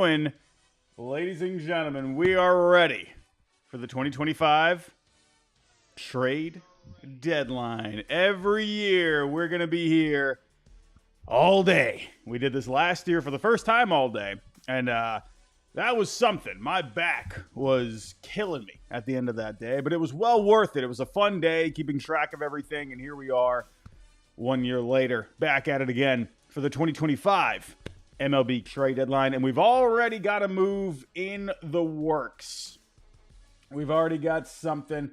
doing? Ladies and gentlemen, we are ready for the 2025 trade deadline. Every year, we're going to be here all day. We did this last year for the first time all day, and that was something. My back was killing me at the end of that day, but it was well worth it. It was a fun day, keeping track of everything, and here we are 1 year later, back at it again for the 2025 MLB trade deadline, and we've already got a move in the works. We've already got something.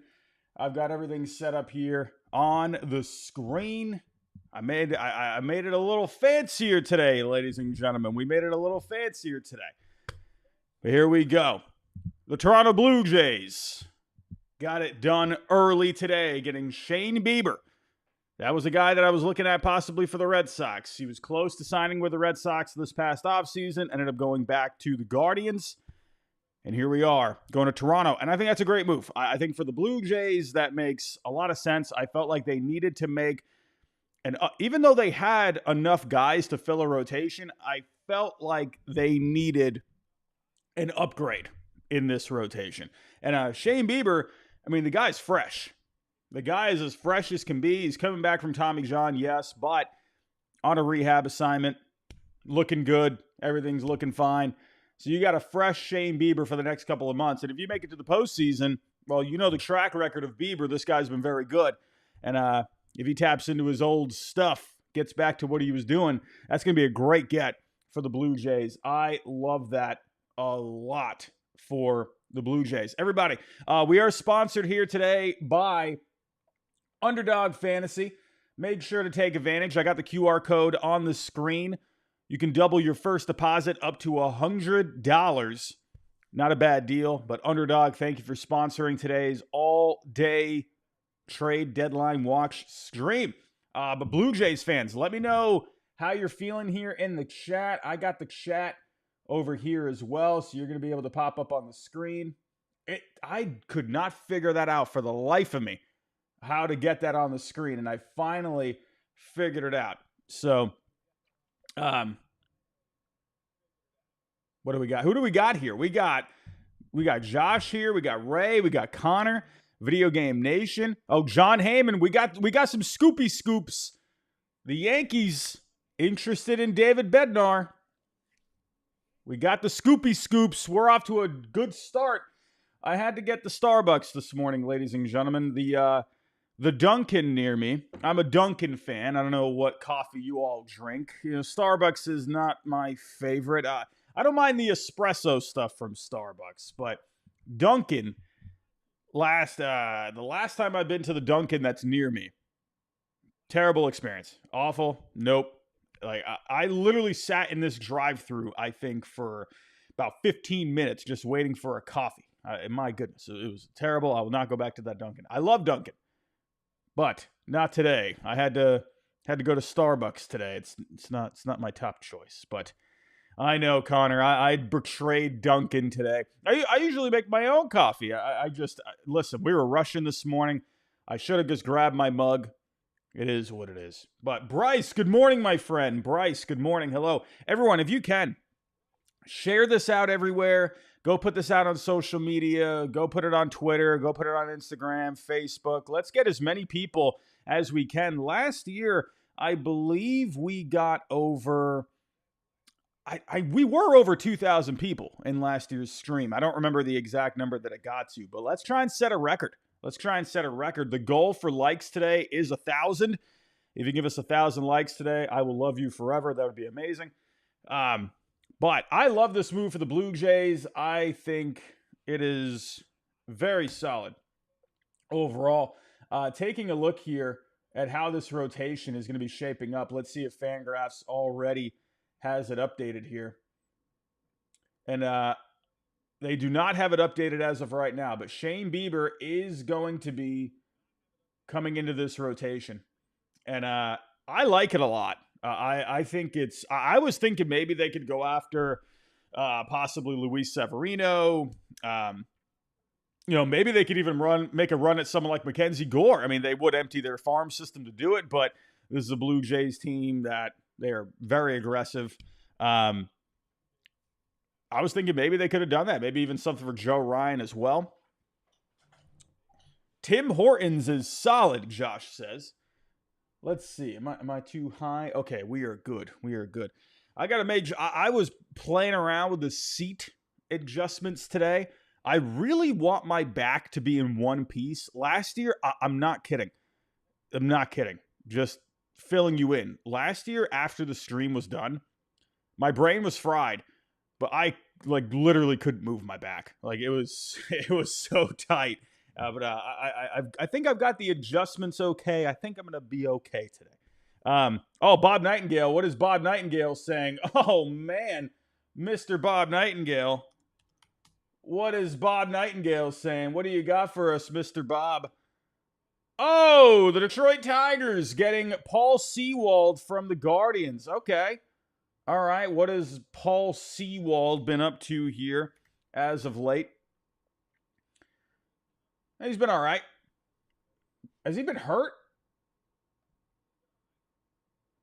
I've got everything set up here on the screen. I made it a little fancier today, ladies and gentlemen. We made it a little fancier today. But here we go. The Toronto Blue Jays got it done early today, getting Shane Bieber. That was a guy that I was looking at possibly for the Red Sox. He was close to signing with the Red Sox this past offseason, ended up going back to the Guardians. And here we are, going to Toronto. And I think that's a great move. I think for the Blue Jays, that makes a lot of sense. I felt like they needed to make, and even though they had enough guys to fill a rotation, I felt like they needed an upgrade in this rotation. And Shane Bieber, I mean, the guy's fresh. The guy is as fresh as can be. He's coming back from Tommy John, yes, but on a rehab assignment, looking good. Everything's looking fine. So you got a fresh Shane Bieber for the next couple of months. And if you make it to the postseason, well, you know the track record of Bieber. This guy's been very good. And if he taps into his old stuff, gets back to what he was doing, that's going to be a great get for the Blue Jays. I love that a lot for the Blue Jays. Everybody, we are sponsored here today by Underdog Fantasy. Make sure to take advantage. I got the QR code on the screen. You can double your first deposit up to $100. Not a bad deal, but Underdog, thank you for sponsoring today's all-day trade deadline watch stream. But Blue Jays fans, let me know how you're feeling here in the chat. I got the chat over here as well, so you're going to be able to pop up on the screen. I could not figure that out for the life of me, how to get that on the screen, and I finally figured it out. So, what do we got? Who do we got here? We got Josh here. We got Ray. We got Connor. Video Game Nation. Oh, John Heyman. We got some scoopy scoops. The Yankees interested in David Bednar. We got the scoopy scoops. We're off to a good start. I had to get the Starbucks this morning, ladies and gentlemen. The Dunkin' near me. I'm a Dunkin' fan. I don't know what coffee you all drink. You know, Starbucks is not my favorite. I don't mind the espresso stuff from Starbucks, but Dunkin', the last time I've been to the Dunkin' that's near me, terrible experience. Awful. Nope. Like I literally sat in this drive-through, I think, for about 15 minutes just waiting for a coffee. My goodness, it was terrible. I will not go back to that Dunkin'. I love Dunkin'. But not today. I had to go to Starbucks today. It's not my top choice. But I know, Connor, I betrayed Dunkin' today. I usually make my own coffee. Listen, we were rushing this morning. I should have just grabbed my mug. It is what it is. But Bryce, good morning, my friend. Bryce, good morning. Hello. Everyone, if you can, share this out everywhere. Go put this out on social media. Go put it on Twitter. Go put it on Instagram, Facebook. Let's get as many people as we can. Last year, I believe we got over... we were over 2,000 people in last year's stream. I don't remember the exact number that it got to, but let's try and set a record. The goal for likes today is 1,000. If you give us 1,000 likes today, I will love you forever. That would be amazing. But I love this move for the Blue Jays. I think it is very solid overall. Taking a look here at how this rotation is going to be shaping up. Let's see if Fangraphs already has it updated here. And they do not have it updated as of right now, but Shane Bieber is going to be coming into this rotation. And I like it a lot. I think I was thinking maybe they could go after possibly Luis Severino. Maybe they could even make a run at someone like Mackenzie Gore. I mean, they would empty their farm system to do it, but this is a Blue Jays team that they are very aggressive. I was thinking maybe they could have done that. Maybe even something for Joe Ryan as well. Tim Hortons is solid, Josh says. Let's see. Am I too high? Okay, we are good. We are good. I got to make. I was playing around with the seat adjustments today. I really want my back to be in one piece. Last year, I'm not kidding. I'm not kidding. Just filling you in. Last year, after the stream was done, my brain was fried, but I literally couldn't move my back. Like it was so tight. I think I've got the adjustments okay. I think I'm gonna be okay today. Bob Nightingale. What is Bob Nightingale saying? Oh man, Mr. Bob Nightingale. What is Bob Nightingale saying? What do you got for us, Mr. Bob? Oh, the Detroit Tigers getting Paul Seawald from the Guardians. Okay. All right. What has Paul Seawald been up to here as of late? He's been all right. Has he been hurt?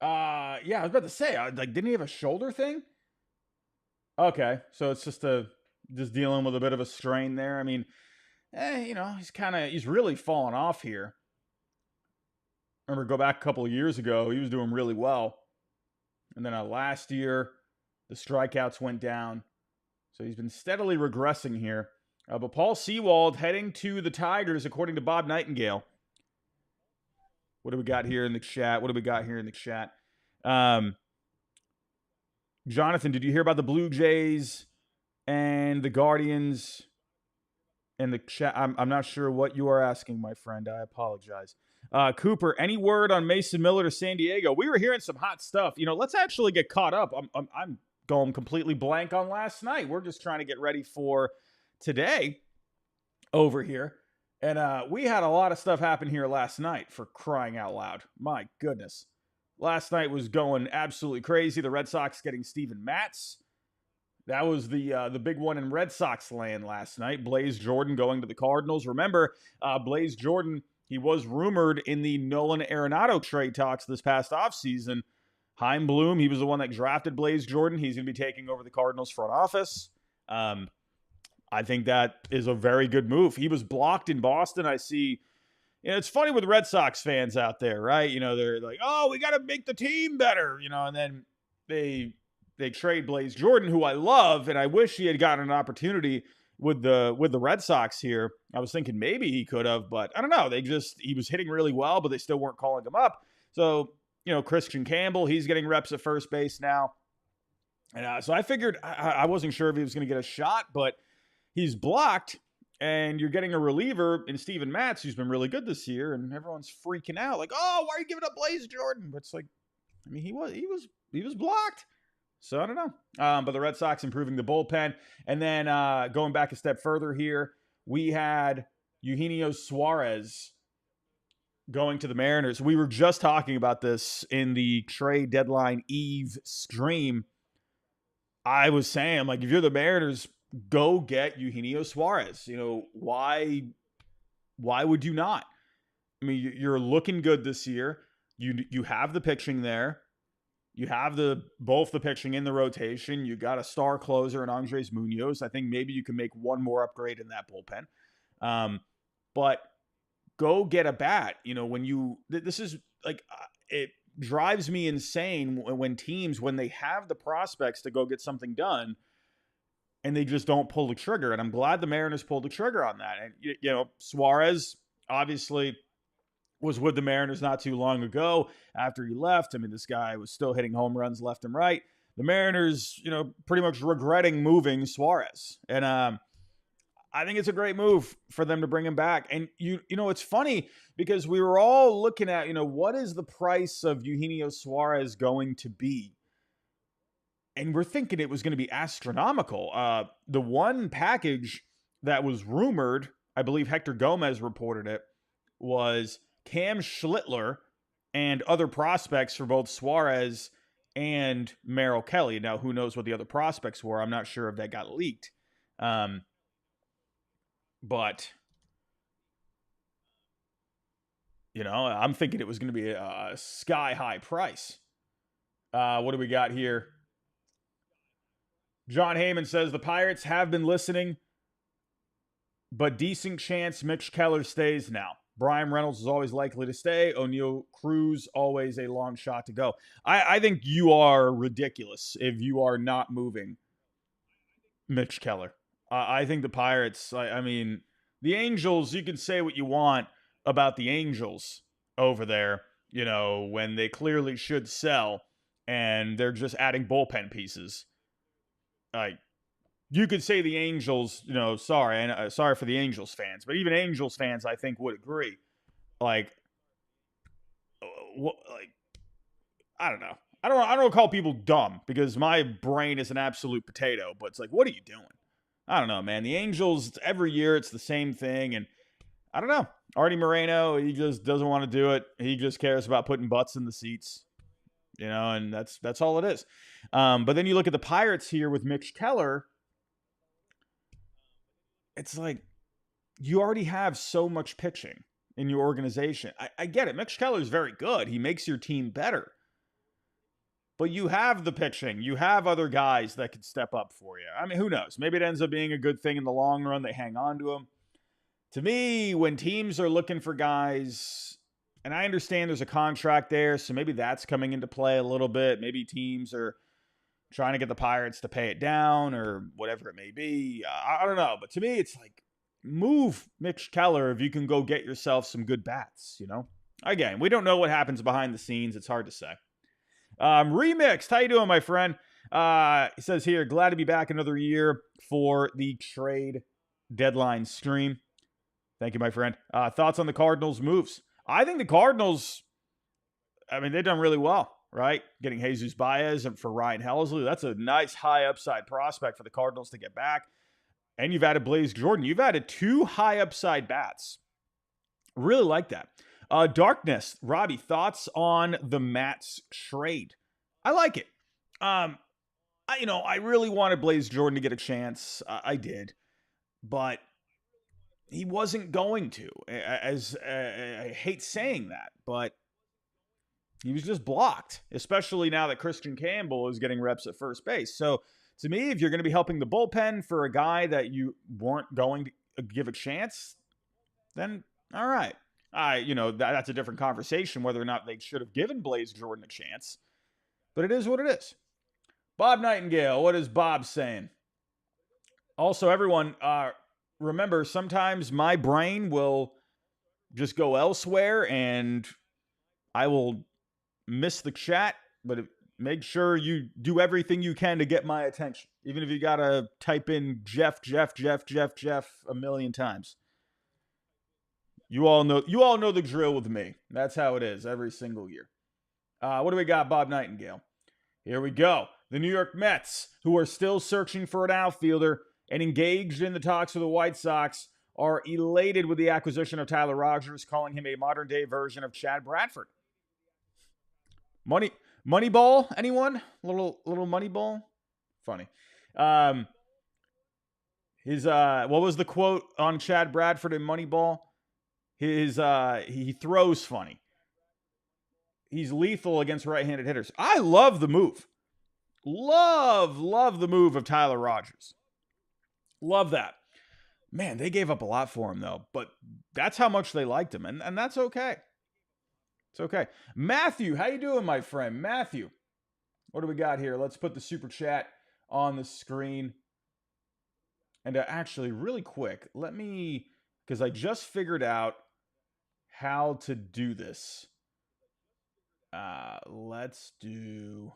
Yeah, I was about to say, didn't he have a shoulder thing? Okay, so it's just dealing with a bit of a strain there. I mean, he's really fallen off here. Remember, go back a couple of years ago, he was doing really well. And then last year, the strikeouts went down. So he's been steadily regressing here. But Paul Seawald heading to the Tigers, according to Bob Nightingale. What do we got here in the chat? Jonathan, did you hear about the Blue Jays and the Guardians in the chat? I'm not sure what you are asking, my friend. I apologize. Cooper, any word on Mason Miller to San Diego? We were hearing some hot stuff. Let's actually get caught up. I'm going completely blank on last night. We're just trying to get ready for today over here. And we had a lot of stuff happen here last night, for crying out loud. My goodness. Last night was going absolutely crazy. The Red Sox getting Steven Matz. That was the big one in Red Sox land last night. Blaze Jordan going to the Cardinals. Remember, Blaze Jordan, he was rumored in the Nolan Arenado trade talks this past offseason. Chaim Bloom, he was the one that drafted Blaze Jordan. He's going to be taking over the Cardinals front office. I think that is a very good move. He was blocked in Boston. I see, it's funny with Red Sox fans out there, right? They're like, oh, we got to make the team better, and then they trade Blaze Jordan, who I love, and I wish he had gotten an opportunity with the Red Sox here. I was thinking maybe he could have, but I don't know. He was hitting really well, but they still weren't calling him up. So, Christian Campbell, he's getting reps at first base now. And so I figured, I wasn't sure if he was going to get a shot, but he's blocked, and you're getting a reliever in Steven Matz, who's been really good this year, and everyone's freaking out, like, oh, why are you giving up Blaze Jordan? But it's like, I mean, he was blocked. So I don't know. But the Red Sox improving the bullpen. And then going back a step further here, we had Eugenio Suarez going to the Mariners. We were just talking about this in the trade deadline eve stream. I was saying, if you're the Mariners, go get Eugenio Suarez. Why would you not? I mean, you're looking good this year. You have the pitching there. You have both the pitching in the rotation. You got a star closer in Andres Munoz. I think maybe you can make one more upgrade in that bullpen. But go get a bat. This is it drives me insane when teams, when they have the prospects to go get something done, and they just don't pull the trigger. And I'm glad the Mariners pulled the trigger on that. And, Suarez obviously was with the Mariners not too long ago after he left. I mean, this guy was still hitting home runs left and right. The Mariners, pretty much regretting moving Suarez. And I think it's a great move for them to bring him back. And, it's funny because we were all looking at, what is the price of Eugenio Suarez going to be? And we're thinking it was going to be astronomical. The one package that was rumored, I believe Hector Gomez reported it, was Cam Schlittler and other prospects for both Suarez and Merrill Kelly. Now, who knows what the other prospects were? I'm not sure if that got leaked. But, I'm thinking it was going to be a sky-high price. What do we got here? John Heyman says the Pirates have been listening, but decent chance Mitch Keller stays now. Brian Reynolds is always likely to stay. O'Neill Cruz, always a long shot to go. I think you are ridiculous if you are not moving Mitch Keller. I think the Pirates, I mean, the Angels, you can say what you want about the Angels over there, you know, when they clearly should sell and they're just adding bullpen pieces. Like, you could say the Angels, you know, sorry for the Angels fans, but even Angels fans, I think, would agree. Like, like I don't know. I don't call people dumb because my brain is an absolute potato. But it's like, what are you doing? I don't know, man. The Angels, every year it's the same thing, and I don't know. Artie Moreno, he just doesn't want to do it. He just cares about putting butts in the seats, you know, and that's all it is. But then you look at the Pirates here with Mitch Keller. It's like you already have so much pitching in your organization. I get it. Mitch Keller is very good. He makes your team better. But you have the pitching. You have other guys that could step up for you. I mean, who knows? Maybe it ends up being a good thing in the long run. They hang on to him. To me, when teams are looking for guys, and I understand there's a contract there, so maybe that's coming into play a little bit. Maybe teams are trying to get the Pirates to pay it down or whatever it may be. I don't know. But to me, it's like, move Mitch Keller if you can go get yourself some good bats, you know? Again, we don't know what happens behind the scenes. It's hard to say. Remixed, how you doing, my friend? He says here, glad to be back another year for the trade deadline stream. Thank you, my friend. Thoughts on the Cardinals' moves? I think the Cardinals, I mean, they've done really well, right? Getting Jesus Baez and for Ryan Helsley. That's a nice high upside prospect for the Cardinals to get back. And you've added Blaze Jordan. You've added 2 high upside bats. Really like that. Darkness, Robbie, thoughts on the Mets trade? I like it. I really wanted Blaze Jordan to get a chance. I did, but he wasn't going to. I hate saying that, but he was just blocked, especially now that Christian Campbell is getting reps at first base. So to me, if you're going to be helping the bullpen for a guy that you weren't going to give a chance, then all right. That's a different conversation, whether or not they should have given Blaze Jordan a chance. But it is what it is. Bob Nightingale, what is Bob saying? Also, everyone, remember, sometimes my brain will just go elsewhere and I will miss the chat, but make sure you do everything you can to get my attention. Even if you got to type in Jeff a million times. You all know the drill with me. That's how it is every single year. What do we got, Bob Nightingale? Here we go. The New York Mets, who are still searching for an outfielder and engaged in the talks with the White Sox, are elated with the acquisition of Tyler Rogers, calling him a modern-day version of Chad Bradford. Moneyball, anyone? Little Moneyball? Funny. What was the quote on Chad Bradford in Moneyball? He throws funny. He's lethal against right-handed hitters. I love the move. Love the move of Tyler Rogers. Love that. Man, they gave up a lot for him, though. But that's how much they liked him, and that's okay. It's okay. Matthew, how you doing, my friend? Matthew, what do we got here? Let's put the super chat on the screen. And actually, really quick, because I just figured out how to do this. Let's do...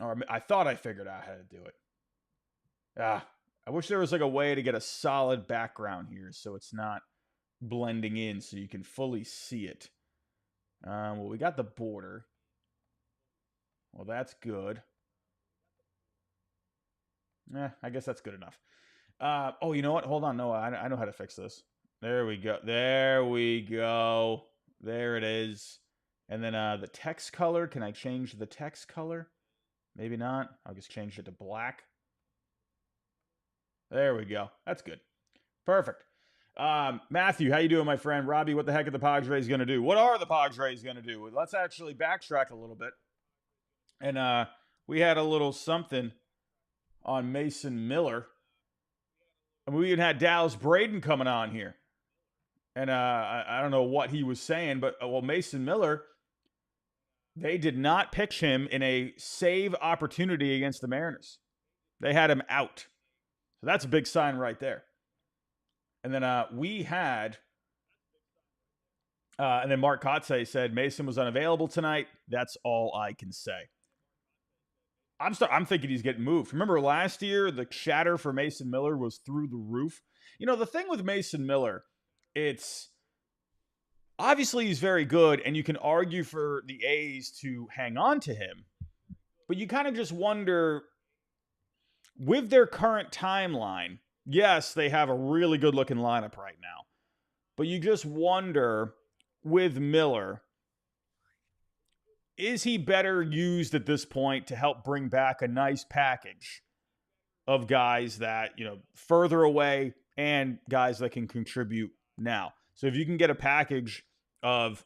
Or I thought I figured out how to do it. I wish there was like a way to get a solid background here so it's not blending in so you can fully see it. Well, we got the border. Well, that's good. I guess that's good enough. Oh, you know what? Hold on. No, I know how to fix this. There we go. There it is. And then the text color. Can I change the text color? Maybe not. I'll just change it to black. There we go. That's good. Perfect. Matthew, how you doing, my friend? Robbie, what the heck are the Padres going to do? What are the Padres going to do? Let's actually backtrack a little bit. And we had a little something on Mason Miller. And we even had Dallas Braden coming on here. And I don't know what he was saying, but well, Mason Miller, they did not pitch him in a save opportunity against the Mariners. They had him out. So that's a big sign right there. And then we had, and then Mark Kotze said Mason was unavailable tonight. That's all I can say. I'm thinking he's getting moved. Remember last year, the chatter for Mason Miller was through the roof. You know, the thing with Mason Miller, it's obviously he's very good, and you can argue for the A's to hang on to him. But you kind of just wonder, with their current timeline, yes, they have a really good looking lineup right now. But you just wonder with Miller, is he better used at this point to help bring back a nice package of guys that, you know, further away and guys that can contribute now? So if you can get a package of,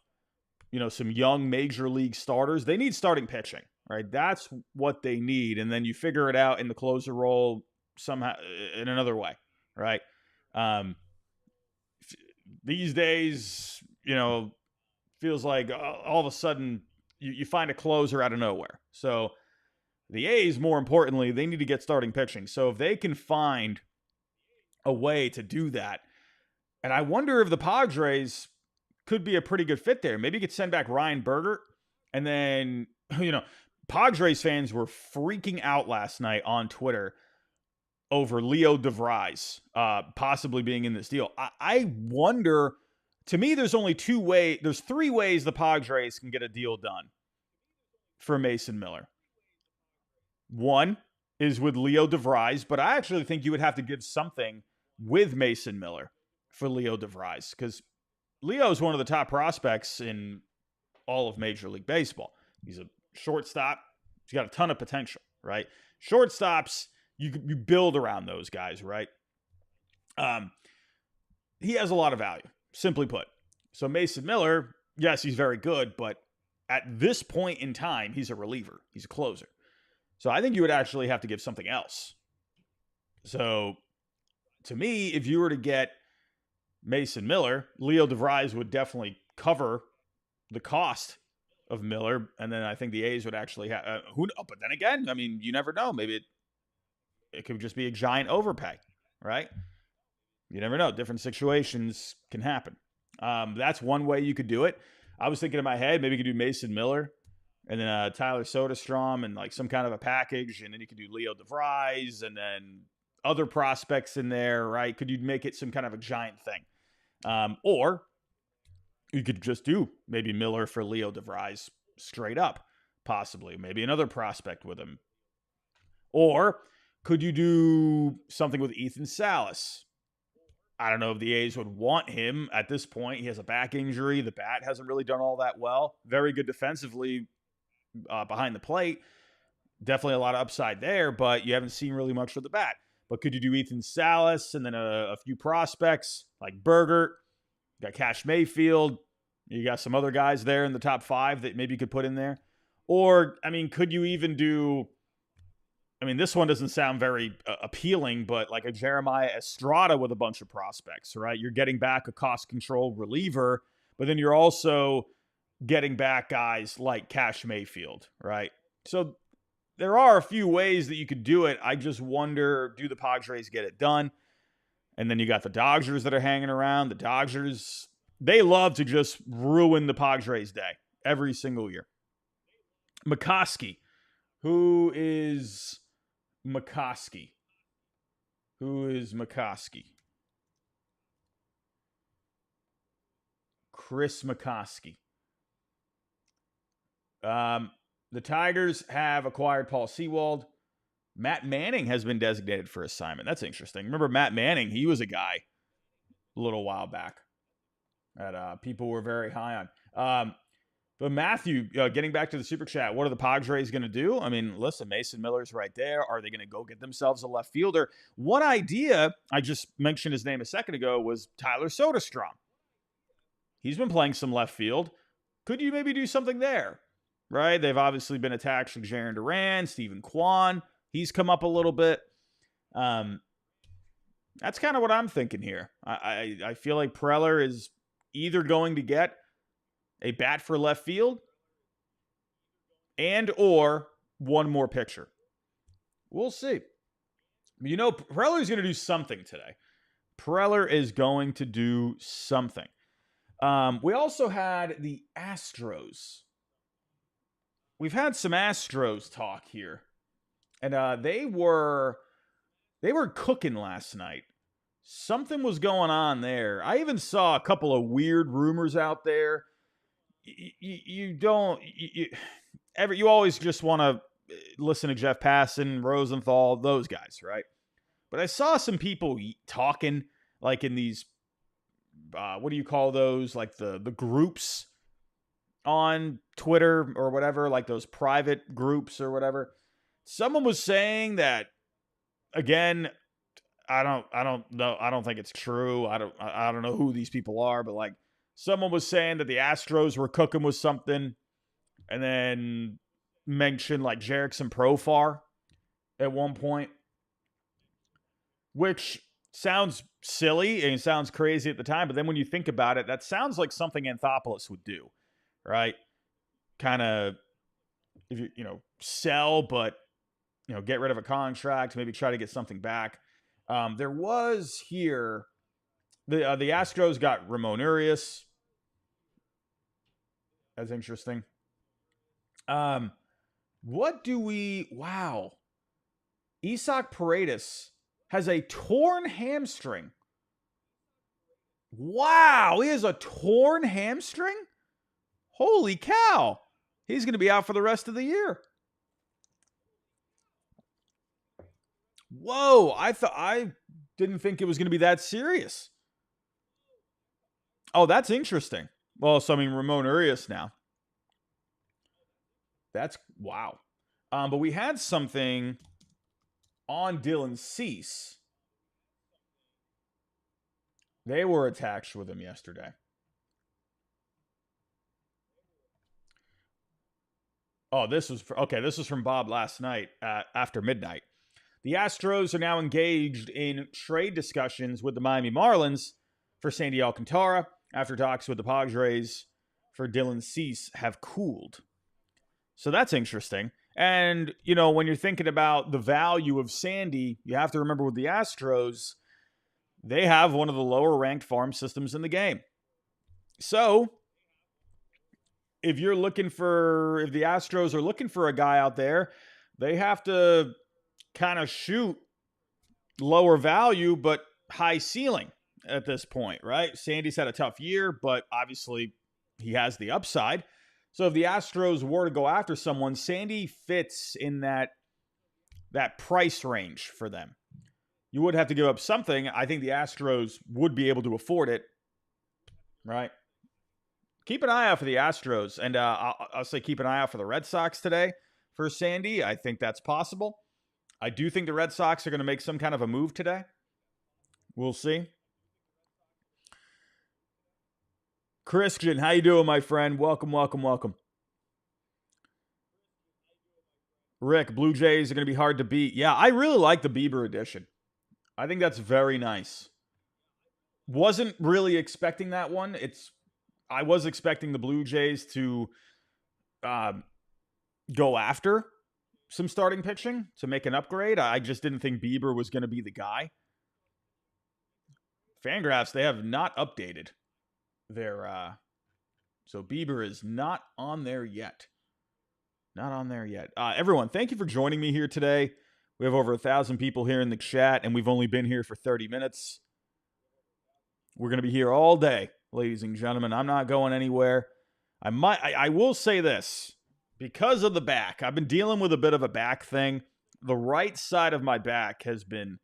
you know, some young major league starters, they need starting pitching, right? That's what they need. And then you figure it out in the closer role somehow in another way, right? These days, you know, feels like all of a sudden you find a closer out of nowhere. So the A's, more importantly, they need to get starting pitching. So if they can find a way to do that, and I wonder if the Padres could be a pretty good fit there. Maybe you could send back Ryan Bergert, and then, you know, Padres fans were freaking out last night on Twitter over Leo DeVries possibly being in this deal. I wonder. To me, there's three ways the Padres can get a deal done for Mason Miller. One is with Leo DeVries, but I actually think you would have to give something with Mason Miller for Leo DeVries, because Leo is one of the top prospects in all of Major League Baseball. He's a shortstop. He's got a ton of potential, right? Shortstops, you build around those guys, right? He has a lot of value. Simply put. So Mason Miller, yes, he's very good, but at this point in time, he's a reliever. He's a closer. So I think you would actually have to give something else. So to me, if you were to get Mason Miller, Leo DeVries would definitely cover the cost of Miller, and then I think the A's would actually have but then again, I mean, you never know. Maybe it could just be a giant overpay, right? You never know. Different situations can happen. That's one way you could do it. I was thinking in my head, maybe you could do Mason Miller and then Tyler Soderstrom and like some kind of a package. And then you could do Leo DeVries and then other prospects in there, right? Could you make it some kind of a giant thing? Or you could just do maybe Miller for Leo DeVries straight up, possibly. Maybe another prospect with him. Or could you do something with Ethan Salas? I don't know if the A's would want him at this point. He has a back injury. The bat hasn't really done all that well. Very good defensively behind the plate. Definitely a lot of upside there, but you haven't seen really much with the bat. But could you do Ethan Salas and then a few prospects like Bergert? You got Cash Mayfield. You got some other guys there in the top 5 that maybe you could put in there. Or, I mean, could you even do... I mean, this one doesn't sound very appealing, but like a Jeremiah Estrada with a bunch of prospects, right? You're getting back a cost-control reliever, but then you're also getting back guys like Cash Mayfield, right? So there are a few ways that you could do it. I just wonder, do the Padres get it done? And then you got the Dodgers that are hanging around. The Dodgers, they love to just ruin the Padres' day every single year. McCoskey. Who is McCoskey? Chris McCoskey. The Tigers have acquired Paul Seawald. Matt Manning has been designated for assignment. That's interesting. Remember Matt Manning? He was a guy a little while back that people were very high on. But Matthew, getting back to the Super Chat, what are the Padres going to do? I mean, listen, Mason Miller's right there. Are they going to go get themselves a left fielder? One idea, I just mentioned his name a second ago, was Tyler Soderstrom. He's been playing some left field. Could you maybe do something there? right? They've obviously been attached with Jaron Duran, Stephen Kwan. He's come up a little bit. That's kind of what I'm thinking here. I feel like Preller is either going to get a bat for left field and or one more pitcher. We'll see. You know, Preller's going to do something today. Preller is going to do something. We also had the Astros. We've had some Astros talk here. And they were cooking last night. Something was going on there. I even saw a couple of weird rumors out there. You always just want to listen to Jeff Passan, Rosenthal, those guys, right? But I saw some people talking like in these, what do you call those? Like the groups on Twitter or whatever, like those private groups or whatever. Someone was saying that, again, I don't know. I don't think it's true. I don't know who these people are, but like someone was saying that the Astros were cooking with something and then mentioned like Jerickson Profar at one point, which sounds silly and it sounds crazy at the time. But then when you think about it, that sounds like something Anthopoulos would do, right? Kind of, if you sell, but get rid of a contract, maybe try to get something back. There was here, the Astros got Ramon Urias. That's interesting. What do wow. Isaac Paredes has a torn hamstring. Wow, he has a torn hamstring? Holy cow. He's going to be out for the rest of the year. Whoa, I didn't think it was going to be that serious. Oh, that's interesting. Well, so I mean, Ramon Urias now. That's wow. But we had something on Dylan Cease. They were attached with him yesterday. Oh, this was from Bob last night after midnight. The Astros are now engaged in trade discussions with the Miami Marlins for Sandy Alcantara after talks with the Padres for Dylan Cease have cooled. So that's interesting. And, when you're thinking about the value of Sandy, you have to remember with the Astros, they have one of the lower ranked farm systems in the game. So if the Astros are looking for a guy out there, they have to kind of shoot lower value, but high ceiling at this point, right? Sandy's had a tough year, but obviously he has the upside. So if the Astros were to go after someone, Sandy fits in that price range for them. You would have to give up something. I think the Astros would be able to afford it, right? Keep an eye out for the Astros, and I'll say keep an eye out for the Red Sox today for Sandy. I think that's possible. I do think the Red Sox are going to make some kind of a move today. We'll see. Christian, how you doing, my friend? Welcome. Rick, Blue Jays are going to be hard to beat. Yeah, I really like the Bieber edition. I think that's very nice. Wasn't really expecting that one. I was expecting the Blue Jays to go after some starting pitching to make an upgrade. I just didn't think Bieber was going to be the guy. Fangraphs, they have not updated their so Bieber is not on there yet. Everyone, thank you for joining me here today. We have over 1,000 people here in the chat, and we've only been here for 30 minutes. We're going to be here all day, ladies and gentlemen. I'm not going anywhere. I will say this. Because of the back, I've been dealing with a bit of a back thing. The right side of my back has been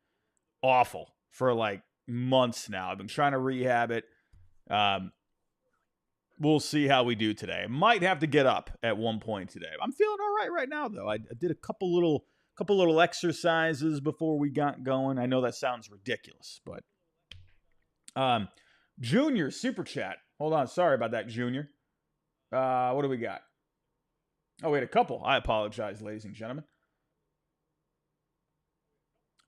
awful for like months now. I've been trying to rehab it. We'll see how we do today. I might have to get up at one point today. I'm feeling all right now, though. I did a couple little exercises before we got going. I know that sounds ridiculous, but Junior super chat. Hold on, sorry about that, Junior. What do we got? Oh, we had a couple. I apologize, ladies and gentlemen.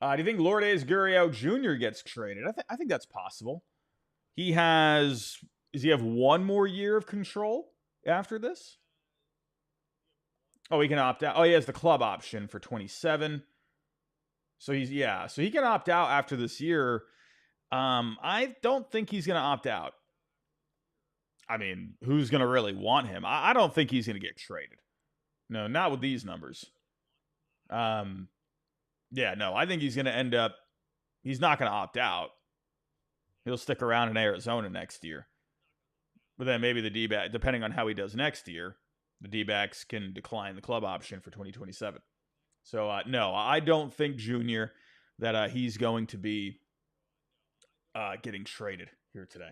Do you think Lourdes Gurriel Jr. gets traded? I think that's possible. He has. Does he have one more year of control after this? Oh, he can opt out. Oh, he has the club option for 27. So so he can opt out after this year. I don't think he's going to opt out. I mean, who's going to really want him? I don't think he's going to get traded. No, not with these numbers. Yeah, no, I think he's going to end up. He's not going to opt out. He'll stick around in Arizona next year. But then maybe the D-back, depending on how he does next year, the D-backs can decline the club option for 2027. So, no, I don't think Junior that he's going to be getting traded here today.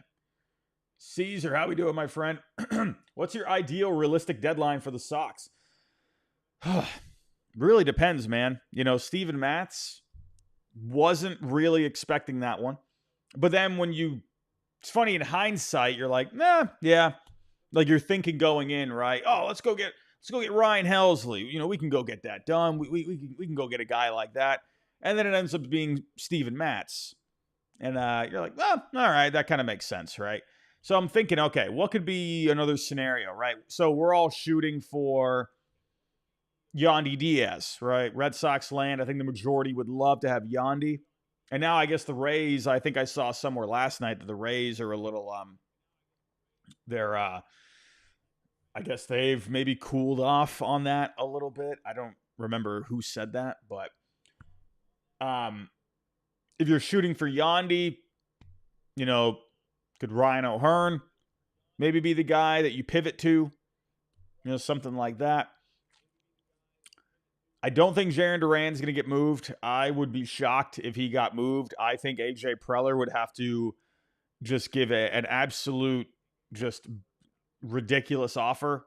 Caesar, how we doing, my friend? What's your ideal realistic deadline for the Sox? Really depends, man. You know, Steven Matz wasn't really expecting that one. But then it's funny in hindsight, you're like, nah, yeah. Like you're thinking going in, right? Oh, let's go get Ryan Helsley. You know, we can go get that done. We can go get a guy like that. And then it ends up being Steven Matz. And you're like, well, all right, that kind of makes sense, right? So I'm thinking, okay, what could be another scenario, right? So we're all shooting for Yandy Diaz, right? Red Sox land. I think the majority would love to have Yandy. And now I guess the Rays, I think I saw somewhere last night that the Rays are a little, I guess they've maybe cooled off on that a little bit. I don't remember who said that, but if you're shooting for Yandy, you know, could Ryan O'Hearn maybe be the guy that you pivot to? You know, something like that. I don't think Jarren Duran's going to get moved. I would be shocked if he got moved. I think AJ Preller would have to just give an absolute, just ridiculous offer,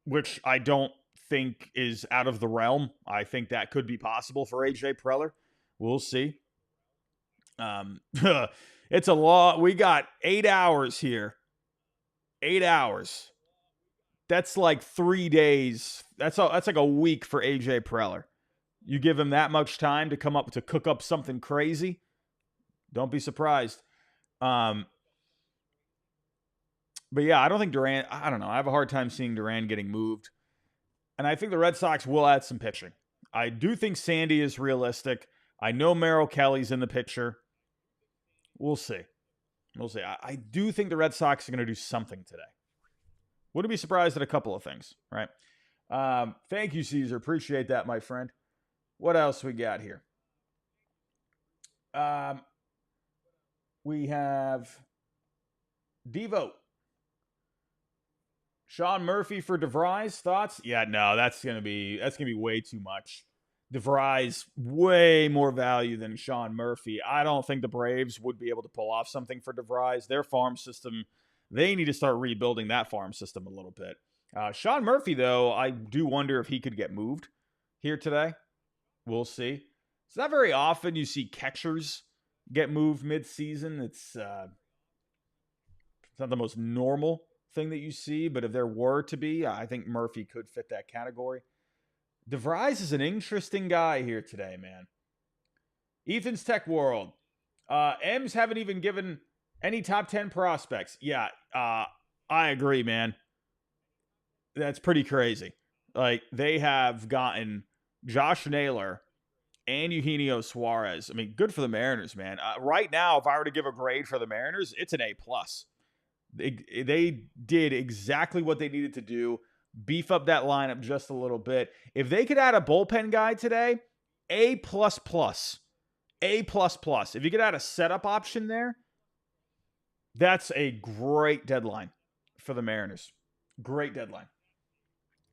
which I don't think is out of the realm. I think that could be possible for AJ Preller. We'll see. It's a lot. We got 8 hours here. 8 hours. That's like 3 days. That's like a week for AJ Preller. You give him that much time to cook up something crazy, don't be surprised. But yeah, I don't think Duran. I don't know. I have a hard time seeing Duran getting moved, and I think the Red Sox will add some pitching. I do think Sandy is realistic. I know Merrill Kelly's in the picture. We'll see. We'll see. I do think the Red Sox are going to do something today. Wouldn't be surprised at a couple of things, right? Thank you, Caesar. Appreciate that, my friend. What else we got here? We have Devo. Sean Murphy for DeVries. Thoughts? Yeah, no, that's gonna be way too much. DeVries way more value than Sean Murphy. I don't think the Braves would be able to pull off something for DeVries. Their farm system, they need to start rebuilding that farm system a little bit. Sean Murphy, though, I do wonder if he could get moved here today. We'll see. It's not very often you see catchers get moved mid-season. It's not the most normal thing that you see, but if there were to be, I think Murphy could fit that category. DeVries is an interesting guy here today, man. Ethan's Tech World. M's haven't even given any top 10 prospects. Yeah, I agree, man. That's pretty crazy. Like, they have gotten Josh Naylor and Eugenio Suarez. I mean, good for the Mariners, man. Right now, if I were to give a grade for the Mariners, it's an A+. They did exactly what they needed to do. Beef up that lineup just a little bit. If they could add a bullpen guy today, A++. A++. If you could add a setup option there, that's a great deadline for the Mariners. Great deadline.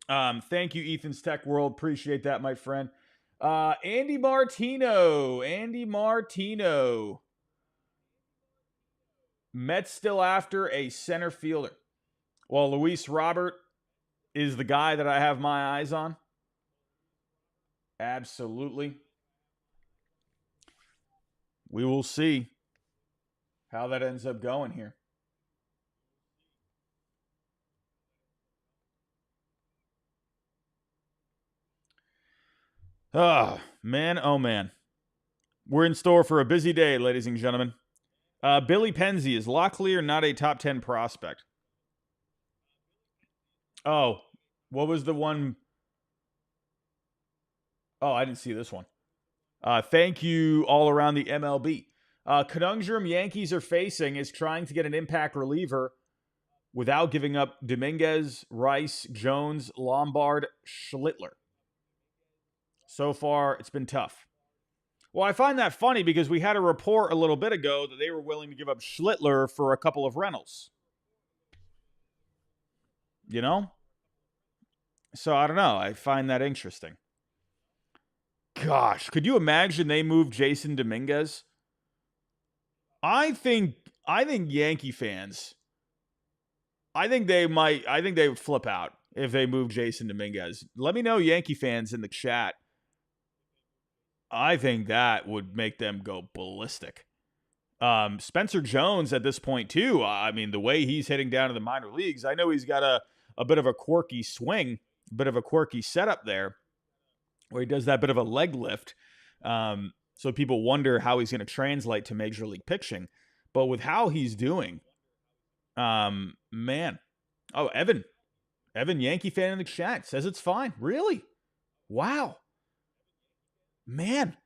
Thank you, Ethan's Tech World. Appreciate that, my friend. Andy Martino. Mets still after a center fielder. Well, Luis Robert is the guy that I have my eyes on. Absolutely. We will see how that ends up going here. Man, oh man. We're in store for a busy day, ladies and gentlemen. Billy Penzie, is Locklear not a top 10 prospect? Oh, what was the one? Oh, I didn't see this one. Thank you all around the MLB. Conundrum Yankees are facing is trying to get an impact reliever without giving up Dominguez, Rice, Jones, Lombard, Schlittler. So far, it's been tough. Well, I find that funny because we had a report a little bit ago that they were willing to give up Schlittler for a couple of Reynolds. You know? So I don't know. I find that interesting. Gosh, could you imagine they moved Jason Dominguez? I think Yankee fans, I think they would flip out if they moved Jason Dominguez. Let me know, Yankee fans in the chat. I think that would make them go ballistic. Spencer Jones at this point too. I mean, the way he's hitting down to the minor leagues, I know he's got a bit of a quirky swing, a bit of a quirky setup there, where he does that bit of a leg lift. So people wonder how he's going to translate to major league pitching. But with how he's doing, man. Oh, Evan, Yankee fan in the chat, says it's fine. Really? Wow. Man.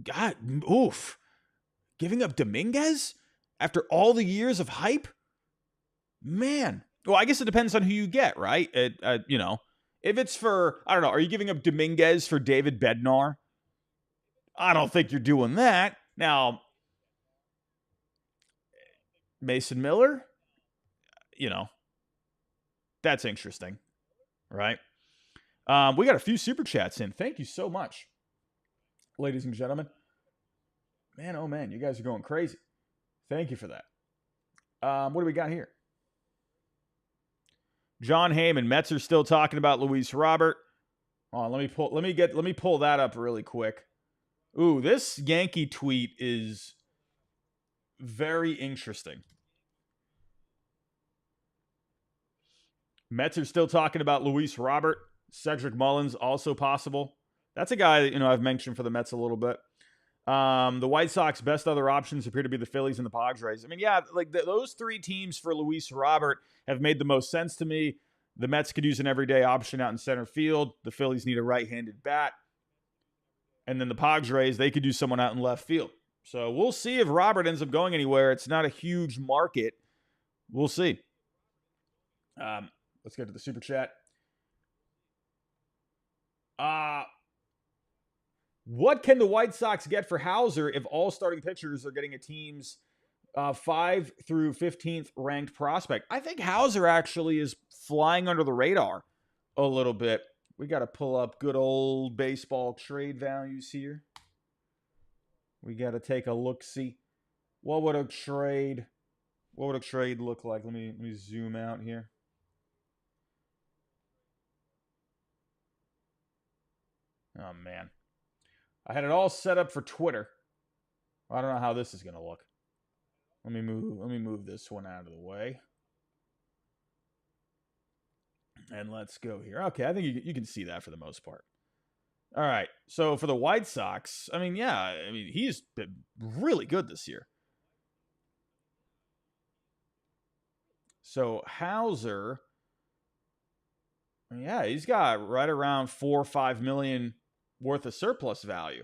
God, oof. Giving up Dominguez after all the years of hype? Man. Well, I guess it depends on who you get, right? If it's for, I don't know, are you giving up Dominguez for David Bednar? I don't think you're doing that. Now, Mason Miller, that's interesting, right? We got a few super chats in. Thank you so much, ladies and gentlemen. Man, oh man, you guys are going crazy. Thank you for that. What do we got here? John Heyman, Mets are still talking about Luis Robert. Oh, let me pull that up really quick. Ooh, this Yankee tweet is very interesting. Mets are still talking about Luis Robert. Cedric Mullins also possible. That's a guy that I've mentioned for the Mets a little bit. The White Sox best other options appear to be the Phillies and the Padres. I mean, yeah, like those three teams for Luis Robert have made the most sense to me. The Mets could use an everyday option out in center field. The Phillies need a right-handed bat. And then the Padres, they could do someone out in left field. So we'll see if Robert ends up going anywhere. It's not a huge market. We'll see. Let's get to the super chat. What can the White Sox get for Hauser if all starting pitchers are getting a team's 5 through 15th ranked prospect? I think Hauser actually is flying under the radar a little bit. We got to pull up good old baseball trade values here. We got to take a look-see. What would a trade look like? Let me zoom out here. Oh man. I had it all set up for Twitter. I don't know how this is going to look. Let me move this one out of the way. And let's go here. Okay, I think you can see that for the most part. All right. So for the White Sox, he's been really good this year. So Hauser, yeah, he's got right around 4 or 5 million worth of surplus value.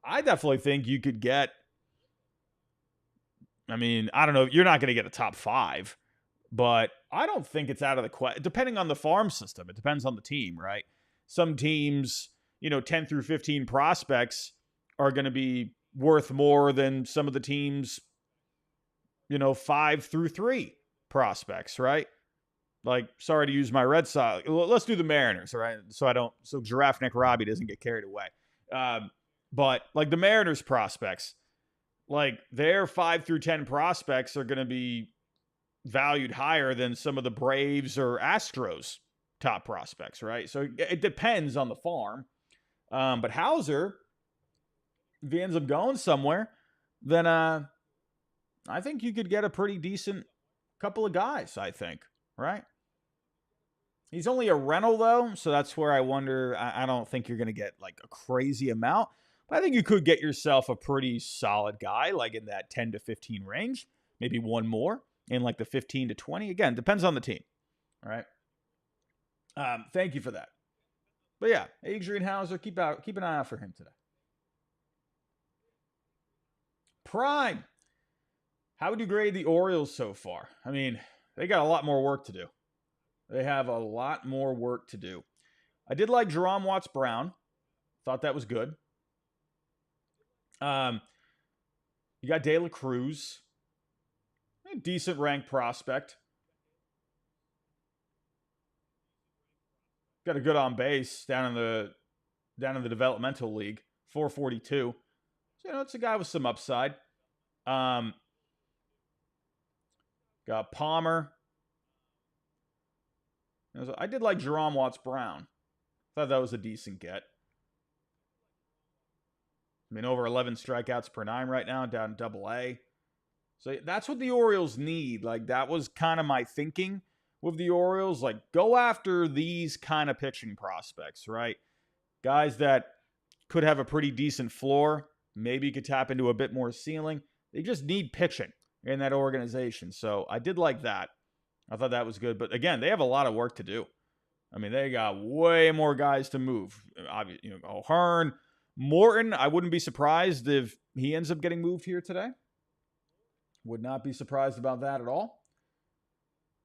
I definitely think you could get, I don't know, you're not going to get a top 5, but I don't think it's out of the question. Depending on the farm system, it depends on the team, right? Some teams, 10 through 15 prospects are going to be worth more than some of the teams, 5 through 3 prospects, right? Like, sorry to use my Red Sox. Let's do the Mariners, all right? So Giraffe Neck Robbie doesn't get carried away. But like the Mariners prospects, like their 5 through 10 prospects are going to be valued higher than some of the Braves or Astros top prospects, right? So it depends on the farm. But Hauser, if he ends up going somewhere, then I think you could get a pretty decent couple of guys, I think, right? He's only a rental, though, so that's where I wonder. I don't think you're going to get like a crazy amount, but I think you could get yourself a pretty solid guy, like in that 10 to 15 range, maybe one more in like the 15 to 20. Again, depends on the team. All right. Thank you for that. But yeah, Adrian Hauser, keep an eye out for him today. Prime. How would you grade the Orioles so far? I mean, they got a lot more work to do. They have a lot more work to do. I did like Jerome Watts Brown. Thought that was good. You got De La Cruz. A decent ranked prospect. Got a good on base down in the developmental league. 442. So, it's a guy with some upside. Got Palmer. I did like Jerome Watts Brown. Thought that was a decent get. I mean, over 11 strikeouts per nine right now, down AA. So that's what the Orioles need. Like, that was kind of my thinking with the Orioles. Like, go after these kind of pitching prospects, right? Guys that could have a pretty decent floor. Maybe could tap into a bit more ceiling. They just need pitching in that organization. So I did like that. I thought that was good. But again, they have a lot of work to do. I mean, they got way more guys to move. Obviously, O'Hearn, Morton, I wouldn't be surprised if he ends up getting moved here today. Would not be surprised about that at all.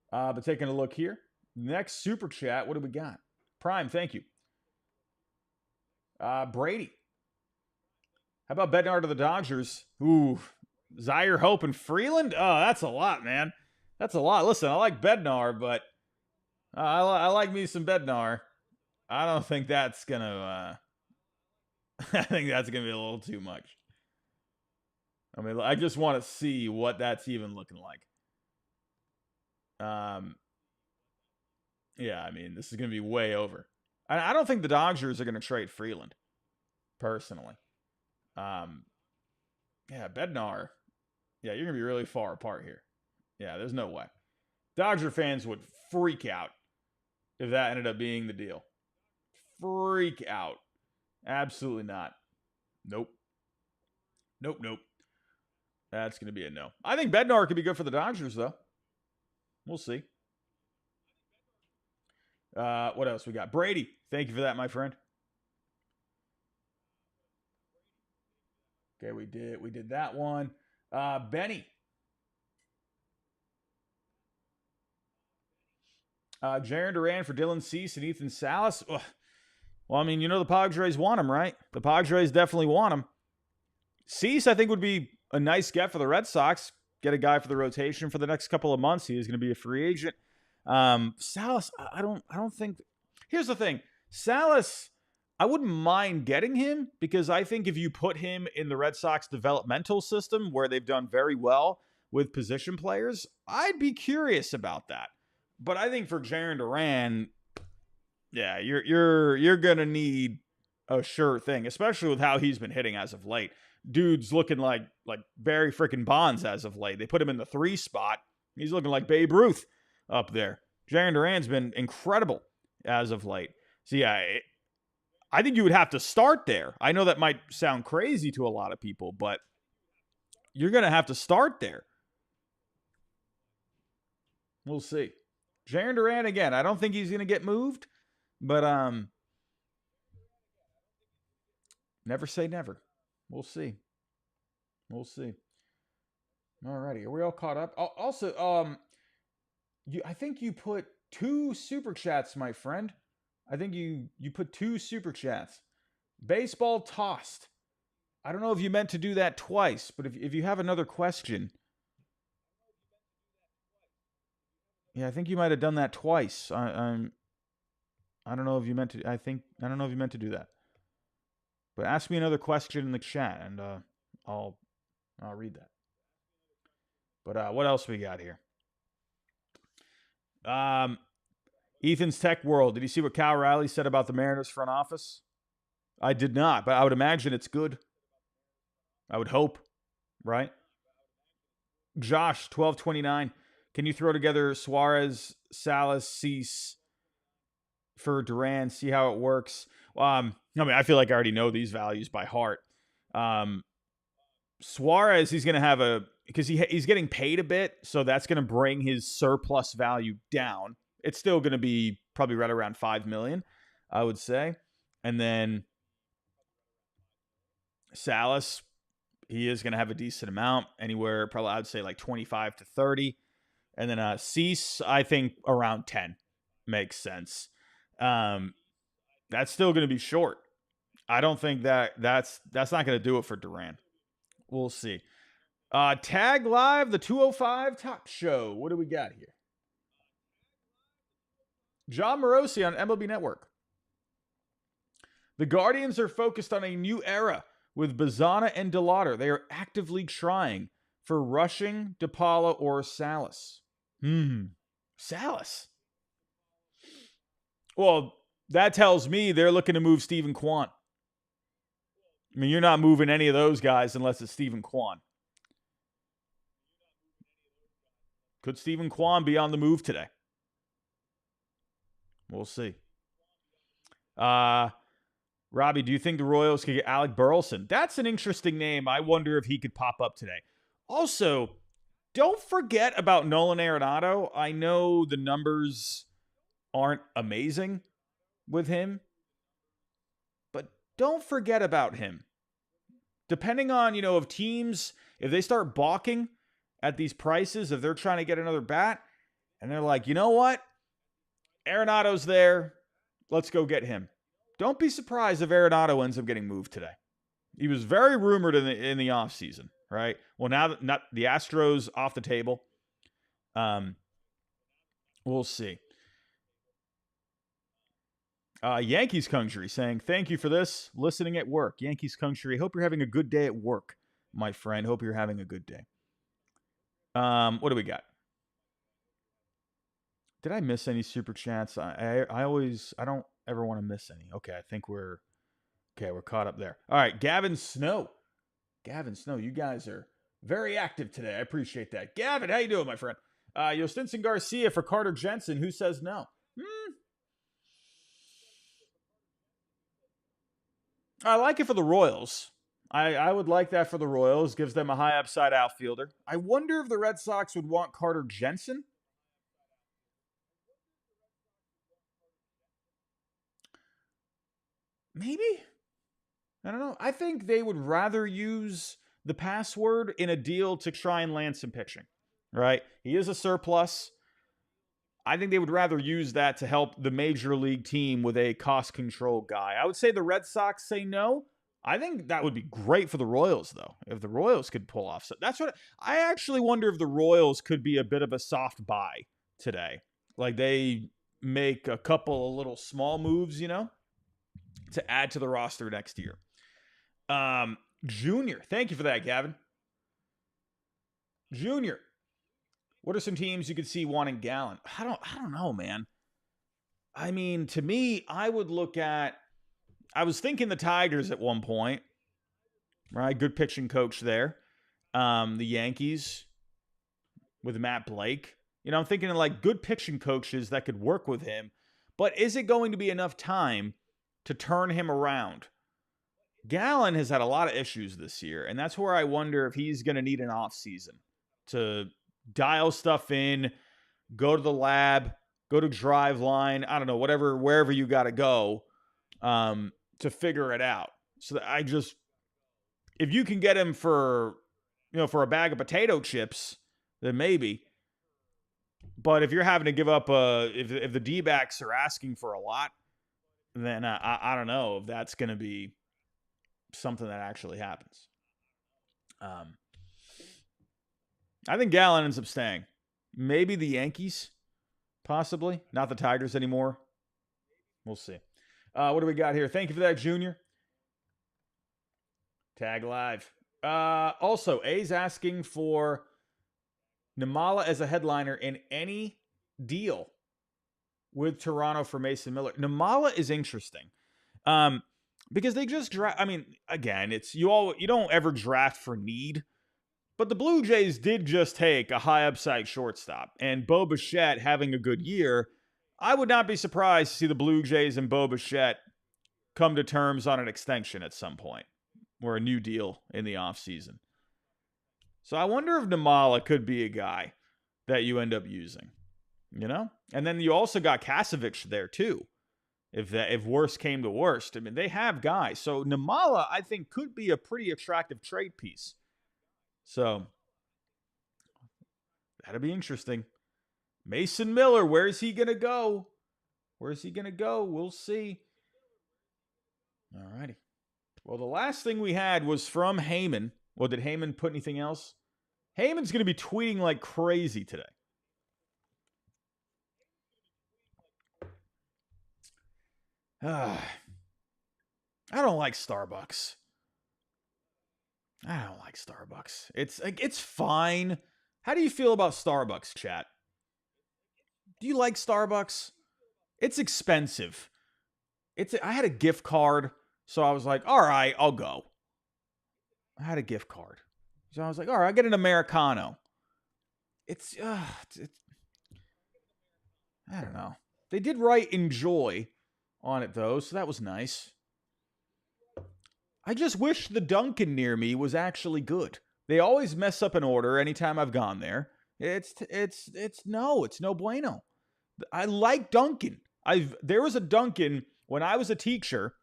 But taking a look here. Next super chat, what do we got? Prime, thank you. Brady. How about Bednar to the Dodgers? Ooh, Zaire Hope and Freeland? Oh, that's a lot, man. That's a lot. Listen, I like Bednar, but I like me some Bednar. I don't think that's going to... I think that's going to be a little too much. I mean, I just want to see what that's even looking like. Yeah, I mean, this is going to be way over. I don't think the Dodgers are going to trade Freeland, personally. Yeah, Bednar. Yeah, you're going to be really far apart here. Yeah, there's no way. Dodger fans would freak out if that ended up being the deal. Freak out. Absolutely not. Nope. That's going to be a no. I think Bednar could be good for the Dodgers, though. We'll see. What else we got? Brady. Thank you for that, my friend. Okay, we did that one. Benny. Jarren Duran for Dylan Cease and Ethan Salas. Ugh. Well, I mean, the Padres want him, right? The Padres definitely want him. Cease, I think, would be a nice get for the Red Sox. Get a guy for the rotation for the next couple of months. He is going to be a free agent. Salas, I don't think. Here's the thing. Salas, I wouldn't mind getting him because I think if you put him in the Red Sox developmental system where they've done very well with position players, I'd be curious about that. But I think for Jarren Duran, yeah, you're gonna need a sure thing, especially with how he's been hitting as of late. Dude's looking like Barry freaking Bonds as of late. They put him in the 3 spot. He's looking like Babe Ruth up there. Jarren Duran's been incredible as of late. So yeah, I think you would have to start there. I know that might sound crazy to a lot of people, but you're gonna have to start there. We'll see. Jarren Duran, again, I don't think he's gonna get moved, but never say never. We'll see. Alrighty, are we all caught up? Also, I think you put 2 super chats, my friend. I think you put 2 super chats. Baseball tossed. I don't know if you meant to do that twice, but if you have another question, yeah, I think you might have done that twice. I don't know if you meant to. I don't know if you meant to do that. But ask me another question in the chat, and I'll read that. But what else we got here? Ethan's Tech World. Did you see what Cal Riley said about the Mariners front office? I did not, but I would imagine it's good. I would hope, right? Josh, 1229. Can you throw together Suarez, Salas, Cease, for Duran, see how it works. I feel like I already know these values by heart. Suarez, he's going to have because he's getting paid a bit, so that's going to bring his surplus value down. It's still going to be probably right around $5 million, I would say. And then Salas, he is going to have a decent amount, anywhere probably I would say like 25 to 30. And then Cease, I think around 10 makes sense. That's still going to be short. I don't think that's not going to do it for Duran. We'll see. Tag Live, the 205 Top Show. What do we got here? John Morosi on MLB Network. The Guardians are focused on a new era with Bazana and DeLauder. They are actively trying for rushing, DePaula, or Salas. Salas. Well, that tells me they're looking to move Stephen Kwan. I mean, you're not moving any of those guys unless it's Stephen Kwan. Could Stephen Kwan be on the move today? We'll see. Robbie, do you think the Royals could get Alec Burleson? That's an interesting name. I wonder if he could pop up today. Also, don't forget about Nolan Arenado. I know the numbers aren't amazing with him, but don't forget about him. Depending on, if teams, if they start balking at these prices, if they're trying to get another bat, and they're like, you know what? Arenado's there. Let's go get him. Don't be surprised if Arenado ends up getting moved today. He was very rumored in the offseason, right? Well, now that not the Astros off the table. We'll see. Yankees Country saying, thank you for this. Listening at work. Yankees Country, hope you're having a good day at work, my friend. Hope you're having a good day. What do we got? Did I miss any super chats? I don't ever want to miss any. Okay, I think we're caught up there. All right, Gavin Snow. You guys are very active today. I appreciate that. Gavin, how you doing, my friend? Stinson Garcia for Carter Jensen. Who says no? I like it for the Royals. I would like that for the Royals. Gives them a high upside outfielder. I wonder if the Red Sox would want Carter Jensen. Maybe? I don't know. I think they would rather use the password in a deal to try and land some pitching, right? He is a surplus. I think they would rather use that to help the major league team with a cost control guy. I would say the Red Sox say no. I think that would be great for the Royals, though, if the Royals could pull off. So that's what I actually wonder if the Royals could be a bit of a soft buy today. Like they make a couple of little small moves, to add to the roster next year. Junior, thank you for that, Gavin. Junior, what are some teams you could see wanting Gallen? I don't know, man. I mean, to me, I was thinking the Tigers at one point, right? Good pitching coach there. The Yankees with Matt Blake. I'm thinking of like good pitching coaches that could work with him. But is it going to be enough time to turn him around? Gallen has had a lot of issues this year, and that's where I wonder if he's going to need an offseason to dial stuff in, go to the lab, go to drive line, I don't know, wherever you got to go to figure it out. So if you can get him for a bag of potato chips, then maybe. But if you're having to give up, if the D-backs are asking for a lot, then I don't know if that's going to be something that actually happens. I think Gallen ends up staying. Maybe the Yankees, possibly. Not the Tigers anymore. We'll see. What do we got here? Thank you for that, Junior. Tag Live. Also, A's asking for Namala as a headliner in any deal with Toronto for Mason Miller. Namala is interesting. Because they just draft. I mean, again, it's you don't ever draft for need. But the Blue Jays did just take a high upside shortstop. And Bo Bichette having a good year, I would not be surprised to see the Blue Jays and Bo Bichette come to terms on an extension at some point or a new deal in the offseason. So I wonder if Namala could be a guy that you end up using, you know? And then you also got Kasevich there too. If worst came to worst, I mean, they have guys. So Namala, I think, could be a pretty attractive trade piece. So that'll be interesting. Mason Miller, where's he going to go? Where's he going to go? We'll see. All righty. Well, the last thing we had was from Heyman. Well, did Heyman put anything else? Heyman's going to be tweeting like crazy today. I don't like Starbucks. I don't like Starbucks. It's fine. How do you feel about Starbucks, chat? Do you like Starbucks? It's expensive. I had a gift card, so I was like, all right, I'll go. I had a gift card. So I was like, all right, I'll get an Americano. It's I don't know. They did write enjoy on it, though, so that was nice. I just wish the Dunkin' near me was actually good. They always mess up an order anytime I've gone there. It's no bueno. I like Dunkin'. There was a Dunkin' when I was a teacher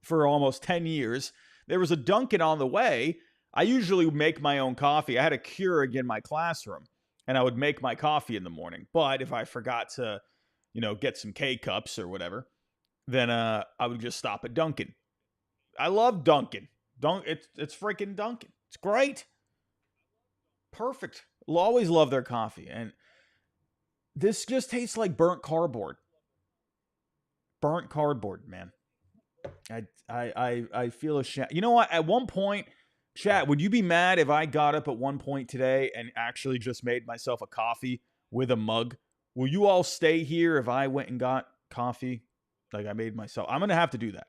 for almost 10 years. There was a Dunkin' on the way. I usually make my own coffee. I had a Keurig in my classroom, and I would make my coffee in the morning. But if I forgot to, get some K-cups or whatever, then I would just stop at Dunkin'. I love Dunkin'. It's freaking Dunkin'. It's great. Perfect. I'll always love their coffee. And this just tastes like burnt cardboard. Burnt cardboard, man. I feel ashamed. You know what? At one point, chat, would you be mad if I got up at one point today and actually just made myself a coffee with a mug? Will you all stay here if I went and got coffee like I made myself? I'm going to have to do that.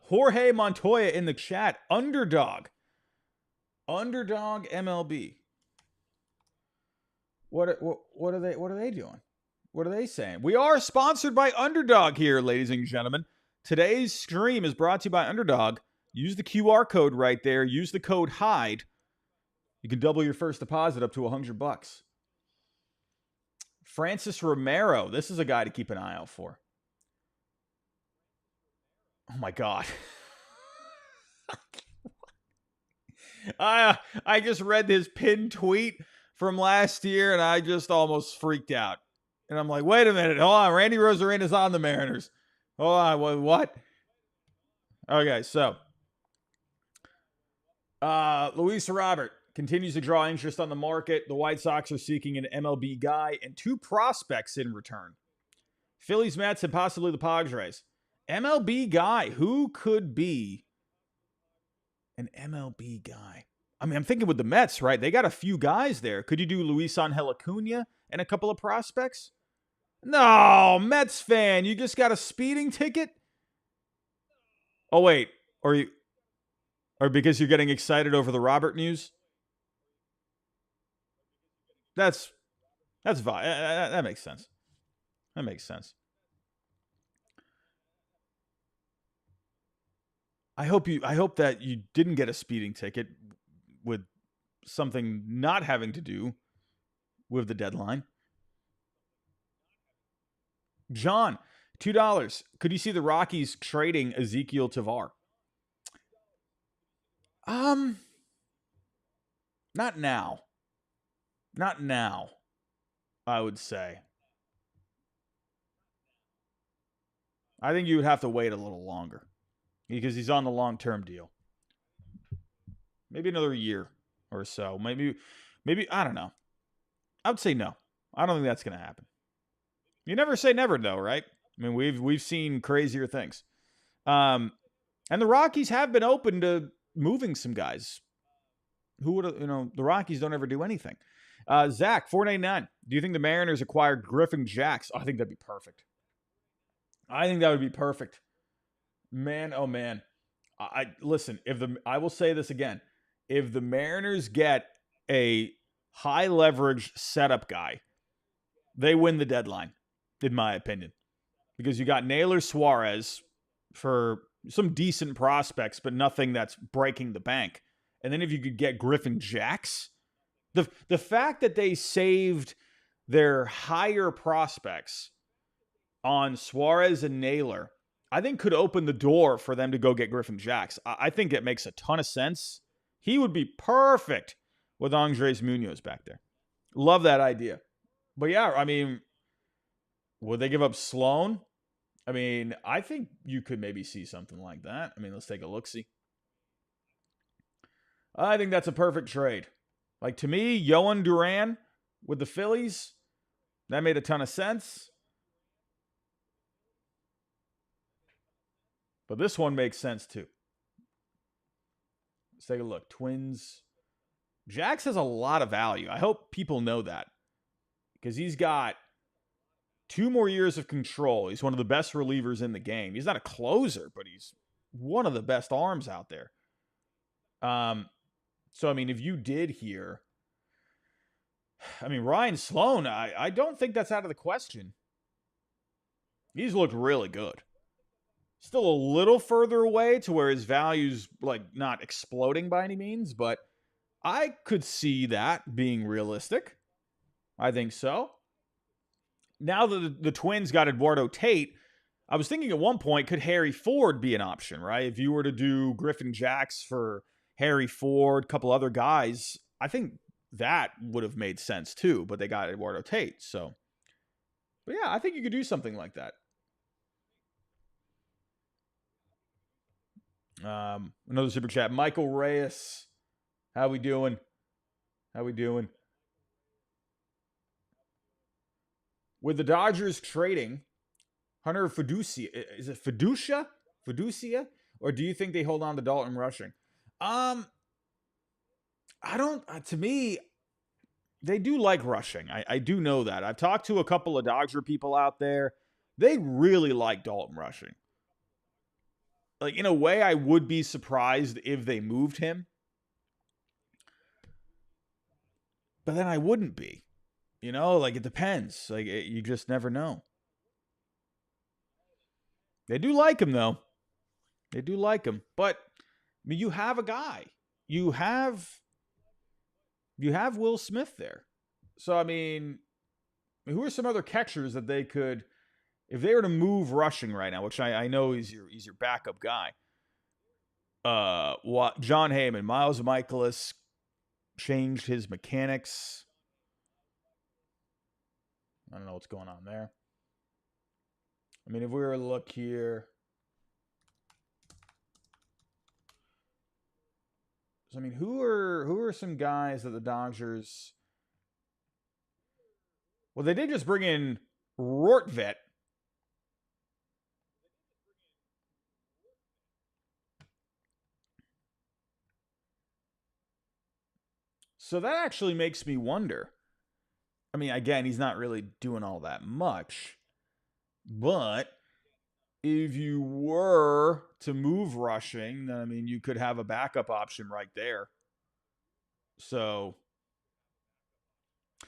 Jorge Montoya in the chat. Underdog MLB. What are they doing? What are they saying? We are sponsored by Underdog here, ladies and gentlemen. Today's stream is brought to you by Underdog. Use the QR code right there. Use the code HYDE. You can double your first deposit up to $100. Francis Romero. This is a guy to keep an eye out for. Oh my God. I just read his pinned tweet from last year and I just almost freaked out. And I'm like, wait a minute. Hold on. Randy Rosarena's on the Mariners. Hold on. What? Okay, so Luis Robert continues to draw interest on the market. The White Sox are seeking an MLB guy and 2 prospects in return. Phillies, Mets, and possibly the Padres. MLB guy. Who could be an MLB guy? I mean, I'm thinking with the Mets, right? They got a few guys there. Could you do Luis Angel Acuna and a couple of prospects? No, Mets fan. You just got a speeding ticket? Oh, wait. Or because you're getting excited over the Robert news? That makes sense. That makes sense. I hope that you didn't get a speeding ticket with something not having to do with the deadline. John, $2. Could you see the Rockies trading Ezekiel Tovar? Not now. Not now, I would say. I think you would have to wait a little longer because he's on the long-term deal. Maybe another year or so. Maybe I don't know. I would say no. I don't think that's going to happen. You never say never, though, right? I mean, we've seen crazier things. And the Rockies have been open to moving some guys. Who would the Rockies don't ever do anything. Zach, 499. Do you think the Mariners acquired Griffin Jax? Oh, I think that'd be perfect. I think that would be perfect. Man, oh man. Listen, I will say this again. If the Mariners get a high leverage setup guy they win the deadline, in my opinion. Because you got Naylor, Suarez for some decent prospects, but nothing that's breaking the bank. And then if you could get Griffin Jacks, the fact that they saved their higher prospects on Suarez and Naylor, I think could open the door for them to go get Griffin Jacks. I think it makes a ton of sense. He would be perfect with Andres Munoz back there. Love that idea. But yeah, I mean, would they give up Sloan? I mean, I think you could maybe see something like that. I mean, let's take a look-see. I think that's a perfect trade. Like, to me, Yohan Duran with the Phillies, that made a ton of sense. But this one makes sense, too. Let's take a look. Twins. Jax has a lot of value. I hope people know that. Because he's got 2 more years of control. He's one of the best relievers in the game. He's not a closer, but he's one of the best arms out there. So, I mean, if you did here, I mean, Ryan Sloan, I don't think that's out of the question. He's looked really good. Still a little further away to where his value's like not exploding by any means, but I could see that being realistic. I think so. Now that the Twins got Eduardo Tate, I was thinking at one point, could Harry Ford be an option, right? If you were to do Griffin Jacks for Harry Ford, a couple other guys, I think that would have made sense too, but they got Eduardo Tate. So, but yeah, I think you could do something like that. Another super chat. Michael Reyes. How we doing? How we doing? With the Dodgers trading Hunter Fiducia, is it Fiducia? Or do you think they hold on to Dalton Rushing? I don't, to me, they do like rushing. I do know that. I've talked to a couple of Dodger people out there. They really like Dalton Rushing. Like, in a way, I would be surprised if they moved him. But then I wouldn't be. You know, like, it depends. Like, you just never know. They do like him, though. They do like him. But, I mean, you have a guy. You have Will Smith there. So, I mean, who are some other catchers that they could, if they were to move Rushing right now, which I know he's your backup guy. John Heyman, Miles Michaelis changed his mechanics. I don't know what's going on there. I mean, if we were to look here. So, I mean, who are some guys that the Dodgers... Well, they did just bring in Rortvet. So that actually makes me wonder. I mean, again, he's not really doing all that much. But if you were to move Rushing, then, I mean, you could have a backup option right there. So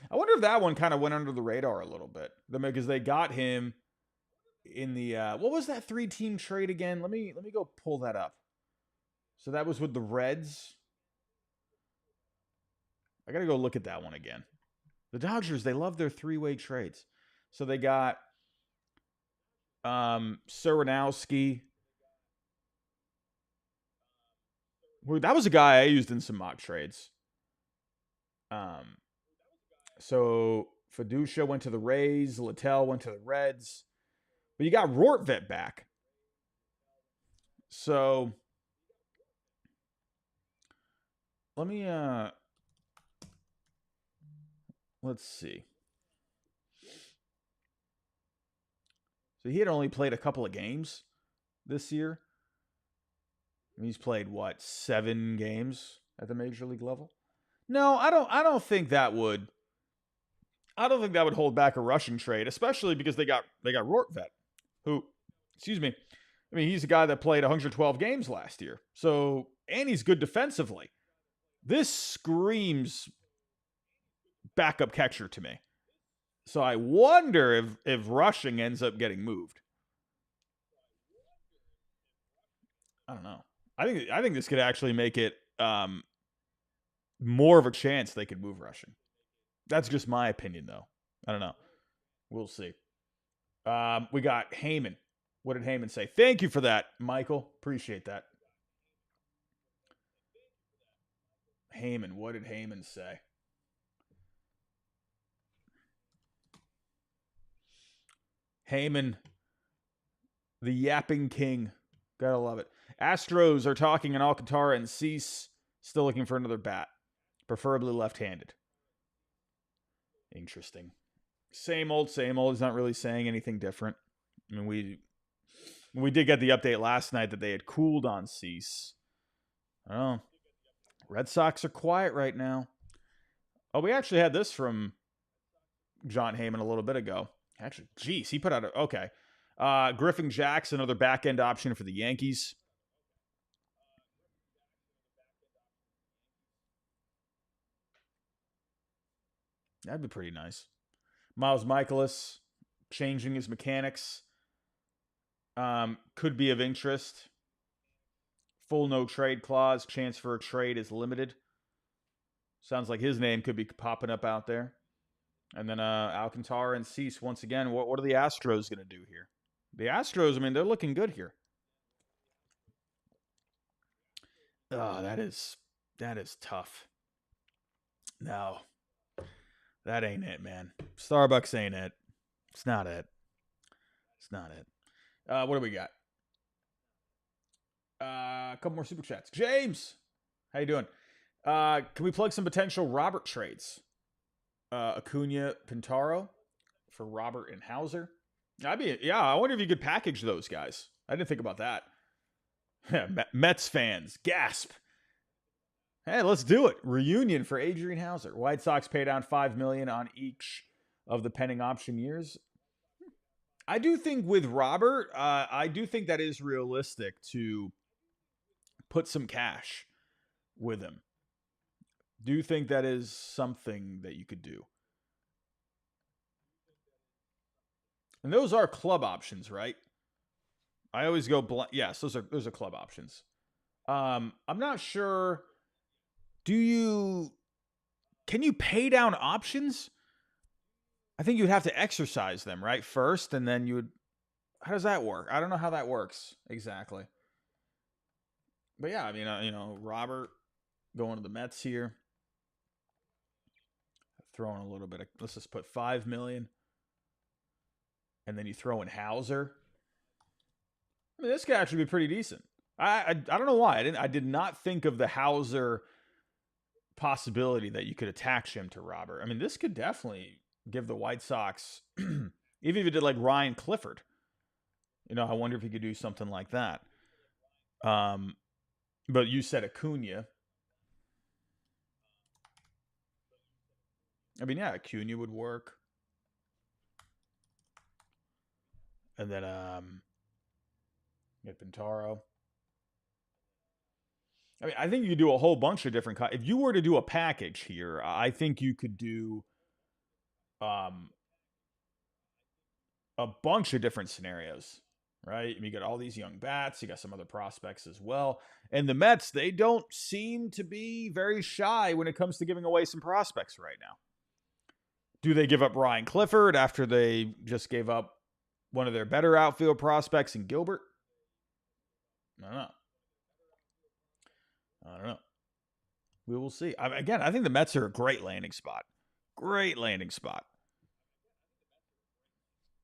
I wonder if that one kind of went under the radar a little bit. Because they got him in the... what was that 3-team trade again? Let me go pull that up. So that was with the Reds. I got to go look at that one again. The Dodgers, they love their 3-way trades. So they got Serenowski. That was a guy I used in some mock trades. So Fiducia went to the Rays. Littell went to the Reds. But you got Rortvet back. So let me... let's see. So he had only played a couple of games this year. He's played, 7 games at the major league level? No, I don't think that would... I don't think that would hold back a Rushing trade, especially because they got Rortvet, who, excuse me, I mean, he's a guy that played 112 games last year. So, and he's good defensively. This screams backup catcher to me. So I wonder if rushing ends up getting moved. I don't know. I think this could actually make it more of a chance they could move rushing. That's just my opinion, though. I don't know. We'll see. We got Heyman. What did Heyman say? Thank you for that, Michael. Appreciate that. Heyman. What did Heyman say? Heyman, the yapping king. Gotta love it. Astros are talking in Alcantara and Cease. Still looking for another bat, preferably left-handed. Interesting. Same old, same old. He's not really saying anything different. I mean, we did get the update last night that they had cooled on Cease. I don't know. Red Sox are quiet right now. Oh, we actually had this from John Heyman a little bit ago. Actually, geez, he put out a... Okay. Griffin Jackson, another back-end option for the Yankees. That'd be pretty nice. Miles Michaelis changing his mechanics could be of interest. Full no trade clause. Chance for a trade is limited. Sounds like his name could be popping up out there. And then Alcantara and Cease once again. What are the Astros going to do here? The Astros, I mean, they're looking good here. Oh, that is tough. No. That ain't it, man. Starbucks ain't it. It's not it. It's not it. What do we got? A couple more super chats. James, how you doing? Can we plug some potential Robert trades? Acuna, Pintaro for Robert and Hauser. I wonder if you could package those guys. I didn't think about that. Mets fans, gasp. Hey, let's do it. Reunion for Adrian Hauser. White Sox pay down $5 million on each of the pending option years. I do think with Robert, I do think that is realistic to put some cash with him. Do you think that is something that you could do? And those are club options, right? I always go yes, those are club options. I'm not sure. Can you pay down options? I think you'd have to exercise them, right? First, and then you would. How does that work? I don't know how that works exactly. But yeah, I mean, Robert going to the Mets here. Throwing a little bit of, let's just put $5 million. And then you throw in Hauser. I mean, this could actually be pretty decent. I don't know why. I did not think of the Hauser possibility that you could attach him to Robert. I mean, this could definitely give the White Sox, even if you did like Ryan Clifford, I wonder if you could do something like that. But you said Acuna. I mean, yeah, Acuna would work. And then get Pintaro. I mean, I think you could do a whole bunch of different. If you were to do a package here, I think you could do a bunch of different scenarios, right? You got all these young bats. You got some other prospects as well. And the Mets, they don't seem to be very shy when it comes to giving away some prospects right now. Do they give up Ryan Clifford after they just gave up one of their better outfield prospects in Gilbert? I don't know. We will see. Again, I think the Mets are a great landing spot. Great landing spot.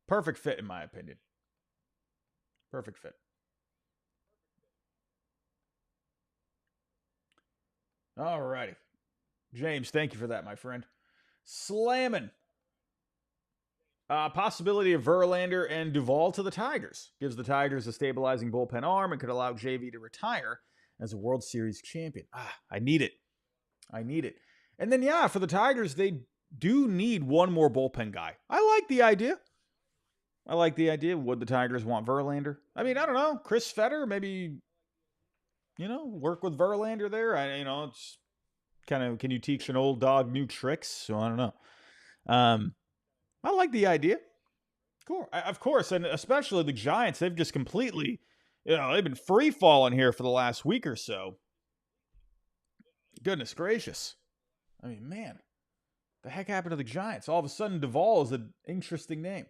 Perfect fit, in my opinion. Perfect fit. All righty. James, thank you for that, my friend. Slamming. Possibility of Verlander and Duvall to the Tigers. Gives the Tigers a stabilizing bullpen arm and could allow JV to retire as a World Series champion. I need it. And then, yeah, for the Tigers, they do need one more bullpen guy. I like the idea. Would the Tigers want Verlander? I mean, I don't know. Chris Fetter, maybe, work with Verlander there. It's kind of, can you teach an old dog new tricks? So I don't know. I like the idea. Cool. Of course, and especially the Giants, they've just completely, they've been free falling here for the last week or so. Goodness gracious. I mean, man, the heck happened to the Giants? All of a sudden, Duvall is an interesting name.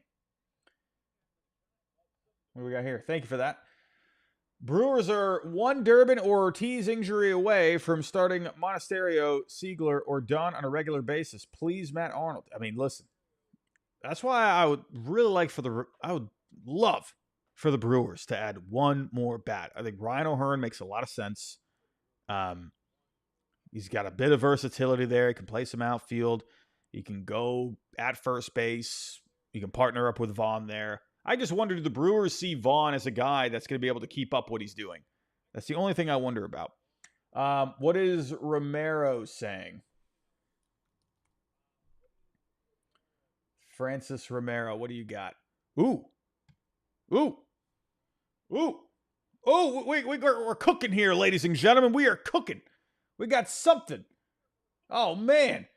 What do we got here? Thank you for that. Brewers are one Durbin or Ortiz injury away from starting Monasterio, Siegler, or Dunn on a regular basis. Please, Matt Arnold. I mean, listen. That's why I would love for the Brewers to add one more bat. I think Ryan O'Hearn makes a lot of sense. He's got a bit of versatility there. He can play some outfield. He can go at first base. He can partner up with Vaughn there. I just wonder, do the Brewers see Vaughn as a guy that's going to be able to keep up what he's doing? That's the only thing I wonder about. What is Romero saying? Francis Romero, what do you got? Ooh. We're cooking here, ladies and gentlemen. We are cooking. We got something. Oh, man.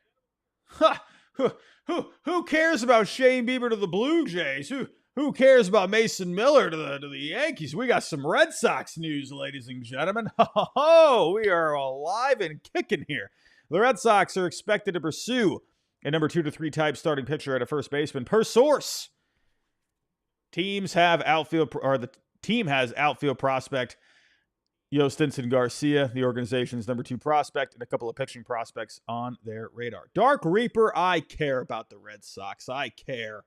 Who cares about Shane Bieber to the Blue Jays? Who cares about Mason Miller to the Yankees? We got some Red Sox news, ladies and gentlemen. We are alive and kicking here. The Red Sox are expected to pursue a number 2 to 3 type starting pitcher at a first baseman per source. The team has outfield prospect Yostinson Garcia, the organization's number 2 prospect, and a couple of pitching prospects on their radar. Dark Reaper, I care about the Red Sox. I care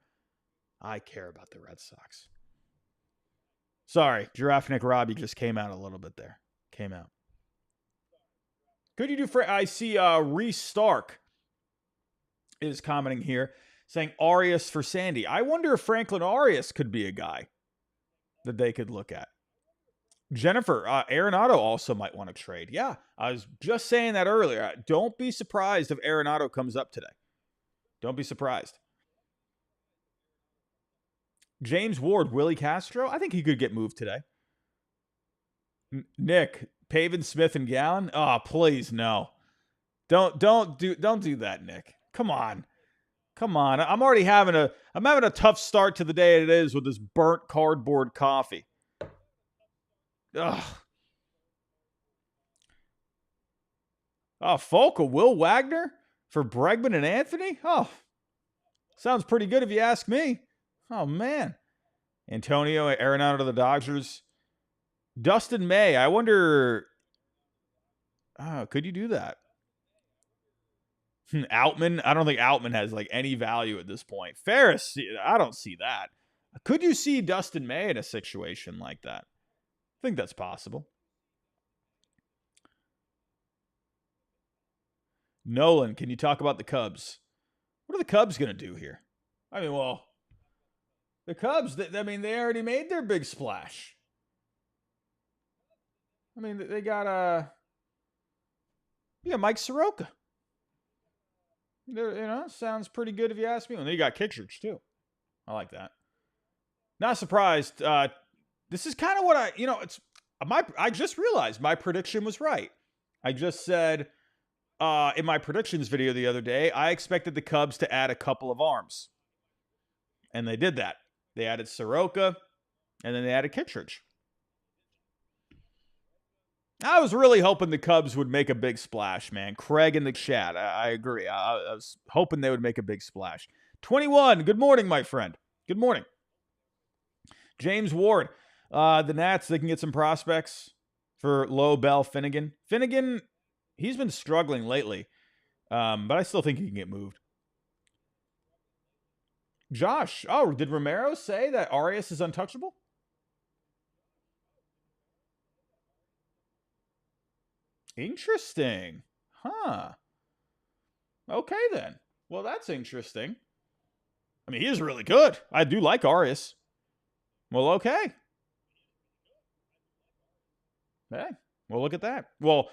about the Red Sox. Sorry, Giraffe Nick Robbie just came out a little bit there. Came out. Could you do I see Reese Stark is commenting here saying Arias for Sandy. I wonder if Franklin Arias could be a guy that they could look at. Jennifer, Arenado also might want to trade. Yeah, I was just saying that earlier. Don't be surprised if Arenado comes up today. Don't be surprised. James Ward, Willie Castro. I think he could get moved today. Nick, Pavin, Smith, and Gallen. Oh, please no. Don't do that, Nick. Come on. I'm having a tough start to the day it is with this burnt cardboard coffee. Ugh. Oh, Folka, Will Wagner for Bregman and Anthony? Oh, sounds pretty good if you ask me. Oh, man. Antonio, Arenado to the Dodgers. Dustin May, I wonder, could you do that? Outman, I don't think Outman has like any value at this point. Ferris, I don't see that. Could you see Dustin May in a situation like that? I think that's possible. Nolan, can you talk about the Cubs? What are the Cubs going to do here? I mean, well, the Cubs, they already made their big splash. I mean, they got Mike Soroka. Sounds pretty good if you ask me. And they got Kittredge too. I like that. Not surprised. This is kind of what I just realized my prediction was right. I just said in my predictions video the other day, I expected the Cubs to add a couple of arms. And they did that. They added Soroka, and then they added Kittredge. I was really hoping the Cubs would make a big splash, man. Craig in the chat. I agree. I was hoping they would make a big splash. 21. Good morning, my friend. Good morning. James Ward. The Nats, they can get some prospects for Lowe, Bell, Finnegan. Finnegan, he's been struggling lately, but I still think he can get moved. Josh. Oh, did Romero say that Arias is untouchable? Interesting. Huh. Okay, then. Well, that's interesting. I mean, he is really good. I do like Arias. Well, okay. Hey, well, look at that. Well,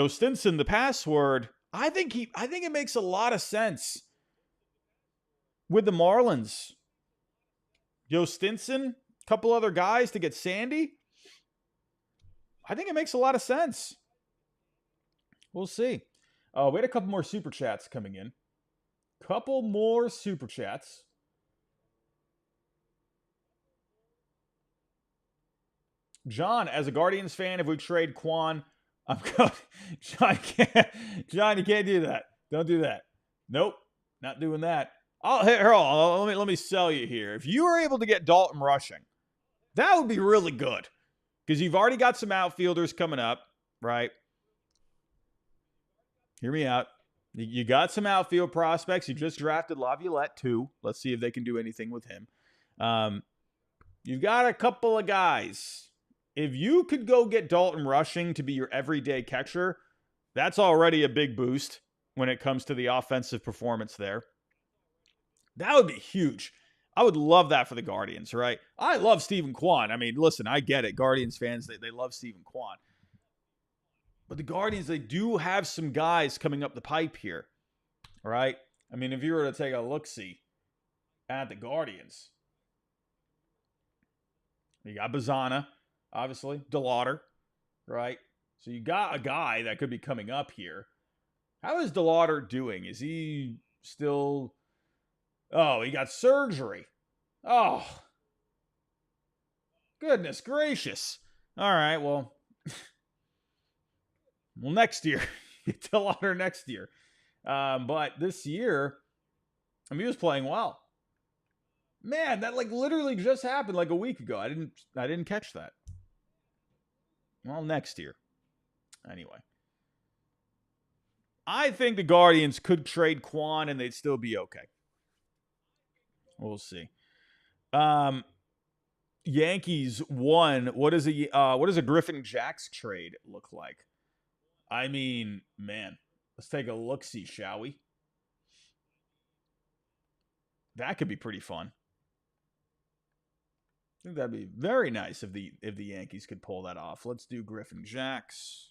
Stinson, the password, I think it makes a lot of sense with the Marlins. Stinson, a couple other guys to get Sandy. I think it makes a lot of sense. We'll see. We had a couple more super chats coming in. Couple more super chats. John, as a Guardians fan, if we trade Quan, I'm going. John, can't, John, you can't do that. Don't do that. Nope, not doing that. Let me sell you here. If you were able to get Dalton rushing, that would be really good because you've already got some outfielders coming up, right? Hear me out. You got some outfield prospects. You just drafted Laviolette too. Let's see if they can do anything with him. You've got a couple of guys. If you could go get Dalton rushing to be your everyday catcher, that's already a big boost when it comes to the offensive performance there. That would be huge. I would love that for the Guardians, right? I love Steven Kwan. I mean, listen, I get it. Guardians fans, they love Steven Kwan. But the Guardians, they do have some guys coming up the pipe here, right? I mean, if you were to take a look-see at the Guardians, you got Bazana, obviously, DeLauder, right? So you got a guy that could be coming up here. How is DeLauder doing? Is he still... Oh, he got surgery. Oh. Goodness gracious. All right, well... Well, next year. DeLauder next year. But this year, I mean, he was playing well. Man, that like literally just happened like a week ago. I didn't catch that. Well, next year. Anyway. I think the Guardians could trade Quan and they'd still be okay. We'll see. Yankees won. What does a Griffin Jacks trade look like? I mean, man, let's take a look-see, shall we? That could be pretty fun. I think that'd be very nice if the Yankees could pull that off. Let's do Griffin Jacks.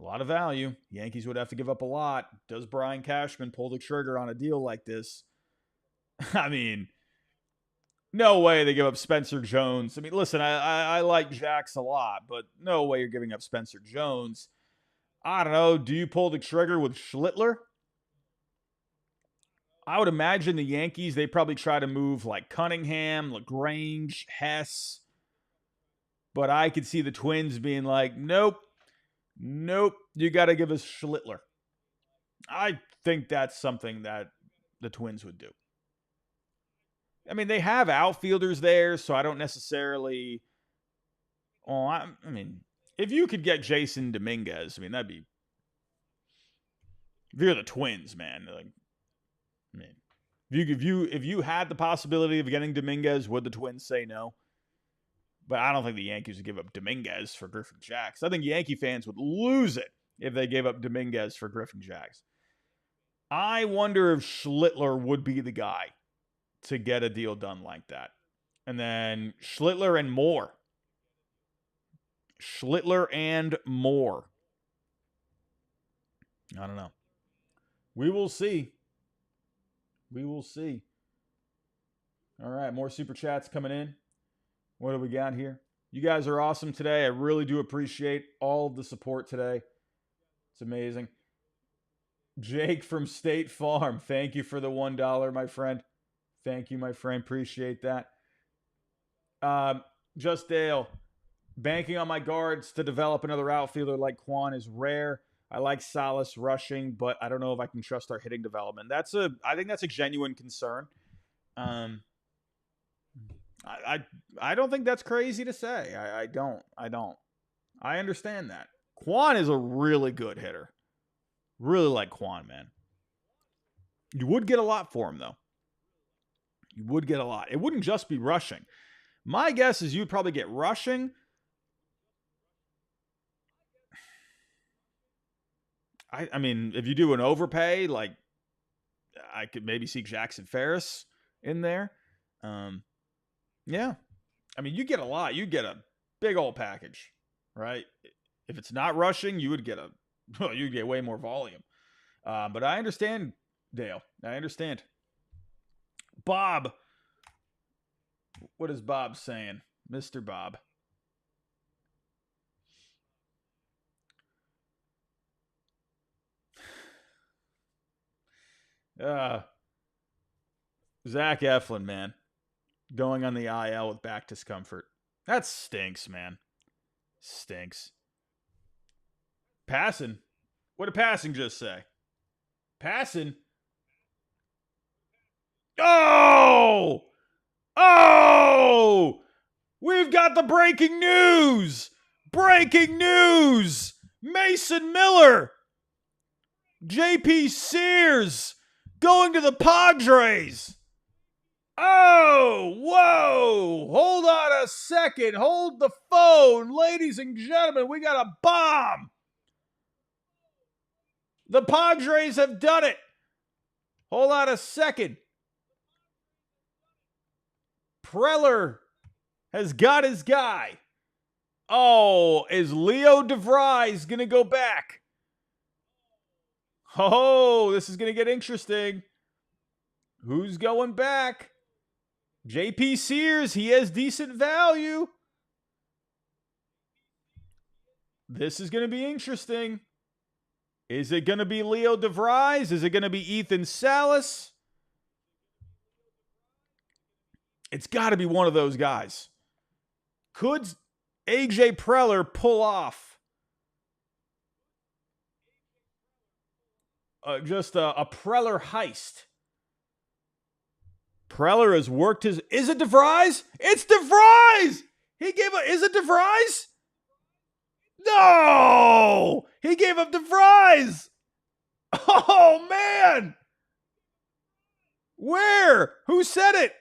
A lot of value. Yankees would have to give up a lot. Does Brian Cashman pull the trigger on a deal like this? I mean, no way they give up Spencer Jones. I mean, listen, I like Jacks a lot, but no way you're giving up Spencer Jones. I don't know. Do you pull the trigger with Schlittler? I would imagine the Yankees, they probably try to move like Cunningham, LaGrange, Hess. But I could see the Twins being like, nope, you got to give us Schlittler. I think that's something that the Twins would do. I mean, they have outfielders there, so I don't necessarily... Oh, I mean, if you could get Jason Dominguez, I mean, that'd be... If you're the Twins, man, like, I mean, if you had the possibility of getting Dominguez, would the Twins say no? But I don't think the Yankees would give up Dominguez for Griffin Jacks. I think Yankee fans would lose it if they gave up Dominguez for Griffin Jacks. I wonder if Schlittler would be the guy to get a deal done like that. And then Schlittler and Moore. I don't know. We will see. All right, more super chats coming in. What do we got here? You guys are awesome today. I really do appreciate all of the support today. It's amazing. Jake from State Farm. Thank you for the $1, my friend. Thank you, my friend. Appreciate that. Just Dale. Banking on my guards to develop another outfielder like Quan is rare. I like Salas rushing, but I don't know if I can trust our hitting development. I think that's a genuine concern. I don't think that's crazy to say. I don't. I understand that. Quan is a really good hitter. Really like Quan, man. You would get a lot for him, though. You would get a lot. It wouldn't just be rushing. My guess is you'd probably get rushing. I mean, if you do an overpay, like I could maybe see Jackson Ferris in there. Yeah. I mean, you get a lot. You get a big old package, right? If it's not rushing, you'd get way more volume. But I understand, Dale. I understand. Bob. What is Bob saying? Mr. Bob. Zach Eflin, man. Going on the IL with back discomfort. That stinks, man. Stinks. Passing. What did passing just say? Passing. Oh! Oh! We've got the breaking news! Breaking news! Mason Miller! JP Sears going to the Padres! Oh, whoa! Hold on a second. Hold the phone. Ladies and gentlemen, we got a bomb. The Padres have done it. Hold on a second. Preller has got his guy. Oh, is Leo DeVries going to go back? Oh, this is going to get interesting. Who's going back? JP Sears, he has decent value. This is going to be interesting. Is it going to be Leo DeVries? Is it going to be Ethan Salas? It's got to be one of those guys. Could AJ Preller pull off just a Preller heist? Preller has worked his... Is it DeVries? It's DeVries! He gave up... Is it DeVries? No! He gave up DeVries! Oh, man! Where? Who said it?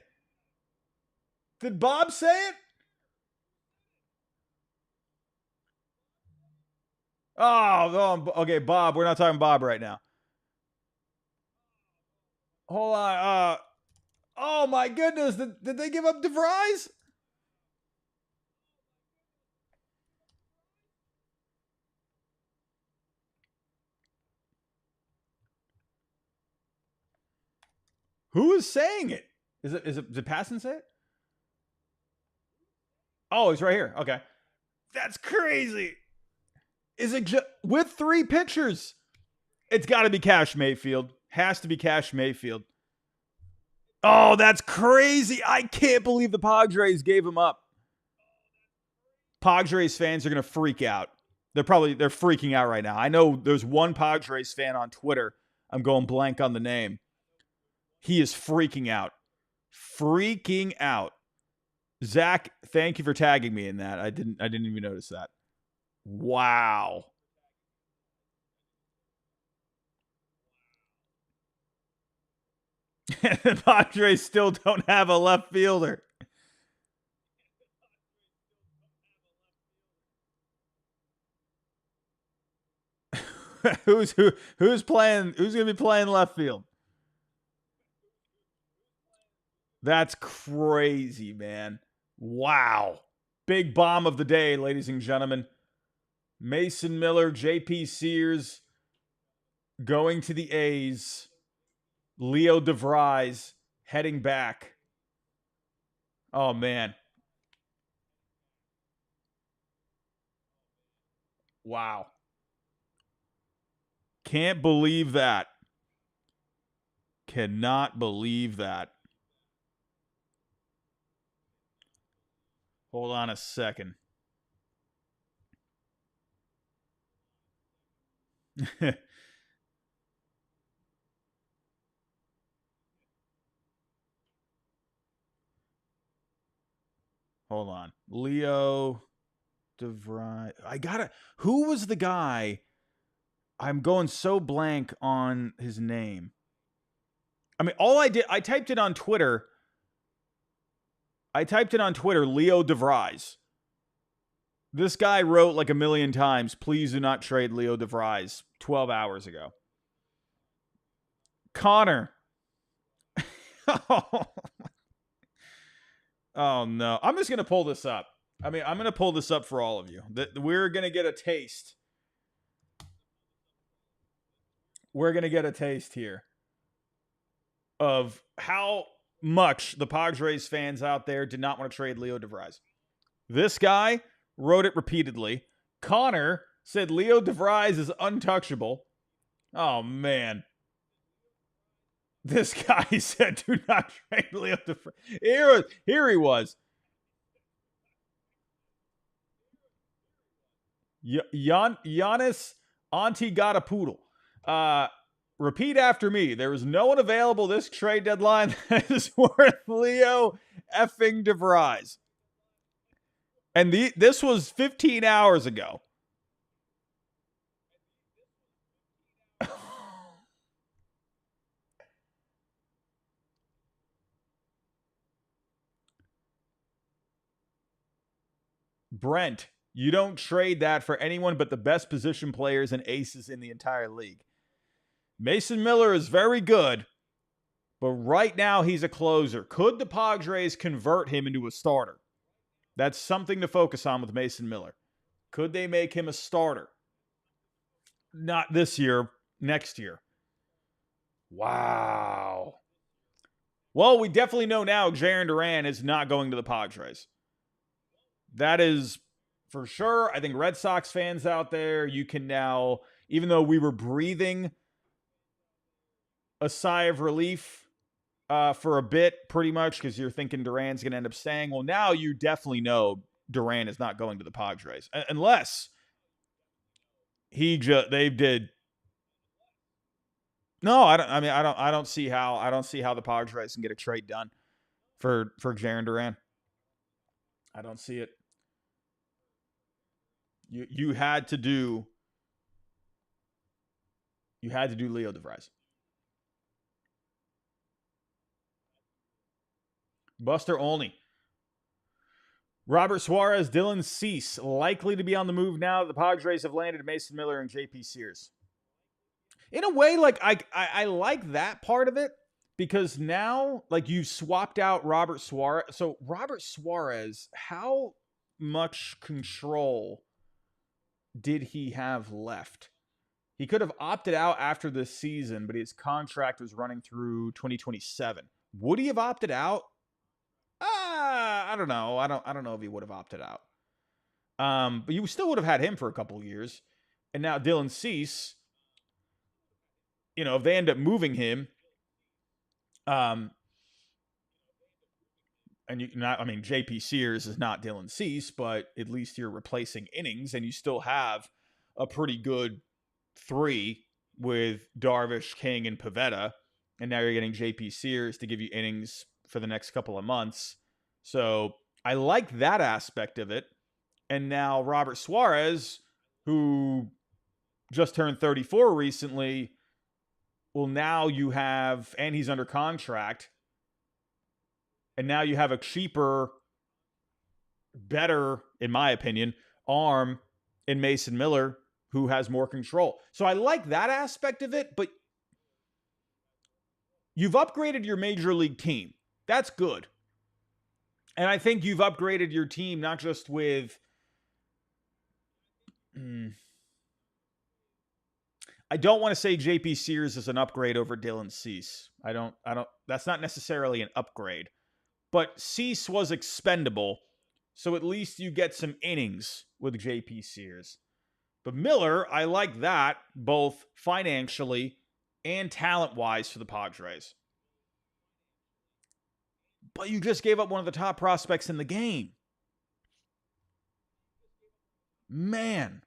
Did Bob say it? Oh, okay, Bob. We're not talking Bob right now. Hold on. Oh, my goodness. Did they give up DeVries? Who is saying it? Did Passon say it? Oh, he's right here. Okay. That's crazy. Is it with 3 pitchers? It's got to be Cash Mayfield. Has to be Cash Mayfield. Oh, that's crazy. I can't believe the Padres gave him up. Padres fans are going to freak out. They're freaking out right now. I know there's one Padres fan on Twitter. I'm going blank on the name. He is freaking out. Freaking out. Zach, thank you for tagging me in that. I didn't even notice that. Wow. The Padres still don't have a left fielder. Who's playing? Who's going to be playing left field? That's crazy, man. Wow. Big bomb of the day, ladies and gentlemen. Mason Miller, JP Sears going to the A's. Leo DeVries heading back. Oh, man. Wow. Can't believe that. Cannot believe that. Hold on a second. Hold on. Leo DeVries. Who was the guy? I'm going so blank on his name. I mean, I typed it on Twitter. Leo DeVries. This guy wrote like a million times, please do not trade Leo DeVries 12 hours ago. Connor. Oh, no. I'm just going to pull this up. I'm going to pull this up for all of you. We're going to get a taste. We're going to get a taste here of how much the Padres fans out there did not want to trade Leo DeVries. This guy wrote it repeatedly. Connor said Leo DeVries is untouchable. Oh, man. This guy said, do not trade Leo DeVries. Here he was. Giannis Antetokounmpo. Repeat after me. There is no one available this trade deadline that is worth Leo effing DeVries. And this was 15 hours ago. Brent, you don't trade that for anyone but the best position players and aces in the entire league. Mason Miller is very good, but right now he's a closer. Could the Padres convert him into a starter? That's something to focus on with Mason Miller. Could they make him a starter? Not this year, next year. Wow. Well, we definitely know now Jarren Duran is not going to the Padres. That is for sure. I think Red Sox fans out there, you can now, even though we were breathing a sigh of relief for a bit, pretty much, because you're thinking Duran's going to end up staying. Well, now you definitely know Duran is not going to the Padres, unless they did. No, I don't see how the Padres can get a trade done for Jarren Duran. I don't see it. You had to do Leo DeVries. Buster Olney. Robert Suarez, Dylan Cease, likely to be on the move now. The Padres have landed Mason Miller and JP Sears. In a way, like I like that part of it, because now, like, you swapped out Robert Suarez. So Robert Suarez, how much control did he have left? He could have opted out after this season, but his contract was running through 2027. Would he have opted out? I don't know. I don't know if he would have opted out. But you still would have had him for a couple of years. And now Dylan Cease, if they end up moving him, JP Sears is not Dylan Cease, but at least you're replacing innings, and you still have a pretty good 3 with Darvish, King, and Pivetta, and now you're getting JP Sears to give you innings for the next couple of months. So I like that aspect of it. And now Robert Suarez, who just turned 34 recently, well, now you have, and he's under contract, and now you have a cheaper, better, in my opinion, arm in Mason Miller, who has more control. So I like that aspect of it, but you've upgraded your major league team. That's good. And I think you've upgraded your team not just with I don't want to say JP Sears is an upgrade over Dylan Cease. I don't that's not necessarily an upgrade. But Cease was expendable, so at least you get some innings with JP Sears. But Miller, I like that, both financially and talent-wise for the Padres. But you just gave up one of the top prospects in the game. Man.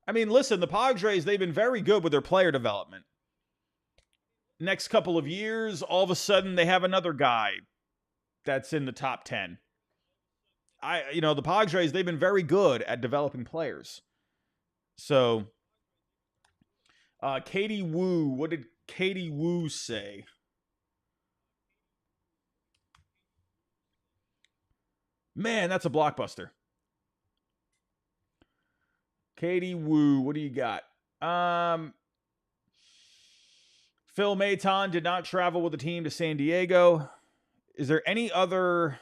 I mean, listen, the Padres, they've been very good with their player development. Next couple of years, all of a sudden, they have another guy that's in the top 10. The Padres, they've been very good at developing players. So, Katie Wu, what did Katie Wu say? Man, that's a blockbuster. Katie Wu, what do you got? Phil Maton did not travel with the team to San Diego. Is there any other...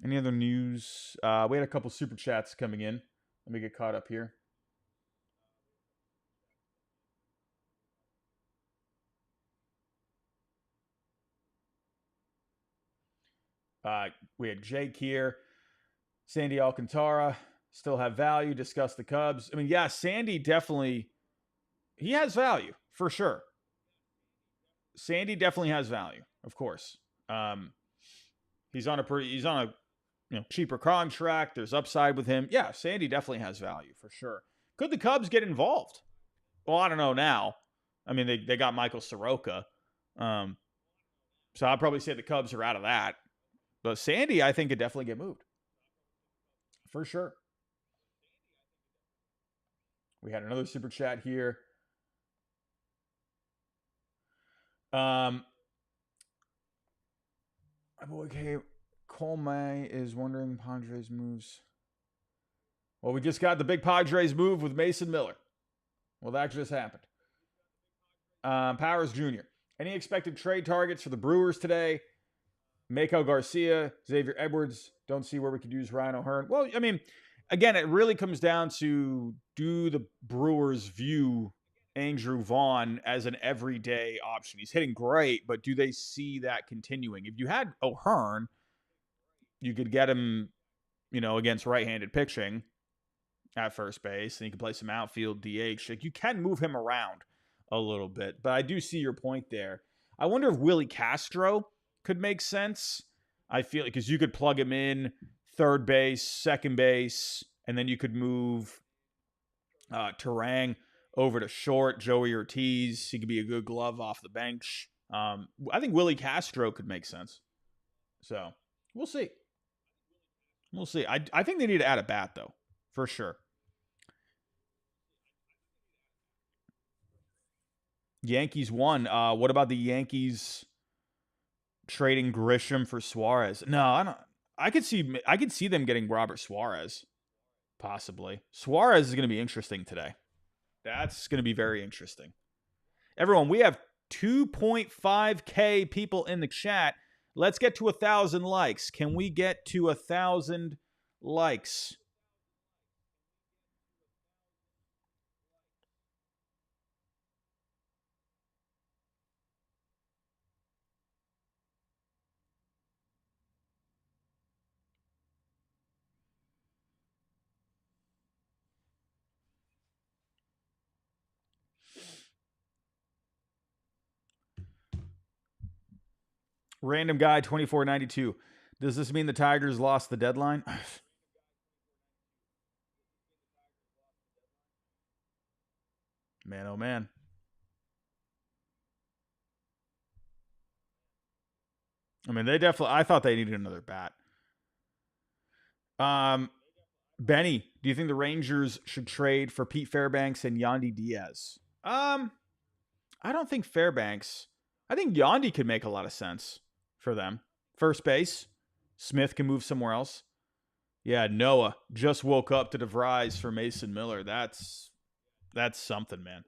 Any other news? We had a couple super chats coming in. Let me get caught up here. We had Jake here. Sandy Alcantara still have value. Discuss the Cubs. I mean, yeah, Sandy definitely, he has value for sure. Sandy definitely has value, of course. He's on a cheaper contract. There's upside with him. Yeah, Sandy definitely has value for sure. Could the Cubs get involved? Well, I don't know now. I mean, they got Michael Soroka. So I'll probably say the Cubs are out of that. But Sandy, I think, could definitely get moved. For sure. We had another super chat here. My boy Cole May is wondering Padres moves. Well, we just got the big Padres move with Mason Miller. Well, that just happened. Powers Jr. Any expected trade targets for the Brewers today? Mako Garcia, Xavier Edwards. Don't see where we could use Ryan O'Hearn. Well, I mean, again, it really comes down to, do the Brewers view Andrew Vaughn as an everyday option? He's hitting great, but do they see that continuing? If you had O'Hearn, you could get him, against right-handed pitching at first base, and you can play some outfield DH. Like, you can move him around a little bit, but I do see your point there. I wonder if Willie Castro could make sense. I feel because you could plug him in third base, second base, and then you could move Terang over to short. Joey Ortiz, he could be a good glove off the bench. I think Willie Castro could make sense. So we'll see. We'll see. I think they need to add a bat, though, for sure. Yankees won. What about the Yankees trading Grisham for Suarez? No, I don't. I could see them getting Robert Suarez, possibly. Suarez is going to be interesting today. That's going to be very interesting. Everyone, we have 2.5K people in the chat. Let's get to 1,000 likes. Can we get to 1,000 likes? Random guy 2492. Does this mean the Tigers lost the deadline? Man, oh man. I mean, I thought they needed another bat. Benny, do you think the Rangers should trade for Pete Fairbanks and Yandy Diaz? I don't think Fairbanks. I think Yandy could make a lot of sense for them. First base, Smith can move somewhere else. Yeah, Noah just woke up to DeVries for Mason Miller. That's something, man.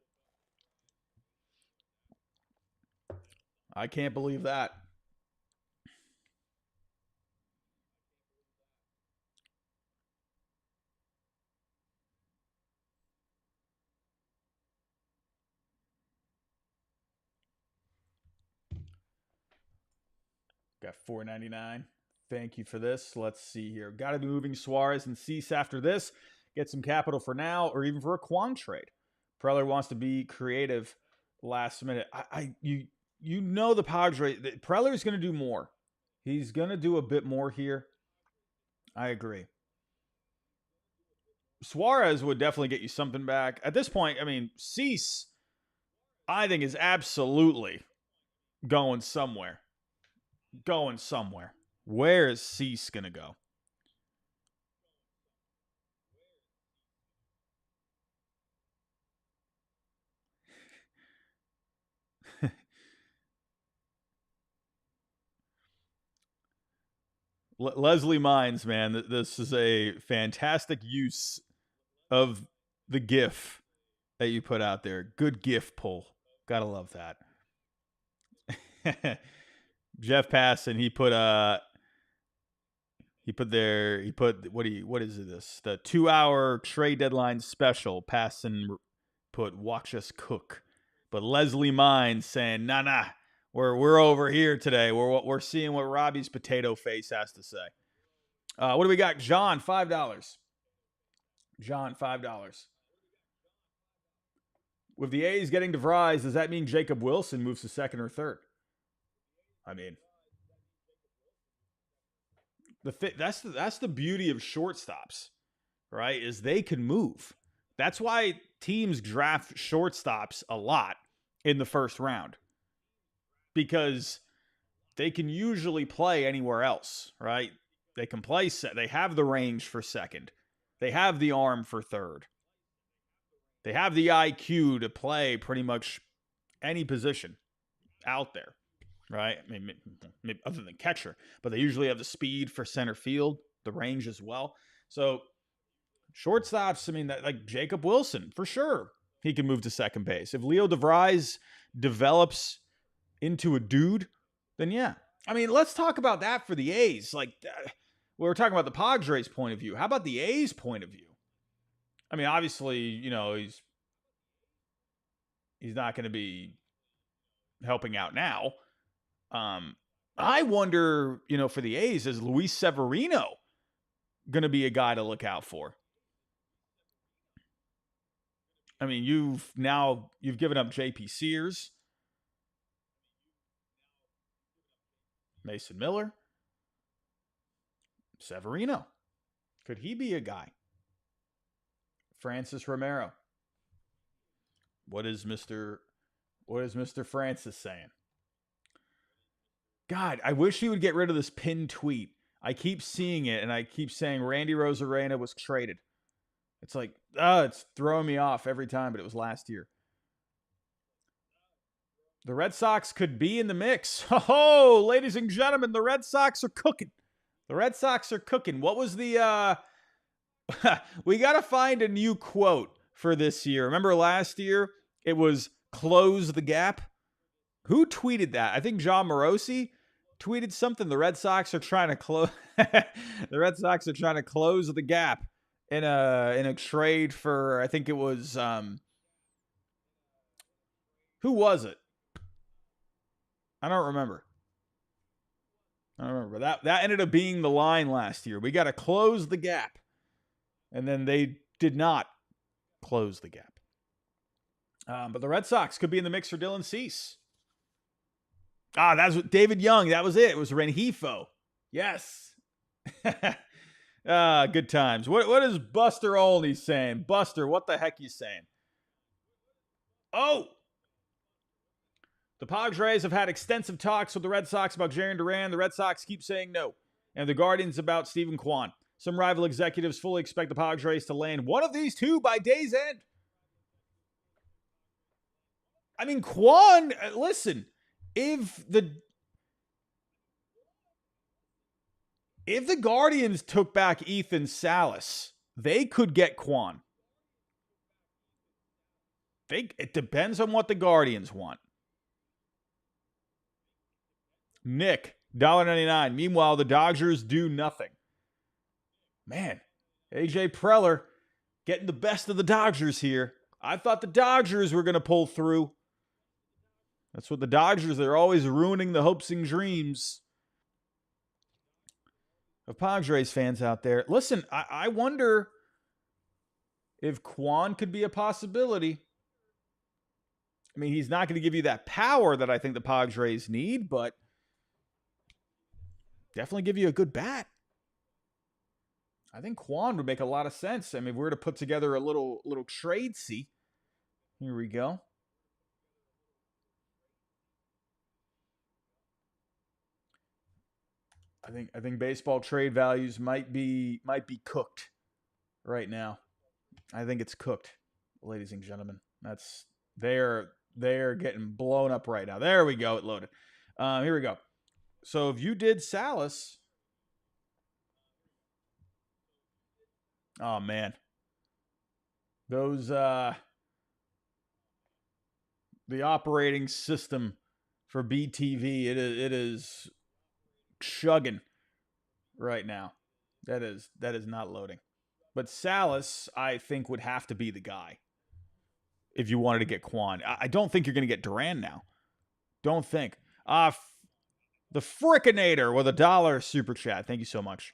I can't believe that. Got $4.99. Thank you for this. Let's see here. Got to be moving Suarez and Cease after this. Get some capital for now, or even for a Quan trade. Preller wants to be creative last minute. You know the Padres. Preller is going to do more. He's going to do a bit more here. I agree. Suarez would definitely get you something back. At this point, I mean, Cease, I think, is absolutely going somewhere. Going somewhere. Where is Cease going to go? Leslie Mines, man, this is a fantastic use of the GIF that you put out there. Good GIF pull. Gotta love that. Jeff Passan, he put what is this? The 2-hour trade deadline special. Passan put watch us cook. But Leslie Mines saying, nah, we're over here today. We're seeing what Robbie's potato face has to say. What do we got? John, $5. John, $5. With the A's getting DeVries, does that mean Jacob Wilson moves to second or third? I mean, that's the beauty of shortstops, right? Is they can move. That's why teams draft shortstops a lot in the first round, because they can usually play anywhere else, right? They can play they have the range for second. They have the arm for third. They have the IQ to play pretty much any position out there, right? I mean, maybe other than catcher, but they usually have the speed for center field, the range as well. So shortstops, I mean, like Jacob Wilson, for sure, he can move to second base. If Leo DeVries develops into a dude, then yeah. I mean, let's talk about that for the A's. Like, we were talking about the Padres' point of view. How about the A's' point of view? I mean, obviously, you know, he's not going to be helping out now. I wonder, you know, for the A's, is Luis Severino going to be a guy to look out for? I mean, you've given up JP Sears, Mason Miller, Severino. Could he be a guy? Francis Romero. What is Mr. Francis saying? God, I wish he would get rid of this pinned tweet. I keep seeing it, and I keep saying Randy Rosarena was traded. It's like, it's throwing me off every time, but it was last year. The Red Sox could be in the mix. Oh, ladies and gentlemen, the Red Sox are cooking. The Red Sox are cooking. What was the... we got to find a new quote for this year. Remember last year? It was close the gap. Who tweeted that? I think John Morosi tweeted something. The Red Sox are trying to close. The Red Sox are trying to close the gap in a trade for. I think it was. Who was it? I don't remember. That ended up being the line last year. We got to close the gap, and then they did not close the gap. But the Red Sox could be in the mix for Dylan Cease. That's what David Young. That was it. It was Rengifo. Yes. Good times. What is Buster Olney saying? Buster, what the heck you saying? Oh! The Padres have had extensive talks with the Red Sox about Jarren Duran. The Red Sox keep saying no. And the Guardians about Stephen Kwan. Some rival executives fully expect the Padres to land one of these two by day's end. I mean, Kwan, listen, if the Guardians took back Ethan Salas, they could get Kwan. It depends on what the Guardians want. Nick, $1.99. Meanwhile, the Dodgers do nothing. Man, AJ Preller getting the best of the Dodgers here. I thought the Dodgers were going to pull through. That's what the Dodgers, they're always ruining the hopes and dreams of Padres fans out there. Listen, I wonder if Kwan could be a possibility. I mean, he's not going to give you that power that I think the Padres need, but definitely give you a good bat. I think Kwan would make a lot of sense. I mean, if we were to put together a little trade see. Here we go. I think baseball trade values might be cooked right now. I think it's cooked, ladies and gentlemen. They're getting blown up right now. There we go. It loaded. Here we go. So if you did Salas, oh man, those the operating system for BTV, it is chugging right now. That is not loading. But Salas, I think, would have to be the guy if you wanted to get Kwan. I don't think you're going to get Duran now. Don't think. The Frickinator with $1 super chat. Thank you so much.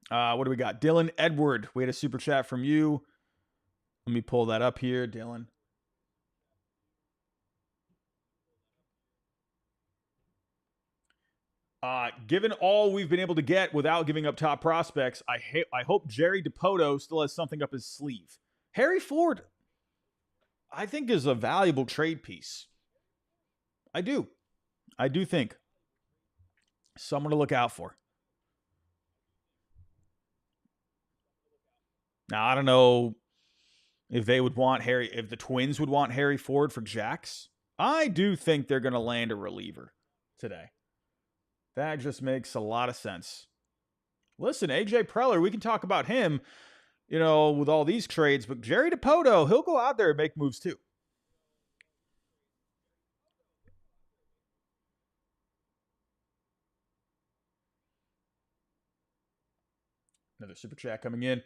What do we got? Dylan Edward. We had a super chat from you. Let me pull that up here, Dylan. Given all we've been able to get without giving up top prospects, I hope Jerry Dipoto still has something up his sleeve. Harry Ford, I think, is a valuable trade piece. I do think someone to look out for. Now, I don't know if they would want if the Twins would want Harry Ford for Jax. I do think they're going to land a reliever today. That just makes a lot of sense. Listen, AJ Preller, we can talk about him, with all these trades, but Jerry Dipoto, he'll go out there and make moves too. Another super chat coming in.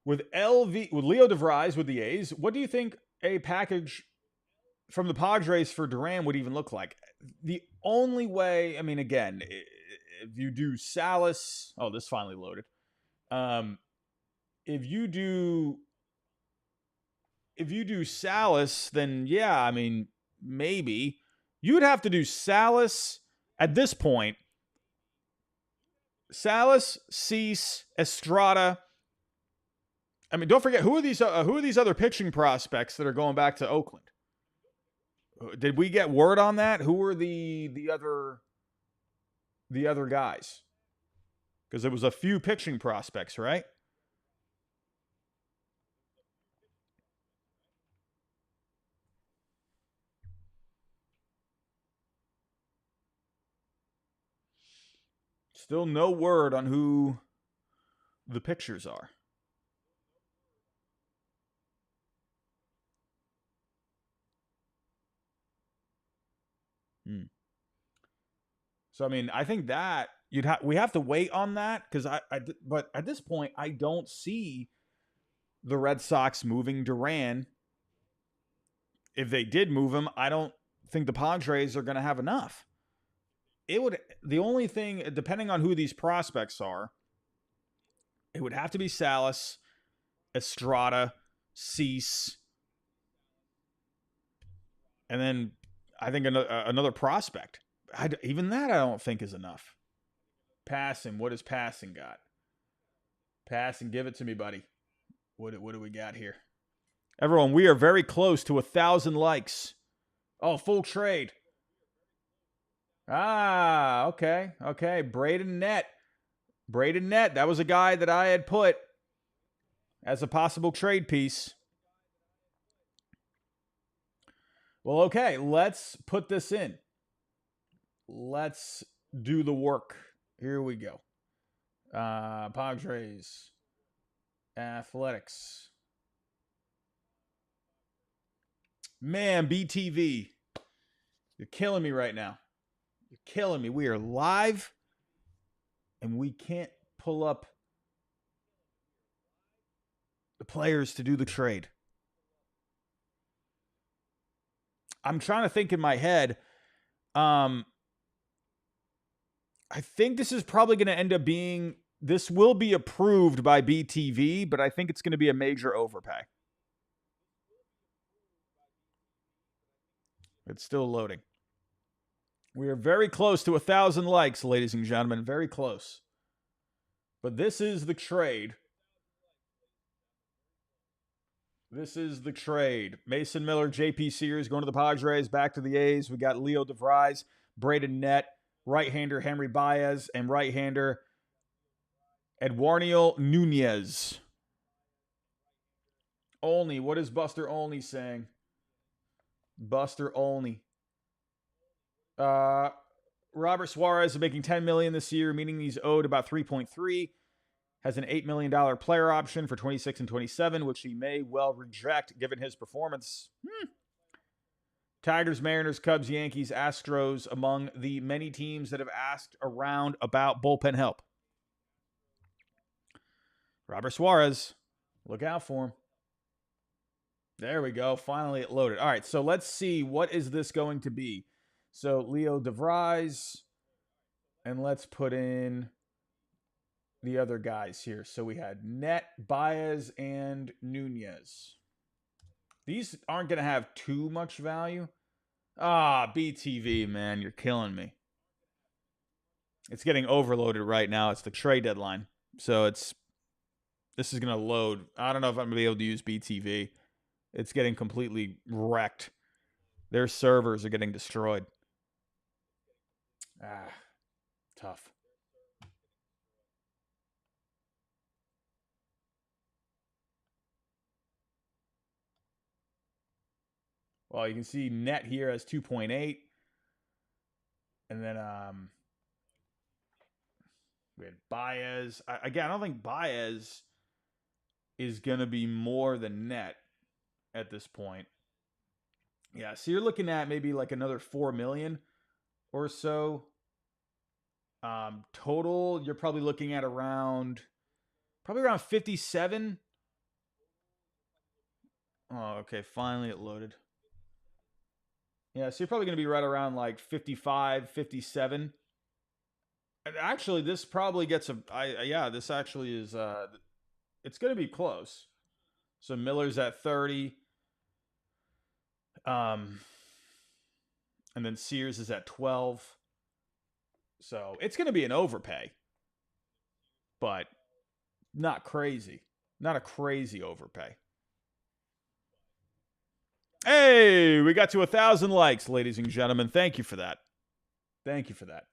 With Leo DeVries with the A's, what do you think a package from the Padres for Duran would even look like? The only way, again, if you do Salas, this finally loaded. If you do Salas, then yeah, maybe you'd have to do Salas at this point. Salas, Cease, Estrada. Don't forget who are these other pitching prospects that are going back to Oakland? Did we get word on that? Who were the other guys? Because there was a few pitching prospects, right? Still no word on who the pitchers are. So I think that we have to wait on that because but at this point I don't see the Red Sox moving Duran. If they did move him, I don't think the Padres are going to have enough. The only thing, depending on who these prospects are, it would have to be Salas, Estrada, Cease, and then I think another prospect. Even that I don't think is enough. Passing, what has Passing got? Passing, give it to me, buddy. What do we got here? Everyone, we are very close to 1,000 likes. Oh, full trade. Okay. Braden Net. That was a guy that I had put as a possible trade piece. Well, okay, let's put this in. Let's do the work. Here we go. Padres. Athletics. Man, BTV. You're killing me right now. You're killing me. We are live, and we can't pull up the players to do the trade. I'm trying to think in my head. I think this is probably going to end up being, this will be approved by BTV, but I think it's going to be a major overpay. It's still loading. We are very close to 1,000 likes, ladies and gentlemen. Very close. But this is the trade. Mason Miller, JP Sears going to the Padres, back to the A's. We got Leo DeVries, Braden Net, right-hander Henry Baez, and right-hander Eduardo Nunez. Olney, what is Buster Olney saying? Buster Olney. Robert Suarez is making $10 million this year, meaning he's owed about $3.3. Has an $8 million player option for 26 and 27, which he may well reject given his performance. Tigers, Mariners, Cubs, Yankees, Astros among the many teams that have asked around about bullpen help. Robert Suarez, look out for him. There we go. Finally, it loaded. All right, so let's see. What is this going to be? So, Leo DeVries. And let's put in the other guys here. So we had Net, Baez, and Nunez. These aren't going to have too much value. Ah, BTV, man, you're killing me. It's getting overloaded right now. It's the trade deadline. So this is going to load. I don't know if I'm going to be able to use BTV. It's getting completely wrecked. Their servers are getting destroyed. Ah, tough. Well, you can see Net here as 2.8. And then we had Baez. Again, I don't think Baez is going to be more than Net at this point. Yeah, so you're looking at maybe like another 4 million or so. Total, you're probably looking at around 57. Oh, okay, finally it loaded. Yeah, so you're probably going to be right around like 55, 57. And actually, this probably gets this actually is, it's going to be close. So Miller's at 30. And then Sears is at 12. So it's going to be an overpay, but not crazy. Not a crazy overpay. Hey, we got to 1,000 likes, ladies and gentlemen. Thank you for that. Thank you for that.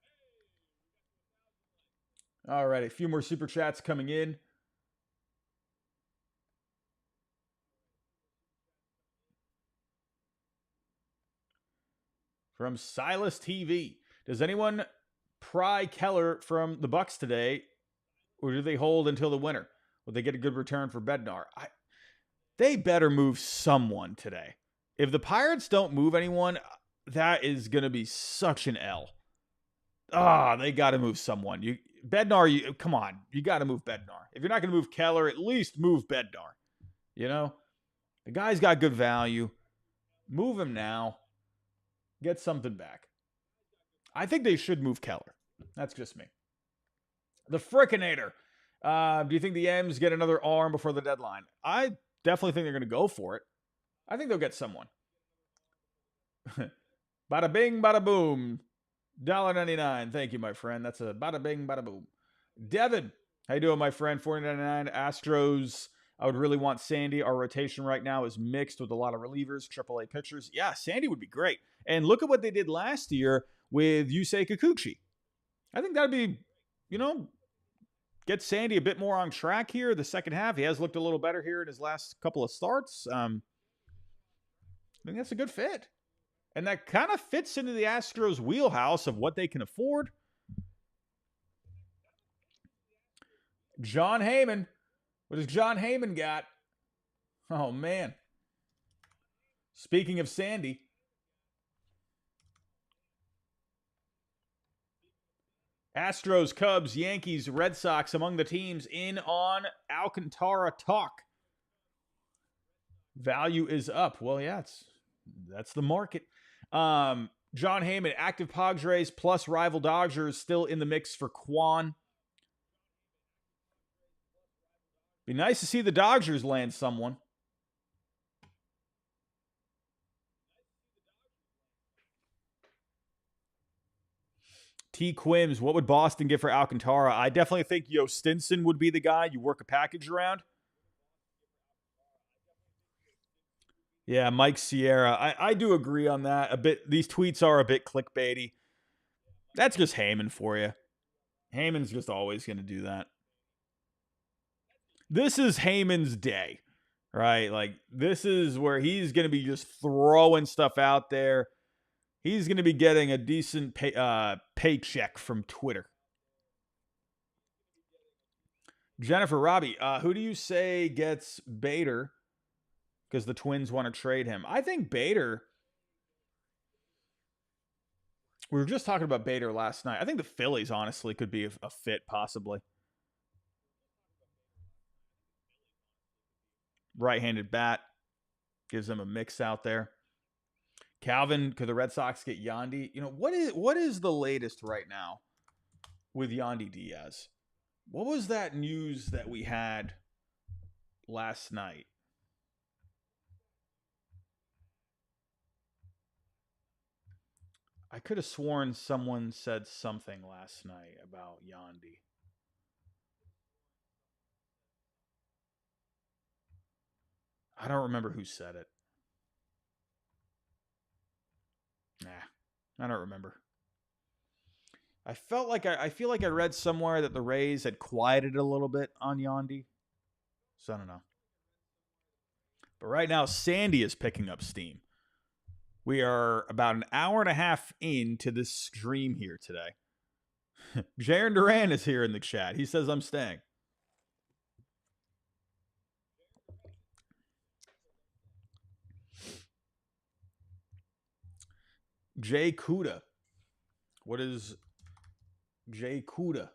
All right, a few more super chats coming in. From Silas TV. Does anyone pry Keller from the Bucks today, or do they hold until the winter? Will they get a good return for Bednar? They better move someone today. If the Pirates don't move anyone, that is going to be such an L. They got to move someone. Bednar, come on. You got to move Bednar. If you're not going to move Keller, at least move Bednar. You know? The guy's got good value. Move him now. Get something back. I think they should move Keller. That's just me. The Frickinator. Do you think the M's get another arm before the deadline? I definitely think they're going to go for it. I think they'll get someone. Bada bing, bada boom. $1.99. Thank you, my friend. That's a bada bing, bada boom. Devin, how you doing, my friend? $4.99. Astros. I would really want Sandy. Our rotation right now is mixed with a lot of relievers, AAA pitchers. Yeah, Sandy would be great. And look at what they did last year with Yusei Kikuchi. I think that'd be, get Sandy a bit more on track here the second half. He has looked a little better here in his last couple of starts. I think that's a good fit. And that kind of fits into the Astros' wheelhouse of what they can afford. John Heyman. What does John Heyman got? Oh, man. Speaking of Sandy. Astros, Cubs, Yankees, Red Sox among the teams in on Alcantara talk. Value is up. Well, yeah, that's the market. John Heyman, active Padres plus rival Dodgers still in the mix for Quan. Be nice to see the Dodgers land someone. T. Quims, what would Boston get for Alcantara? I definitely think Yo Stinson would be the guy you work a package around. Yeah, Mike Sierra. I do agree on that. A bit. These tweets are a bit clickbaity. That's just Heyman for you. Heyman's just always going to do that. This is Heyman's day, right? Like, this is where he's going to be just throwing stuff out there. He's going to be getting a decent paycheck from Twitter. Jennifer Robbie, who do you say gets Bader? Because the Twins want to trade him. I think Bader. We were just talking about Bader last night. I think the Phillies, honestly, could be a fit, possibly. Right-handed bat. Gives them a mix out there. Calvin, could the Red Sox get Yandy? What is the latest right now with Yandy Diaz? What was that news that we had last night? I could have sworn someone said something last night about Yandy. I don't remember who said it. Nah, I don't remember. I feel like I read somewhere that the Rays had quieted a little bit on Yandy. So I don't know. But right now, Sandy is picking up steam. We are about an hour and a half into this stream here today. Jaron Duran is here in the chat. He says I'm staying. Jay Kuda. What is Jay Kuda?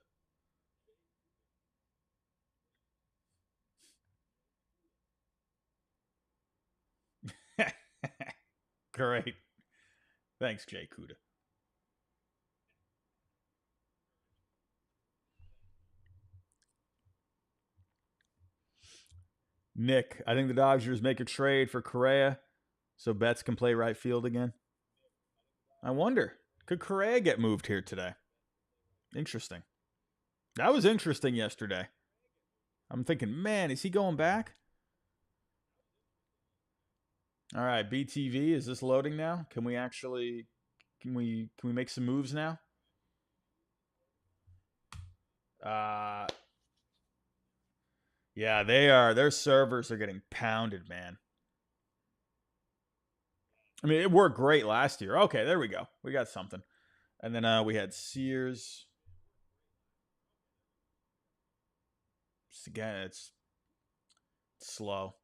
Great. Thanks, Jay Kuda. Nick, I think the Dodgers make a trade for Correa so Betts can play right field again. I wonder, could Correa get moved here today? Interesting. That was interesting yesterday. I'm thinking, man, is he going back? All right, BTV, is this loading now? Can we make some moves now? Yeah, they are. Their servers are getting pounded, man. I mean, it worked great last year. Okay, there we go. We got something. And then we had Sears. Again, it's slow.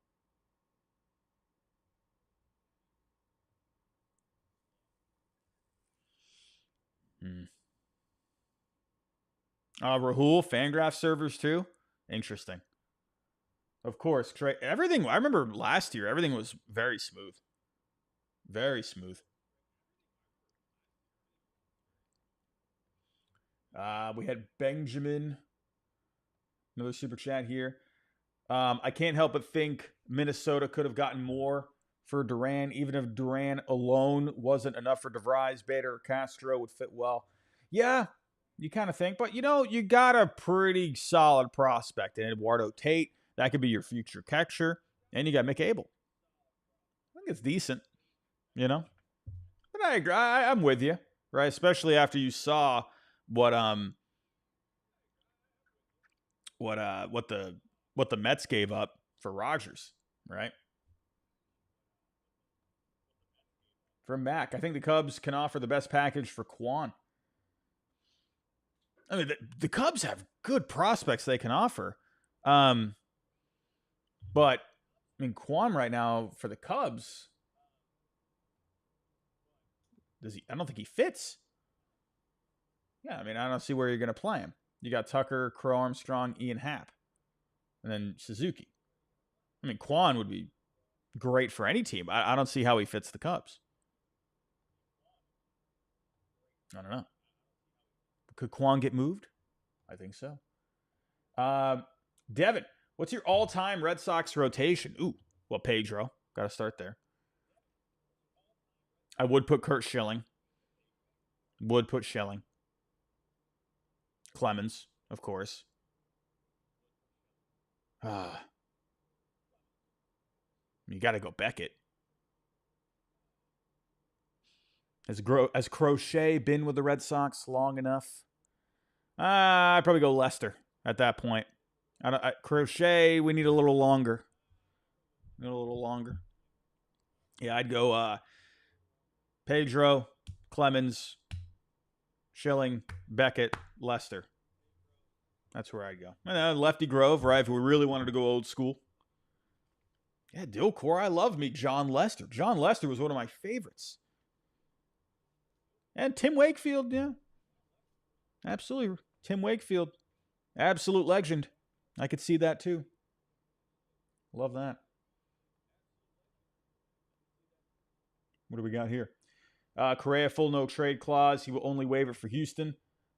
Rahul, Fangraph servers too. Interesting. Of course, everything. I remember last year, everything was very smooth. Very smooth. We had Benjamin. Another super chat here. I can't help but think Minnesota could have gotten more for Duran, even if Duran alone wasn't enough for DeVries. Bader or Castro would fit well. Yeah, you kind of think. But, you got a pretty solid prospect in Eduardo Tate. That could be your future catcher. And you got Mick Abel. I think it's decent, But I agree. I'm with you, right? Especially after you saw what the Mets gave up for Rogers, right? For Mac, I think the Cubs can offer the best package for Quan. I mean, the Cubs have good prospects they can offer, but I mean, Quan right now for the Cubs, does he? I don't think he fits. Yeah, I mean, I don't see where you're going to play him. You got Tucker, Crow Armstrong, Ian Happ, and then Suzuki. I mean, Quan would be great for any team. I don't see how he fits the Cubs. I don't know. Could Quan get moved? I think so. Devin, what's your all-time Red Sox rotation? Ooh, well, Pedro. Got to start there. I would put Kurt Schilling. Would put Schilling. Clemens, of course. You got to go Beckett. Has Crochet been with the Red Sox long enough? I'd probably go Lester at that point. Crochet, we need a little longer. Yeah, I'd go Pedro, Clemens, Schilling, Beckett, Lester. That's where I'd go. And Lefty Grove, right? If we really wanted to go old school. Yeah, Dilcor, I love me John Lester. John Lester was one of my favorites. And Tim Wakefield, yeah. Absolutely. Tim Wakefield. Absolute legend. I could see that too. Love that. What do we got here? Correa full no trade clause. He will only waive it for Houston.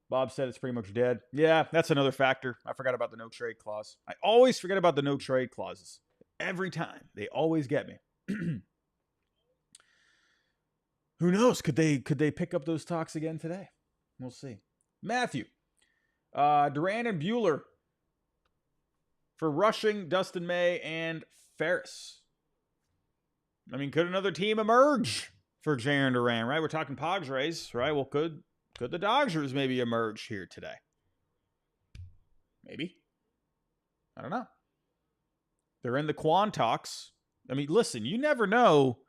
Bob said it's pretty much dead. Yeah, that's another factor. I forgot about the no trade clause. I always forget about the no trade clauses. Every time. They always get me. Who knows? Could they pick up those talks again today? We'll see. Matthew. Duran and Bueller for rushing Dustin May and Ferris. I mean, could another team emerge for Jaron Duran, right? We're talking Padres, right? Well, could the Dodgers maybe emerge here today? Maybe. I don't know. They're in the Quan talks. I mean, listen, you never know.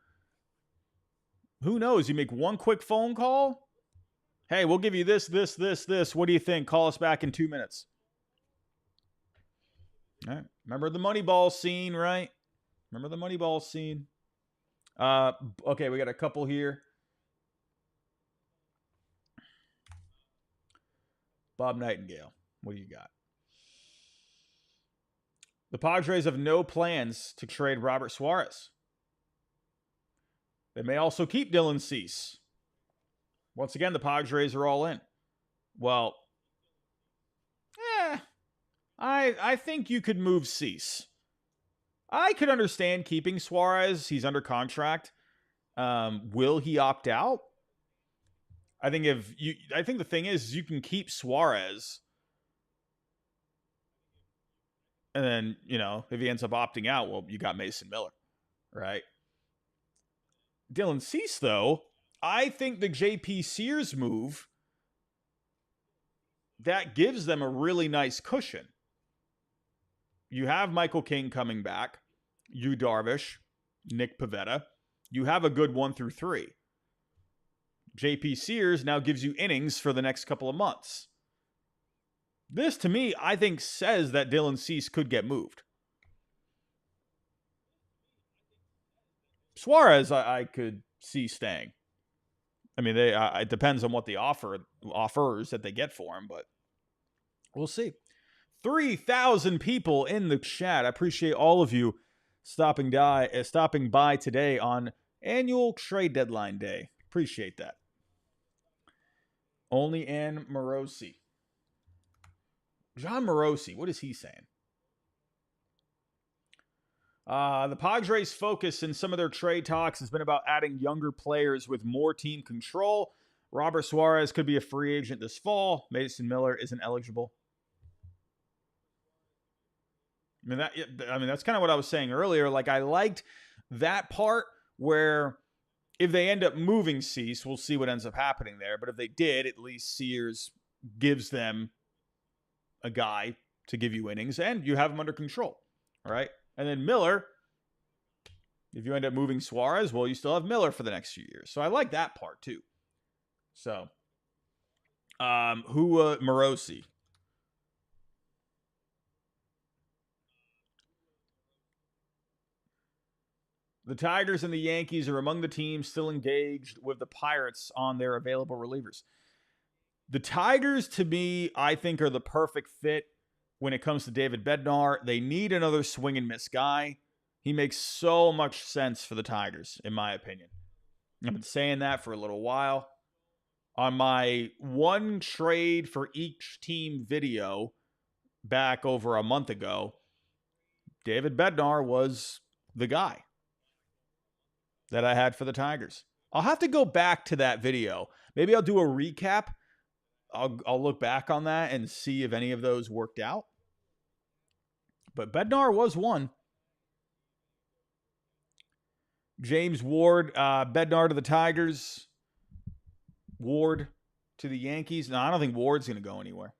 Who knows? You make one quick phone call. Hey, we'll give you this, this, this, this. What do you think? Call us back in 2 minutes. All right. Remember the Moneyball scene, right? Remember the Moneyball scene? Okay, we got a couple here. Bob Nightingale, what do you got? The Padres have no plans to trade Robert Suarez. They may also keep Dylan Cease. Once again, the Padres are all in. Well, I think you could move Cease. I could understand keeping Suarez. He's under contract. Will he opt out? I think the thing is you can keep Suarez. And then, if he ends up opting out, well, you got Mason Miller, right? Dylan Cease, though, I think the JP Sears move, that gives them a really nice cushion. You have Michael King coming back, Yu Darvish, Nick Pivetta. You have a good 1 through 3. JP Sears now gives you innings for the next couple of months. This, to me, I think says that Dylan Cease could get moved. Suarez, I could see staying. I mean, it depends on what the offers that they get for him, but we'll see. 3,000 people in the chat. I appreciate all of you stopping by today on annual trade deadline day. Appreciate that. Only Ann Morosi. John Morosi, what is he saying? The Padres' focus in some of their trade talks has been about adding younger players with more team control. Robert Suarez could be a free agent this fall. Mason Miller isn't eligible. I mean, that's kind of what I was saying earlier. Like, I liked that part where if they end up moving Cease, we'll see what ends up happening there. But if they did, at least Sears gives them a guy to give you innings, and you have him under control, all right? And then Miller, if you end up moving Suarez, well, you still have Miller for the next few years. So I like that part too. So, Morosi. The Tigers and the Yankees are among the teams still engaged with the Pirates on their available relievers. The Tigers, to me, I think are the perfect fit when it comes to David Bednar. They need another swing and miss guy. He makes so much sense for the Tigers, in my opinion. I've been saying that for a little while. On my one trade for each team video back over a month ago, David Bednar was the guy that I had for the Tigers. I'll have to go back to that video. Maybe I'll do a recap. I'll look back on that and see if any of those worked out. But Bednar was one. James Ward, Bednar to the Tigers. Ward to the Yankees. No, I don't think Ward's going to go anywhere.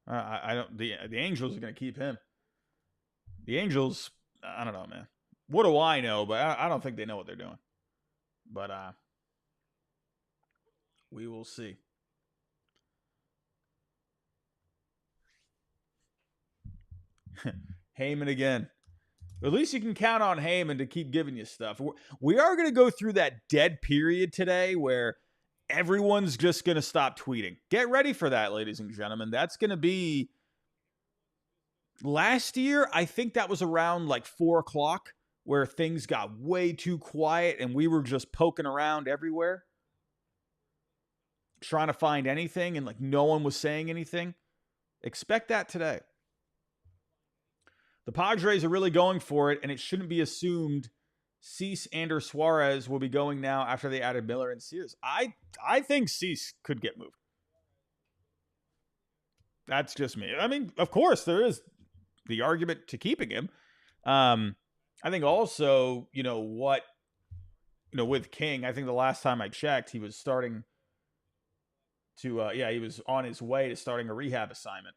I don't. The Angels are going to keep him. The Angels, I don't know, man. What do I know? But I don't think they know what they're doing. But we will see. Heyman again. At least you can count on Heyman to keep giving you stuff. We are going to go through that dead period today where everyone's just going to stop tweeting. Get ready for that, ladies and gentlemen. That's going to be... Last year, I think that was around like 4 o'clock where things got way too quiet and we were just poking around everywhere. trying to find anything and like no one was saying anything. Expect that today. The Padres are really going for it, and it shouldn't be assumed Cease and or Suarez will be going now after they added Miller and Sears. I think Cease could get moved. That's just me. I mean, of course, there is the argument to keeping him. I think also, with King, I think the last time I checked, he was starting to, he was on his way to starting a rehab assignment.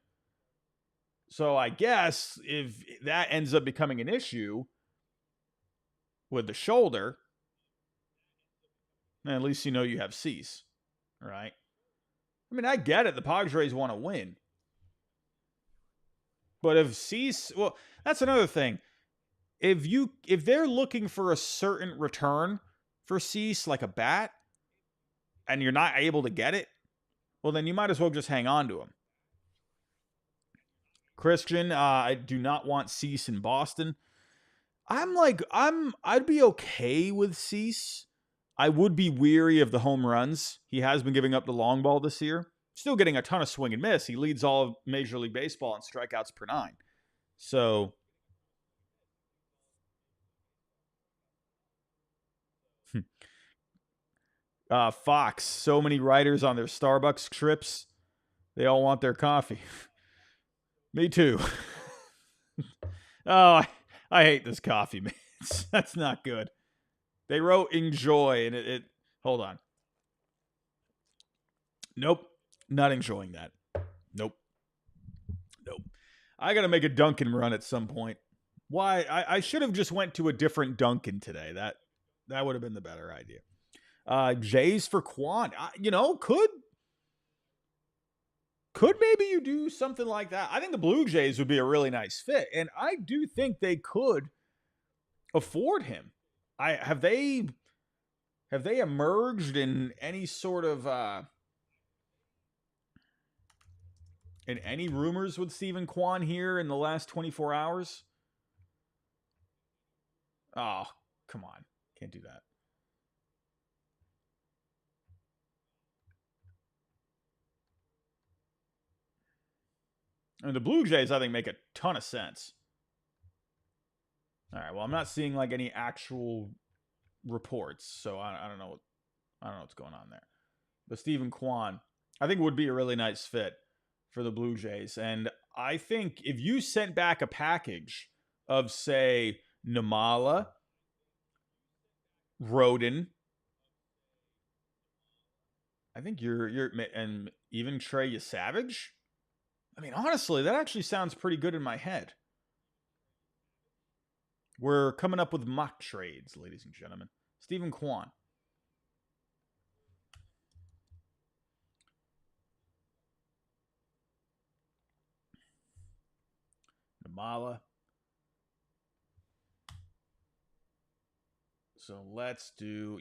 So I guess if that ends up becoming an issue with the shoulder, then at least you have Cease, right? I mean, I get it. The Padres want to win. But if Cease, well, that's another thing. If they're looking for a certain return for Cease, like a bat, and you're not able to get it, well, then you might as well just hang on to him. Christian, I do not want Cease in Boston. I'd be okay with Cease. I would be weary of the home runs. He has been giving up the long ball this year. Still getting a ton of swing and miss. He leads all of Major League Baseball in strikeouts per 9. So, Fox, so many writers on their Starbucks trips. They all want their coffee. Me too. Oh, I hate this coffee, man. That's not good. They wrote enjoy, and it hold on. Nope. Not enjoying that. Nope. I got to make a Dunkin' run at some point. Why? I should have just went to a different Dunkin' today. That would have been the better idea. Jays for Quan. Could maybe you do something like that? I think the Blue Jays would be a really nice fit, and I do think they could afford him. Have they emerged in any sort of in any rumors with Steven Kwan here in the last 24 hours? Oh, come on. Can't do that. I mean, the Blue Jays, I think, make a ton of sense. All right. Well, I'm not seeing like any actual reports, so I don't know. I don't know what's going on there. But Steven Kwan, I think, would be a really nice fit for the Blue Jays. And I think if you sent back a package of, say, Namala, Rodon, I think you're and even Trey Savage. I mean, honestly, that actually sounds pretty good in my head. We're coming up with mock trades, ladies and gentlemen. Steven Kwan. Namala. So let's do,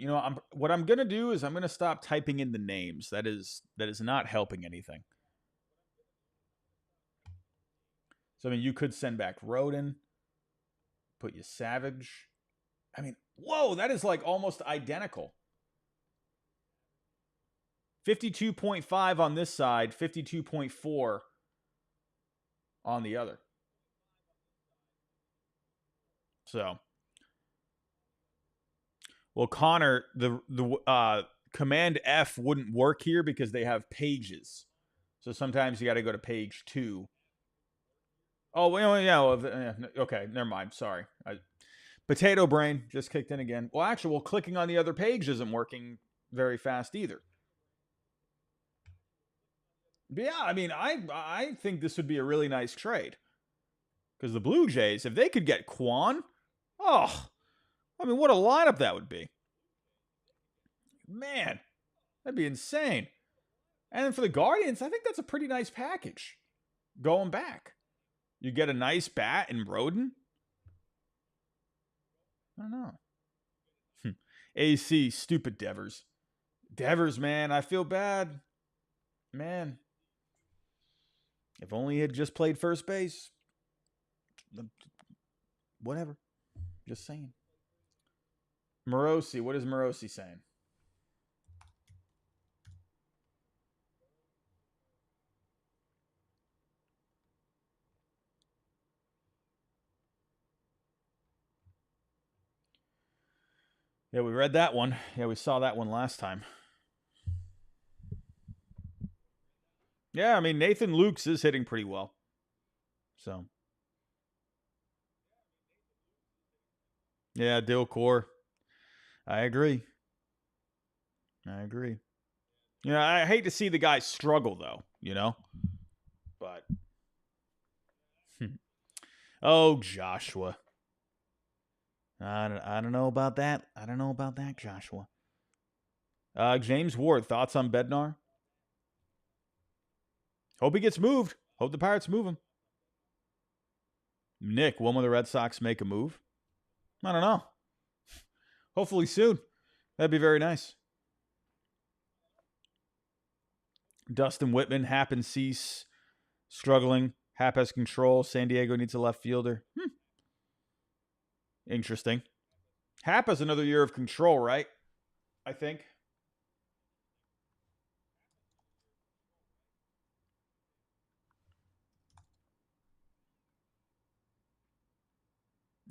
what I'm going to do is I'm going to stop typing in the names. That is not helping anything. So, I mean, you could send back Rodon, put you Savage. I mean, whoa, that is like almost identical. 52.5 on this side, 52.4 on the other. So, well, Connor, the Command F wouldn't work here because they have pages. So sometimes you got to go to page 2. Oh, well, yeah. Okay, never mind. Sorry. Potato brain just kicked in again. Well, actually, clicking on the other page isn't working very fast either. But yeah, I mean, I think this would be a really nice trade. Because the Blue Jays, if they could get Kwan, oh, I mean, what a lineup that would be. Man, that'd be insane. And then for the Guardians, I think that's a pretty nice package. Going back. You get a nice bat in Rodon. I don't know. AC, stupid Devers. Devers, man, I feel bad. Man. If only he had just played first base. Whatever. Just saying. Morosi, what is Morosi saying? Yeah, we read that one. Yeah, we saw that one last time. Yeah, I mean, Nathan Lukes is hitting pretty well. So. Yeah, Dilcor. I agree. I agree. Yeah, I hate to see the guy struggle, though, But. Oh, Joshua. I don't know about that. I don't know about that, Joshua. James Ward, thoughts on Bednar? Hope he gets moved. Hope the Pirates move him. Nick, when will the Red Sox make a move? I don't know. Hopefully soon. That'd be very nice. Dustin Whitman, Happ and Cease, struggling. Happ has control. San Diego needs a left fielder. Interesting. Happ has another year of control, right? I think.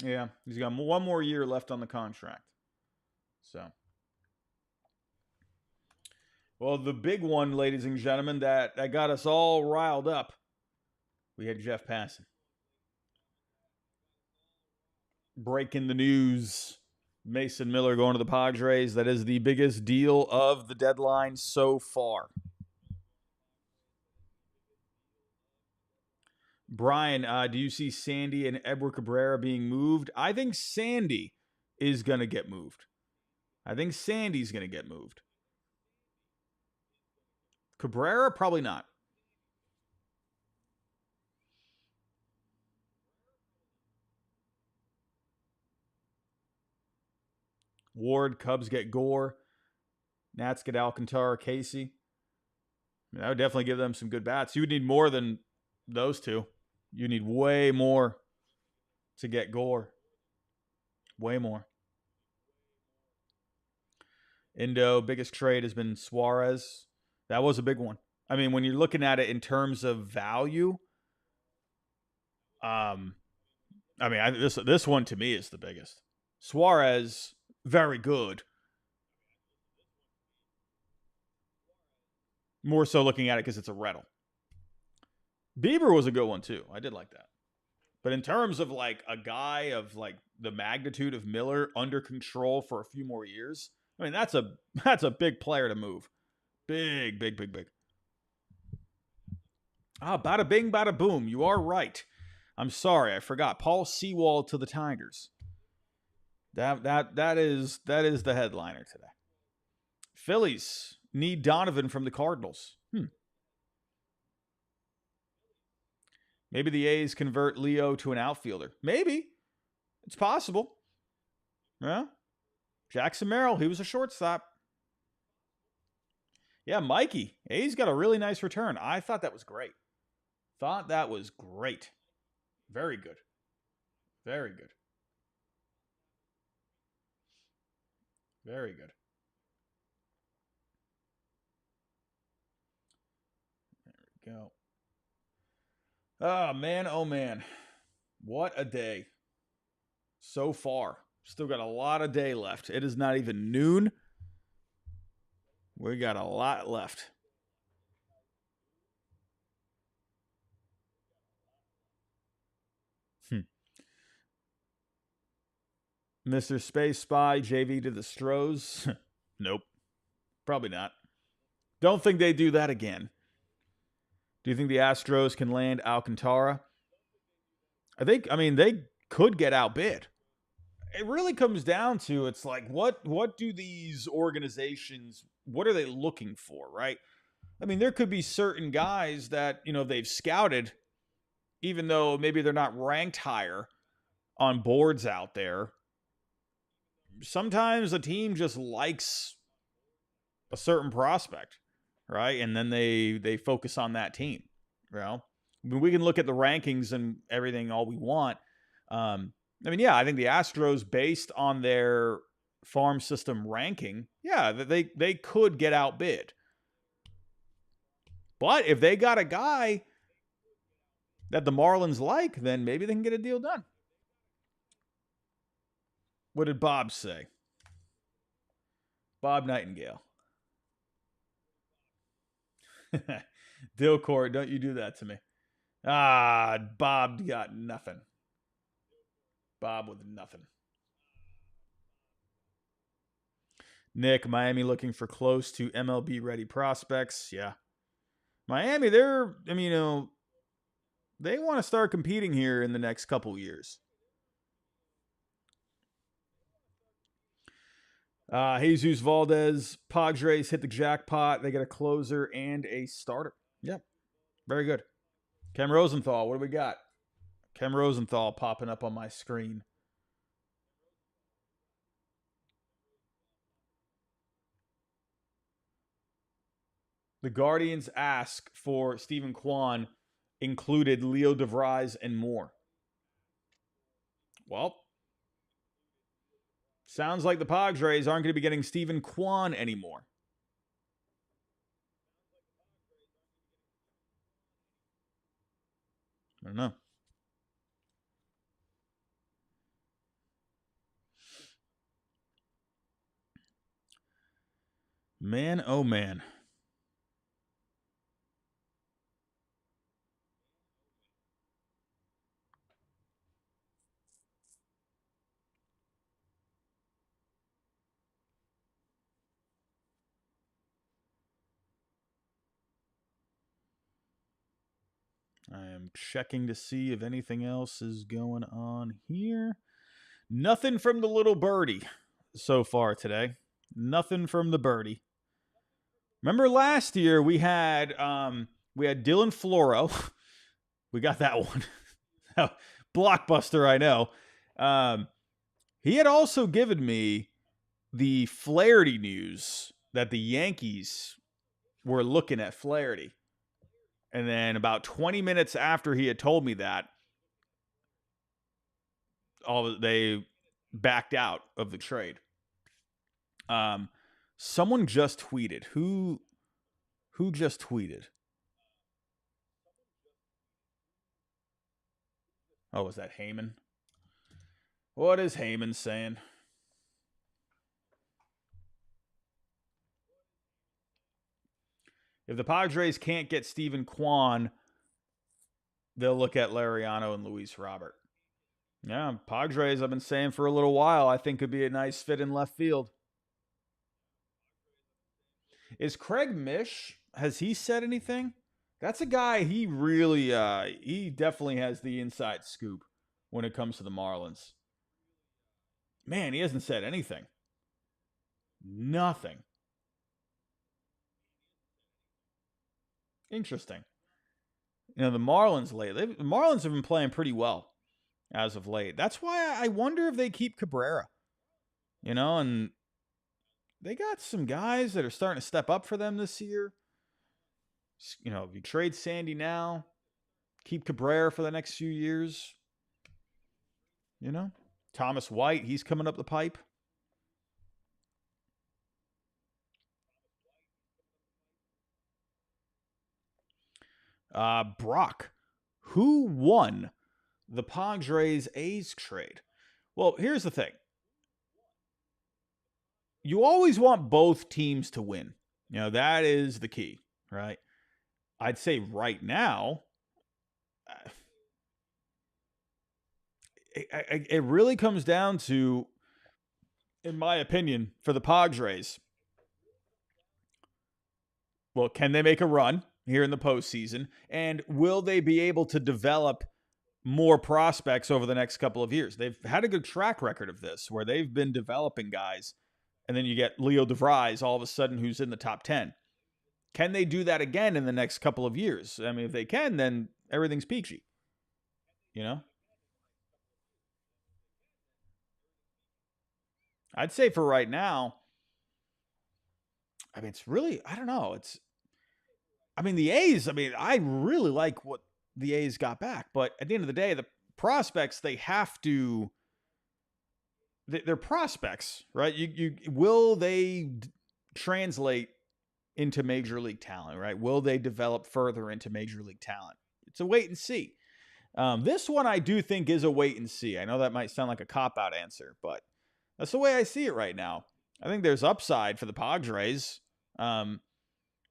Yeah, he's got one more year left on the contract. So. Well, the big one, ladies and gentlemen, that got us all riled up. We had Jeff Passan. Breaking the news. Mason Miller going to the Padres. That is the biggest deal of the deadline so far. Brian, do you see Sandy and Edward Cabrera being moved? I think Sandy is going to get moved. I think Sandy's going to get moved. Cabrera, probably not. Ward, Cubs get Gore. Nats get Alcantara, Casey. I would definitely give them some good bats. You would need more than those two. You need way more to get Gore. Way more. Indo, biggest trade has been Suarez. That was a big one. I mean, when you're looking at it in terms of value, this one to me is the biggest. Suarez, very good. More so looking at it because it's a rental. Bieber was a good one too. I did like that. But in terms of like a guy of like the magnitude of Miller under control for a few more years, I mean that's a big player to move. Big. Bada bing, bada boom. You are right. I'm sorry, I forgot. Paul Seawald to the Tigers. That is the headliner today. Phillies need Donovan from the Cardinals. Maybe the A's convert Leo to an outfielder. Maybe. It's possible. Yeah. Jackson Merrill, he was a shortstop. Yeah, Mikey. A's got a really nice return. I thought that was great. Very good. Very good. Very good. There we go. Oh, man. What a day. So far. Still got a lot of day left. It is not even noon. We got a lot left. Mr. Space Spy, JV to the Stros. Nope. Probably not. Don't think they do that again. Do you think the Astros can land Alcantara? They could get outbid. It really comes down to it's like what do these organizations, what are they looking for, right? I mean, there could be certain guys that, they've scouted, even though maybe they're not ranked higher on boards out there. Sometimes a team just likes a certain prospect, right? And then they focus on that team. We can look at the rankings and everything all we want. I think the Astros, based on their farm system ranking, they could get outbid. But if they got a guy that the Marlins like, then maybe they can get a deal done. What did Bob say? Bob Nightingale. Dilcourt, don't you do that to me. Bob got nothing. Bob with nothing. Nick, Miami looking for close to MLB ready prospects. Yeah. Miami, they want to start competing here in the next couple years. Jesus Valdez, Padres hit the jackpot. They get a closer and a starter. Yep. Very good. Ken Rosenthal, what do we got? Ken Rosenthal popping up on my screen. The Guardians ask for Stephen Kwan, included Leo DeVries and more. Well, sounds like the Padres aren't going to be getting Stephen Kwan anymore. I don't know. Man, oh man. I am checking to see if anything else is going on here. Nothing from the little birdie so far today. Nothing from the birdie. Remember last year we had Dylan Floro. We got that one. Blockbuster, I know. He had also given me the Flaherty news that the Yankees were looking at Flaherty. And then about 20 minutes after he had told me that, they backed out of the trade. Someone just tweeted. Who just tweeted? Oh, was that Heyman? What is Heyman saying? If the Padres can't get Stephen Kwan, they'll look at Lariano and Luis Robert. Yeah, Padres, I've been saying for a little while, I think could be a nice fit in left field. Is Craig Mish, has he said anything? That's a guy, he really, he definitely has the inside scoop when it comes to the Marlins. Man, he hasn't said anything. Nothing. Interesting. The Marlins lately, the Marlins have been playing pretty well as of late. That's why I wonder if they keep Cabrera. And they got some guys that are starting to step up for them this year. If you trade Sandy now, keep Cabrera for the next few years. Thomas White, he's coming up the pipe. Brock, who won the Padres A's trade? Well, here's the thing. You always want both teams to win. That is the key, right? I'd say right now, it really comes down to, in my opinion, for the Padres. Well, can they make a run here in the postseason? And will they be able to develop more prospects over the next couple of years? They've had a good track record of this, where they've been developing guys, and then you get Leo DeVries all of a sudden who's in the top 10. Can they do that again in the next couple of years? I mean, if they can, then everything's peachy. I'd say for right now, it's really, I don't know. The A's, I really like what the A's got back. But at the end of the day, the prospects, they have to, they're prospects, right? Will they translate into major league talent, right? Will they develop further into major league talent? It's a wait and see. This one I do think is a wait and see. I know that might sound like a cop-out answer, but that's the way I see it right now. I think there's upside for the Padres. That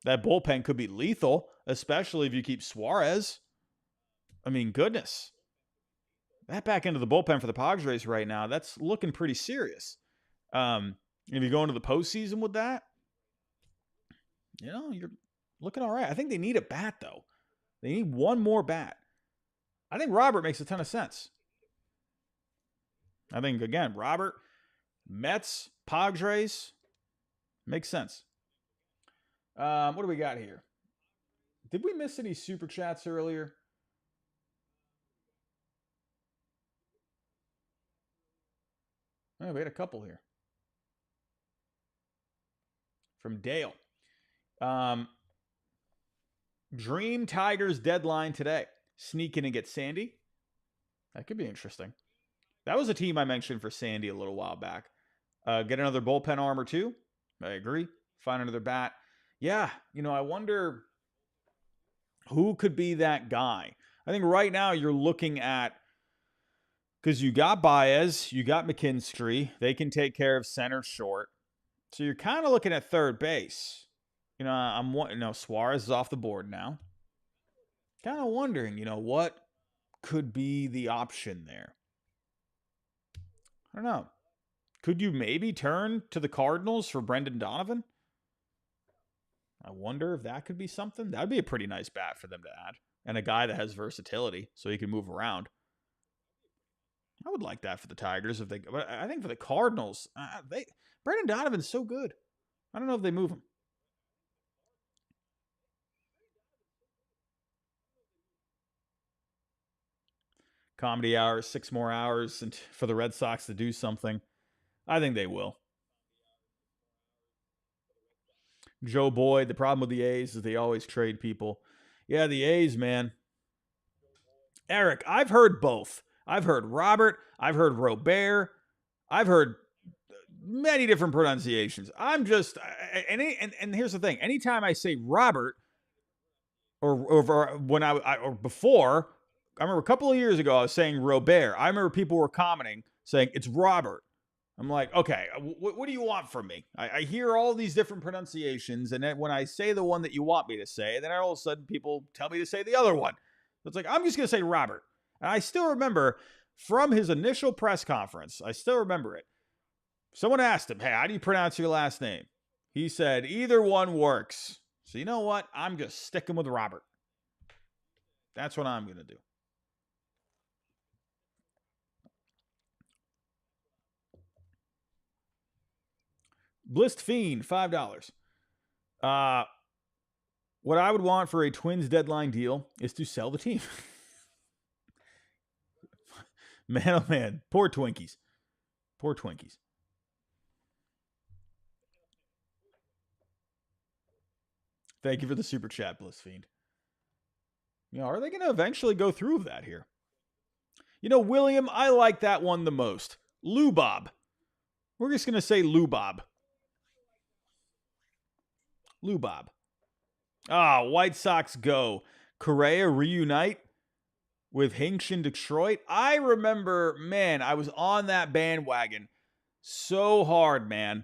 bullpen could be lethal, especially if you keep Suarez. I mean, goodness. That back end of the bullpen for the Padres right now, that's looking pretty serious. If you go into the postseason with that, you're looking all right. I think they need a bat, though. They need one more bat. I think Robert makes a ton of sense. I think, again, Robert, Mets, Padres, makes sense. What do we got here? Did we miss any super chats earlier? Oh, we had a couple here. From Dale. Dream Tigers deadline today. Sneak in and get Sandy. That could be interesting. That was a team I mentioned for Sandy a little while back. Get another bullpen arm or two. I agree. Find another bat. Yeah, I wonder who could be that guy. I think right now you're looking at, because you got Baez, you got McKinstry. They can take care of center, short. So you're kind of looking at third base. Suarez is off the board now. Kind of wondering, what could be the option there? I don't know. Could you maybe turn to the Cardinals for Brendan Donovan? I wonder if that could be something. That would be a pretty nice bat for them to add. And a guy that has versatility so he can move around. I would like that for the Tigers. But I think for the Cardinals, Brendan Donovan's so good. I don't know if they move him. Comedy hours, 6 more hours and for the Red Sox to do something. I think they will. Joe Boyd, the problem with the A's is they always trade people. Yeah, the A's, man. Eric, I've heard both. I've heard Robert. I've heard Robert. I've heard many different pronunciations. I'm just, and here's the thing. Anytime I say Robert, or when or before, I remember a couple of years ago, I was saying Robert. I remember people were commenting saying it's Robert. I'm like, okay, what do you want from me? I hear all these different pronunciations, and then when I say the one that you want me to say, then all of a sudden people tell me to say the other one. It's like, I'm just going to say Robert. And I still remember from his initial press conference, I still remember it. Someone asked him, hey, how do you pronounce your last name? He said, either one works. So you know what? I'm just sticking with Robert. That's what I'm going to do. Blissed Fiend, $5. What I would want for a Twins deadline deal is to sell the team. Man, oh man. Poor Twinkies. Poor Twinkies. Thank you for the super chat, Bliss Fiend. Are they going to eventually go through with that here? William, I like that one the most. Lubob. We're just going to say Lubob. Lubob. White Sox go. Correa reunite with Hinch in Detroit. I remember, man, I was on that bandwagon so hard, man.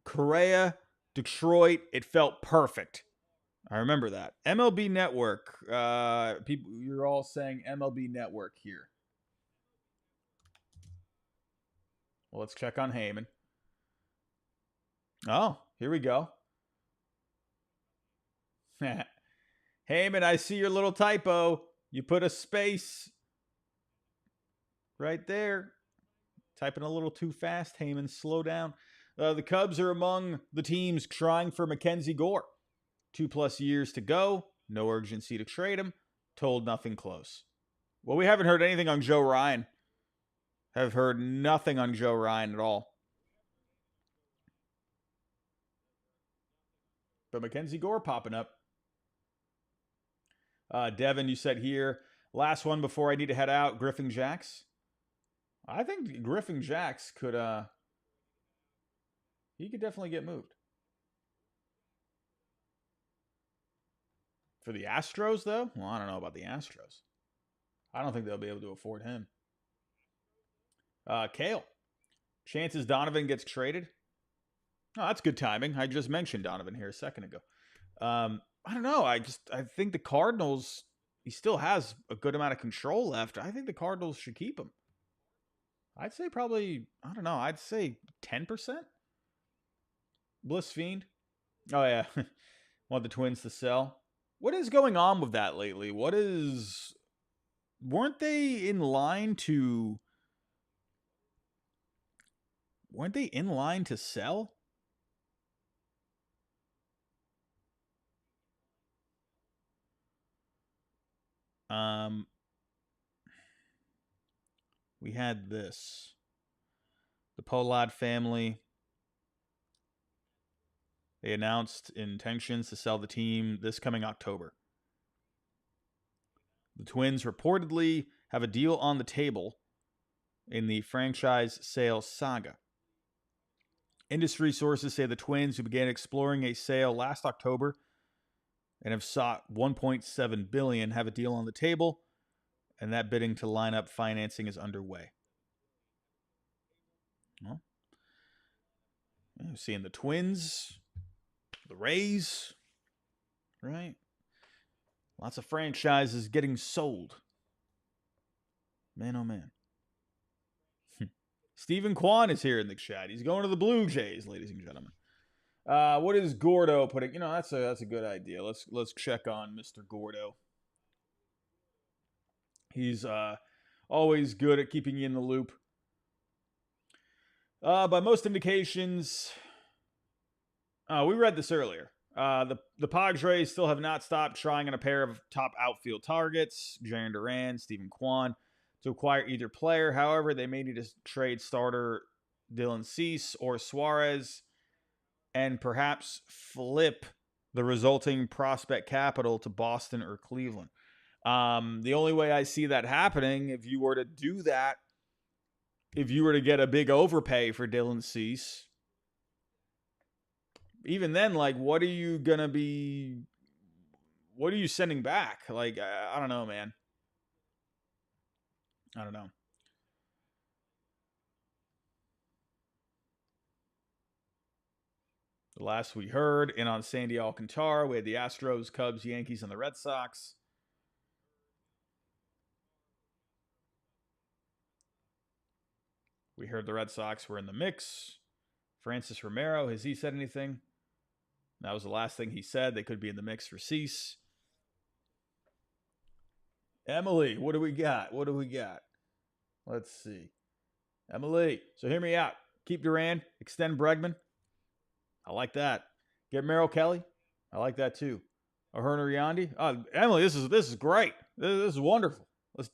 Correa, Detroit, it felt perfect. I remember that. MLB Network. People, you're all saying MLB Network here. Well, let's check on Heyman. Oh, here we go. Heyman, I see your little typo. You put a space right there. Typing a little too fast, Heyman. Slow down. The Cubs are among the teams trying for Mackenzie Gore. 2+ years to go. No urgency to trade him. Told nothing close. Well, we haven't heard anything on Joe Ryan. Have heard nothing on Joe Ryan at all. But Mackenzie Gore popping up. Devin, you said here, last one before I need to head out, Griffin Jacks. I think Griffin Jacks could, he could definitely get moved. For the Astros, though? Well, I don't know about the Astros. I don't think they'll be able to afford him. Kale. Chances Donovan gets traded? Oh, that's good timing. I just mentioned Donovan here a second ago. I don't know. I think the Cardinals. He still has a good amount of control left. I think the Cardinals should keep him. I'd say probably. I don't know. I'd say 10%. Bliss Fiend. Oh yeah, want the Twins to sell. What is going on with that lately? What is? Weren't they in line to? Weren't they in line to sell? Um, we had this. The Pollard family. They announced intentions to sell the team this coming October. The Twins reportedly have a deal on the table in the franchise sale saga. Industry sources say the Twins, who began exploring a sale last October and have sought $1.7 billion, have a deal on the table, and that bidding to line up financing is underway. Well, seeing the Twins, the Rays, right? Lots of franchises getting sold. Man, oh man. Stephen Kwan is here in the chat. He's going to the Blue Jays, ladies and gentlemen. What is Gordo putting? You know, that's a good idea. Let's check on Mr. Gordo. He's always good at keeping you in the loop. By most indications, we read this earlier. The Padres still have not stopped trying on a pair of top outfield targets, Jarren Duran, Stephen Kwan, to acquire either player. However, they may need to trade starter Dylan Cease or Suarez and perhaps flip the resulting prospect capital to Boston or Cleveland. The only way I see that happening, if you were to do that, if you were to get a big overpay for Dylan Cease, even then, like, what are you sending back? Like, I don't know, man. I don't know. The last we heard, in on Sandy Alcantara, we had the Astros, Cubs, Yankees, and the Red Sox. We heard the Red Sox were in the mix. Francis Romero, has he said anything? That was the last thing he said. They could be in the mix for Cease. Emily, what do we got? Let's see. Emily, so hear me out. Keep Duran, extend Bregman. I like that. Get Merrill Kelly. I like that too. Herner Yandi. Emily, this is great. This is wonderful.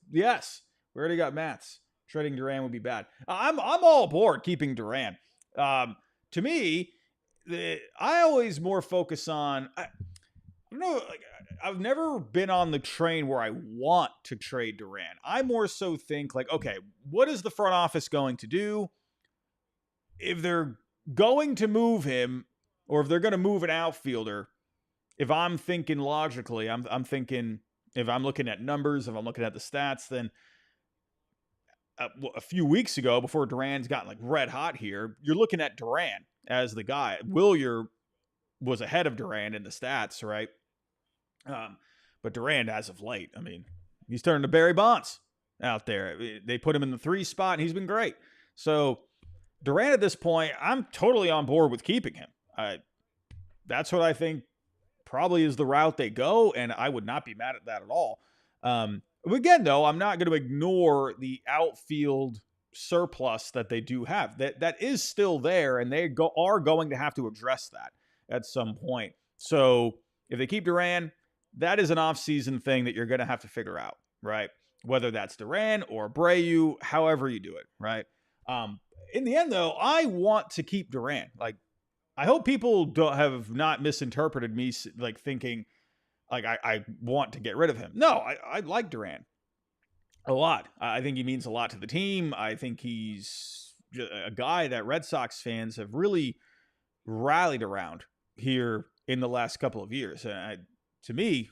Yes, we already got Mats. Trading Duran would be bad. I'm all aboard keeping Duran. To me, I always more focus on. I don't know. Like, I've never been on the train where I want to trade Duran. I more so think like, okay, what is the front office going to do? If they're going to move him, or if they're going to move an outfielder, if I'm thinking logically, I'm thinking if I'm looking at numbers, if I'm looking at the stats, then a few weeks ago, before Duran's gotten like red hot here, you're looking at Duran as the guy. Willier was ahead of Duran in the stats, right? But Duran, as of late, I mean, he's turning to Barry Bonds out there. They put him in the 3 spot, and he's been great. So Duran at this point, I'm totally on board with keeping him. That's what I think probably is the route they go, and I would not be mad at that at all. Again, though, I'm not going to ignore the outfield surplus that they do have. That is still there, and they are going to have to address that at some point. So if they keep Duran, that is an off-season thing that you're going to have to figure out, right? Whether that's Duran or Abreu, however you do it, right? In the end, though, I want to keep Duran. Like, I hope people have not misinterpreted me, like thinking like I want to get rid of him. No, I like Duran a lot. I think he means a lot to the team. I think he's a guy that Red Sox fans have really rallied around here in the last couple of years. And to me,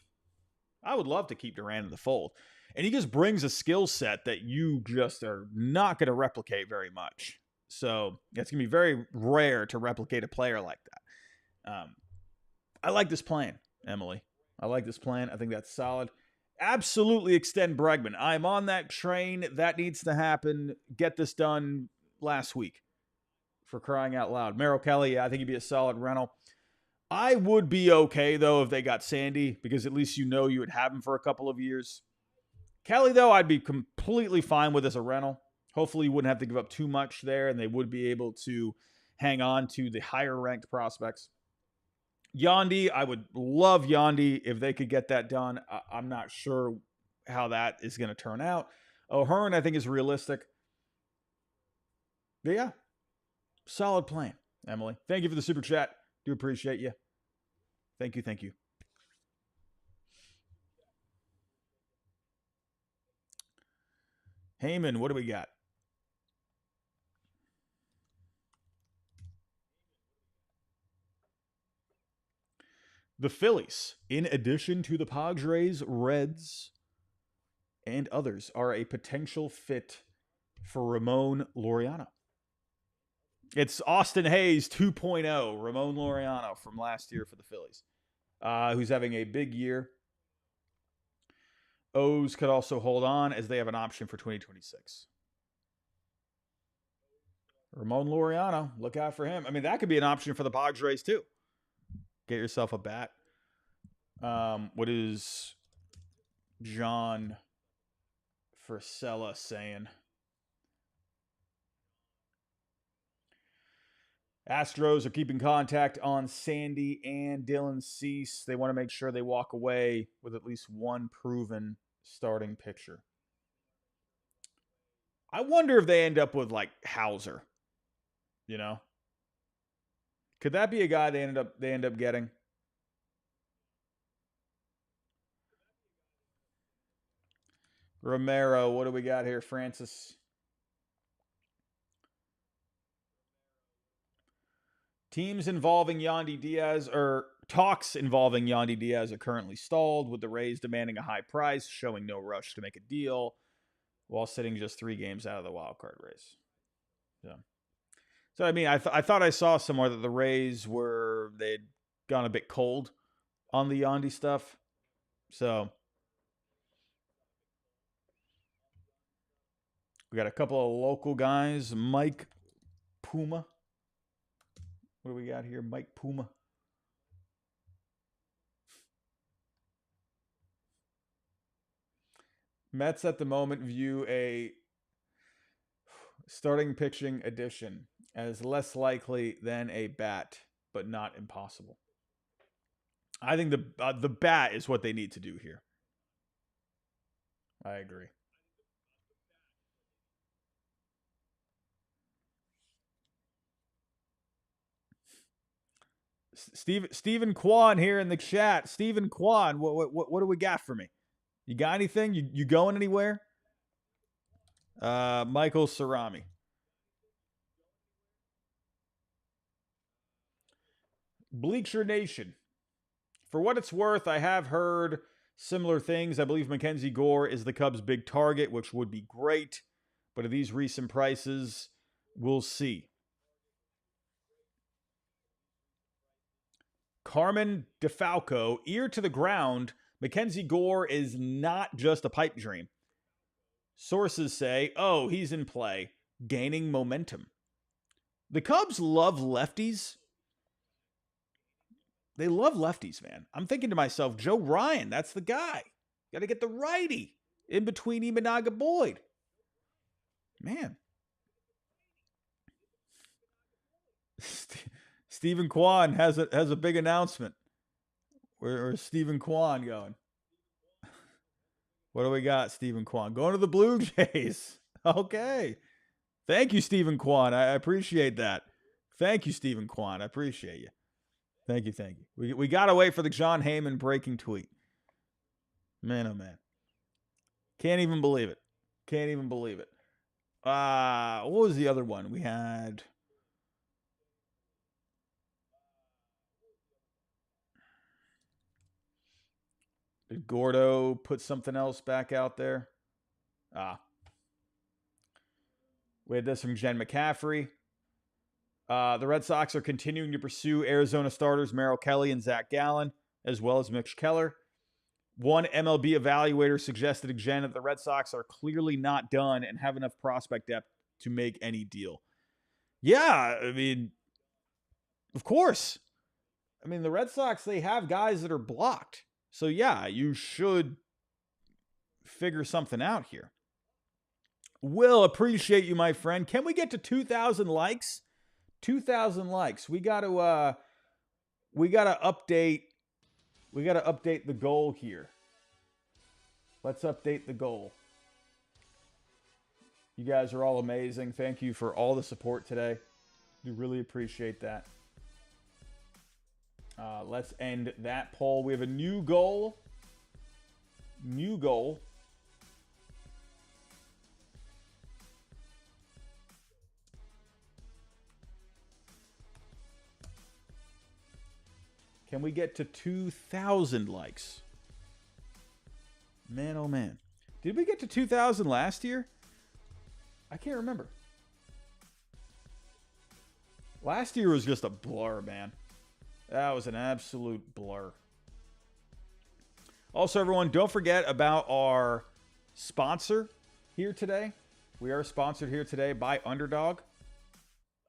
I would love to keep Duran in the fold. And he just brings a skill set that you just are not going to replicate very much. So it's going to be very rare to replicate a player like that. I like this plan, Emily. I like this plan. I think that's solid. Absolutely extend Bregman. I'm on that train. That needs to happen. Get this done last week, for crying out loud. Merrill Kelly, yeah, I think he'd be a solid rental. I would be okay, though, if they got Sandy, because at least you know you would have him for a couple of years. Kelly, though, I'd be completely fine with as a rental. Hopefully, you wouldn't have to give up too much there, and they would be able to hang on to the higher-ranked prospects. Yandy, I would love Yandy if they could get that done. I'm not sure how that is going to turn out. O'Hearn, I think, is realistic. But yeah, solid plan, Emily. Thank you for the super chat. Do appreciate you. Thank you, thank you. Heyman, what do we got? The Phillies, in addition to the Padres, Reds, and others, are a potential fit for Ramon Laureano. It's Austin Hayes 2.0, Ramon Laureano from last year for the Phillies, who's having a big year. O's could also hold on as they have an option for 2026. Ramon Laureano, look out for him. I mean, that could be an option for the Padres too. Get yourself a bat. What is John Frisella saying? Astros are keeping contact on Sandy and Dylan Cease. They want to make sure they walk away with at least one proven starting pitcher. I wonder if they end up with like Hauser. You know, could that be a guy they end up getting? Romero, what do we got here, Francis? Teams involving Yandy Diaz, or talks involving Yandy Diaz, are currently stalled, with the Rays demanding a high price, showing no rush to make a deal, while sitting just 3 games out of the wild card race. So I mean, I thought I saw somewhere that the Rays they'd gone a bit cold on the Yandy stuff. So we got a couple of local guys. Mike Puma. What do we got here? Mike Puma. Mets at the moment view a starting pitching addition as less likely than a bat, but not impossible. I think the bat is what they need to do here. I agree. Stephen Kwan here in the chat. Stephen Kwan, what do we got for me? You got anything? You going anywhere? Michael Cerami. Bleacher Nation. For what it's worth, I have heard similar things. I believe Mackenzie Gore is the Cubs' big target, which would be great. But at these recent prices, we'll see. Carmen DeFalco, ear to the ground, Mackenzie Gore is not just a pipe dream. Sources say, oh, he's in play, gaining momentum. The Cubs love lefties. They love lefties, man. I'm thinking to myself, Joe Ryan, that's the guy. Got to get the righty in between Imanaga Boyd. Man. Stephen Kwan has a big announcement. Where's Stephen Kwan going? What do we got, Stephen Kwan? Going to the Blue Jays. Okay. Thank you, Stephen Kwan. I appreciate that. Thank you, Stephen Kwan. I appreciate you. Thank you. We got to wait for the John Heyman breaking tweet. Man, oh man. Can't even believe it. What was the other one? We had... Did Gordo put something else back out there? We had this from Jen McCaffrey. The Red Sox are continuing to pursue Arizona starters Merrill Kelly and Zach Gallen, as well as Mitch Keller. One MLB evaluator suggested again that the Red Sox are clearly not done and have enough prospect depth to make any deal. Yeah, I mean, of course. I mean, the Red Sox, they have guys that are blocked. So, yeah, you should figure something out here. Will, appreciate you, my friend. Can we get to 2,000 likes? 2,000 likes. We got to update the goal here. Let's update the goal. You guys are all amazing. Thank you for all the support today. We really appreciate that. Let's end that poll. We have a new goal. New goal. Can we get to 2,000 likes? Man, oh man. Did we get to 2,000 last year? I can't remember. Last year was just a blur, man. That was an absolute blur. Also, everyone, don't forget about our sponsor here today. We are sponsored here today by Underdog.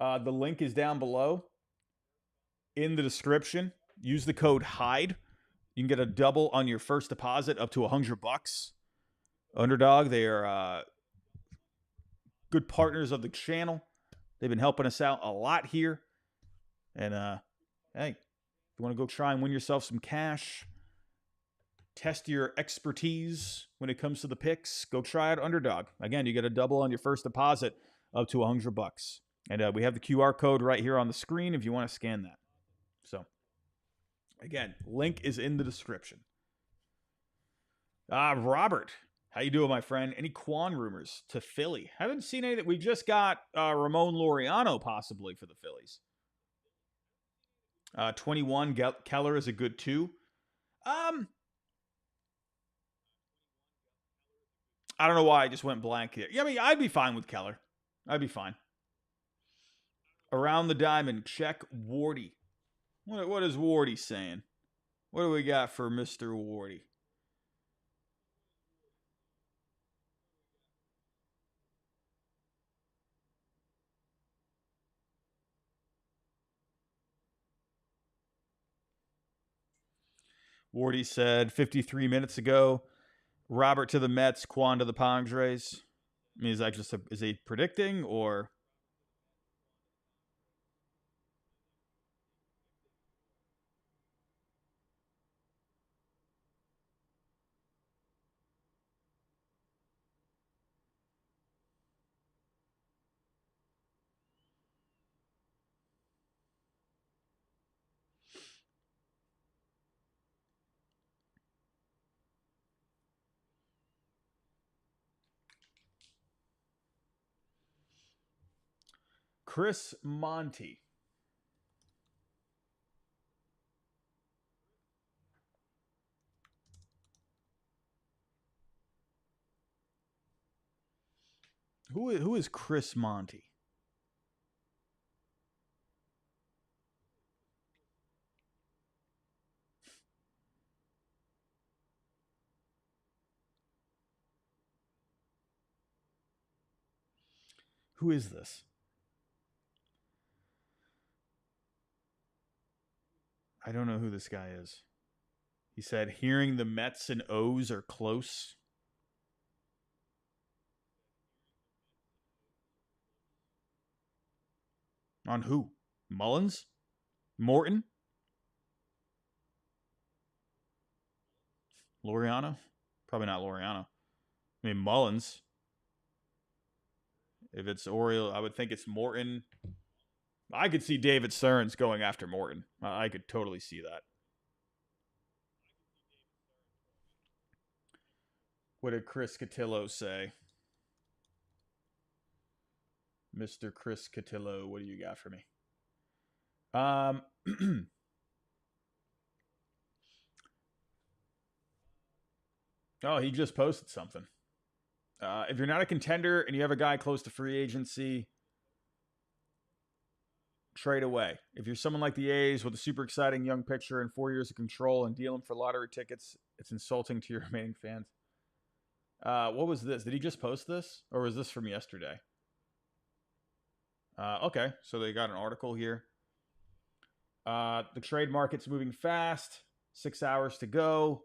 The link is down below in the description. Use the code HYDE. You can get a double on your first deposit up to $100. Underdog, they are good partners of the channel. They've been helping us out a lot here. And hey, if you want to go try and win yourself some cash, test your expertise when it comes to the picks, go try out Underdog. Again, you get a double on your first deposit up to $100. And we have the QR code right here on the screen if you want to scan that. So, again, link is in the description. Robert, how you doing, my friend? Any Quan rumors to Philly? Haven't seen any. We just got Ramon Laureano possibly for the Phillies. 21, Keller is a good 2. I don't know why I just went blank here. Yeah, I mean, I'd be fine with Keller. I'd be fine. Around the diamond, check Wardy. What is Wardy saying? What do we got for Mr. Wardy? Wardy said 53 minutes ago, Robert to the Mets, Quan to the Padres. I mean, is that just is he predicting or? Chris Monty. Who is Chris Monty? Who is this? I don't know who this guy is. He said, hearing the Mets and O's are close. On who? Mullins? Morton? Laureano? Probably not Laureano. I mean, Mullins. If it's Orioles, I would think it's Morton. I could see David Stearns going after Morton. I could totally see that. What did Chris Cotillo say? Mr. Chris Cotillo, what do you got for me? Oh, he just posted something. If you're not a contender and you have a guy close to free agency, trade away. If you're someone like the A's with a super exciting young pitcher and 4 years of control and dealing for lottery tickets, it's insulting to your remaining fans. What was this? Did he just post this? Or was this from yesterday? Okay, so they got an article here. The trade market's moving fast. 6 hours to go.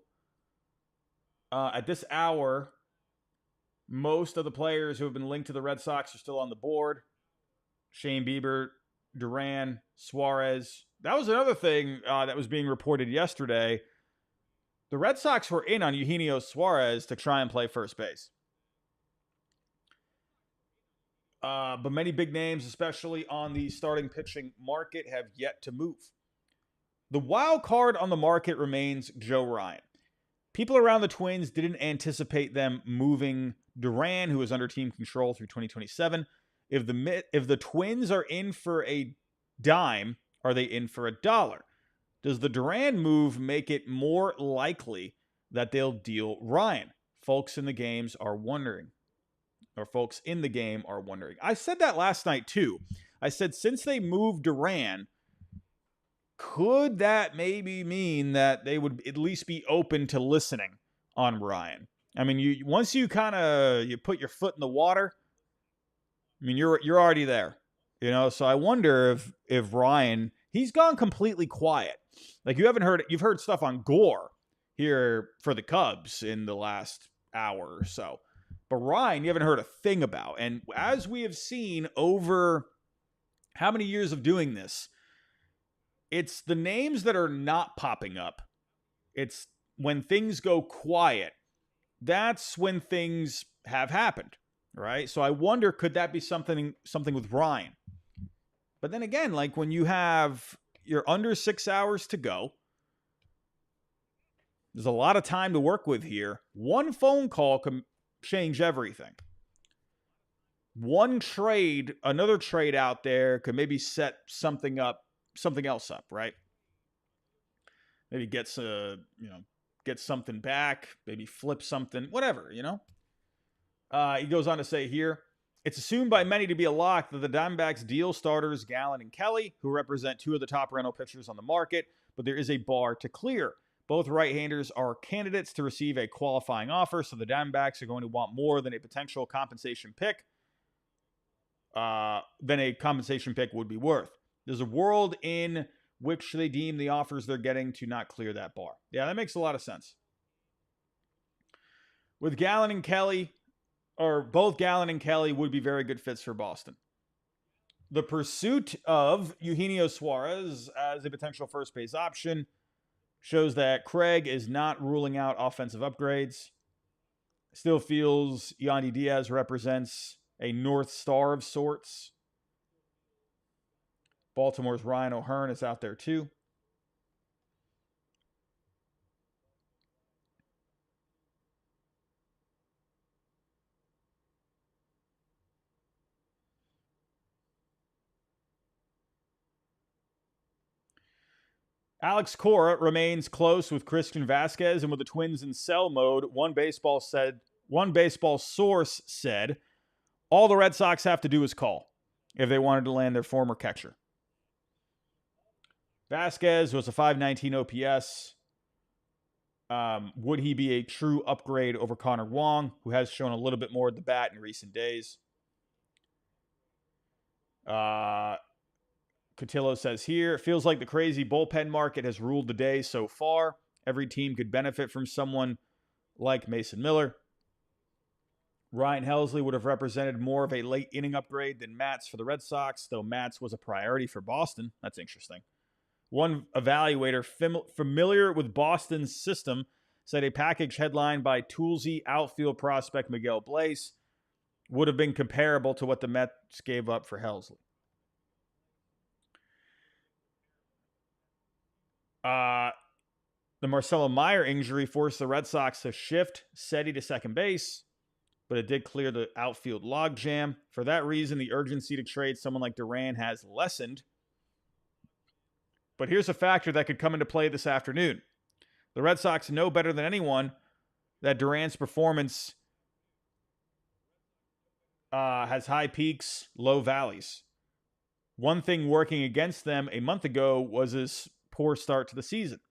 At this hour, most of the players who have been linked to the Red Sox are still on the board. Shane Bieber, Duran, Suarez. That was another thing that was being reported yesterday. The Red Sox were in on Eugenio Suarez to try and play first base. But many big names, especially on the starting pitching market, have yet to move. The wild card on the market remains Joe Ryan. People around the Twins didn't anticipate them moving Duran, who is under team control through 2027. If the Twins are in for a dime, are they in for a dollar? Does the Duran move make it more likely that they'll deal Ryan? Folks in the game are wondering. I said that last night too. I said since they moved Duran, could that maybe mean that they would at least be open to listening on Ryan? I mean, once you put your foot in the water, I mean you're already there, you know. So I wonder if Ryan, he's gone completely quiet. Like you've heard stuff on Gore here for the Cubs in the last hour or so, but Ryan you haven't heard a thing about. And as we have seen over how many years of doing this, it's the names that are not popping up. It's when things go quiet, that's when things have happened, right? So I wonder, could that be something with Ryan? But then again, like when you're under 6 hours to go, there's a lot of time to work with here. One phone call can change everything. One trade, another trade out there could maybe set something else up, right? Maybe get something back, maybe flip something, whatever, you know? He goes on to say here, it's assumed by many to be a lock that the Diamondbacks deal starters Gallen and Kelly, who represent two of the top rental pitchers on the market, but there is a bar to clear. Both right-handers are candidates to receive a qualifying offer, so the Diamondbacks are going to want more than a potential compensation pick would be worth. There's a world in which they deem the offers they're getting to not clear that bar. Yeah, that makes a lot of sense. With Gallen and Kelly, or both Gallen and Kelly would be very good fits for Boston. The pursuit of Eugenio Suarez as a potential first base option shows that Craig is not ruling out offensive upgrades. Still feels Yandy Diaz represents a North Star of sorts. Baltimore's Ryan O'Hearn is out there too. Alex Cora remains close with Christian Vasquez, and with the Twins in sell mode, one baseball source said, all the Red Sox have to do is call if they wanted to land their former catcher. Vasquez was a .519 OPS. Would he be a true upgrade over Connor Wong, who has shown a little bit more at the bat in recent days? Cotillo says here, it feels like the crazy bullpen market has ruled the day so far. Every team could benefit from someone like Mason Miller. Ryan Helsley would have represented more of a late inning upgrade than Matz for the Red Sox, though Matz was a priority for Boston. That's interesting. One evaluator familiar with Boston's system said a package headlined by toolsy outfield prospect Miguel Blaise would have been comparable to what the Mets gave up for Helsley. The Marcelo Meyer injury forced the Red Sox to shift Seti to second base, but it did clear the outfield logjam. For that reason, the urgency to trade someone like Duran has lessened. But here's a factor that could come into play this afternoon. The Red Sox know better than anyone that Duran's performance has high peaks, low valleys. One thing working against them a month ago was his poor start to the season.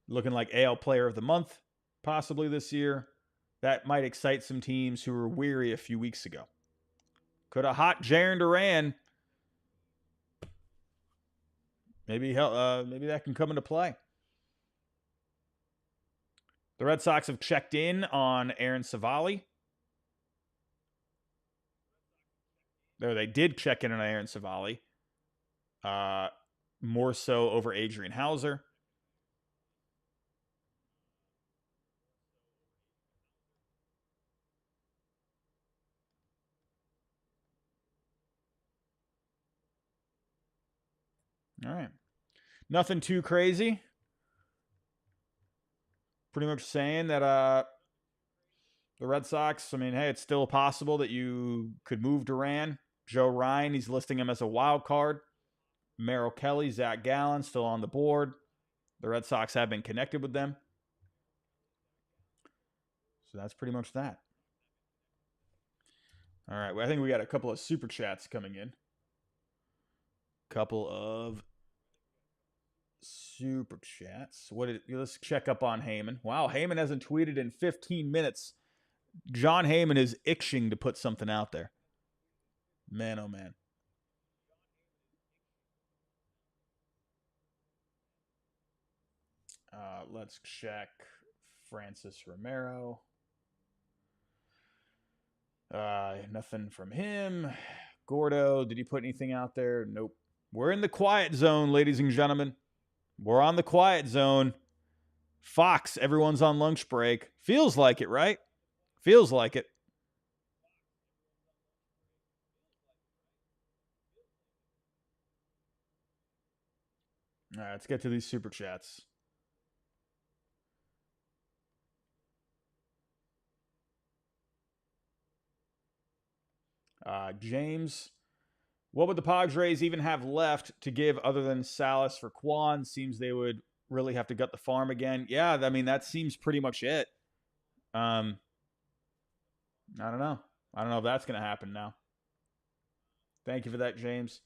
Looking like AL Player of the Month, possibly this year. That might excite some teams who were weary a few weeks ago. Could have hot Jarren Duran. Maybe that can come into play. The Red Sox have checked in on Aaron Savali. They did check in on Aaron Savali. More so over Adrian Hauser. All right. Nothing too crazy. Pretty much saying that the Red Sox, I mean, hey, it's still possible that you could move Duran. Joe Ryan, he's listing him as a wild card. Merrill Kelly, Zach Gallen, still on the board. The Red Sox have been connected with them. So that's pretty much that. All right, well, I think we got a couple of super chats coming in. Couple of super chats. Let's check up on Heyman. Wow, Heyman hasn't tweeted in 15 minutes. John Heyman is itching to put something out there. Man, oh man. Let's check Francis Romero. Nothing from him. Gordo, did he put anything out there? Nope. We're in the quiet zone, ladies and gentlemen. We're on the quiet zone. Fox, everyone's on lunch break. Feels like it, right? Feels like it. All right, let's get to these super chats. James, what would the Padres even have left to give other than Salas for Quan? Seems they would really have to gut the farm again. Yeah, I mean, that seems pretty much it. I don't know. I don't know if that's going to happen now. Thank you for that, James.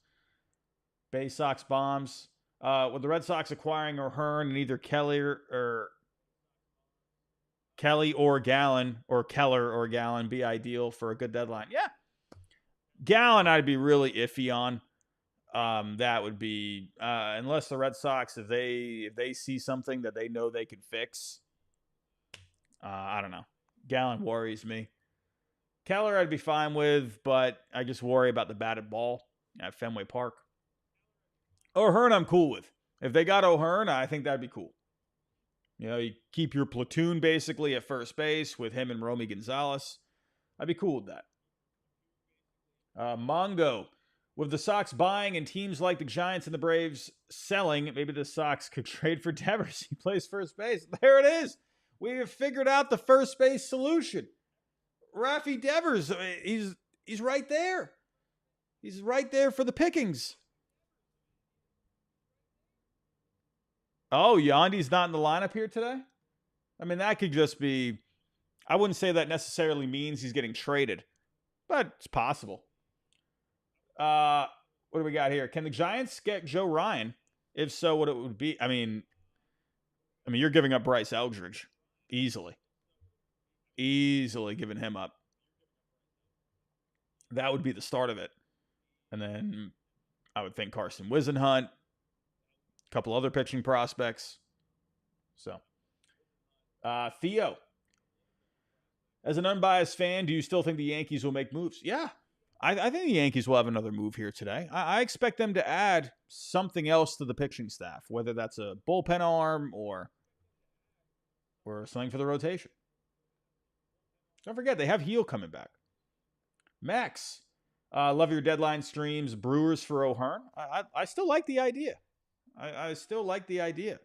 Bay Sox bombs. With the Red Sox acquiring O'Hearn and either Kelly or Gallen or Keller or Gallen be ideal for a good deadline. Yeah. Gallen I'd be really iffy on. That would be unless the Red Sox, if they see something that they know they can fix. I don't know. Gallen worries me. Keller I'd be fine with, but I just worry about the batted ball at Fenway Park. O'Hearn I'm cool with. If they got O'Hearn, I think that'd be cool. You know, you keep your platoon basically at first base with him and Romy Gonzalez. I'd be cool with that. Mongo, with the Sox buying and teams like the Giants and the Braves selling, maybe the Sox could trade for Devers. He plays first base. There it is. We have figured out the first base solution. Rafi Devers, he's right there. He's right there for the pickings. Oh, Yandy's not in the lineup here today? I mean, that could just be... I wouldn't say that necessarily means he's getting traded, but it's possible. What do we got here? Can the Giants get Joe Ryan? If so, what it would be? I mean, you're giving up Bryce Eldridge easily giving him up. That would be the start of it, and then I would think Carson Wisenhunt, a couple other pitching prospects. So, Theo, as an unbiased fan, do you still think the Yankees will make moves? Yeah. I think the Yankees will have another move here today. I expect them to add something else to the pitching staff, whether that's a bullpen arm or something for the rotation. Don't forget, they have Heel coming back. Max, love your deadline streams. Brewers for O'Hearn. I still like the idea. I still like the idea.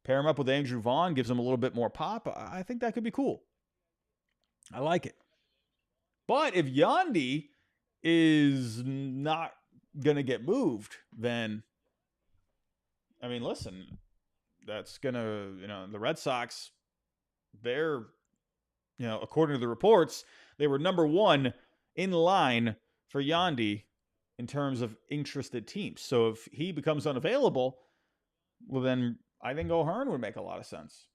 Pair him up with Andrew Vaughn, gives him a little bit more pop. I think that could be cool. I like it. But if Yandy is not going to get moved, then, I mean, listen, that's going to, the Red Sox, they're, according to the reports, they were number one in line for Yandy in terms of interested teams. So if he becomes unavailable, well, then I think O'Hearn would make a lot of sense.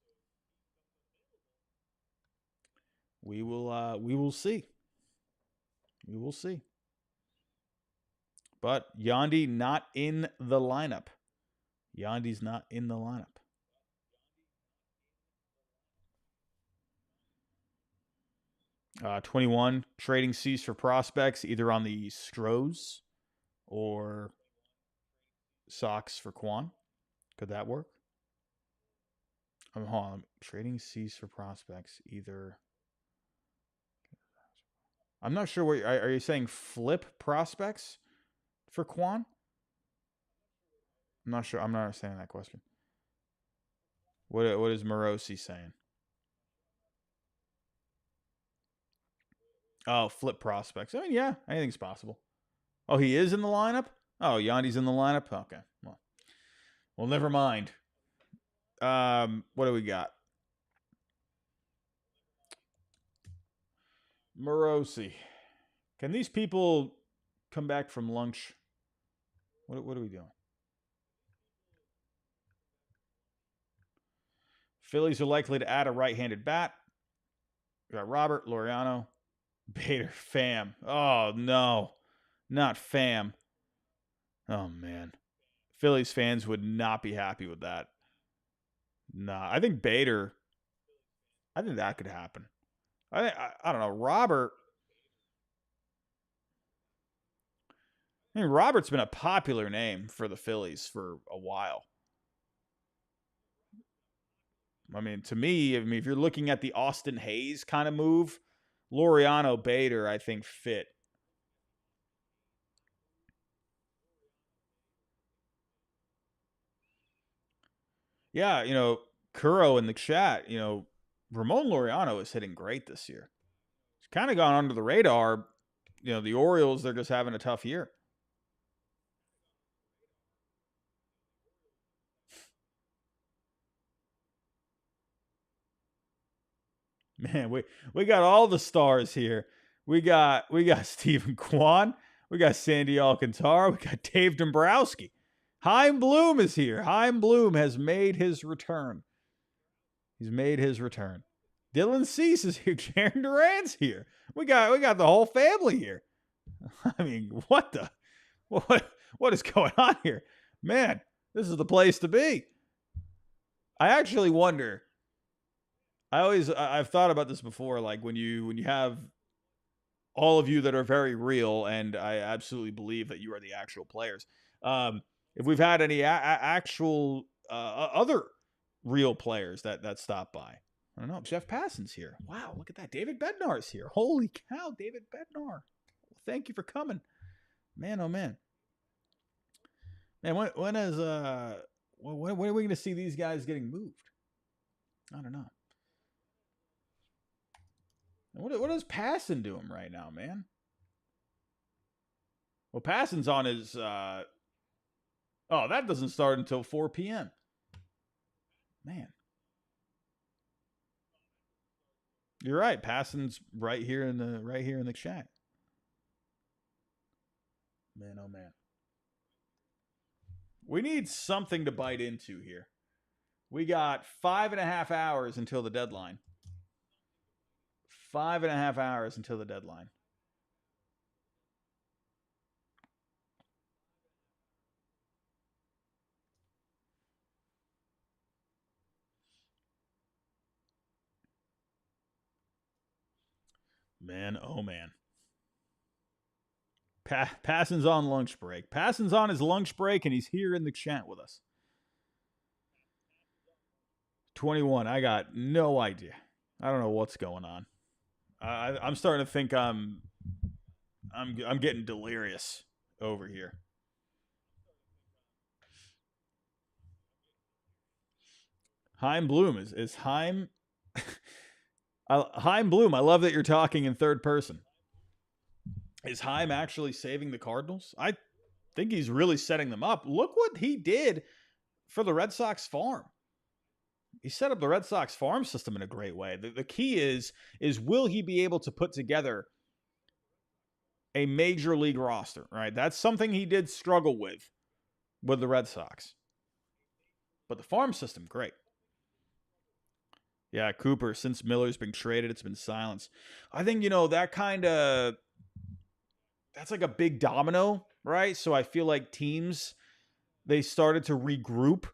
We will see. We will see. But Yandy not in the lineup. Yandy's not in the lineup. Uh, 21, trading Cease for prospects, either on the Stros or Sox for Quan. Could that work? Hold on. Trading Cease for prospects, either. I'm not sure what are you saying. Flip prospects for Quan? I'm not sure. I'm not understanding that question. What is Morosi saying? Oh, flip prospects. I mean, yeah, anything's possible. Oh, he is in the lineup? Oh, Yandy's in the lineup? Okay. Well, never mind. What do we got? Morosi. Can these people come back from lunch? What are we doing? Phillies are likely to add a right-handed bat. We got Robert, Laureano, Bader, Pham. Oh, no. Not Pham. Oh, man. Phillies fans would not be happy with that. Nah, I think Bader, I think that could happen. I don't know. Robert, I mean, Robert's been a popular name for the Phillies for a while. I mean, to me, if you're looking at the Austin Hayes kind of move, Laureano Bader, I think, fit. Yeah, Kuro in the chat, Ramon Laureano is hitting great this year. He's kind of gone under the radar. The Orioles, they're just having a tough year. Man, we got all the stars here. We got Stephen Kwan. We got Sandy Alcantara. We got Dave Dombrowski. Chaim Bloom is here. Chaim Bloom has made his return. He's made his return. Dylan Cease is here. Jaron Duran's here. We got the whole family here. I mean, what is going on here? Man, this is the place to be. I actually wonder. I've thought about this before, like when you have all of you that are very real, and I absolutely believe that you are the actual players. If we've had any actual other real players that stop by. I don't know. Jeff Passon's here. Wow, look at that. David Bednar's here. Holy cow, David Bednar. Thank you for coming. Man, oh man. Man, when are we going to see these guys getting moved? I don't know. What is Passon doing right now, man? Well, Passon's on his... that doesn't start until 4 p.m. Man. You're right. Passon's right here in the chat. Man, oh man. We need something to bite into here. We got 5.5 hours until the deadline. 5.5 hours until the deadline. Man, oh man. Passon's on lunch break. Passon's on his lunch break, and he's here in the chat with us. 21. I got no idea. I don't know what's going on. I'm starting to think I'm getting delirious over here. Chaim Bloom is Chaim. Chaim Bloom. I love that you're talking in third person. Is Chaim actually saving the Cardinals? I think he's really setting them up. Look what he did for the Red Sox farm. He set up the Red Sox farm system in a great way. The key is will he be able to put together a major league roster, right? That's something he did struggle with the Red Sox. But the farm system, great. Yeah, Cooper, since Miller's been traded, it's been silence. I think, that's like a big domino, right? So I feel like teams, they started to regroup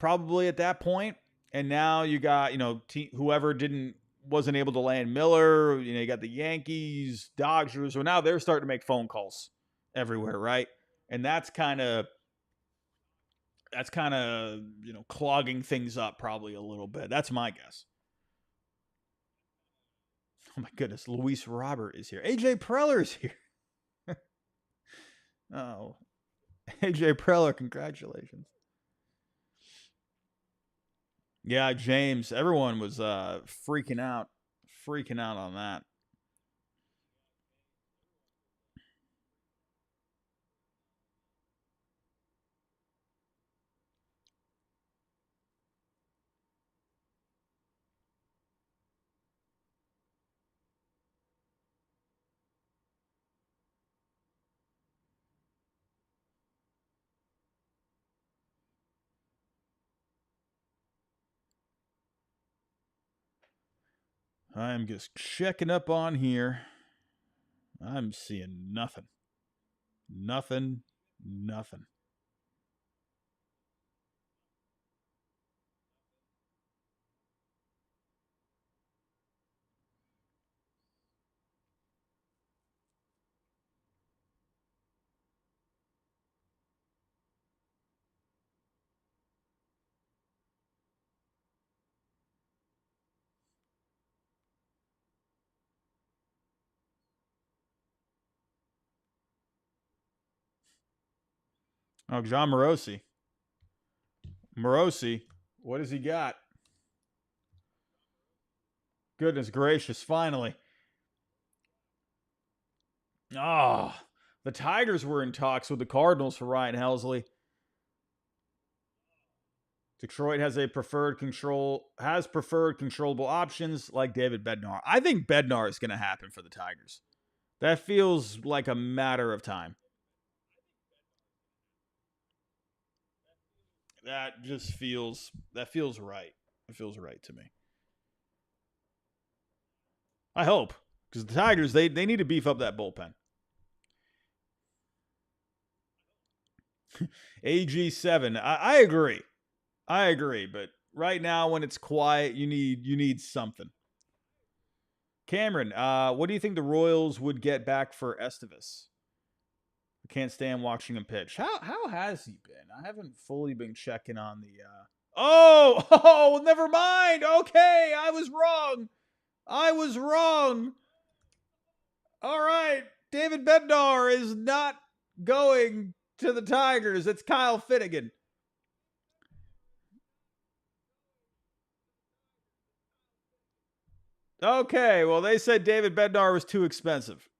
probably at that point. And now you got, whoever wasn't able to land Miller, you got the Yankees, Dodgers, well, now they're starting to make phone calls everywhere, right? And that's kind of clogging things up probably a little bit. That's my guess. Oh my goodness, Luis Robert is here. AJ Preller's here. Oh, AJ Preller, congratulations. Yeah, James. Everyone was freaking out on that. I'm just checking up on here. I'm seeing nothing. Nothing. Nothing. Oh, John Morosi. Morosi. What has he got? Goodness gracious, finally. Ah, oh, the Tigers were in talks with the Cardinals for Ryan Helsley. Detroit has preferred controllable options like David Bednar. I think Bednar is going to happen for the Tigers. That feels like a matter of time. That feels right. It feels right to me. I hope, because the Tigers they need to beef up that bullpen. AG7. I agree. I agree, but right now when it's quiet, you need something. Cameron, what do you think the Royals would get back for Estevez? I can't stand watching him pitch. How has he been? I haven't fully been checking on the. Oh, oh, never mind. Okay, I was wrong. I was wrong. All right, David Bednar is not going to the Tigers. It's Kyle Finnegan. Okay, well they said David Bednar was too expensive.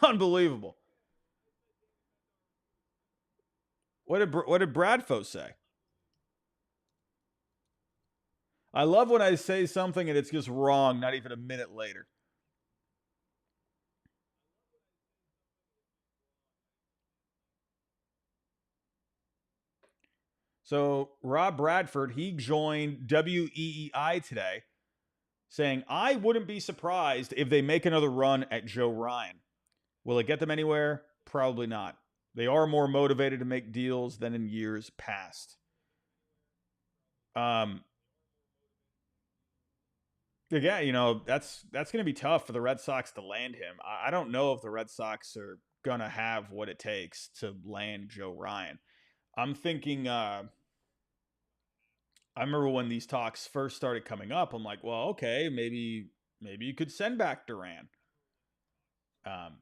Unbelievable. What did Bradfo say? I love when I say something and it's just wrong, not even a minute later. So Rob Bradford, he joined WEEI today, saying, "I wouldn't be surprised if they make another run at Joe Ryan. Will it get them anywhere? Probably not. They are more motivated to make deals than in years past." Um, yeah, that's going to be tough for the Red Sox to land him. I don't know if the Red Sox are going to have what it takes to land Joe Ryan. I'm thinking. I remember when these talks first started coming up. I'm like, well, okay, maybe you could send back Duran. Um,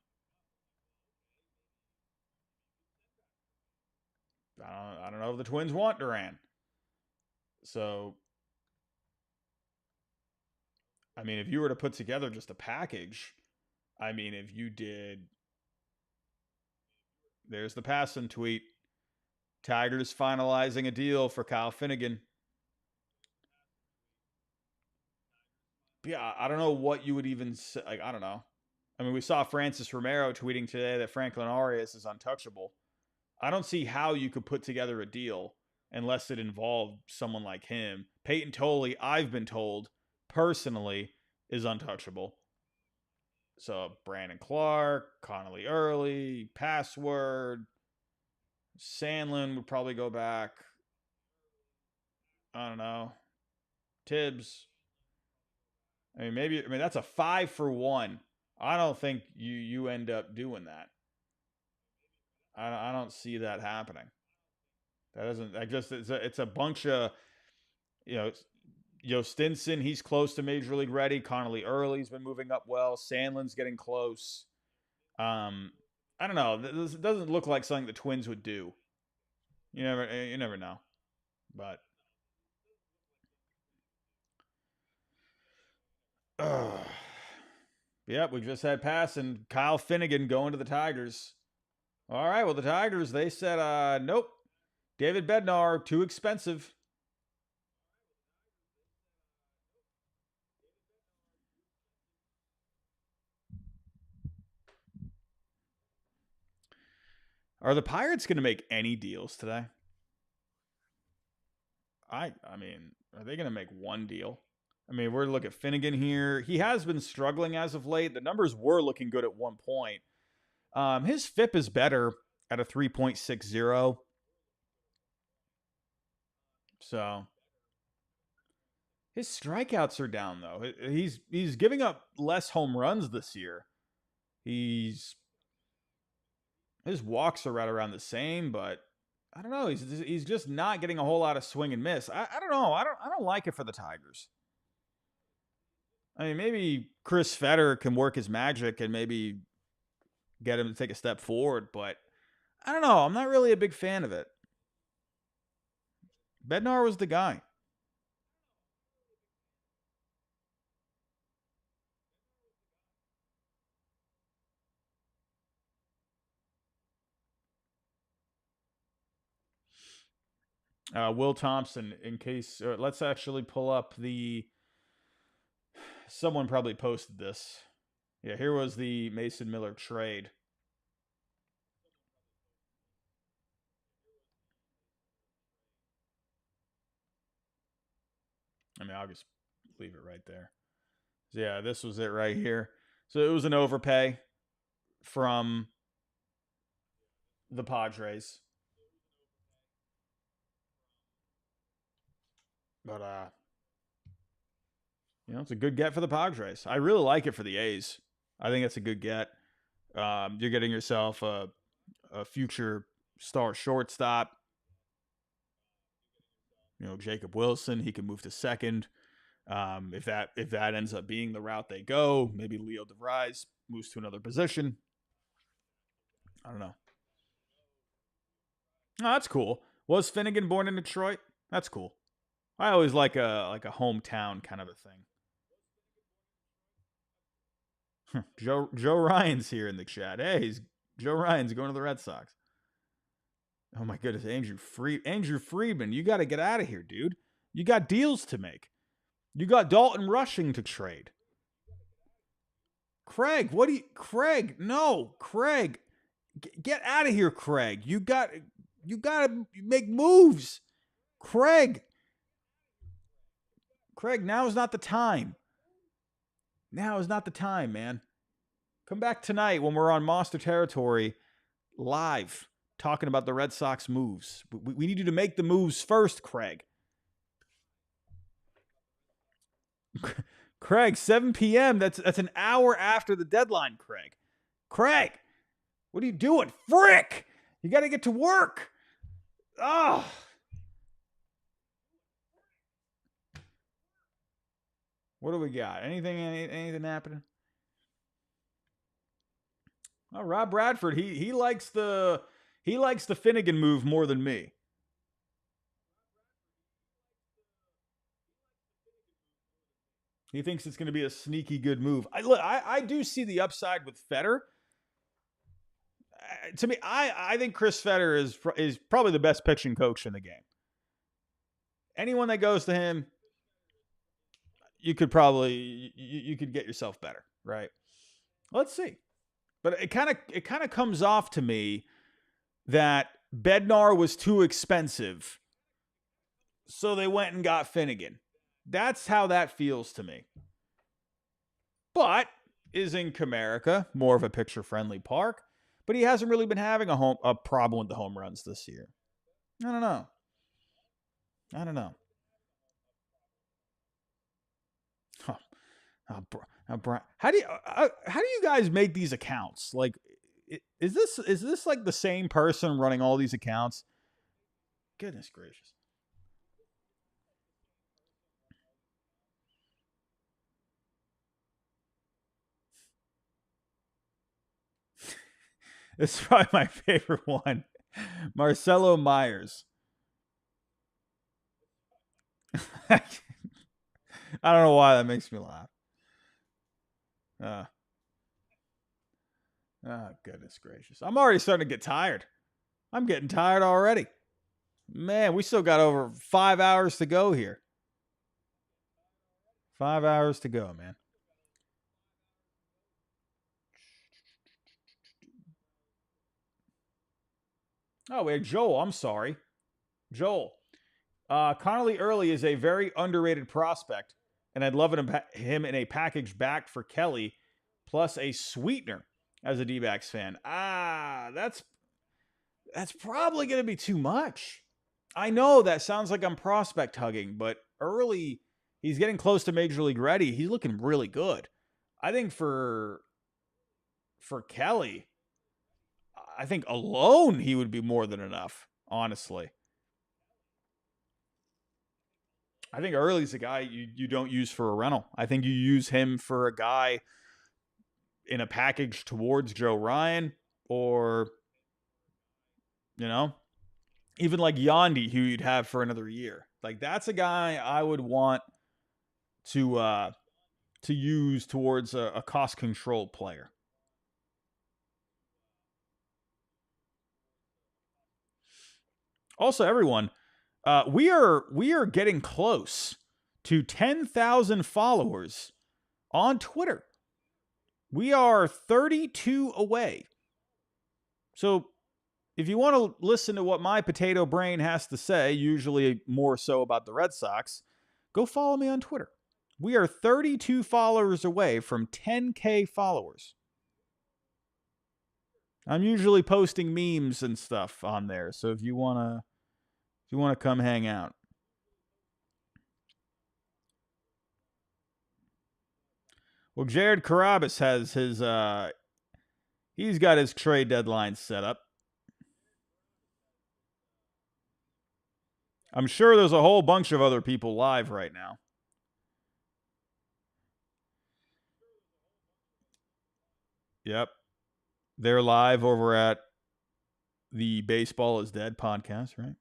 I don't know if the Twins want Duran. So, I mean, if you were to put together just a package, I mean, if you did, there's the Passon tweet. Tigers finalizing a deal for Kyle Finnegan. Yeah, I don't know what you would even say. Like, I don't know. I mean, we saw Francis Romero tweeting today that Franklin Arias is untouchable. I don't see how you could put together a deal unless it involved someone like him. Peyton Tolley, I've been told, personally, is untouchable. So Brandon Clark, Connolly Early, Password, Sandlin would probably go back. I don't know. Tibbs. I mean, that's a 5-for-1. I don't think you end up doing that. I don't see that happening. That doesn't. I just it's a bunch of you know Stinson. He's close to major league ready. Connolly Early's been moving up well. Sandlin's getting close. I don't know. This doesn't look like something the Twins would do. You never know. But yep, we just had pass and Kyle Finnegan going to the Tigers. All right, well the Tigers they said nope. David Bednar too expensive. Are the Pirates going to make any deals today? I mean, are they going to make one deal? I mean, we're looking at Finnegan here. He has been struggling as of late. The numbers were looking good at one point. His FIP is better at a 3.60. So his strikeouts are down though. He's giving up less home runs this year. His walks are right around the same, but I don't know. He's just not getting a whole lot of swing and miss. I don't know. I don't like it for the Tigers. I mean, maybe Chris Fetter can work his magic and maybe get him to take a step forward, but I don't know. I'm not really a big fan of it. Bednar was the guy. Will Thompson, in case, let's actually pull up the. Someone probably posted this. Yeah, here was the Mason Miller trade. I mean, I'll just leave it right there. So yeah, this was it right here. So it was an overpay from the Padres. But it's a good get for the Padres. I really like it for the A's. I think that's a good get. You're getting yourself a future star shortstop. Jacob Wilson, he can move to second. If that ends up being the route they go, maybe Leo DeVries moves to another position. I don't know. Oh, that's cool. Was Finnegan born in Detroit? That's cool. I always like a hometown kind of a thing. Joe Ryan's here in the chat. Hey, Joe Ryan's going to the Red Sox. Oh my goodness, Andrew Friedman, you got to get out of here, dude. You got deals to make. You got Dalton Rushing to trade. Craig, Craig, no, Craig, get out of here, Craig. You got to make moves, Craig. Now is not the time. Now is not the time, man. Come back tonight when we're on Monster Territory live talking about the Red Sox moves. We need you to make the moves first, Craig. Craig, 7 p.m. That's an hour after the deadline, Craig. Craig, what are you doing? Frick! You got to get to work. Oh. What do we got? Anything happening? Oh, Rob Bradford, he likes the Finnegan move more than me. He thinks it's going to be a sneaky good move. I do see the upside with Fetter. To me, I think Chris Fetter is probably the best pitching coach in the game. Anyone that goes to him, you could get yourself better, right? Let's see. But it kind of comes off to me that Bednar was too expensive, so they went and got Finnegan. That's how that feels to me. But is in Comerica, more of a picture-friendly park, but he hasn't really been having a problem with the home runs this year. I don't know. Huh. How do you guys make these accounts? Like, is this like the same person running all these accounts? Goodness gracious. This is probably my favorite one. Marcelo Myers. I don't know why that makes me laugh. Oh, goodness gracious. I'm already starting to get tired. I'm getting tired already. Man, we still got over 5 hours to go here. 5 hours to go, man. Oh, we had Joel. I'm sorry. Joel. Connolly Early is a very underrated prospect, and I'd love him in a package back for Kelly, plus a sweetener as a D-backs fan. That's probably going to be too much. I know that sounds like I'm prospect hugging, but Early, he's getting close to Major League ready. He's looking really good. I think for Kelly, I think alone he would be more than enough, honestly. I think Early's a guy you don't use for a rental. I think you use him for a guy in a package towards Joe Ryan, or, even like Yandy, who you'd have for another year. Like, that's a guy I would want to use towards a cost controlled player. Also, everyone, we are getting close to 10,000 followers on Twitter. We are 32 away. So if you want to listen to what my potato brain has to say, usually more so about the Red Sox, go follow me on Twitter. We are 32 followers away from 10K followers. I'm usually posting memes and stuff on there, so if you want to come hang out. Well, Jared Carabas has his he's got his trade deadline set up. I'm sure there's a whole bunch of other people live right now. Yep. They're live over at the Baseball is Dead podcast, right?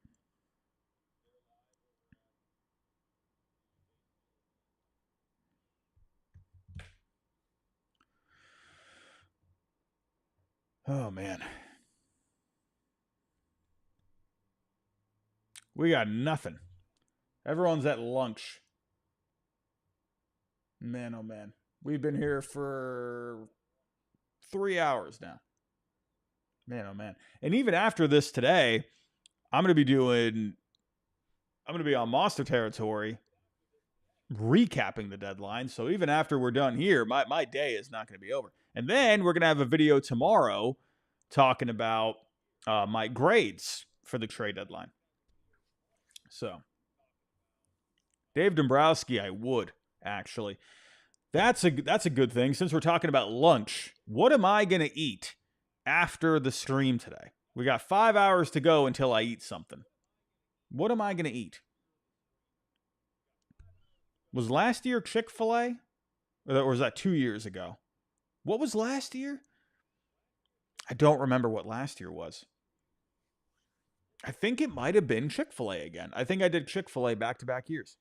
Oh, man. We got nothing. Everyone's at lunch. Man, oh, man. We've been here for 3 hours now. Man, oh, man. And even after this today, I'm going to be on Monster territory recapping the deadline. So even after we're done here, my day is not going to be over. And then we're going to have a video tomorrow talking about my grades for the trade deadline. So, Dave Dombrowski, I would, actually. That's a good thing. Since we're talking about lunch, what am I going to eat after the stream today? We got 5 hours to go until I eat something. What am I going to eat? Was last year Chick-fil-A? Or was that 2 years ago? What was last year? I don't remember what last year was. I think it might have been Chick-fil-A again. I think I did Chick-fil-A back-to-back years.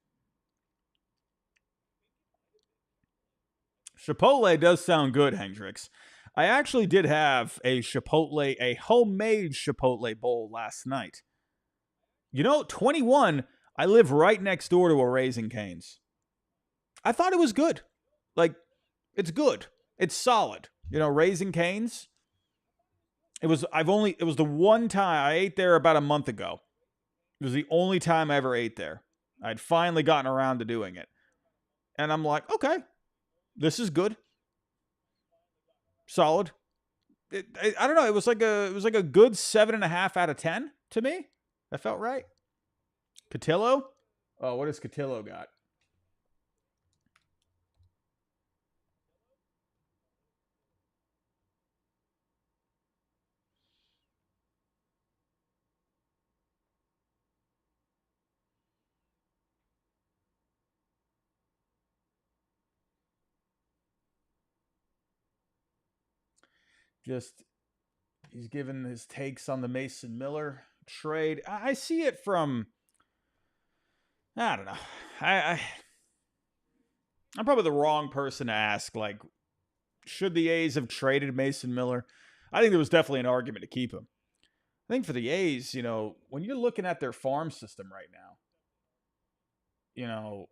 Chipotle does sound good, Hendrix. I actually did have a homemade Chipotle bowl last night. 21, I live right next door to a Raising Cane's. I thought it was good. Like, it's good. It's solid. Raising Cane's. It was the one time I ate there about a month ago. It was the only time I ever ate there. I'd finally gotten around to doing it. And I'm like, okay, this is good. Solid. I don't know. It was like a good 7.5 out of 10 to me. That felt right. Cotillo? Oh, what does Cotillo got? Just he's given his takes on the Mason Miller trade. I see it from I don't know. I'm probably the wrong person to ask. Like, should the A's have traded Mason Miller? I think there was definitely an argument to keep him. I think for the A's, when you're looking at their farm system right now, you know,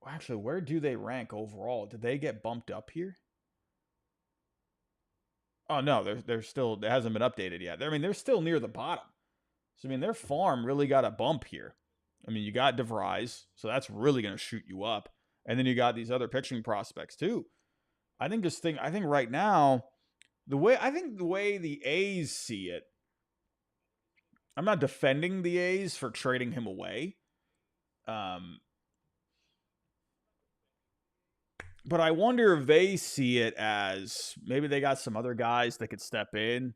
actually, where do they rank overall? Did they get bumped up here? Oh no, they're still. It hasn't been updated yet. They're still near the bottom. So their farm really got a bump here. You got DeVries, so that's really going to shoot you up, and then you got these other pitching prospects too. I think right now, the way the A's see it, I'm not defending the A's for trading him away. Um, but I wonder if they see it as maybe they got some other guys that could step in,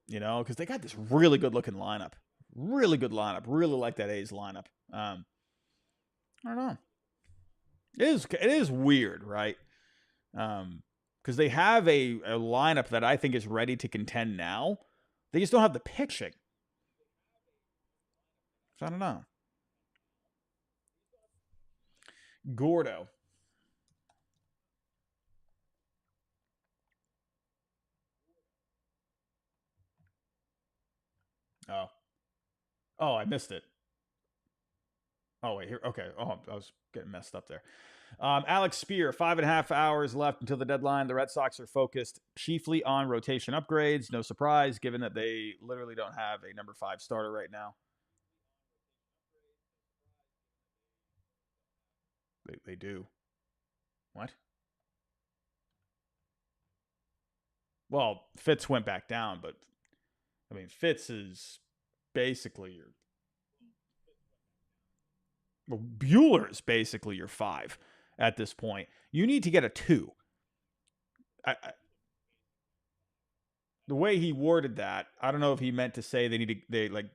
because they got this really good looking lineup. Really good lineup. Really like that A's lineup. I don't know. It is weird, right? Because they have a lineup that I think is ready to contend now. They just don't have the pitching. So I don't know. Gordo. Oh. Oh, I missed it. Oh, wait, here. Okay. Oh, I was getting messed up there. Alex Spear, 5.5 hours left until the deadline. The Red Sox are focused chiefly on rotation upgrades. No surprise, given that they literally don't have a number 5 starter right now. They do. What? Well, Fitz went back down, but Fitz is basically your. Well, Bueller is basically your 5 at this point. You need to get a 2. The way he worded that, I don't know if he meant to say they like.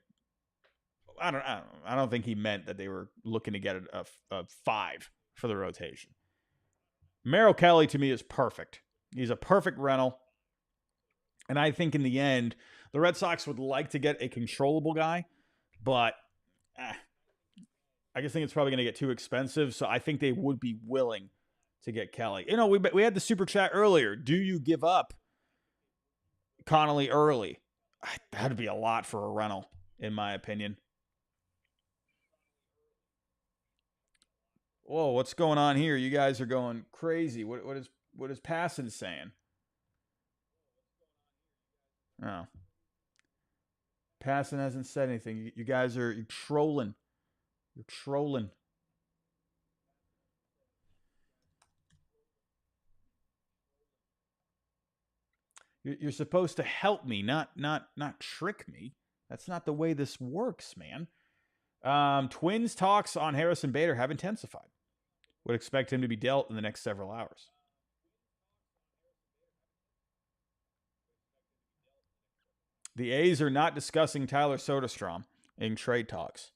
I don't think he meant that they were looking to get a 5 for the rotation. Merrill Kelly to me is perfect. He's a perfect rental. And I think in the end, the Red Sox would like to get a controllable guy, but I just think it's probably going to get too expensive. So I think they would be willing to get Kelly. We had the super chat earlier. Do you give up Connolly early? That'd be a lot for a rental, in my opinion. Whoa, what's going on here? You guys are going crazy. What is Passon saying? Oh, Passon hasn't said anything. You guys are trolling. You're trolling. You're supposed to help me, not trick me. That's not the way this works, man. Twins talks on Harrison Bader have intensified. Would expect him to be dealt in the next several hours. The A's are not discussing Tyler Soderstrom in trade talks.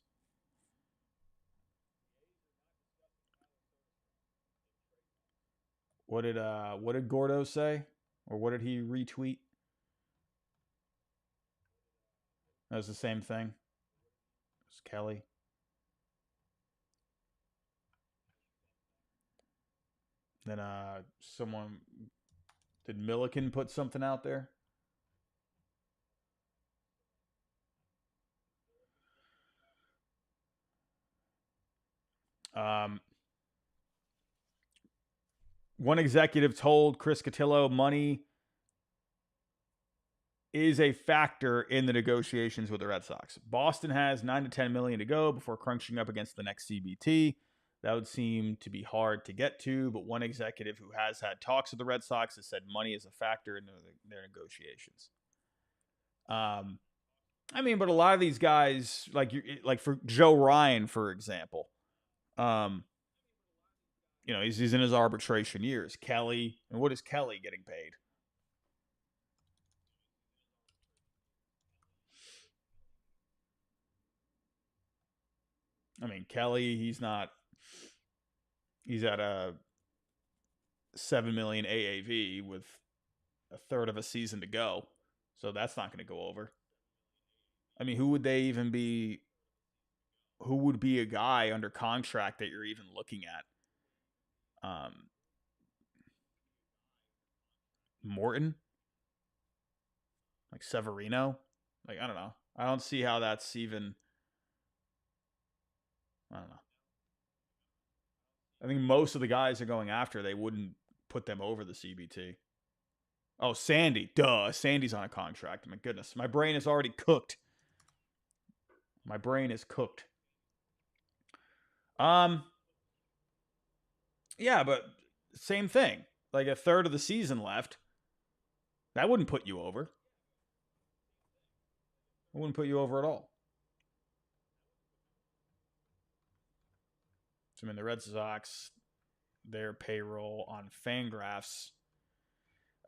What did Gordo say? Or what did he retweet? That was the same thing. It's Kelly. Then someone did Milliken put something out there? Um One executive told Chris Cotillo money is a factor in the negotiations with the Red Sox. Boston has 9 to 10 million to go before crunching up against the next CBT. That would seem to be hard to get to, but one executive who has had talks with the Red Sox has said money is a factor in their negotiations. I mean, but a lot of these guys, like for Joe Ryan, for example, he's in his arbitration years. Kelly, and what is Kelly getting paid? I mean, Kelly, he's not. He's at a 7 million AAV with a third of a season to go, so that's not going to go over. I mean, who would they even be? Who would be a guy under contract that you're even looking at? Morton, like Severino, like I don't know. I don't see how that's even. I don't know. I think most of the guys are going after. They wouldn't put them over the CBT. Oh, Sandy. Duh. Sandy's on a contract. My goodness. My brain is already cooked. My brain is cooked. Yeah, but same thing. Like a third of the season left. That wouldn't put you over. It wouldn't put you over at all. So I mean the Red Sox, their payroll on Fangraphs,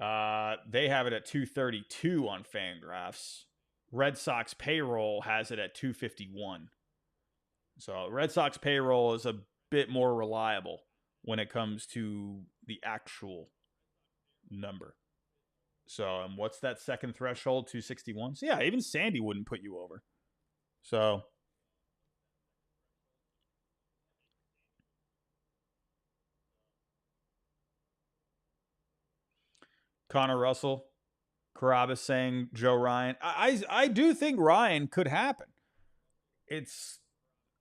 they have it at 232 on Fangraphs. Red Sox payroll has it at 251. So Red Sox payroll is a bit more reliable when it comes to the actual number. So, what's that second threshold? 261. So yeah, even Sandy wouldn't put you over. So Connor Russell, Carabas saying Joe Ryan. I do think Ryan could happen. It's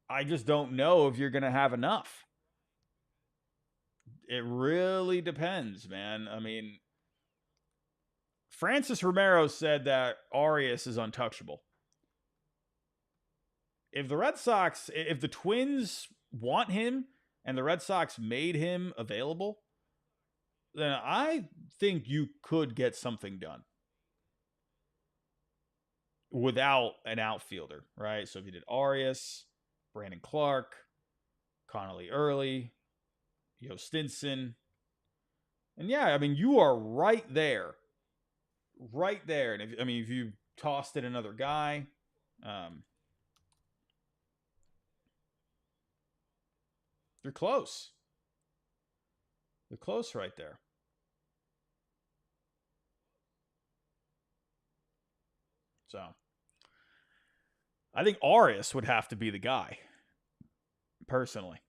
I just don't know if you're gonna have enough. It really depends, man. I mean, Francis Romero said that Arias is untouchable. If the Red Sox, if the Twins want him and the Red Sox made him available, then I think you could get something done without an outfielder, right? So if you did Arias, Brandon Clark, Connolly Early, Yo Stinson, and yeah, I mean you are right there, right there. And if you tossed in another guy, um, you're close. You're close right there. So I think Arias would have to be the guy, personally.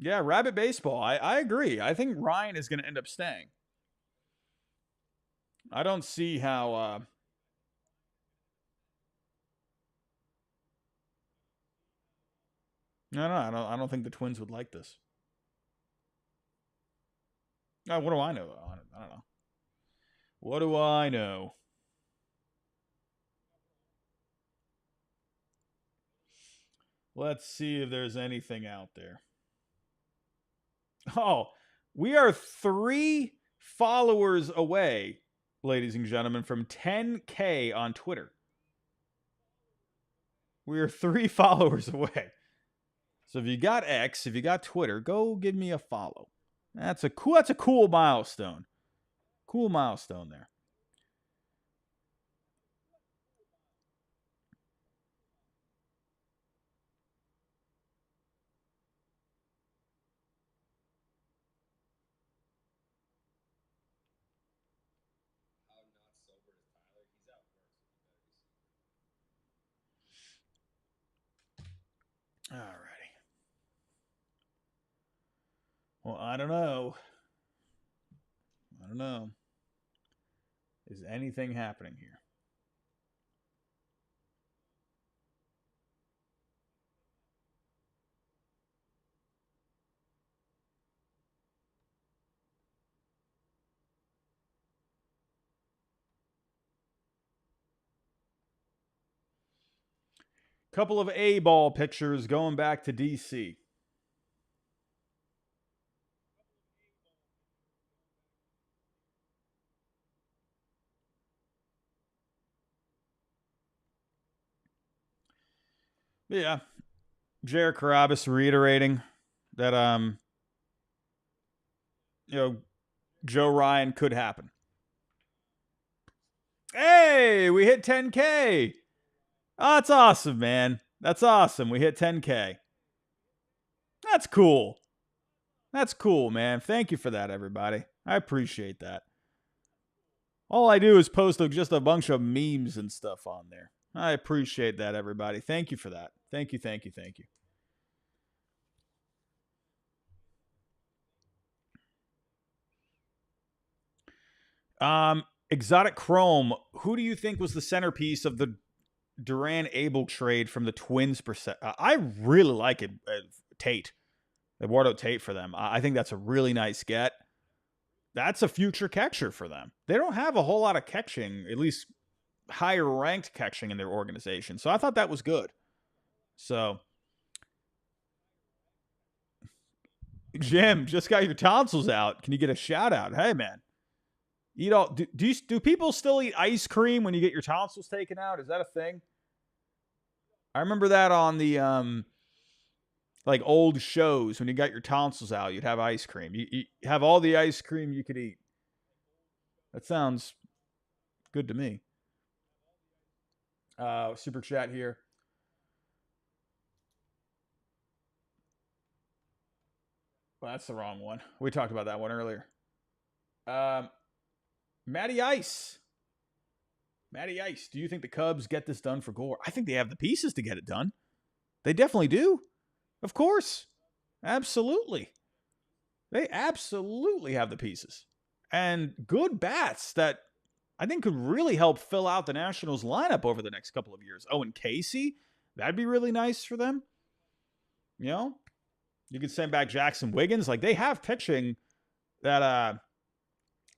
Yeah, rabbit baseball. I agree. I think Ryan is going to end up staying. I don't see how. No, I don't think the Twins would like this. What do I know? I don't know. What do I know? Let's see if there's anything out there. Oh, we are 3 followers away, ladies and gentlemen, from 10K on Twitter. We are 3 followers away. So if you got X, if you got Twitter, go give me a follow. That's a cool milestone. Cool milestone there. Alrighty. Well, I don't know. I don't know. Is anything happening here? Couple of A-ball pictures going back to DC. Yeah. Jared Carabas reiterating that Joe Ryan could happen. Hey, we hit 10K. Oh, that's awesome, man. That's awesome. We hit 10K. That's cool. That's cool, man. Thank you for that, everybody. I appreciate that. All I do is post just a bunch of memes and stuff on there. I appreciate that, everybody. Thank you for that. Thank you, thank you, thank you. Exotic Chrome, who do you think was the centerpiece of the Duran Abel trade from the Twins? I really like it. Tate. Eduardo Tate for them. I think that's a really nice get. That's a future catcher for them. They don't have a whole lot of catching, at least higher ranked catching in their organization. So I thought that was good. So, Jim, just got your tonsils out. Can you get a shout out? Hey, man. Eat all. Do people still eat ice cream when you get your tonsils taken out? Is that a thing? I remember that on the like old shows when you got your tonsils out, you'd have ice cream. You have all the ice cream you could eat. That sounds good to me. Super chat here. Well, that's the wrong one. We talked about that one earlier. Matty Ice. Matty Ice, do you think the Cubs get this done for Gore? I think they have the pieces to get it done. They definitely do. Of course. Absolutely. They absolutely have the pieces. And good bats that I think could really help fill out the Nationals lineup over the next couple of years. Oh, and Casey, that'd be really nice for them. You know, you could send back Jackson Wiggins. Like, they have pitching that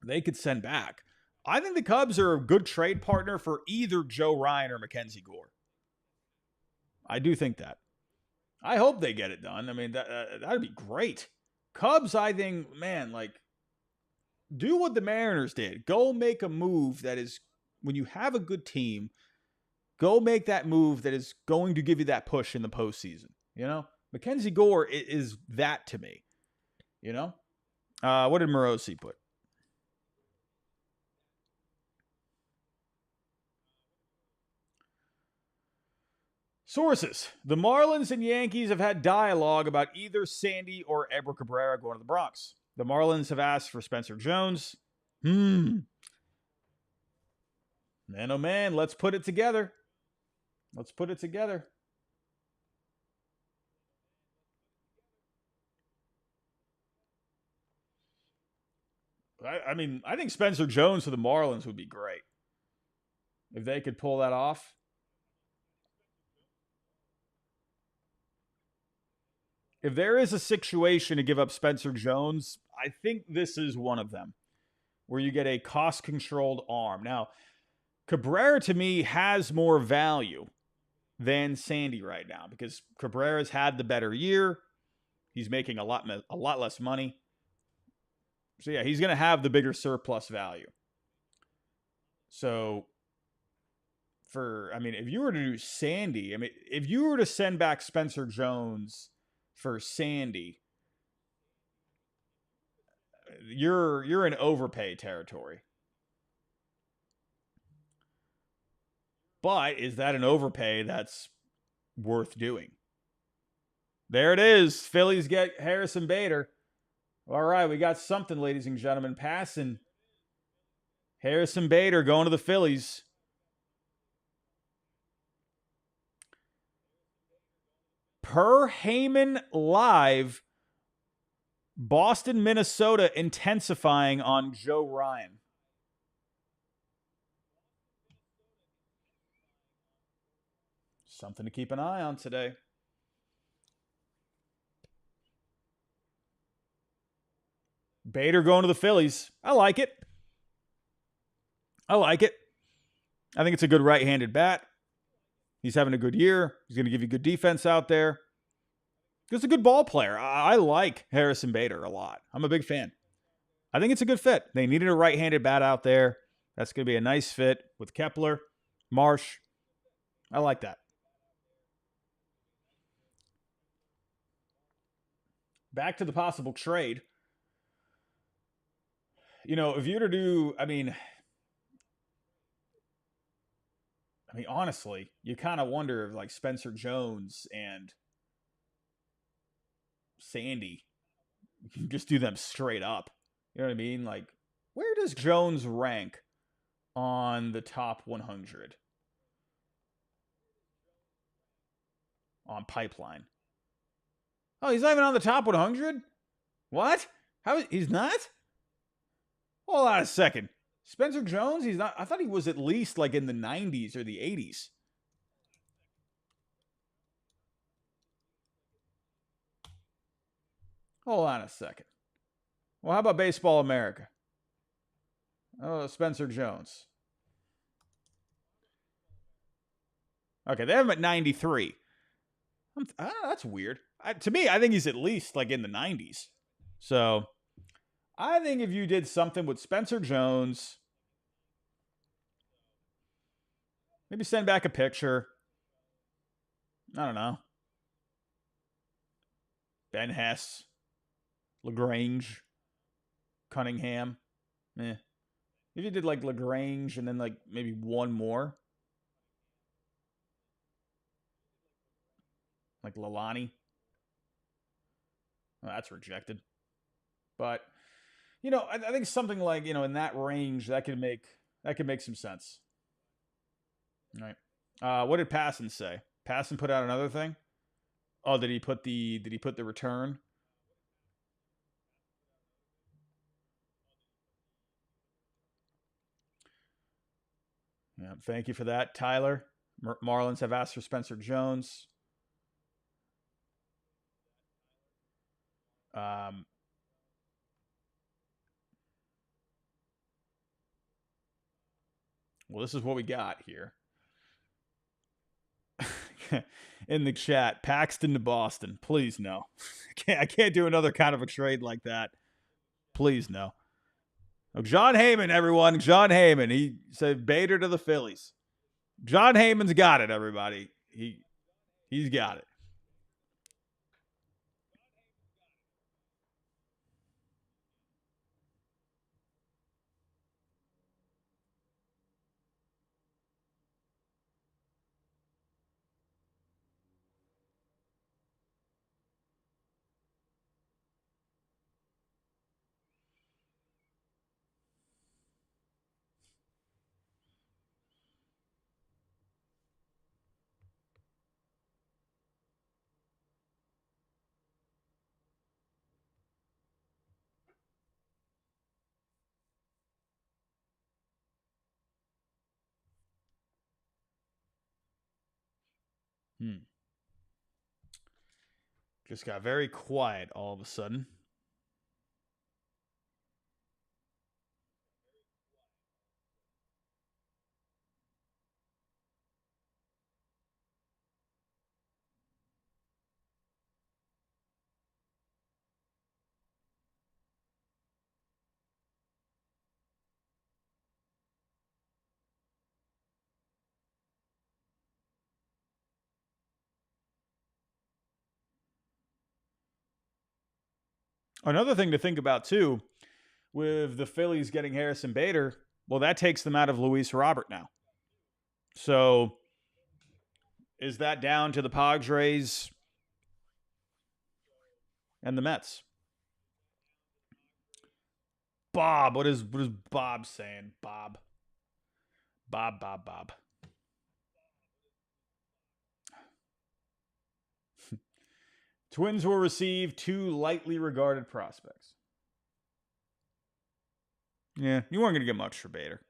they could send back. I think the Cubs are a good trade partner for either Joe Ryan or Mackenzie Gore. I do think that. I hope they get it done. I mean, that'd be great. Cubs, I think, man, like, do what the Mariners did. Go make a move that is, when you have a good team, go make that move that is going to give you that push in the postseason. You know? Mackenzie Gore is that to me. You know? What did Morosi put? Sources. The Marlins and Yankees have had dialogue about either Sandy or Edward Cabrera going to the Bronx. The Marlins have asked for Spencer Jones. Man, oh man, let's put it together. Let's put it together. I mean, I think Spencer Jones for the Marlins would be great. If they could pull that off. If there is a situation to give up Spencer Jones, I think this is one of them, where you get a cost-controlled arm. Now, Cabrera, to me, has more value than Sandy right now because Cabrera's had the better year. He's making a lot less money. So, yeah, he's going to have the bigger surplus value. So, if you were to do Sandy, if you were to send back Spencer Jones for Sandy, you're in overpay territory. But is that an overpay that's worth doing? There it is. Phillies get Harrison Bader. All right, we got something, ladies and gentlemen. Passing. Harrison Bader going to the Phillies. Per Heyman Live, Boston, Minnesota intensifying on Joe Ryan. Something to keep an eye on today. Bader going to the Phillies. I like it. I think it's a good right-handed bat. He's having a good year. He's going to give you good defense out there. He's a good ball player. I like Harrison Bader a lot. I'm a big fan. I think it's a good fit. They needed a right-handed bat out there. That's going to be a nice fit with Kepler, Marsh. I like that. Back to the possible trade. If you were to do, honestly, you kind of wonder if like Spencer Jones and Sandy, you can just do them straight up. You know what I mean? Like, where does Jones rank on the top 100 on Pipeline? Oh, he's not even on the top 100? What? He's not? Hold on a second. Spencer Jones, he's not. I thought he was at least like in the 90s or the 80s. Hold on a second. Well, how about Baseball America? Oh, Spencer Jones. Okay, they have him at 93. That's weird. To me, I think he's at least like in the 90s. So I think if you did something with Spencer Jones, maybe send back a picture. I don't know. Ben Hess, LaGrange, Cunningham. If you did like LaGrange and then like maybe one more, like Lalani. Well, that's rejected. But I think something like in that range that could make some sense. All right. What did Passon say? Passon put out another thing. Oh, did he put the return? Yeah, thank you for that, Tyler. Marlins have asked for Spencer Jones. Um, well, this is what we got here. In the chat, Paxton to Boston. Please no. I can't do another kind of a trade like that. Please no. Oh, John Heyman, everyone. John Heyman. He said Bader to the Phillies. John Heyman's got it, everybody. He's got it. Hmm. Just got very quiet all of a sudden. Another thing to think about too, with the Phillies getting Harrison Bader, well, that takes them out of Luis Robert now. So is that down to the Padres and the Mets? Bob, what is Bob saying? Bob. Bob. Twins will receive two lightly regarded prospects. Yeah, you weren't going to get much for Bader.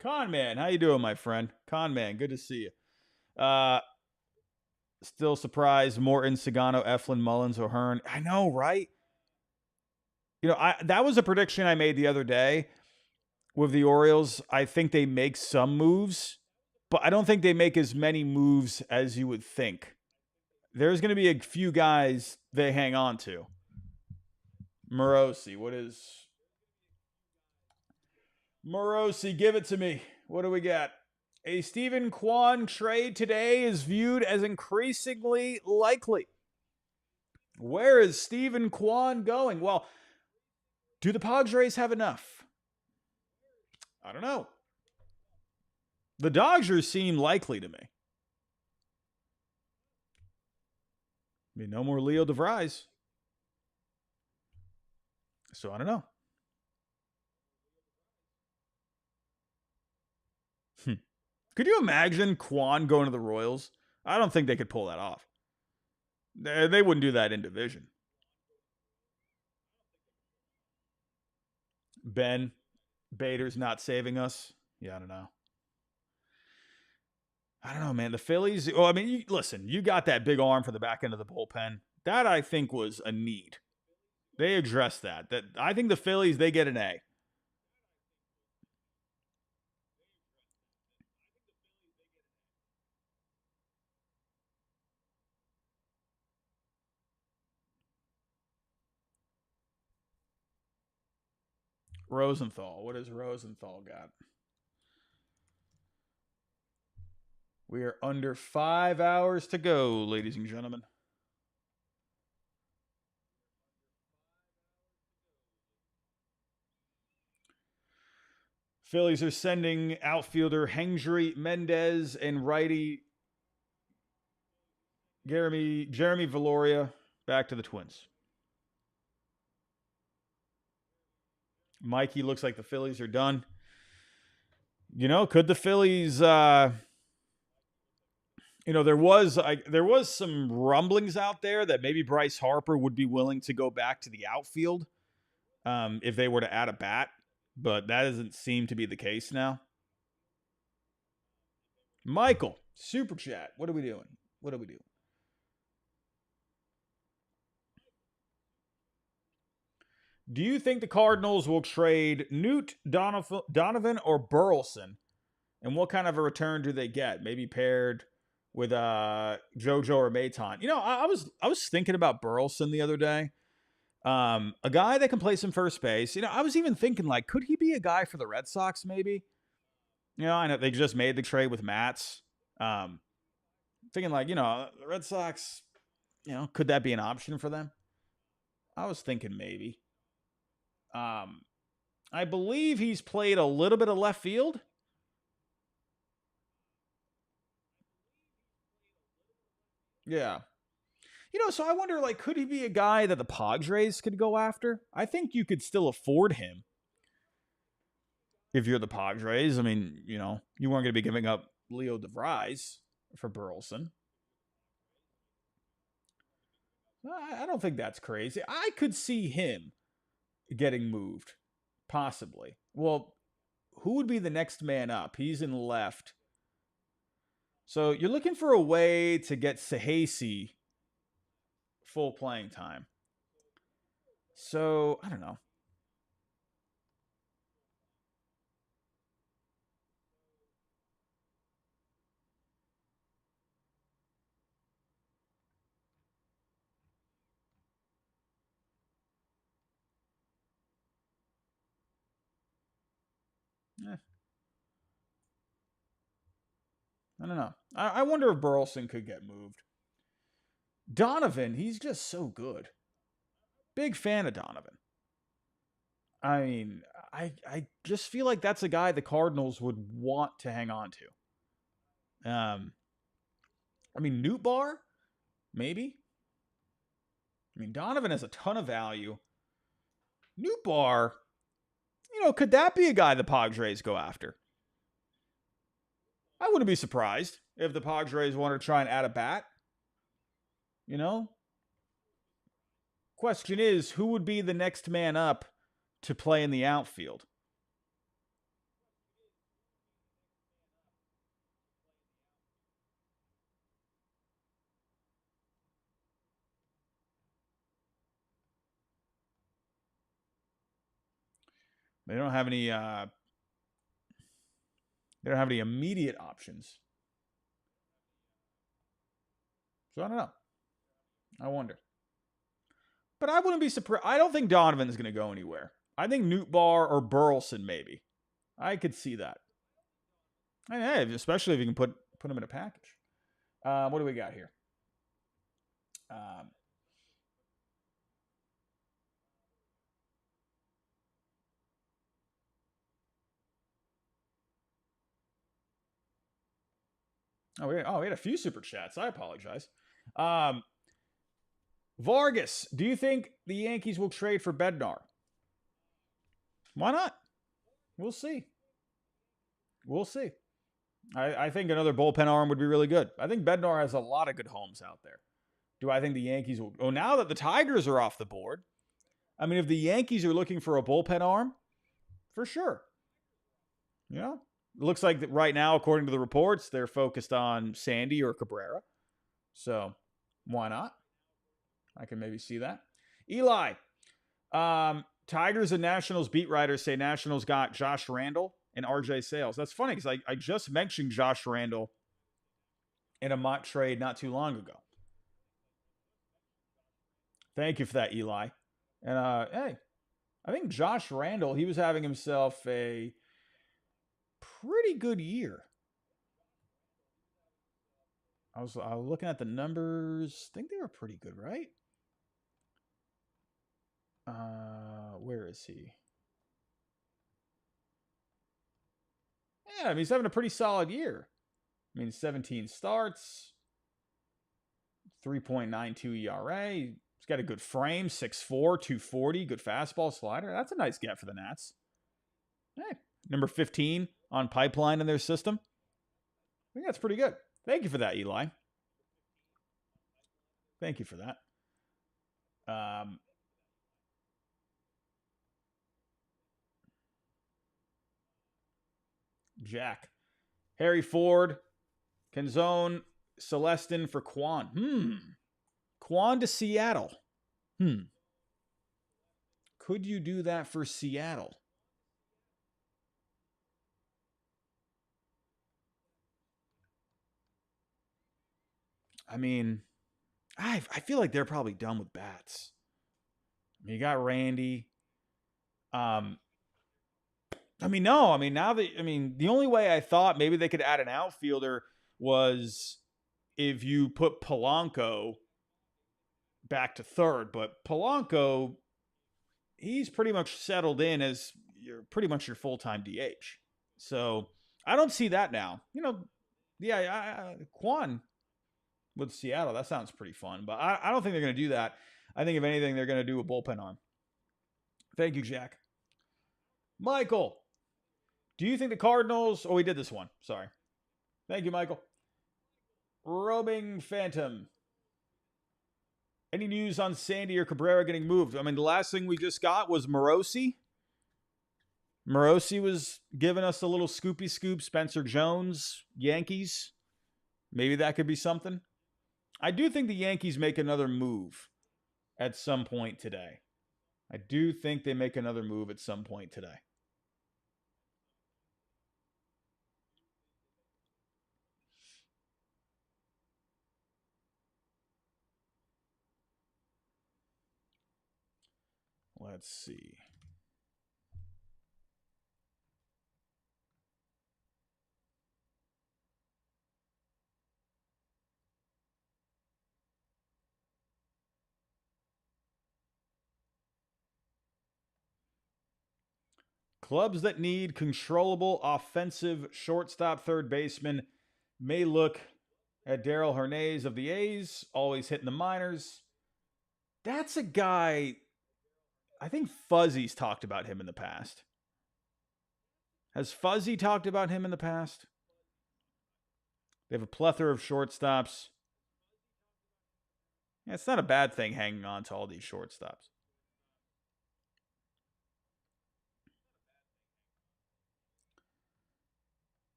Con Man, how you doing, my friend? Con Man, good to see you. Still surprised. Morton, Sagano, Eflin, Mullins, O'Hearn. I know, right? That was a prediction I made the other day with the Orioles. I think they make some moves, but I don't think they make as many moves as you would think. There's going to be a few guys they hang on to. Morosi, what is Morosi? Give it to me. What do we got? A Stephen Kwan trade today is viewed as increasingly likely. Where is Stephen Kwan going? Well, do the Padres have enough? I don't know. The Dodgers seem likely to me. I mean, no more Leo DeVries. So I don't know. Could you imagine Kwan going to the Royals? I don't think they could pull that off. They wouldn't do that in division. Ben, Bader's not saving us. Yeah, I don't know. I don't know, man. The Phillies. Well, I mean, listen, you got that big arm for the back end of the bullpen. That I think was a need. They addressed that. That I think the Phillies, they get an A. Rosenthal. What has Rosenthal got? We are under 5 hours to go, ladies and gentlemen. Phillies are sending outfielder Hendry Mendez and righty Jeremy Valoria back to the Twins. Mikey looks like the Phillies are done. Could the Phillies there was some rumblings out there that maybe Bryce Harper would be willing to go back to the outfield if they were to add a bat, but that doesn't seem to be the case now. Michael, super chat. What are we doing? Do you think the Cardinals will trade Newt, Donovan, or Burleson? And what kind of a return do they get? Maybe paired with JoJo or Maton. I was thinking about Burleson the other day. A guy that can play some first base. I was even thinking, like, could he be a guy for the Red Sox, maybe? I know they just made the trade with Mats. Thinking, like, the Red Sox, could that be an option for them? I was thinking maybe. I believe he's played a little bit of left field. Yeah. So I wonder, like, could he be a guy that the Padres could go after? I think you could still afford him if you're the Padres. I mean, you weren't going to be giving up Leo DeVries for Burleson. I don't think that's crazy. I could see him getting moved, possibly. Well, who would be the next man up? He's in left. So you're looking for a way to get Sahasi full playing time. So, I don't know. Eh, I don't know. I wonder if Burleson could get moved. Donovan, he's just so good. Big fan of Donovan. I mean, I just feel like that's a guy the Cardinals would want to hang on to. I mean, Newt Bar, maybe. I mean, Donovan has a ton of value. Newt Bar, could that be a guy the Padres go after? I wouldn't be surprised if the Padres want to try and add a bat. You know? Question is, who would be the next man up to play in the outfield? They don't have any. They don't have any immediate options. So I don't know. I wonder. But I wouldn't be surprised. I don't think Donovan's going to go anywhere. I think Nootbaar or Burleson maybe. I could see that. And hey, especially if you can put them in a package. What do we got here? We had a few super chats. I apologize. Vargas, do you think the Yankees will trade for Bednar? Why not? We'll see. We'll see. I think another bullpen arm would be really good. I think Bednar has a lot of good homes out there. Do I think the Yankees will? Oh, now that the Tigers are off the board, I mean, if the Yankees are looking for a bullpen arm, for sure. Yeah. It looks like that right now, according to the reports, they're focused on Sandy or Cabrera. So why not? I can maybe see that. Eli, Tigers and Nationals beat writers say Nationals got Josh Randall and RJ Sales. That's funny because I just mentioned Josh Randall in a mock trade not too long ago. Thank you for that, Eli. And hey, I think Josh Randall, he was having himself a pretty good year. I was looking at the numbers. I think they were pretty good, right? Where is he? Yeah, I mean, he's having a pretty solid year. I mean, 17 starts, 3.92 ERA. He's got a good frame, 6'4", 240, good fastball slider. That's a nice get for the Nats. Hey, number 15 on pipeline in their system. I think that's pretty good. Thank you for that, Eli. Thank you for that. Jack. Harry Ford. Canzone. Celestin for Quan. Quan to Seattle. Could you do that for Seattle? I mean, I feel like they're probably done with bats. I mean, you got Randy. I mean, no. I mean, the only way I thought maybe they could add an outfielder was if you put Polanco back to third. But Polanco, he's pretty much settled in as pretty much your full-time DH. So I don't see that now. Quan with Seattle, that sounds pretty fun. But I don't think they're going to do that. I think if anything, they're going to do a bullpen arm. Thank you, Jack. Michael, do you think the Cardinals... Oh, we did this one. Sorry. Thank you, Michael. Roaming Phantom. Any news on Sandy or Cabrera getting moved? I mean, the last thing we just got was Morosi. Morosi was giving us a little scoopy scoop. Spencer Jones, Yankees. Maybe that could be something. I do think the Yankees make another move at some point today. I do think they make another move at some point today. Let's see. Clubs that need controllable offensive shortstop third baseman may look at Darrell Hernandez of the A's, always hitting the minors. That's a guy, I think Fuzzy's talked about him in the past. Has Fuzzy talked about him in the past? They have a plethora of shortstops. Yeah, it's not a bad thing hanging on to all these shortstops.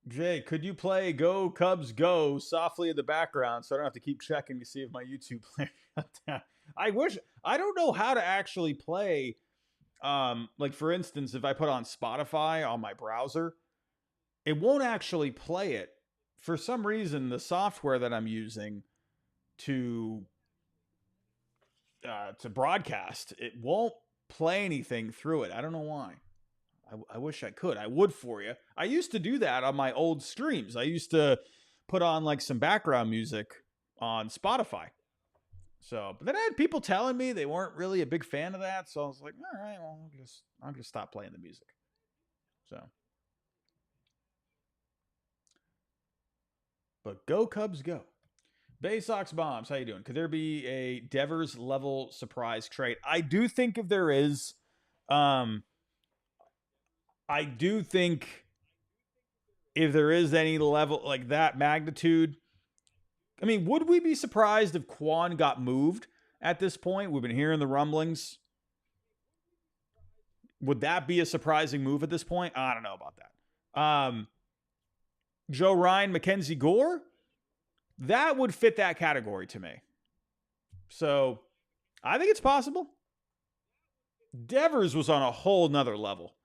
Jay, could you play Go Cubs Go softly in the background so I don't have to keep checking to see if my YouTube player got down? I don't know how to actually play Like for instance, if I put on Spotify on my browser, it won't actually play it. For some reason, the software that I'm using to broadcast, it won't play anything through it. I don't know why. I wish I could. I would for you. I used to do that on my old streams. I used to put on like some background music on Spotify. So, but then I had people telling me they weren't really a big fan of that. So I was like, all right, well, I'll just stop playing the music. So, but go Cubs, go. Bay Sox bombs. How you doing? Could there be a Devers level surprise trade? I do think if there is, um, I do think if there is any level like that magnitude, I mean, would we be surprised if Quan got moved at this point? We've been hearing the rumblings. Would that be a surprising move at this point? I don't know about that. Joe Ryan, Mackenzie Gore, that would fit that category to me. So I think it's possible. Devers was on a whole nother level.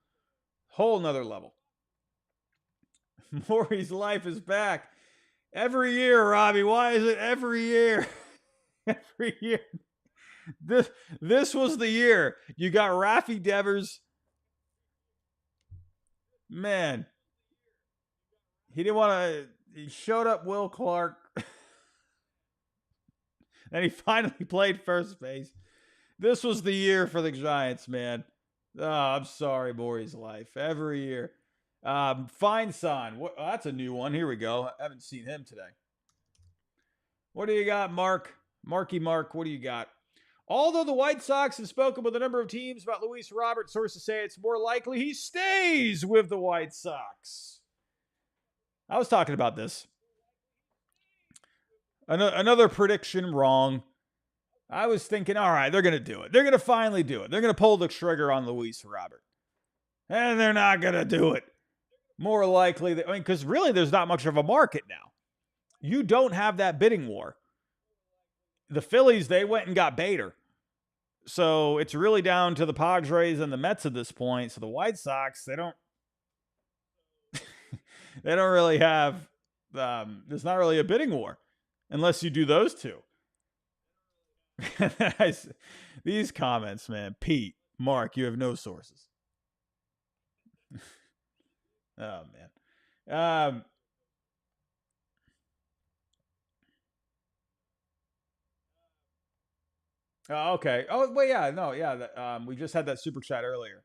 Whole nother level. Maury's life is back. Every year, Robbie. Why is it every year? Every year. This was the year. You got Raffy Devers. Man. He didn't want to. He showed up Will Clark. And he finally played first base. This was the year for the Giants, man. Oh, I'm sorry, Maury's life. Every year. Fine sign. That's a new one. Here we go. I haven't seen him today. What do you got, Mark? Marky Mark, what do you got? Although the White Sox have spoken with a number of teams about Luis Robert, sources say it's more likely he stays with the White Sox. I was talking about this. Another prediction wrong. I was thinking, all right, they're going to do it. They're going to finally do it. They're going to pull the trigger on Luis Robert. And they're not going to do it. More likely, because really there's not much of a market now. You don't have that bidding war. The Phillies, they went and got Bader. So it's really down to the Padres and the Mets at this point. So the White Sox, they don't they don't really have there's not really a bidding war unless you do those two. These comments, man. Pete, Mark, you have no sources. Oh man. Oh, okay. Oh, well, yeah, no, yeah. We just had that super chat earlier.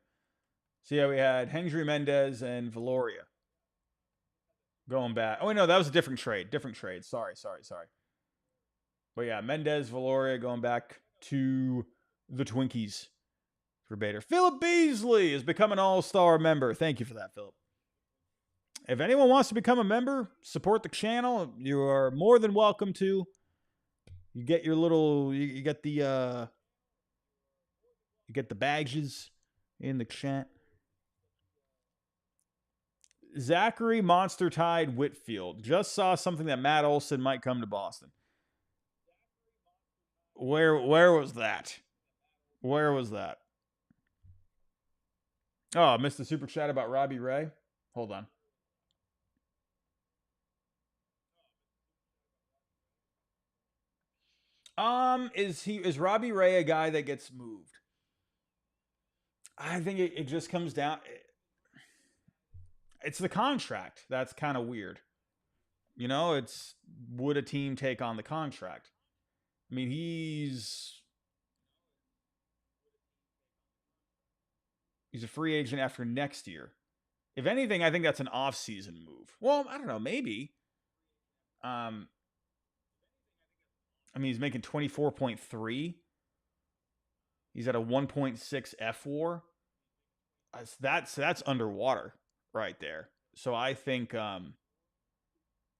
So yeah, we had Hendry Mendez and Valoria going back. Oh, wait, no, that was a different trade. Different trade. Sorry. But yeah, Mendez, Valoria going back to the Twinkies for Bader. Philip Beasley has become an all-star member. Thank you for that, Philip. If anyone wants to become a member, support the channel, you are more than welcome to. You get your little, you get the badges in the chat. Zachary Monster Tide Whitfield just saw something that Matt Olson might come to Boston. Where was that? Where was that? Oh, I missed the super chat about Robbie Ray. Hold on. Is Robbie Ray a guy that gets moved? I think it just comes down. It's the contract that's kind of weird. You know, it's would a team take on the contract? I mean, he's a free agent after next year. If anything, I think that's an off-season move. Well, I don't know, maybe. I mean, he's making 24.3. He's at a 1.6 F WAR. That's underwater right there. So I think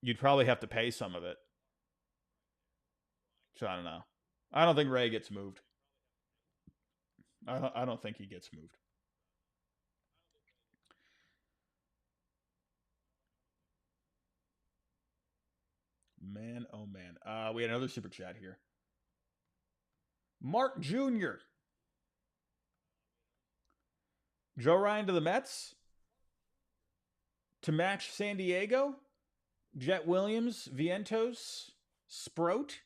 you'd probably have to pay some of it. So I don't know. I don't think Ray gets moved. I don't think he gets moved. Man, oh man. We had another super chat here. Mark Jr. Joe Ryan to the Mets to match San Diego. Jet Williams, Vientos, Sprout.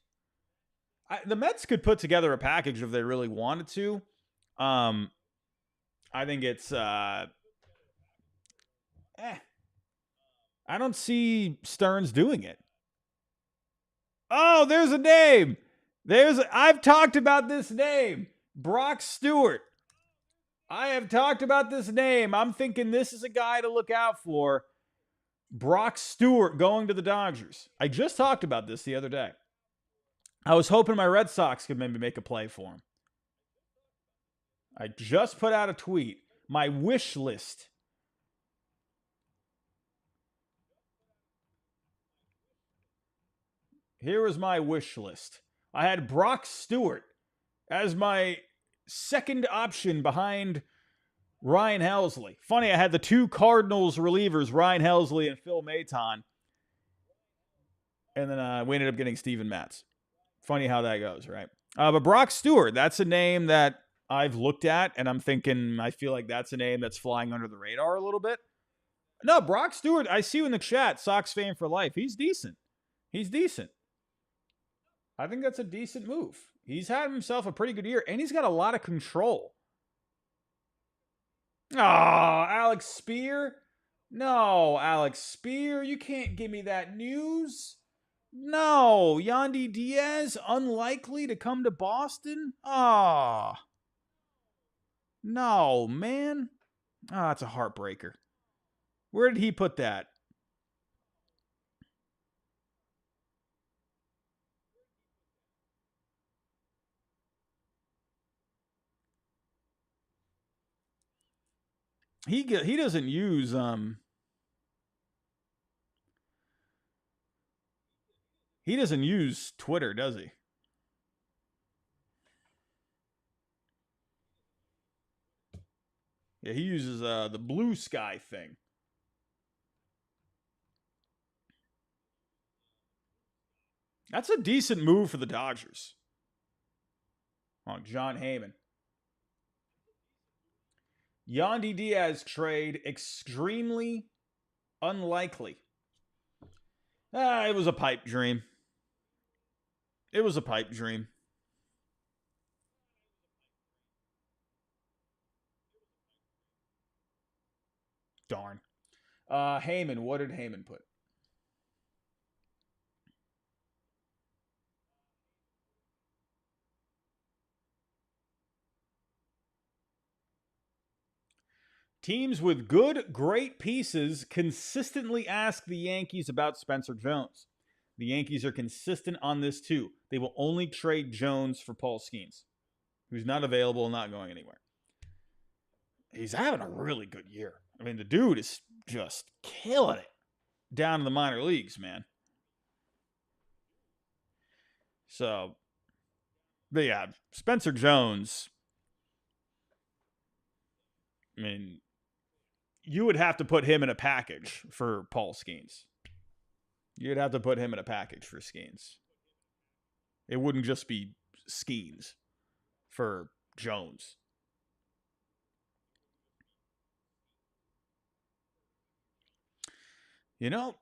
The Mets could put together a package if they really wanted to. I think it's I don't see Stearns doing it. Oh, there's a name. I've talked about this name. Brock Stewart. I have talked about this name. I'm thinking this is a guy to look out for. Brock Stewart going to the Dodgers. I just talked about this the other day. I was hoping my Red Sox could maybe make a play for him. I just put out a tweet. My wish list. Here was my wish list. I had Brock Stewart as my second option behind Ryan Helsley. Funny, I had the two Cardinals relievers, Ryan Helsley and Phil Maton. And then we ended up getting Steven Matz. Funny how that goes, right? But Brock Stewart, that's a name that I've looked at, and I'm thinking, I feel like that's a name that's flying under the radar a little bit. No, Brock Stewart, I see you in the chat, Sox fan for life. He's decent. I think that's a decent move. He's had himself a pretty good year, and he's got a lot of control. Oh, Alex Spear? No, Alex Spear, you can't give me that news. No, Yandy Diaz, unlikely to come to Boston? Oh. No, man. Oh, that's a heartbreaker. Where did he put that? He doesn't use he doesn't use Twitter, does he? Yeah, he uses the Blue Sky thing. That's a decent move for the Dodgers. Oh, John Heyman. Yandy Diaz trade extremely unlikely. It was a pipe dream. It was a pipe dream. Darn. Heyman, what did Heyman put? Teams with good, great pieces consistently ask the Yankees about Spencer Jones. The Yankees are consistent on this too. They will only trade Jones for Paul Skeens, who's not available and not going anywhere. He's having a really good year. I mean, the dude is just killing it down in the minor leagues, man. So, but yeah, Spencer Jones, I mean, you would have to put him in a package for Paul Skeens. You'd have to put him in a package for Skeens. It wouldn't just be Skeens for Jones. You know,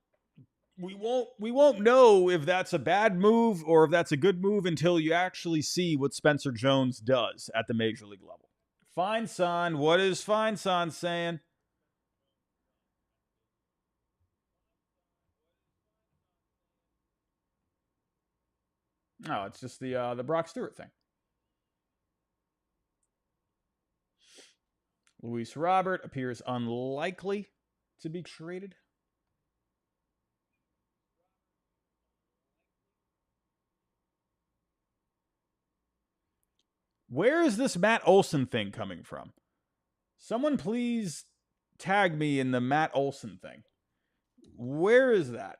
we won't know if that's a bad move or if that's a good move until you actually see what Spencer Jones does at the major league level. Fine Son, what is Fine Son saying? No, it's just the Brock Stewart thing. Luis Robert appears unlikely to be traded. Where is this Matt Olson thing coming from? Someone please tag me in the Matt Olson thing. Where is that?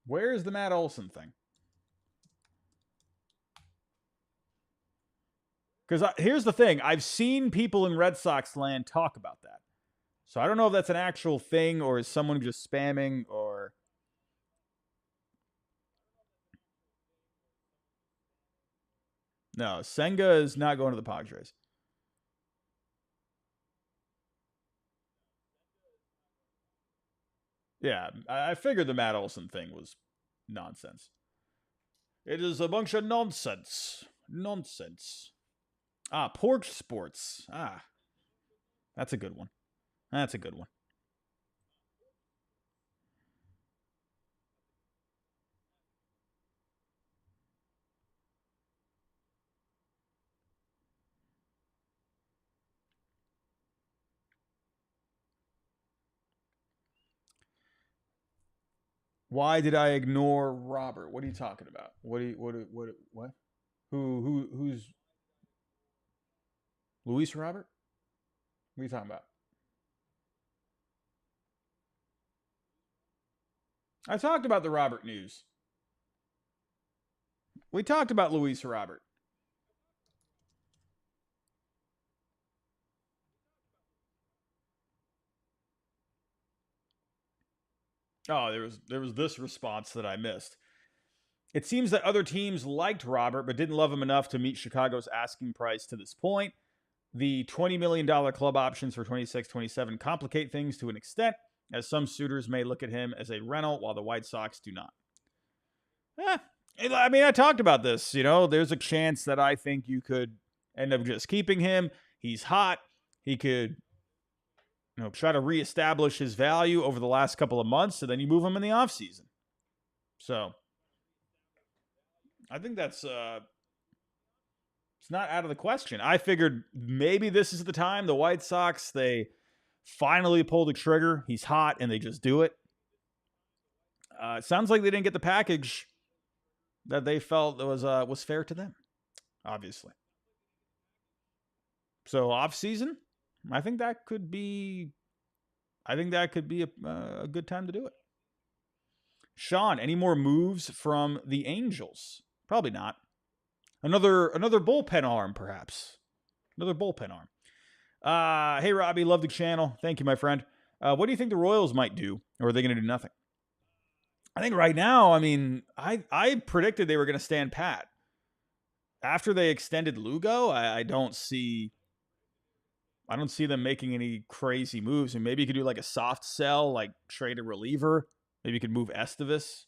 Where is the Matt Olson thing? Because here's the thing. I've seen people in Red Sox land talk about that. So I don't know if that's an actual thing or is someone just spamming or... No, Senga is not going to the Padres. Yeah, I figured the Matt Olson thing was nonsense. It is a bunch of nonsense. Nonsense. Ah, Porch Sports. Ah, that's a good one. That's a good one. Why did I ignore Robert? What are you talking about? What? Who's Luis Robert? What are you talking about? I talked about the Robert news. We talked about Luis Robert. Oh, there was this response that I missed. It seems that other teams liked Robert but didn't love him enough to meet Chicago's asking price to this point. The $20 million club options for 26, 27 complicate things to an extent, as some suitors may look at him as a rental while the White Sox do not. Eh, I mean, I talked about this. There's a chance that I think you could end up just keeping him. He's hot. He could, try to reestablish his value over the last couple of months, and then you move him in the offseason. So I think that's it's not out of the question. I figured maybe this is the time the White Sox, they finally pull the trigger. He's hot, and they just do it. It sounds like they didn't get the package that they felt was fair to them, obviously. So off season, I think that could be. I think that could be a good time to do it. Sean, any more moves from the Angels? Probably not. Another bullpen arm, perhaps. Another bullpen arm. Hey Robbie, love the channel. Thank you, my friend. What do you think the Royals might do, or are they going to do nothing? I think right now, I mean, I predicted they were going to stand pat. After they extended Lugo, I don't see them making any crazy moves. And maybe you could do like a soft sell, like trade a reliever. Maybe you could move Estevez.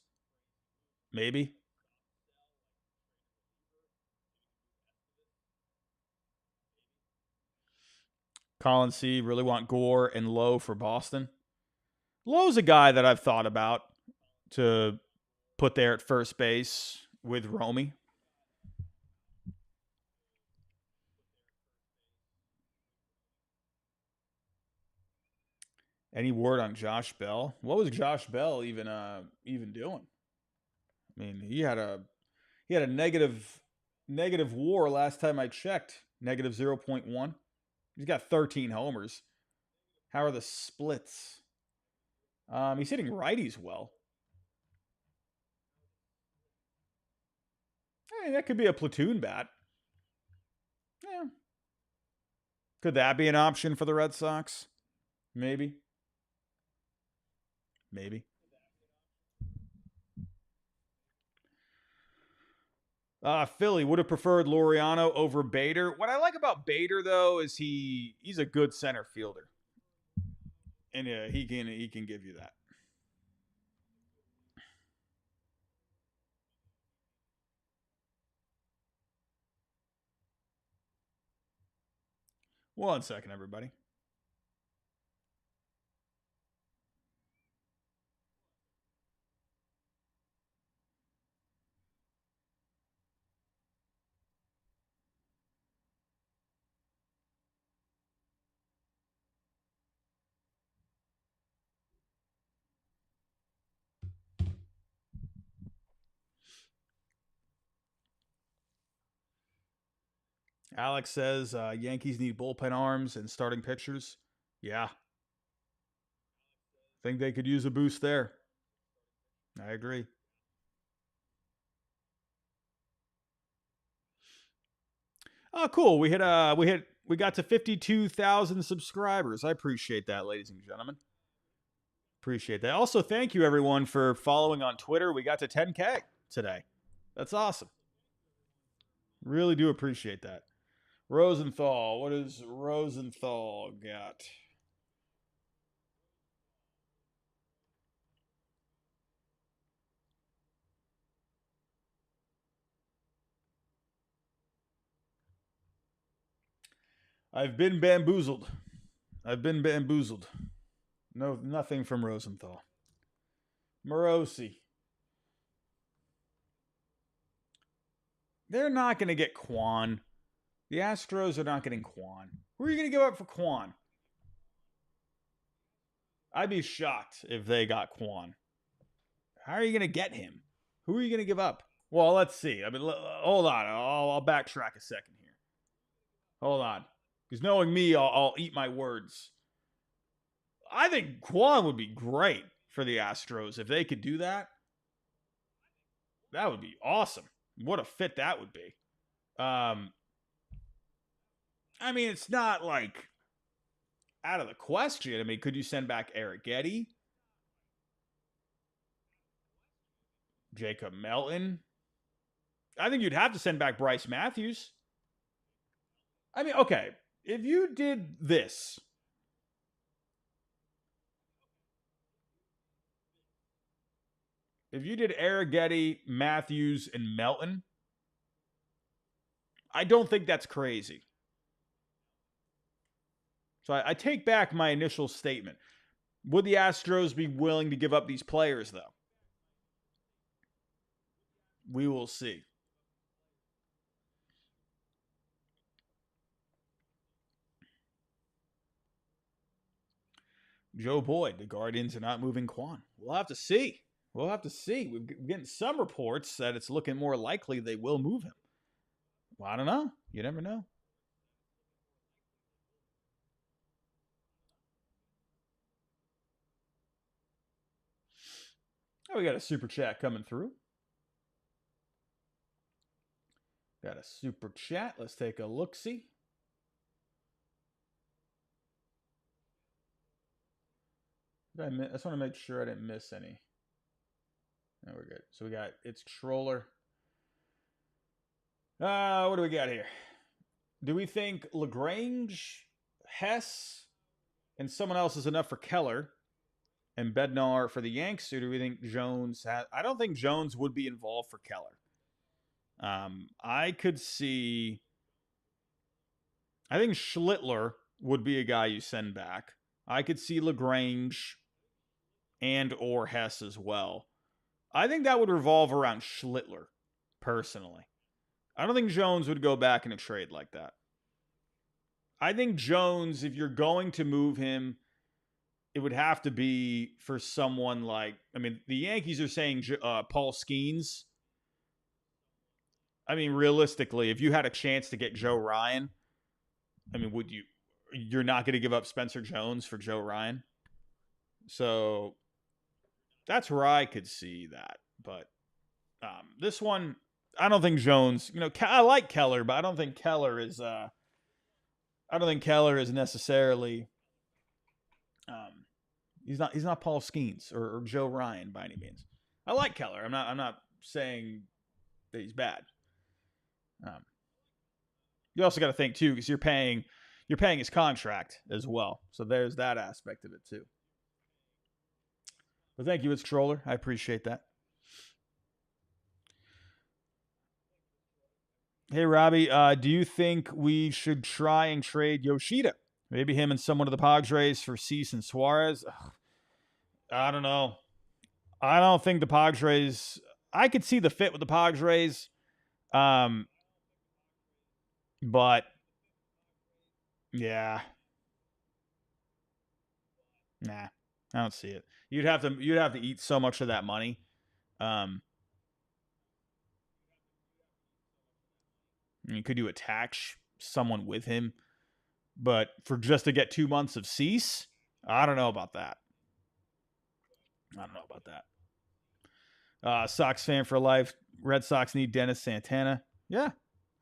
Maybe. Colin C. really want Gore and Lowe for Boston. Lowe's a guy that I've thought about to put there at first base with Romy. Any word on Josh Bell? What was Josh Bell even doing? I mean, he had a negative WAR last time I checked, negative 0.1. He's got 13 homers. How are the splits? He's hitting righties well. Hey, that could be a platoon bat. Yeah. Could that be an option for the Red Sox? Maybe. Maybe. Philly would have preferred Laureano over Bader. What I like about Bader though is he's a good center fielder, and he can give you that. One second, everybody. Alex says Yankees need bullpen arms and starting pitchers. Yeah, think they could use a boost there. I agree. Oh, cool. We got to 52,000 subscribers. I appreciate that, ladies and gentlemen. Appreciate that. Also, thank you everyone for following on Twitter. We got to 10K today. That's awesome. Really do appreciate that. Rosenthal. What does Rosenthal got? I've been bamboozled. I've been bamboozled. No, nothing from Rosenthal. Morosi. They're not going to get Kwan. The Astros are not getting Kwan. Who are you going to give up for Kwan? I'd be shocked if they got Kwan. How are you going to get him? Who are you going to give up? Well, let's see. I mean, hold on. I'll backtrack a second here. Hold on. Because knowing me, I'll eat my words. I think Kwan would be great for the Astros. If they could do that, that would be awesome. What a fit that would be. I mean, it's not like out of the question. I mean, could you send back Eric Getty? Jacob Melton? I think you'd have to send back Bryce Matthews. I mean, okay, if you did this, if you did Eric Getty, Matthews, and Melton, I don't think that's crazy. So I take back my initial statement. Would the Astros be willing to give up these players, though? We will see. Joe Boyd, the Guardians are not moving Kwan. We'll have to see. We'll have to see. We're getting some reports that it's looking more likely they will move him. Well, I don't know. You never know. Oh, we got a super chat coming through. Got a super chat. Let's take a look-see. I just want to make sure I didn't miss any. No, we're good. So we got it's Troller. What do we got here? Do we think LaGrange, Hess, and someone else is enough for Keller and Bednar for the Yanks? Or do we think Jones has... I don't think Jones would be involved for Keller. I could see... I think Schlittler would be a guy you send back. I could see LaGrange and or Hess as well. I think that would revolve around Schlittler, personally. I don't think Jones would go back in a trade like that. I think Jones, if you're going to move him, it would have to be for someone like... I mean, the Yankees are saying Paul Skeens. I mean, realistically, if you had a chance to get Joe Ryan, I mean, would you... You're not going to give up Spencer Jones for Joe Ryan? So that's where I could see that. But this one, I don't think Jones... You know, I like Keller, but I don't think Keller is... I don't think Keller is necessarily... He's not Paul Skeens or Joe Ryan by any means. I like Keller. I'm not saying that he's bad. You also got to think too, because you're paying his contract as well. So there's that aspect of it too. But thank you, it's Troller. I appreciate that. Hey, Robbie, do you think we should try and trade Yoshida? Maybe him and someone of the Padres for Cease and Suarez? Ugh, I don't know. I don't think the Padres... I could see the fit with the Padres. But yeah. Nah, I don't see it. You'd have to eat so much of that money. Could you attach someone with him? But for just to get 2 months of Cease, I don't know about that. Sox fan for life. Red Sox need Dennis Santana. Yeah,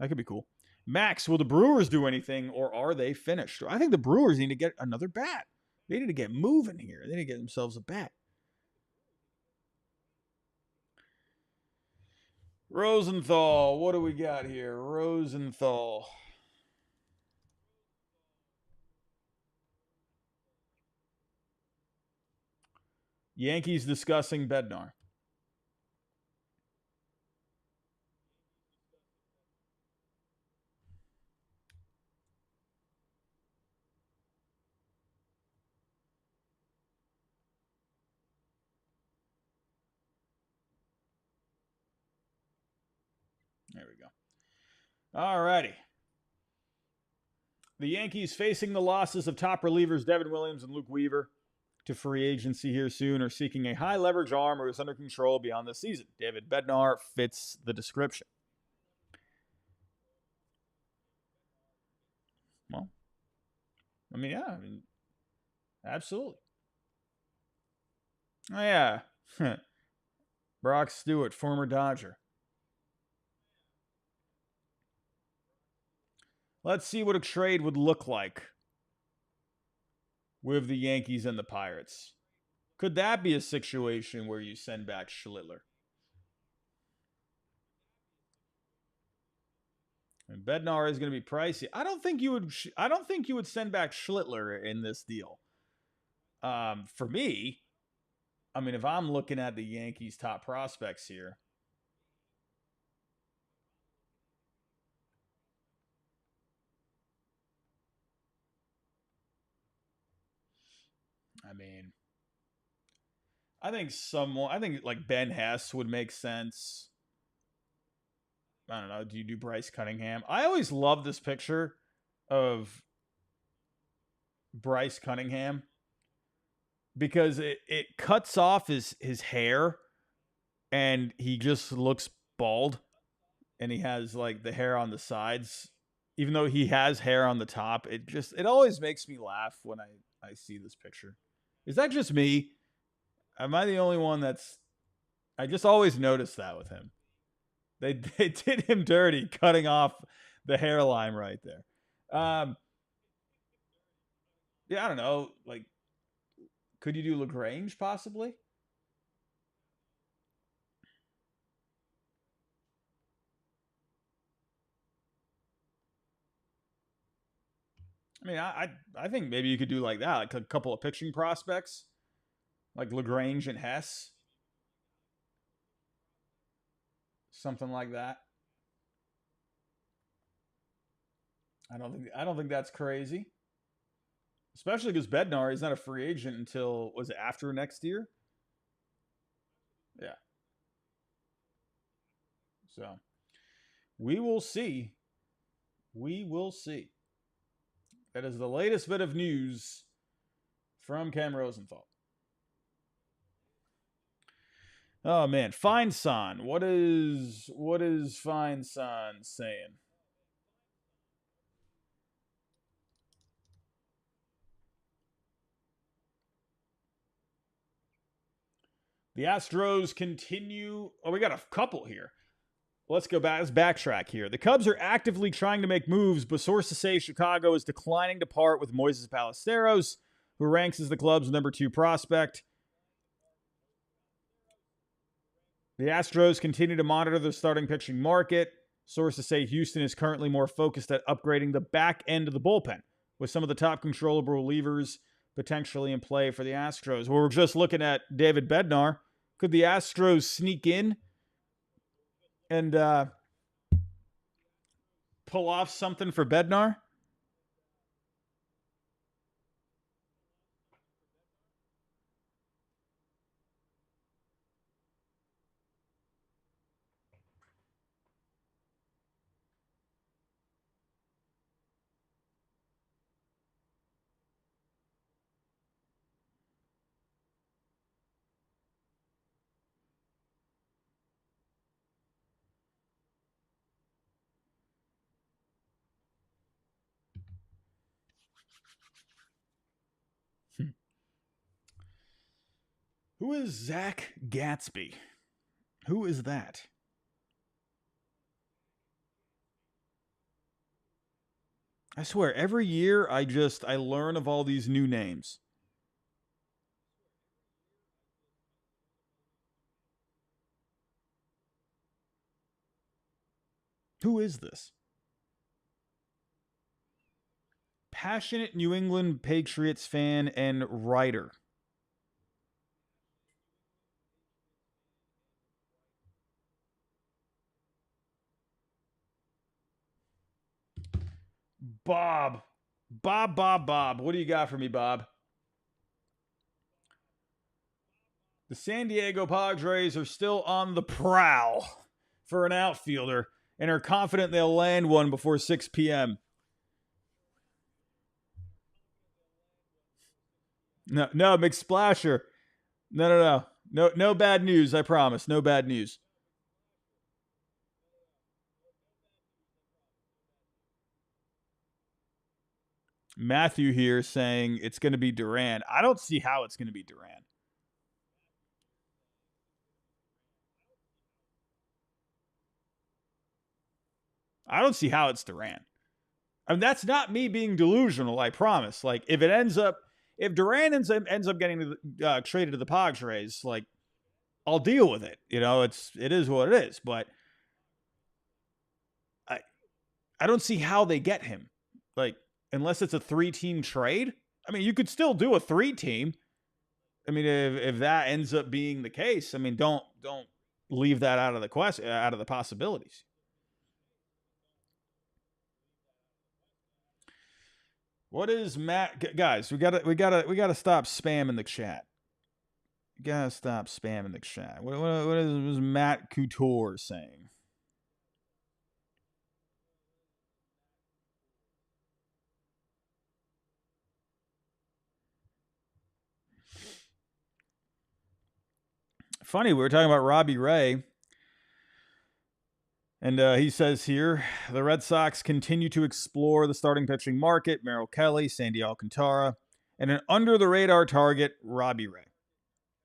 that could be cool. Max, will the Brewers do anything, or are they finished? I think the Brewers need to get another bat. They need to get moving here. They need to get themselves a bat. Rosenthal. What do we got here? Rosenthal. Yankees discussing Bednar. There we go. All righty. The Yankees, facing the losses of top relievers Devin Williams and Luke Weaver to free agency here soon, are seeking a high leverage arm who is under control beyond the season. David Bednar fits the description. Well, yeah, absolutely. Oh, yeah. Brock Stewart, former Dodger. Let's see what a trade would look like with the Yankees and the Pirates. Could that be a situation where you send back Schlittler? And Bednar is going to be pricey. I don't think you would. I don't think you would send back Schlittler in this deal. For me, if I'm looking at the Yankees' top prospects here, I think like Ben Hess would make sense. I don't know. Do you do Bryce Cunningham? I always love this picture of Bryce Cunningham because it cuts off his hair and he just looks bald and he has like the hair on the sides. Even though he has hair on the top, it always makes me laugh when I see this picture. Is that just me? Am I the only one I just always notice that with him. They did him dirty cutting off the hairline right there. Yeah, I don't know. Like, could you do LaGrange possibly? I think maybe you could do like that, like a couple of pitching prospects, like LaGrange and Hess, something like that. I don't think that's crazy, especially because Bednar is not a free agent until was it after next year? Yeah. So we will see. We will see. That is the latest bit of news from Cam Rosenthal. Oh man, Fine Son. What is Fine Son saying? The Astros continue. Oh, we got a couple here. Let's go back. Let's backtrack here. The Cubs are actively trying to make moves, but sources say Chicago is declining to part with Moises Ballesteros, who ranks as the club's number 2 prospect. The Astros continue to monitor the starting pitching market. Sources say Houston is currently more focused at upgrading the back end of the bullpen, with some of the top controllable relievers potentially in play for the Astros. We're just looking at David Bednar. Could the Astros sneak in and pull off something for Bednar? Who is Zach Gatsby? Who is that? I swear, every year I learn of all these new names. Who is this? Passionate New England Patriots fan and writer. Bob. Bob. What do you got for me, Bob? The San Diego Padres are still on the prowl for an outfielder and are confident they'll land one before 6 p.m. No, McSplasher. No bad news, I promise. No bad news. Matthew here saying it's going to be Duran. I don't see how it's going to be Duran. I don't see how it's Duran. I mean, that's not me being delusional, I promise. Like, if Duran ends up getting traded to the Padres, like, I'll deal with it. It is what it is. But I I don't see how they get him. Like, unless it's a 3-team trade. I mean, you could still do a 3-team. I mean, if that ends up being the case, I mean, don't leave that out of the question, out of the possibilities. What is Matt? Guys, we gotta stop spamming the chat. You gotta stop spamming the chat. What is Matt Couture saying? Funny, we were talking about Robbie Ray. And he says here, the Red Sox continue to explore the starting pitching market. Merrill Kelly, Sandy Alcantara, and an under-the-radar target, Robbie Ray.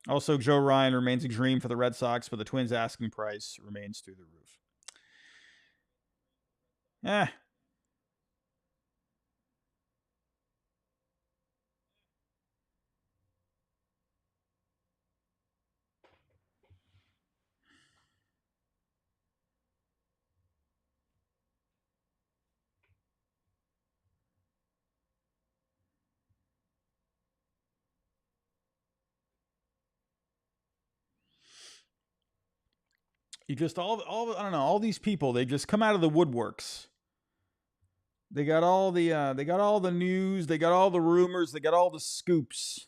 Also, Joe Ryan remains a dream for the Red Sox, but the Twins' asking price remains through the roof. You just all I don't know, all these people, they just come out of the woodworks. They got all the news, they got all the rumors, they got all the scoops.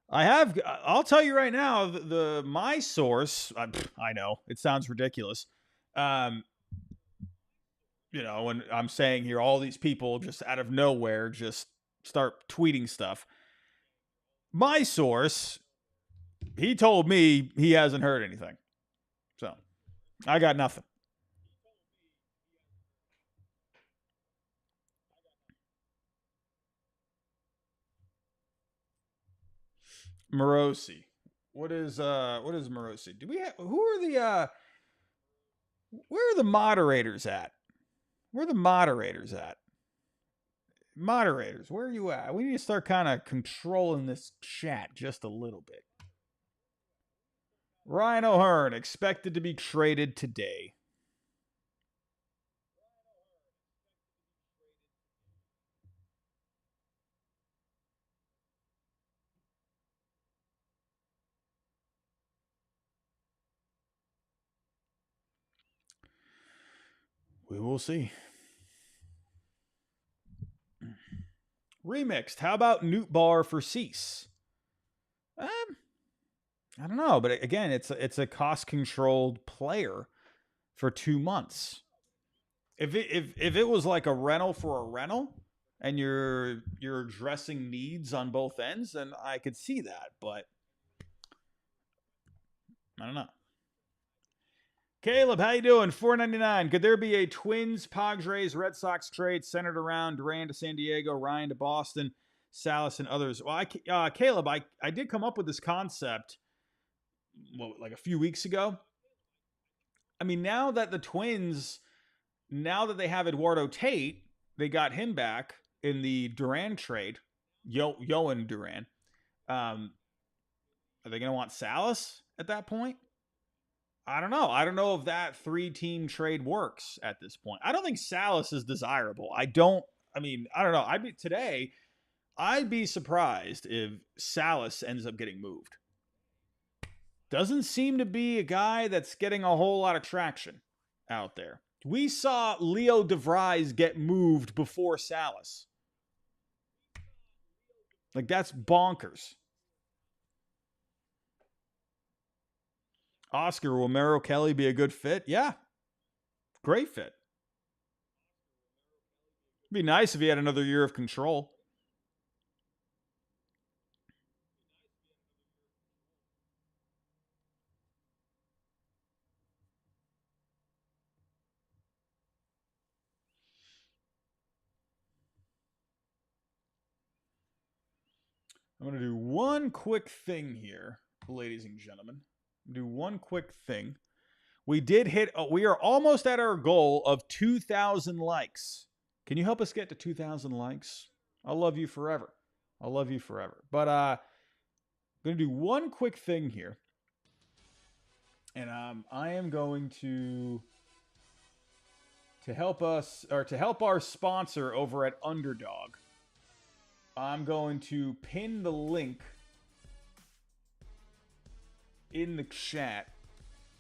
I'll tell you right now, my source, I know it sounds ridiculous. When I'm saying here, all these people just out of nowhere just start tweeting stuff. My source, he told me he hasn't heard anything. So I got nothing. Morosi. What is Morosi? Do we have who are the where are the moderators at? Where are the moderators at? Moderators, where are you at? We need to start kind of controlling this chat just a little bit. Ryan O'Hearn expected to be traded today. We will see. Remixed. How about Newt Bar for Cease? I don't know, but again, it's a cost controlled player for 2 months. If it was like a rental for a rental, and you're addressing needs on both ends, then I could see that. But I don't know. Caleb, how you doing? $4.99. Could there be a Twins, Padres, Red Sox trade centered around Duran to San Diego, Ryan to Boston, Salas and others? Well, Caleb, I did come up with this concept, like a few weeks ago. I mean, now that the Twins, now that they have Eduardo Tate, they got him back in the Duran trade, Yoan Duran. Are they going to want Salas at that point? I don't know. I don't know if that 3-team trade works at this point. I don't think Salas is desirable. I don't know. I'd be surprised if Salas ends up getting moved. Doesn't seem to be a guy that's getting a whole lot of traction out there. We saw Leo DeVries get moved before Salas. Like, that's bonkers. Oscar, will Merrill Kelly be a good fit? Yeah, great fit. It'd be nice if he had another year of control. I'm going to do one quick thing here, ladies and gentlemen. Do one quick thing. We are almost at our goal of 2,000 likes. Can you help us get to 2,000 likes? I'll love you forever. I'll love you forever. But I'm going to do one quick thing here. And I am going to help us, or to help our sponsor over at Underdog. I'm going to pin the link in the chat.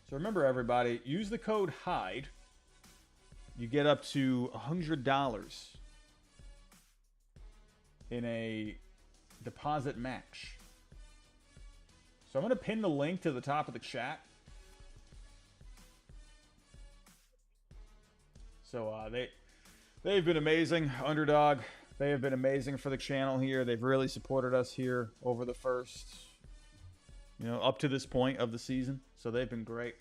So remember, everybody, use the code HYDE. You get up to $100 in a deposit match. So I'm going to pin the link to the top of the chat. So they've been amazing, Underdog. They have been amazing for the channel here. They've really supported us here over the first, up to this point of the season. So they've been great.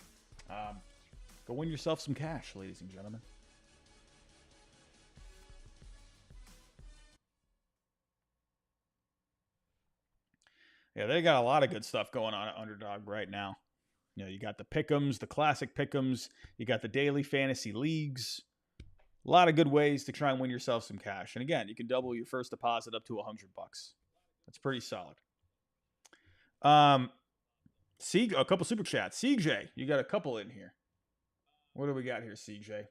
Go win yourself some cash, ladies and gentlemen. Yeah, they got a lot of good stuff going on at Underdog right now. You got the pick'ems, the classic pick'ems. You got the daily fantasy leagues. A lot of good ways to try and win yourself some cash. And again, you can double your first deposit up to $100. That's pretty solid. A couple super chats. CJ, you got a couple in here. What do we got here, CJ?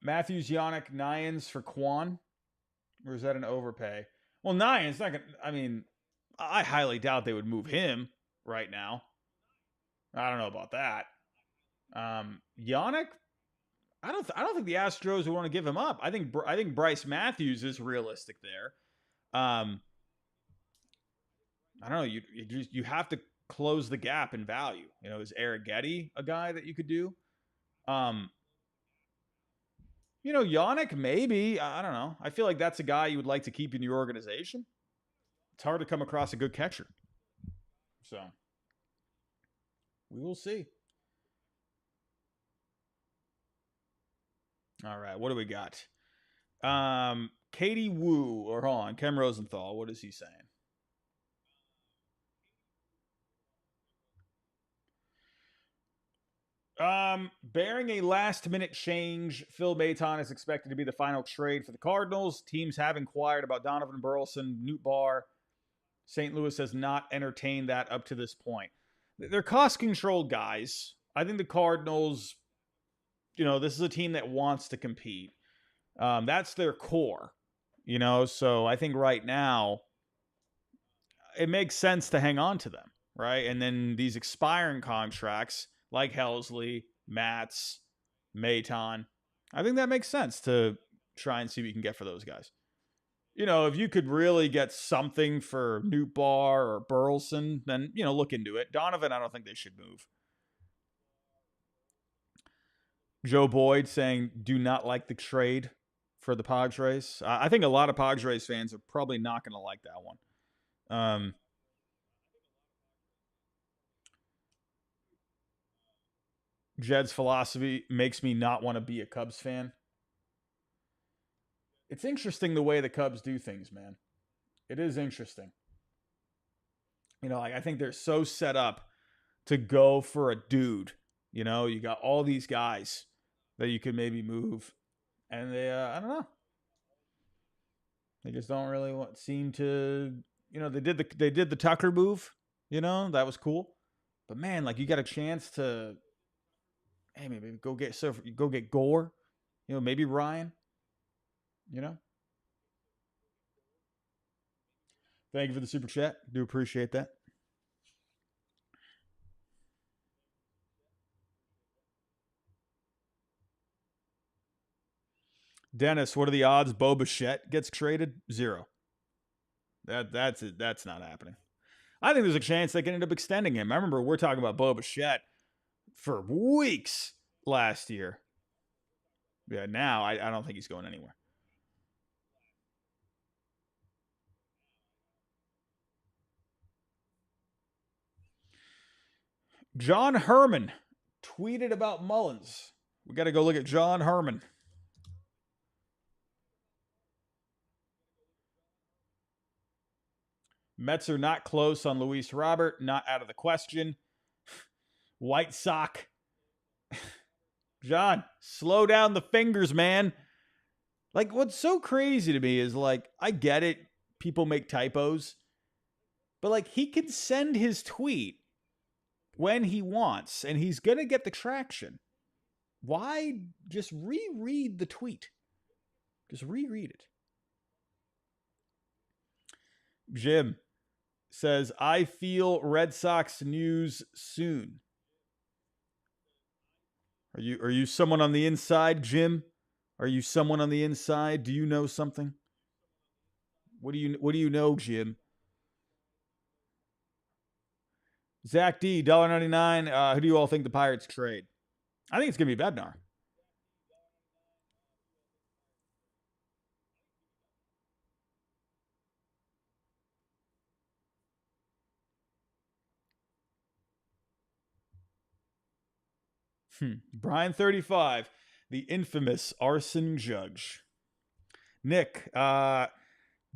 Matthews, Yannick, Nyans for Quan. Or is that an overpay? Well, Nyans not gonna. I highly doubt they would move him right now. I don't know about that. Yannick, I don't think the Astros would want to give him up. I think Bryce Matthews is realistic there. I don't know. You have to close the gap in value. Is Arrighetti a guy that you could do? Yannick, maybe. I don't know. I feel like that's a guy you would like to keep in your organization. It's hard to come across a good catcher. So, we will see. All right, what do we got? Katie Wu, or hold on, Ken Rosenthal, what is he saying? Bearing a last-minute change, Phil Maton is expected to be the final trade for the Cardinals. Teams have inquired about Donovan Burleson, Newt Barr. St. Louis has not entertained that up to this point. They're cost-controlled guys. I think the Cardinals, this is a team that wants to compete. That's their core, so I think right now it makes sense to hang on to them, right? And then these expiring contracts like Helsley, Matz, Maton, I think that makes sense to try and see what you can get for those guys. If you could really get something for Newt Barr or Burleson, then, look into it. Donovan, I don't think they should move. Joe Boyd saying, do not like the trade for the Padres. I think a lot of Padres fans are probably not going to like that one. Jed's philosophy makes me not want to be a Cubs fan. It's interesting the way the Cubs do things, man. It is interesting. I think they're so set up to go for a dude. You got all these guys that you could maybe move. And they, I don't know. They just don't really seem to, they did the Tucker move, that was cool. But man, like you got a chance to, hey, maybe go get Gore, maybe Ryan, you know. Thank you for the super chat. Do appreciate that. Dennis, what are the odds Bo Bichette gets traded? 0. That's it. That's not happening. I think there's a chance they can end up extending him. I remember we're talking about Bo Bichette for weeks last year. Yeah, now I don't think he's going anywhere. John Herman tweeted about Mullins. We got to go look at John Herman. Mets are not close on Luis Robert. Not out of the question. White Sox. John, slow down the fingers, man. Like, what's so crazy to me is, like, I get it. People make typos. But, like, he can send his tweet when he wants, and he's going to get the traction. Why just reread the tweet? Just reread it. Jim says, I feel Red Sox news soon. Are you someone on the inside, Jim? Are you someone on the inside? Do you know something? What do you know, Jim? Zach D, $1.99. Who do you all think the Pirates trade? I think it's going to be Bednar. Brian 35, the infamous arson judge. Nick, do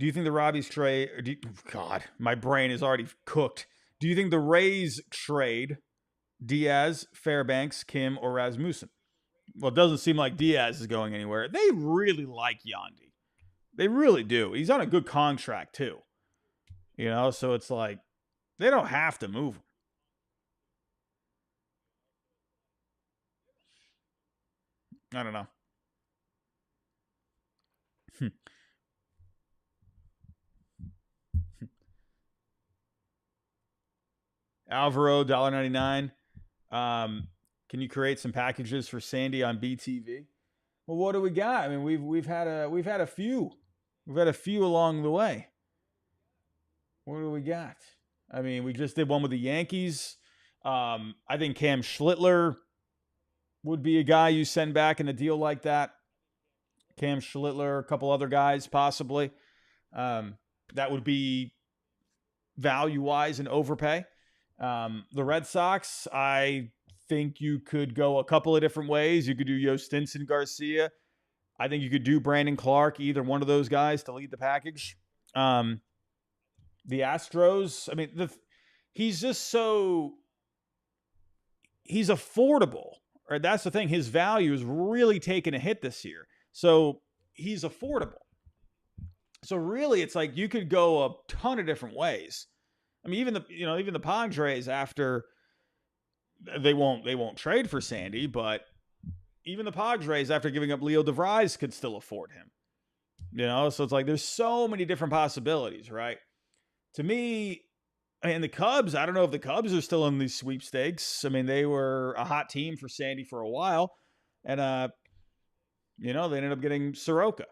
you think the Rockies trade? God, my brain is already cooked. Do you think the Rays trade Diaz, Fairbanks, Kim, or Rasmussen? Well, it doesn't seem like Diaz is going anywhere. They really like Yandy. They really do. He's on a good contract, too. So it's like they don't have to move him. I don't know. Alvaro, $1.99. Can you create some packages for Sandy on BTV? Well, what do we got? I mean, we've had a few. We've had a few along the way. What do we got? I mean, we just did one with the Yankees. I think Cam Schlittler would be a guy you send back in a deal like that. Cam Schlittler, a couple other guys possibly. That would be value-wise an overpay. The Red Sox, I think you could go a couple of different ways. You could do Yostinson Garcia. I think you could do Brandon Clark, either one of those guys to lead the package. The Astros, I mean, he's just he's affordable. Right? That's the thing. His value is really taking a hit this year. So he's affordable. So really, it's like you could go a ton of different ways. I mean, even the Padres, after they won't trade for Sandy, but even the Padres, after giving up Leo DeVries, could still afford him. So it's like there's so many different possibilities, right? To me, and the Cubs, I don't know if the Cubs are still in these sweepstakes. I mean, they were a hot team for Sandy for a while, and they ended up getting Soroka.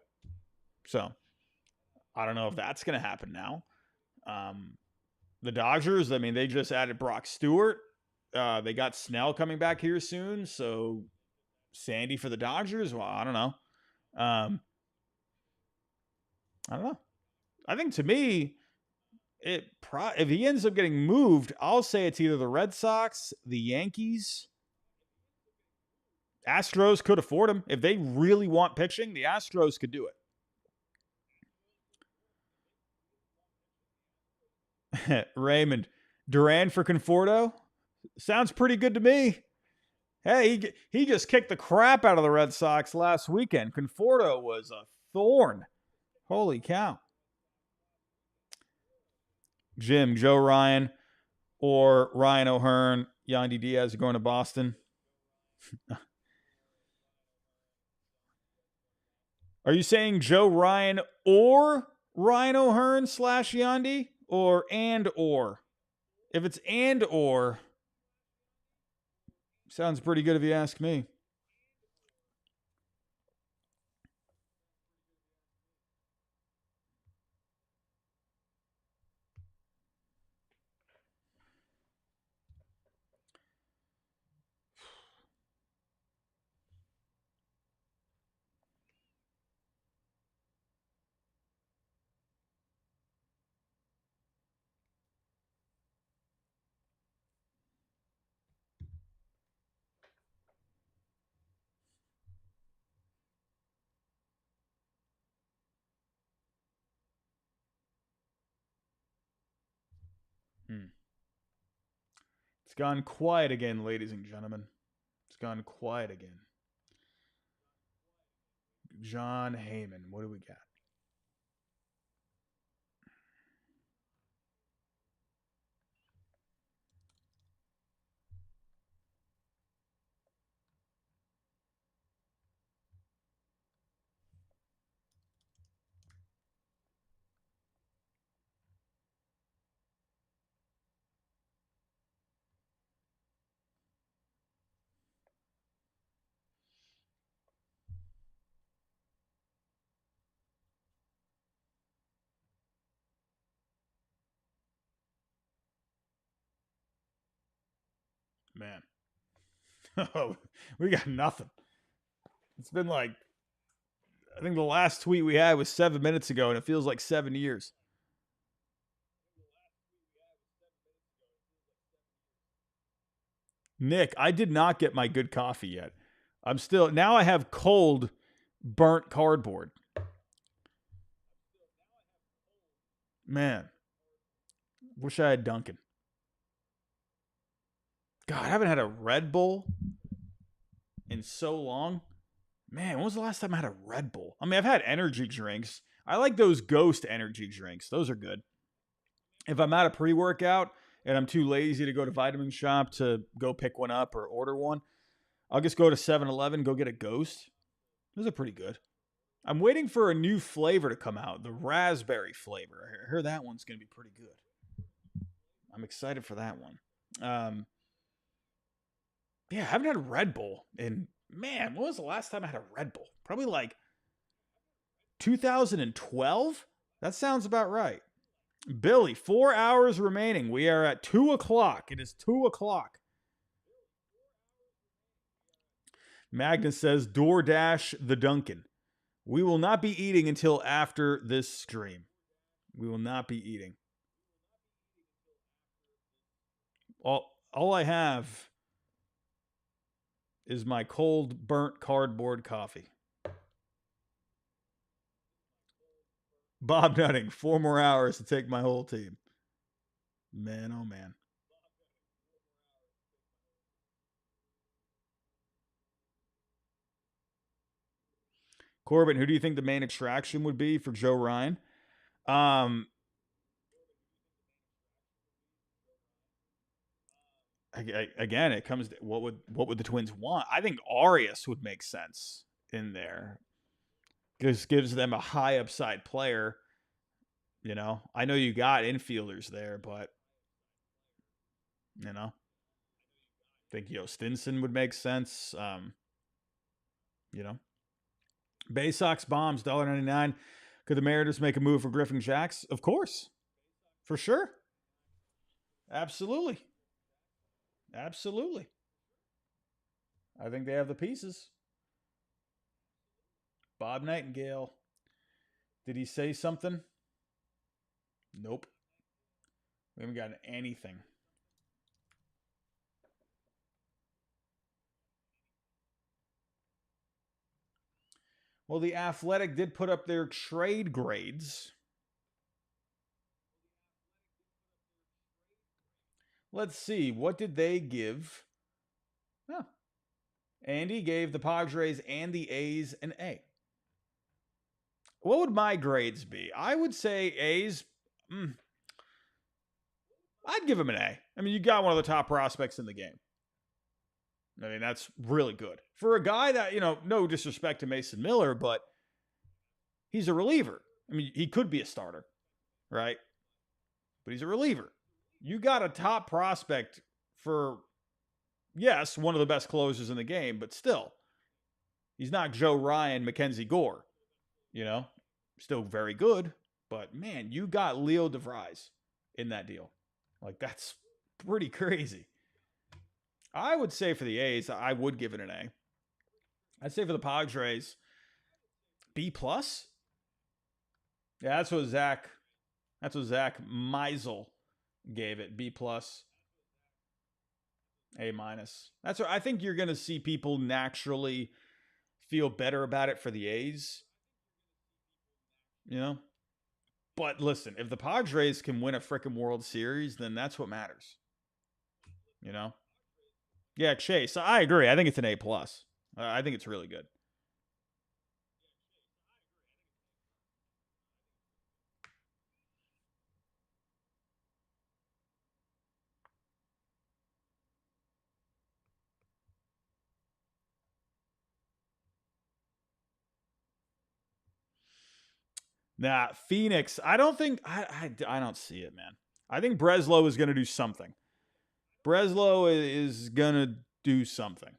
So I don't know if that's going to happen now. The Dodgers, I mean, they just added Brock Stewart. They got Snell coming back here soon. So Sandy for the Dodgers? Well, I don't know. I think to me, if he ends up getting moved, I'll say it's either the Red Sox, the Yankees. Astros could afford him. If they really want pitching, the Astros could do it. Raymond, Duran for Conforto? Sounds pretty good to me. Hey, he just kicked the crap out of the Red Sox last weekend. Conforto was a thorn. Holy cow. Jim, Joe Ryan, or Ryan O'Hearn, Yandy Diaz are going to Boston. Are you saying Joe Ryan or Ryan O'Hearn slash Yandy? Or and or? If it's and or, sounds pretty good if you ask me. Hmm. It's gone quiet again, ladies and gentlemen. It's gone quiet again. John Heyman, what do we got? Man. Oh, we got nothing. It's been like, I think the last tweet we had was 7 minutes ago, and it feels like 7 years. Nick, I did not get my good coffee yet. I'm still, now I have cold, burnt cardboard. Man, wish I had Dunkin'. God, I haven't had a Red Bull in so long. Man, when was the last time I had a Red Bull? I mean, I've had energy drinks. I like those Ghost energy drinks. Those are good. If I'm at a pre workout and I'm too lazy to go to Vitamin Shop to go pick one up or order one, I'll just go to 7-Eleven, go get a Ghost. Those are pretty good. I'm waiting for a new flavor to come out, the raspberry flavor. I heard that one's going to be pretty good. I'm excited for that one. Um, yeah, I haven't had a Red Bull in, man, when was the last time I had a Red Bull? Probably like 2012? That sounds about right. Billy, 4 hours remaining. We are at 2 o'clock. It is 2 o'clock. Magnus says, DoorDash the Duncan. We will not be eating until after this stream. We will not be eating. All I have is my cold, burnt cardboard coffee. Bob Nutting, 4 more hours to take my whole team. Man, oh man. Corbin, who do you think the main attraction would be for Joe Ryan? Um, again, it comes to what would the Twins want? I think Arias would make sense in there. Just gives them a high upside player. You know, I know you got infielders there, but you know, I think Stinson would make sense. You know, Bay Sox bombs $1.99. Could the Mariners make a move for Griffin Jacks? Of course, for sure, absolutely, absolutely. I think they have the pieces. Bob Nightingale. Did he say something? Nope. We haven't gotten anything. Well, the Athletic did put up their trade grades. Let's see. What did they give? Oh, Andy gave the Padres and the A's an A. What would my grades be? I would say A's. I'd give him an A. I mean, you got one of the top prospects in the game. I mean, that's really good. For a guy that, no disrespect to Mason Miller, but he's a reliever. I mean, he could be a starter, right? But he's a reliever. You got a top prospect for, yes, one of the best closers in the game, but still, he's not Joe Ryan, Mackenzie Gore, Still very good, but man, you got Leo DeVries in that deal. Like, that's pretty crazy. I would say for the A's, I would give it an A. I'd say for the Padres, B plus. Yeah, that's what Zach Meisel gave it. B plus, A minus. That's what I think you're going to see people naturally feel better about it for the A's. But listen, if the Padres can win a freaking World Series, then that's what matters. Yeah, Chase. I agree. I think it's an A plus. I think it's really good. Nah, Phoenix. I don't think I don't see it, man. I think Breslow is going to do something. Breslow is going to do something.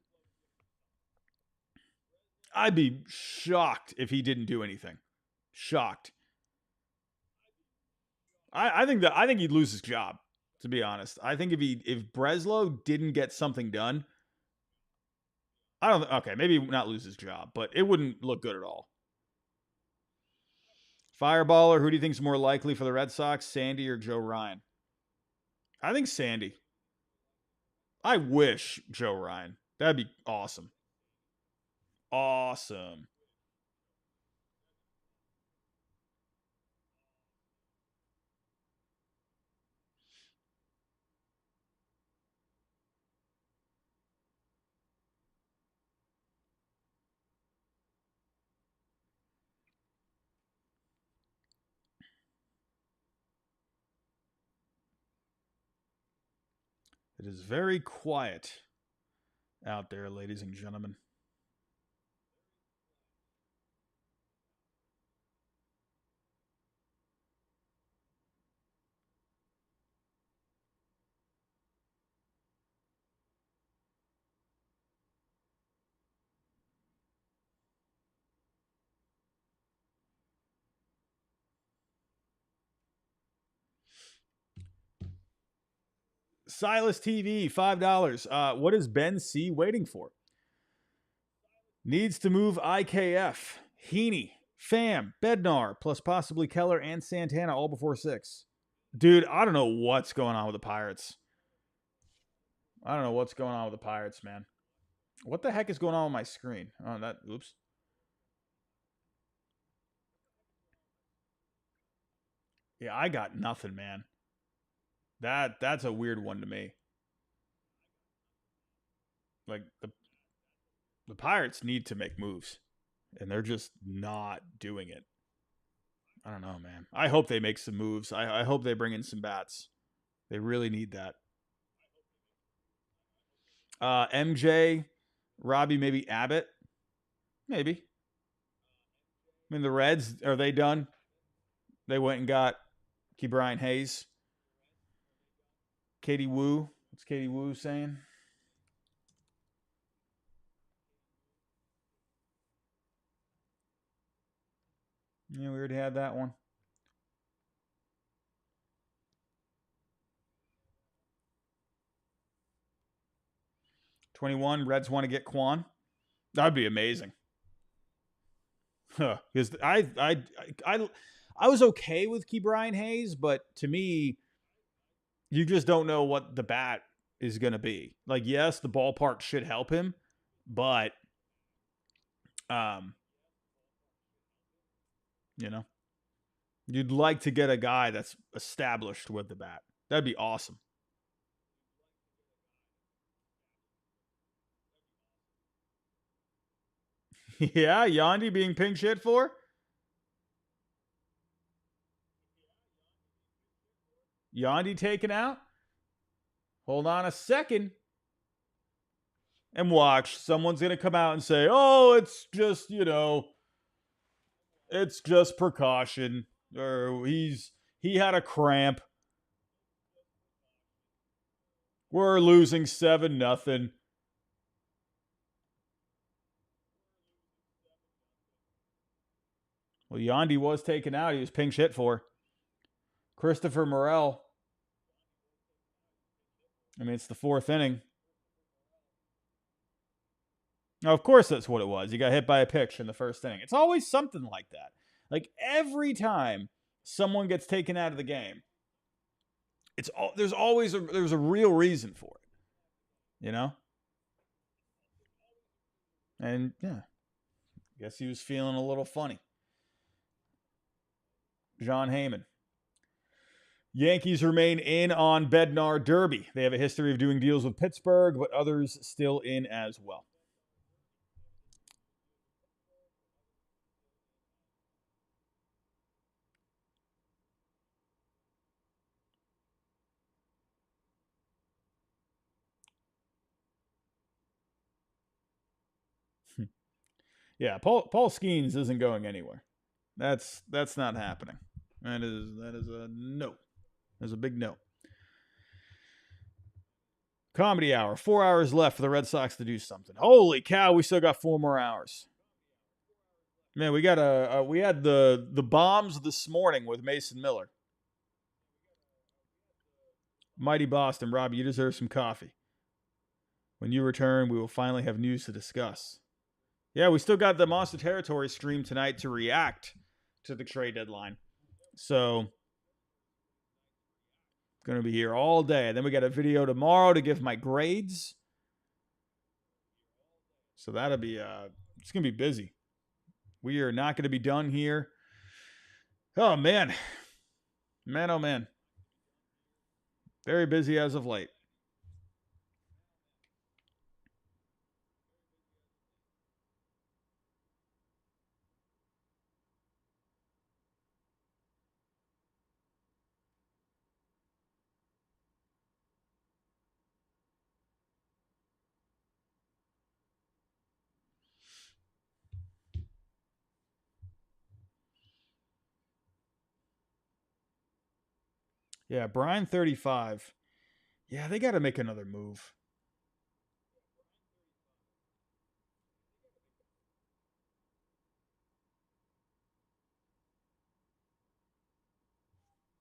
I'd be shocked if he didn't do anything. Shocked. I think he'd lose his job. To be honest, I think if Breslow didn't get something done, I don't. Okay, maybe not lose his job, but it wouldn't look good at all. Fireballer, who do you think is more likely for the Red Sox, Sandy or Joe Ryan? I think Sandy. I wish Joe Ryan. That'd be awesome. Awesome. It is very quiet out there, ladies and gentlemen. Silas TV, $5. What is Ben C waiting for? Needs to move IKF, Heaney, Pham, Bednar, plus possibly Keller and Santana all before 6. Dude, I don't know what's going on with the Pirates. I don't know what's going on with the Pirates, man. What the heck is going on with my screen? Oh, oops. Yeah, I got nothing, man. That's a weird one to me. Like the Pirates need to make moves, and they're just not doing it. I don't know, man. I hope they make some moves. I hope they bring in some bats. They really need that. MJ, Robbie, maybe Abbott, maybe. I mean, the Reds, are they done? They went and got Brian Hayes. Katie Woo. What's Katie Woo saying? Yeah, we already had that one. $21. Reds want to get Quan. That'd be amazing. Because I was okay with Brian Hayes, but to me, you just don't know what the bat is going to be. Like, yes, the ballpark should help him, but um, you know, you'd like to get a guy that's established with the bat. That'd be awesome. Yeah, Yandy being pink shit for? Yandy taken out? Hold on a second. And watch. Someone's going to come out and say, oh, it's just, it's just precaution. Or he had a cramp. We're losing 7-0. Well, Yandy was taken out. He was pinch hit for. Christopher Morel. I mean, it's the fourth inning. Now, of course, that's what it was. He got hit by a pitch in the first inning. It's always something like that. Like every time someone gets taken out of the game, there's a real reason for it, And yeah, I guess he was feeling a little funny. John Heyman. Yankees remain in on Bednar Derby. They have a history of doing deals with Pittsburgh, but others still in as well. Yeah, Paul Skeens isn't going anywhere. That's not happening. That is a no. There's a big no. Comedy hour. 4 hours left for the Red Sox to do something. Holy cow, we still got 4 more hours. Man, we got we had the bombs this morning with Mason Miller. Mighty Boston, Rob, you deserve some coffee. When you return, we will finally have news to discuss. Yeah, we still got the Monster Territory stream tonight to react to the trade deadline. So, going to be here all day. Then we got a video tomorrow to give my grades. So that'll be it's going to be busy. We are not going to be done here. Oh man. Man, oh man. Very busy as of late. Yeah, Brian 35. Yeah, they got to make another move.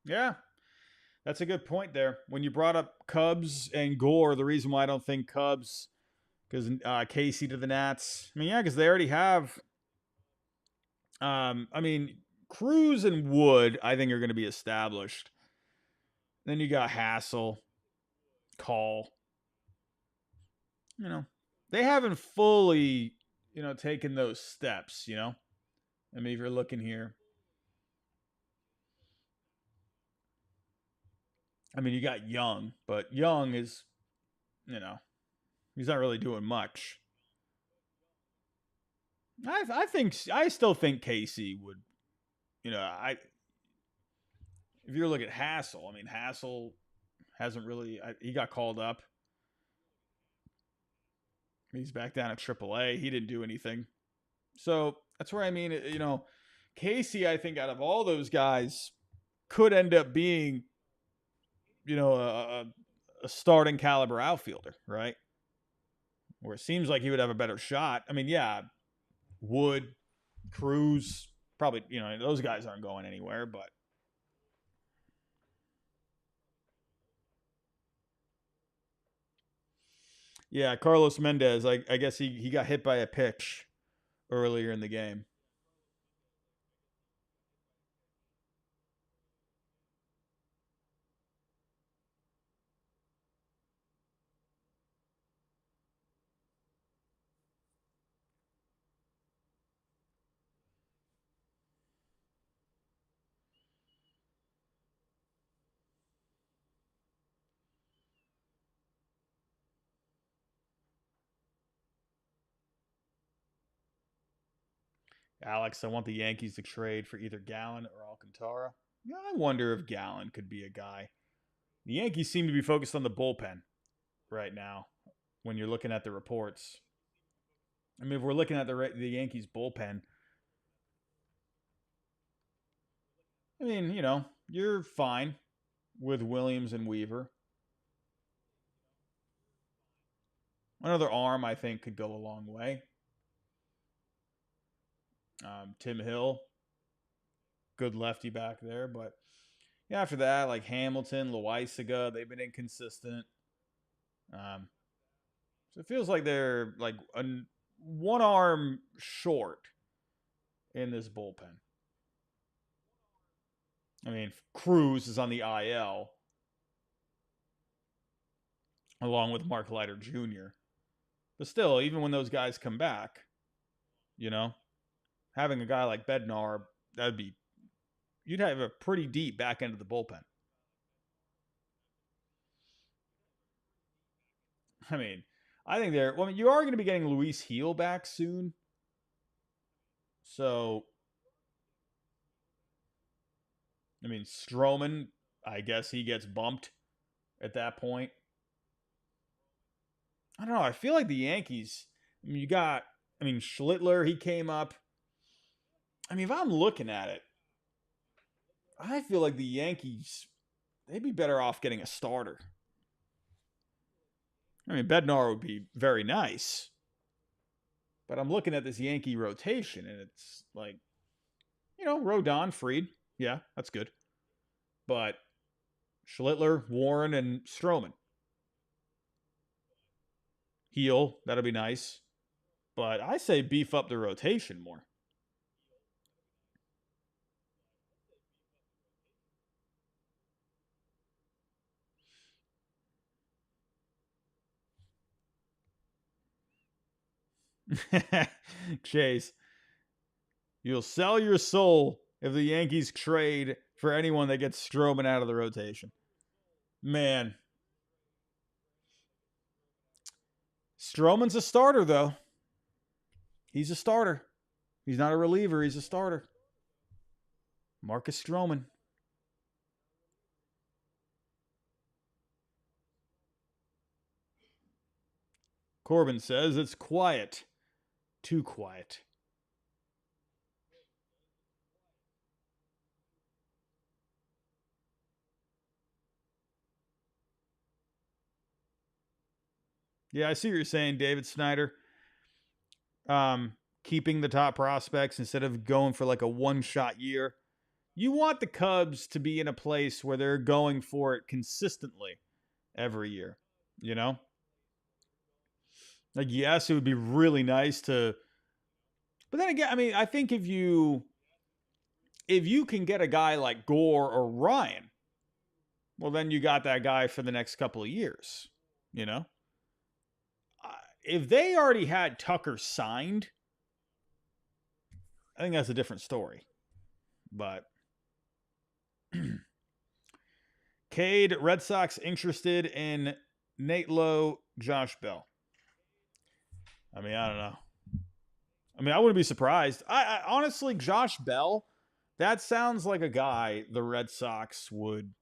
Yeah, that's a good point there. When you brought up Cubs and Gore, the reason why I don't think Cubs, because Casey to the Nats. I mean, yeah, because they already have. I mean, Cruz and Wood, I think, are going to be established. Then you got Hassel, Call. They haven't fully, taken those steps. I mean, if you're looking here, I mean, you got Young, but Young is, he's not really doing much. I still think Casey would, I if you look at Hassel, I mean, Hassel hasn't really, he got called up. He's back down at AAA. He didn't do anything. So that's where I mean, Casey, I think out of all those guys, could end up being, a starting caliber outfielder, right? Where it seems like he would have a better shot. I mean, yeah, Wood, Cruz, probably, those guys aren't going anywhere, but. Yeah, Carlos Mendez, I guess he got hit by a pitch earlier in the game. Alex, I want the Yankees to trade for either Gallen or Alcantara. Yeah, I wonder if Gallen could be a guy. The Yankees seem to be focused on the bullpen. right now when you're looking at the reports. I mean, if we're looking at the Yankees bullpen, I mean, you're fine with Williams and Weaver. Another arm, I think, could go a long way. Tim Hill, good lefty back there. But yeah, after that, like Hamilton, Loaisaga, they've been inconsistent. So it feels like they're like one arm short in this bullpen. I mean, Cruz is on the IL along with Mark Leiter Jr. But still, even when those guys come back, having a guy like Bednar, you'd have a pretty deep back end of the bullpen. I mean, I think you are going to be getting Luis Heel back soon. So, I mean, Stroman, I guess he gets bumped at that point. I don't know. I feel like the Yankees, Schlittler, he came up. I mean, if I'm looking at it, I feel like the Yankees, they'd be better off getting a starter. I mean, Bednar would be very nice. But I'm looking at this Yankee rotation, and it's like, Rodon, Fried. Yeah, that's good. But Schlittler, Warren, and Stroman. Heel, that'll be nice. But I say beef up the rotation more. Chase, you'll sell your soul if the Yankees trade for anyone that gets Stroman out of the rotation. Man. Stroman's a starter, though. He's a starter. He's not a reliever. He's a starter. Marcus Stroman. Corbin says it's quiet. Too quiet. Yeah, I see what you're saying, David Snyder. Keeping the top prospects instead of going for like a one-shot year. You want the Cubs to be in a place where they're going for it consistently every year, Like, yes, it would be really nice to. But then again, I mean, I think if you can get a guy like Gore or Ryan, well, then you got that guy for the next couple of years, If they already had Tucker signed, I think that's a different story. But Cade, Red Sox interested in Nate Lowe, Josh Bell. I mean, I don't know. I mean, I wouldn't be surprised. I honestly, Josh Bell, that sounds like a guy the Red Sox would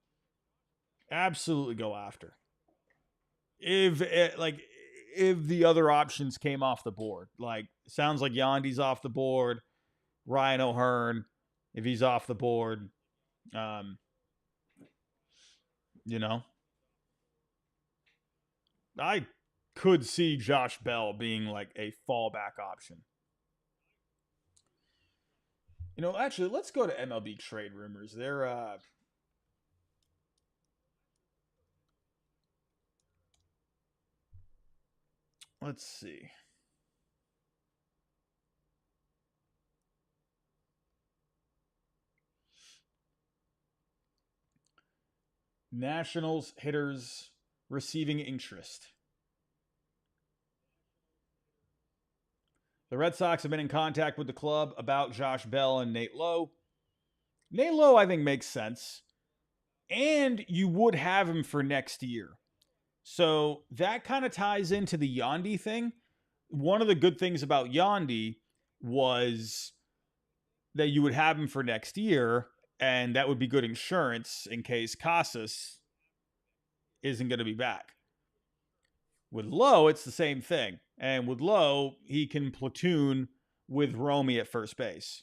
absolutely go after. If the other options came off the board, like sounds like Yandy's off the board, Ryan O'Hearn, if he's off the board, I could see Josh Bell being like a fallback option. Actually, let's go to MLB trade rumors. Let's see. Nationals hitters receiving interest. The Red Sox have been in contact with the club about Josh Bell and Nate Lowe. Nate Lowe, I think, makes sense. And you would have him for next year. So that kind of ties into the Yandy thing. One of the good things about Yandy was that you would have him for next year, and that would be good insurance in case Casas isn't going to be back. With Lowe, it's the same thing. And with Lowe, he can platoon with Romy at first base.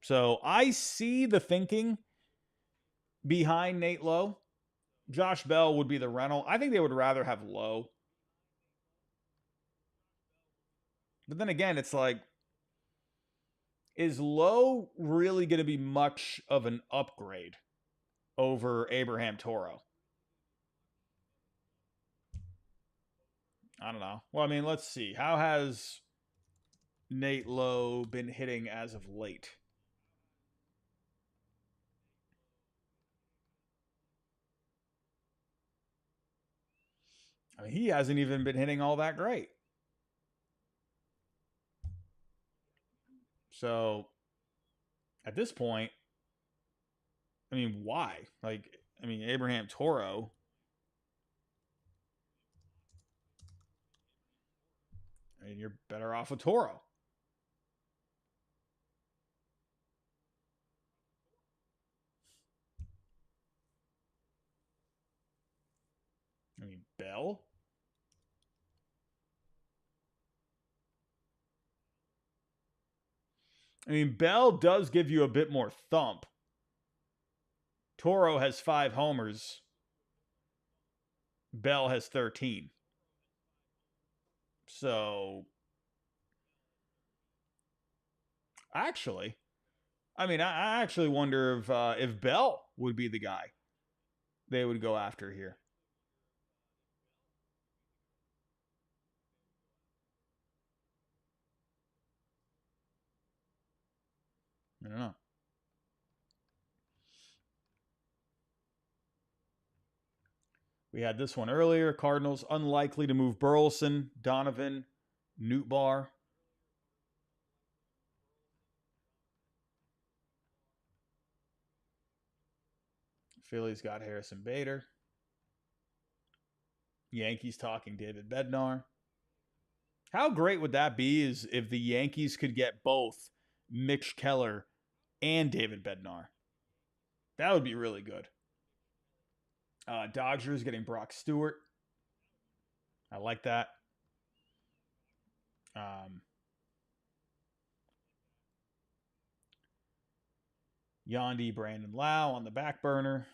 So I see the thinking behind Nate Lowe. Josh Bell would be the rental. I think they would rather have Lowe. But then again, it's like, is Lowe really going to be much of an upgrade over Abraham Toro? I don't know. Well, I mean, let's see. How has Nate Lowe been hitting as of late? I mean, he hasn't even been hitting all that great. So at this point, I mean, why? Like, I mean, Abraham Toro. I mean, you're better off with Toro. I mean, Bell. I mean, Bell does give you a bit more thump. Toro has 5 homers. Bell has 13. So, actually, I mean, I actually wonder if Bell would be the guy they would go after here. I don't know. We had this one earlier. Cardinals unlikely to move Burleson, Donovan, Nootbaar. Phillies got Harrison Bader. Yankees talking David Bednar. How great would that be is if the Yankees could get both Mitch Keller and David Bednar? That would be really good. Dodgers getting Brock Stewart. I like that. Um, Yandy, Brandon Lau on the back burner.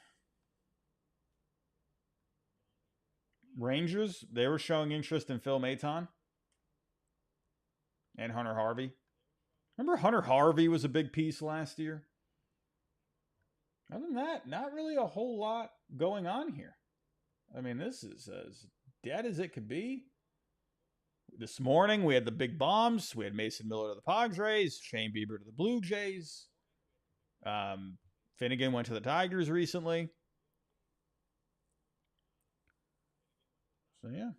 Rangers, they were showing interest in Phil Maton and Hunter Harvey. Remember Hunter Harvey was a big piece last year? Other than that, not really a whole lot going on here. I mean, this is as dead as it could be. This morning, we had the big bombs. We had Mason Miller to the Padres, Shane Bieber to the Blue Jays. Finnegan went to the Tigers recently. So, yeah.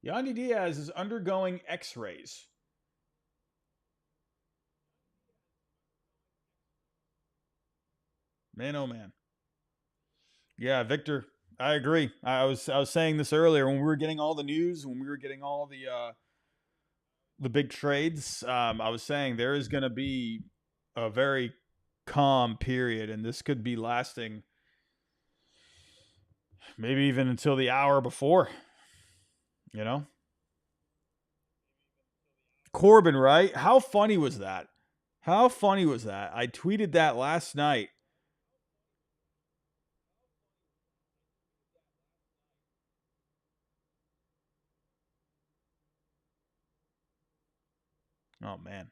Yandy Diaz is undergoing x-rays. Man, oh man. Yeah, Victor, I agree. I was saying this earlier when we were getting all the news, when we were getting all the big trades. I was saying there is going to be a very calm period, and this could be lasting maybe even until the hour before. You know, Corbin, right? How funny was that? How funny was that? I tweeted that last night. Oh man.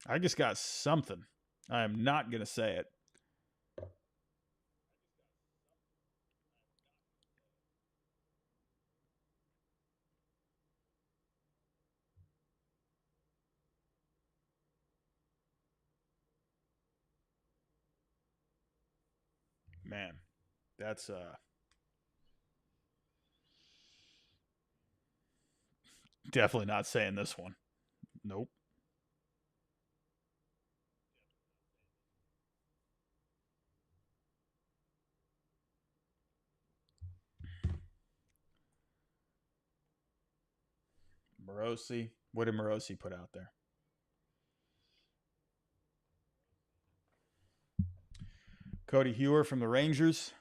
I just got something. I am not going to say it. Man, that's definitely not saying this one. Nope. Morosi. What did Morosi put out there? Cody Hewer from the Rangers.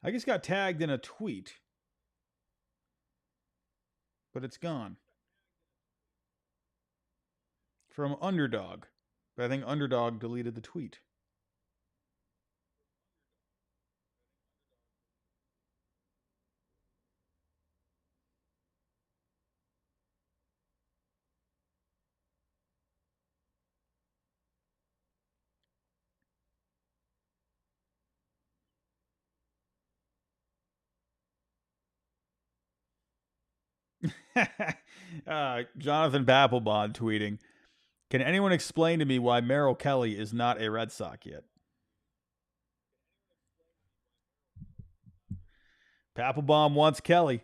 I just got tagged in a tweet, but it's gone from Underdog. But I think Underdog deleted the tweet. Jonathan Papelbon tweeting, can anyone explain to me why Merrill Kelly is not a Red Sox yet? Papelbon wants Kelly.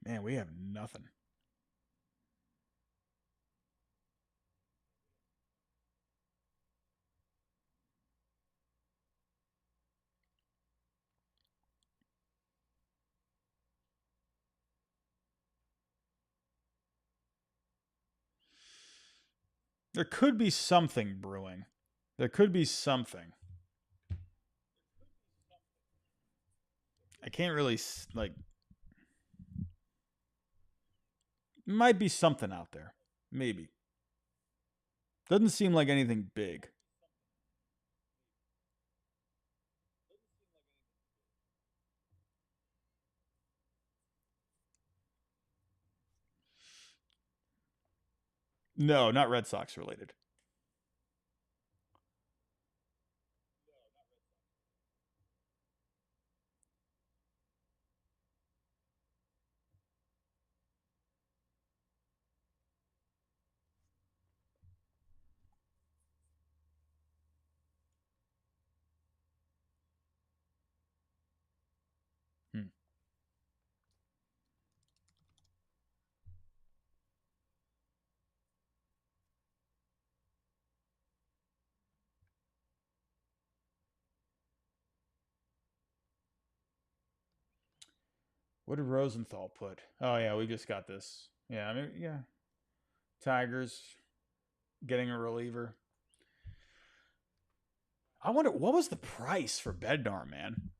Man, we have nothing. There could be something brewing. There could be something. I can't really like. Might be something out there. Maybe. Doesn't seem like anything big. No, not Red Sox related. Hmm. What did Rosenthal put? Oh yeah, we just got this. Yeah, I mean, yeah. Tigers getting a reliever. I wonder what was the price for Bednar, man.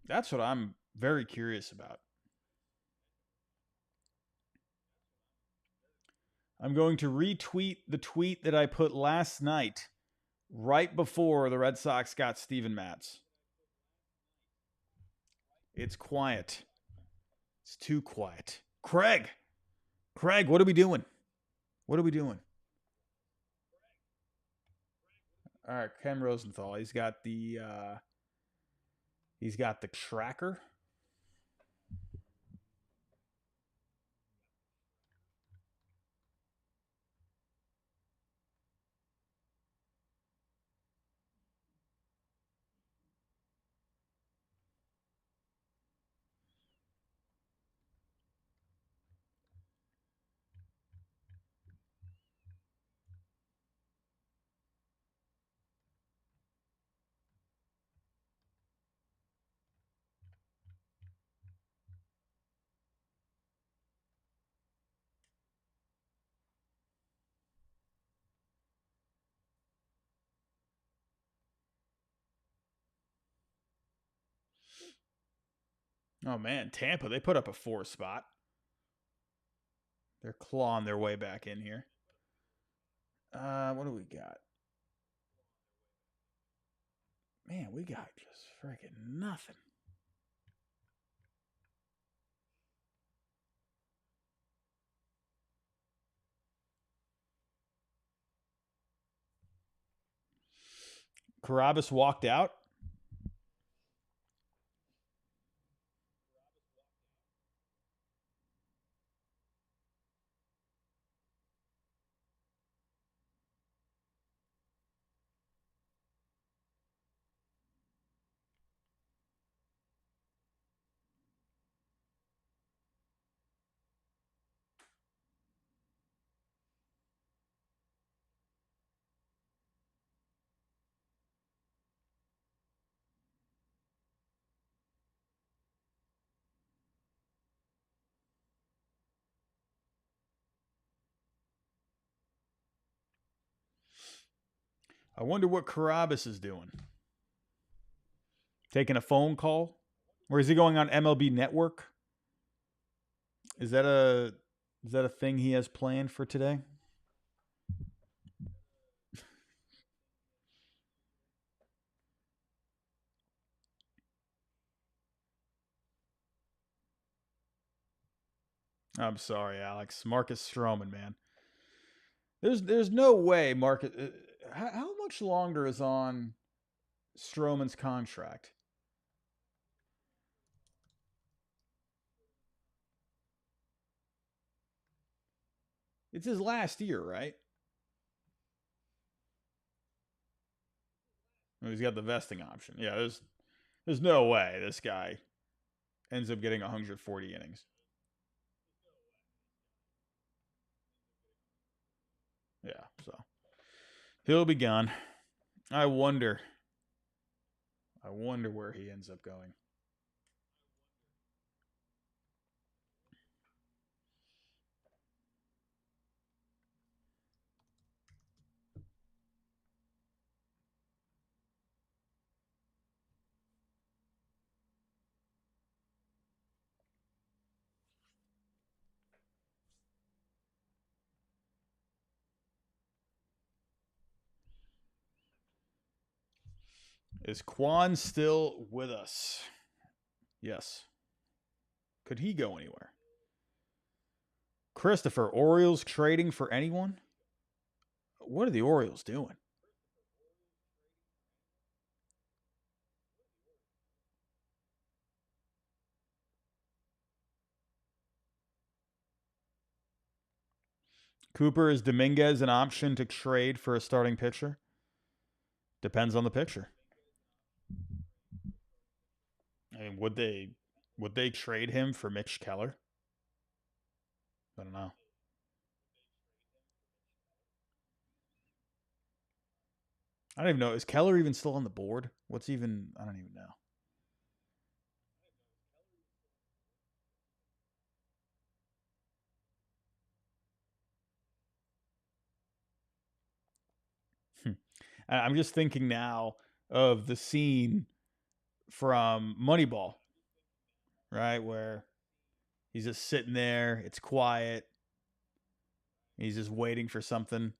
That's what I'm very curious about. I'm going to retweet the tweet that I put last night, right before the Red Sox got Steven Matz. It's quiet. It's too quiet. Craig, what are we doing? What are we doing? All right, Ken Rosenthal. He's got the tracker. Oh man, Tampa, they put up a 4 spot. They're clawing their way back in here. What do we got? Man, we got just freaking nothing. Carabas walked out. I wonder what Carabas is doing. Taking a phone call? Or is he going on MLB Network? Is that a thing he has planned for today? I'm sorry, Alex. Marcus Stroman, man. There's no way Marcus. How much longer is on Stroman's contract? It's his last year, right? Well, he's got the vesting option. Yeah, there's no way this guy ends up getting 140 innings. Yeah, so he'll be gone. I wonder. I wonder where he ends up going. Is Quan still with us? Yes. Could he go anywhere? Christopher, Orioles trading for anyone? What are the Orioles doing? Cooper, is Dominguez an option to trade for a starting pitcher? Depends on the pitcher. I mean, would they trade him for Mitch Keller? I don't know. I don't even know. Is Keller even still on the board? What's even? I don't even know. I'm just thinking now of the scene from Moneyball, right, where he's just sitting there. It's quiet. He's just waiting for something,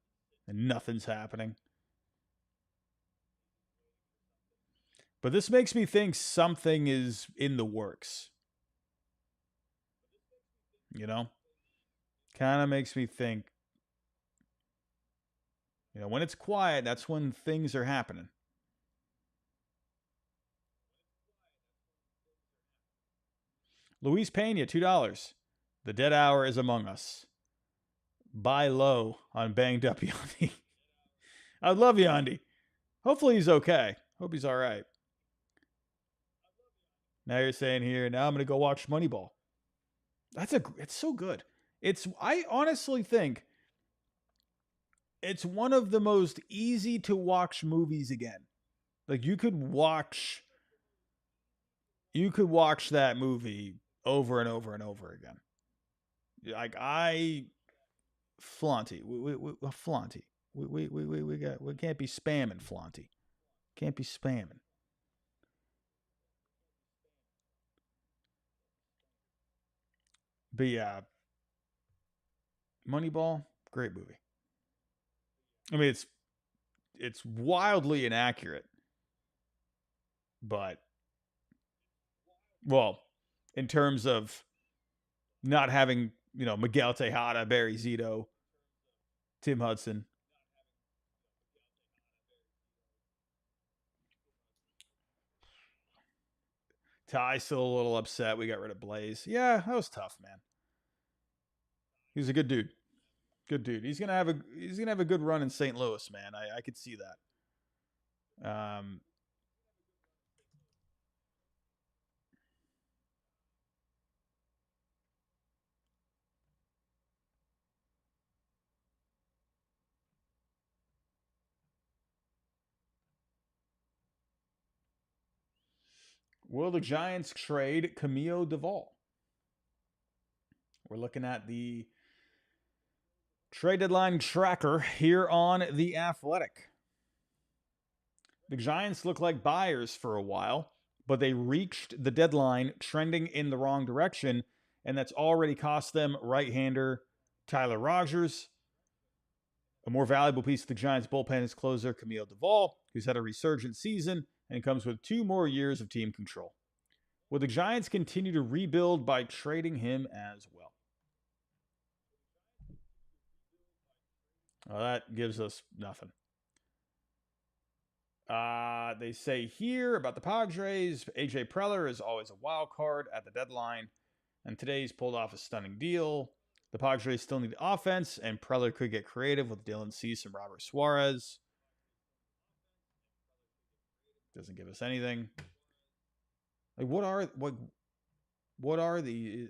and nothing's happening. But this makes me think something is in the works. You know, kind of makes me think. When it's quiet, that's when things are happening. Luis Pena, $2. The dead hour is among us. Buy low on banged up Yandy. I love Yandy. Hopefully he's okay. Hope he's all right. Now you're saying here, now I'm going to go watch Moneyball. It's so good. I honestly think it's one of the most easy to watch movies again. Like you could watch that movie over and over and over again. Like I Flaunty, we Flaunty. We can't be spamming Flaunty. Can't be spamming. But yeah, Moneyball, great movie. I mean, it's wildly inaccurate, but well, in terms of not having Miguel Tejada, Barry Zito, Tim Hudson. Ty's still a little upset. We got rid of Blaze. Yeah, that was tough, man. He's a good dude. Good dude. He's gonna have a good run in St. Louis, man. I could see that. Will the Giants trade Camille Duvall? We're looking at the trade deadline tracker here on The Athletic. The Giants look like buyers for a while, but they reached the deadline trending in the wrong direction, and that's already cost them right-hander Tyler Rogers. A more valuable piece of the Giants' bullpen is closer Camille Duvall, who's had a resurgent season and comes with 2 more years of team control. Will the Giants continue to rebuild by trading him as well? Well, that gives us nothing. They say here about the Padres, AJ Preller is always a wild card at the deadline, and today's pulled off a stunning deal. The Padres still need offense, and Preller could get creative with Dylan Cease and Robert Suarez. Doesn't give us anything. Like what are these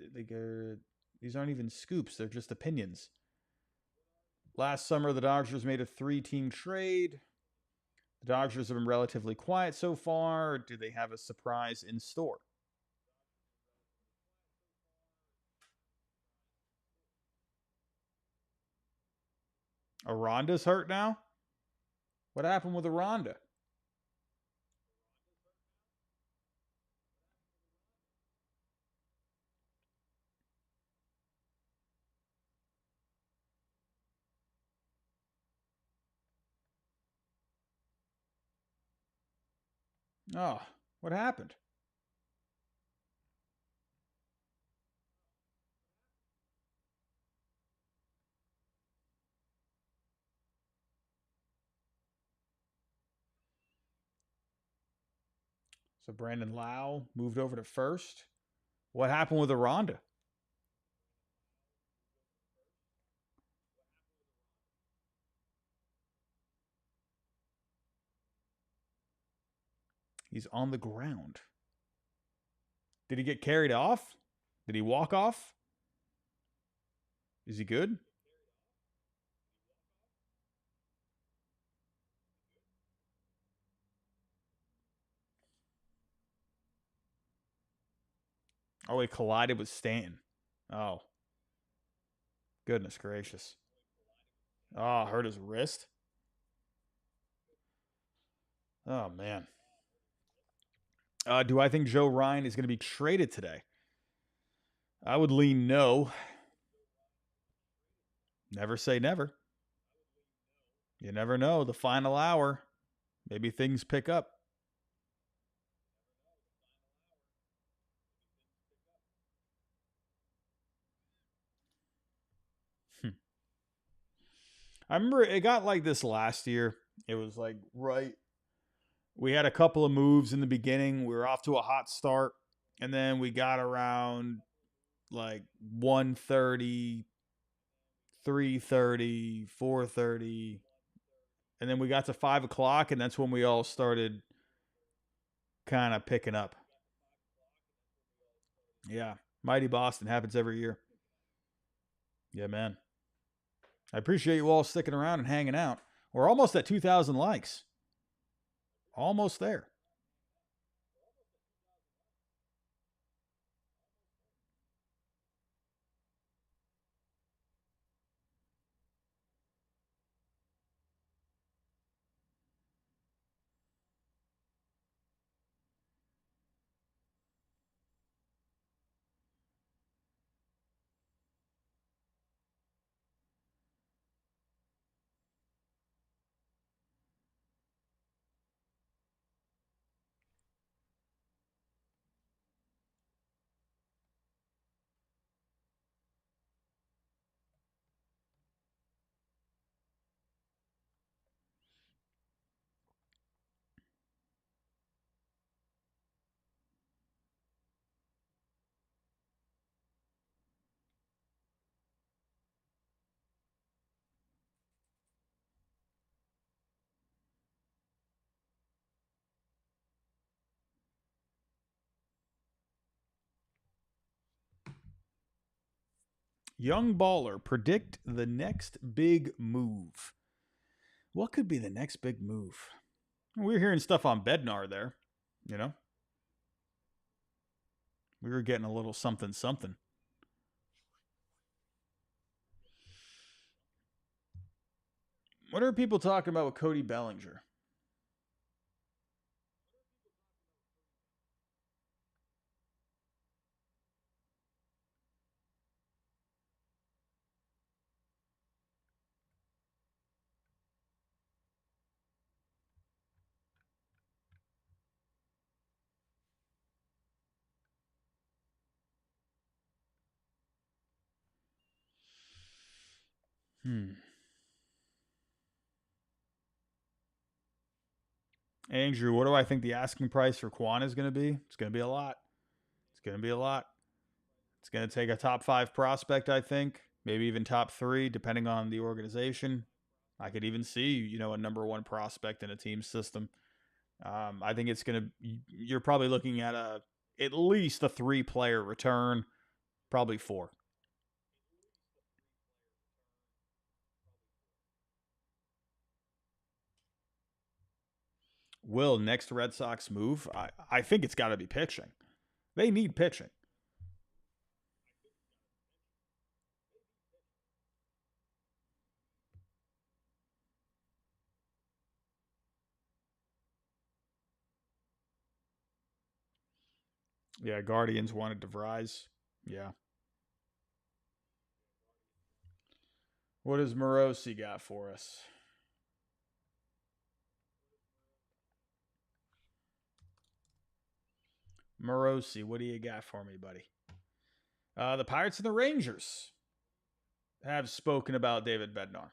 aren't even scoops, they're just opinions. Last summer the Dodgers made a 3-team trade. The Dodgers have been relatively quiet so far. Do they have a surprise in store? Aronda's hurt now? What happened with Aronda? Oh, what happened? So Brandon Lau moved over to first. What happened with Aronda? He's on the ground. Did he get carried off? Did he walk off? Is he good? Oh, he collided with Stanton. Oh, goodness gracious. Oh, hurt his wrist. Oh, man. Do I think Joe Ryan is going to be traded today? I would lean no. Never say never. You never know. The final hour, maybe things pick up. I remember it got like this last year. It was like right. We had a couple of moves in the beginning. We were off to a hot start. And then we got around like 1:30, 3:30, 4:30. And then we got to 5 o'clock, and that's when we all started kind of picking up. Yeah. Mighty Boston happens every year. Yeah, man. I appreciate you all sticking around and hanging out. We're almost at 2,000 likes. Almost there. Young baller, predict the next big move. What could be the next big move? We were hearing stuff on Bednar there, you know? We were getting a little something something. What are people talking about with Cody Bellinger? Andrew, what do I think the asking price for Quan is going to be? It's going to be a lot. It's going to be a lot. It's going to take a top 5 prospect, I think, maybe even top 3, depending on the organization. I could even see, a number 1 prospect in a team system. I think it's going to. You're probably looking at at least a 3-player return, probably 4. Will next Red Sox move? I think it's got to be pitching. They need pitching. Yeah, Guardians wanted DeVries. Yeah. What does Morosi got for us? Morosi, what do you got for me, buddy? The Pirates and the Rangers have spoken about David Bednar.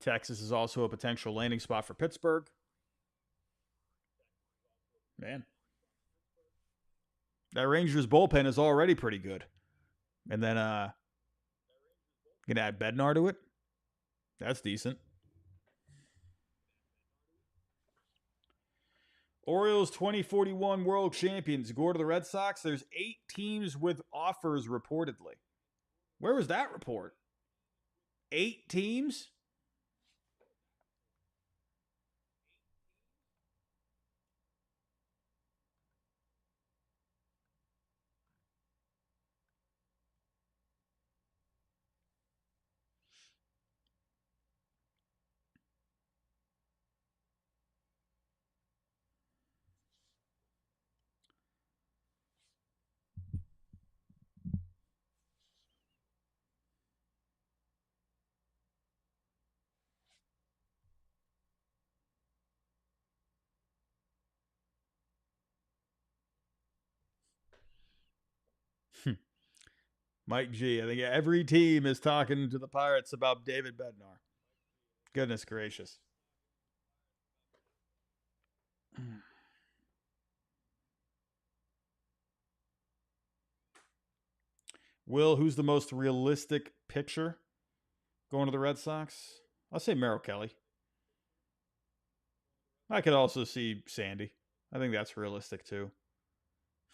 Texas is also a potential landing spot for Pittsburgh. Man, that Rangers bullpen is already pretty good. And then gonna add Bednar to it. That's decent. Orioles 2041 World Champions go to the Red Sox. There's 8 teams with offers reportedly. Where was that report? 8 teams? Mike G. I think every team is talking to the Pirates about David Bednar. Goodness gracious. Will, who's the most realistic pitcher going to the Red Sox? I'll say Merrill Kelly. I could also see Sandy. I think that's realistic too.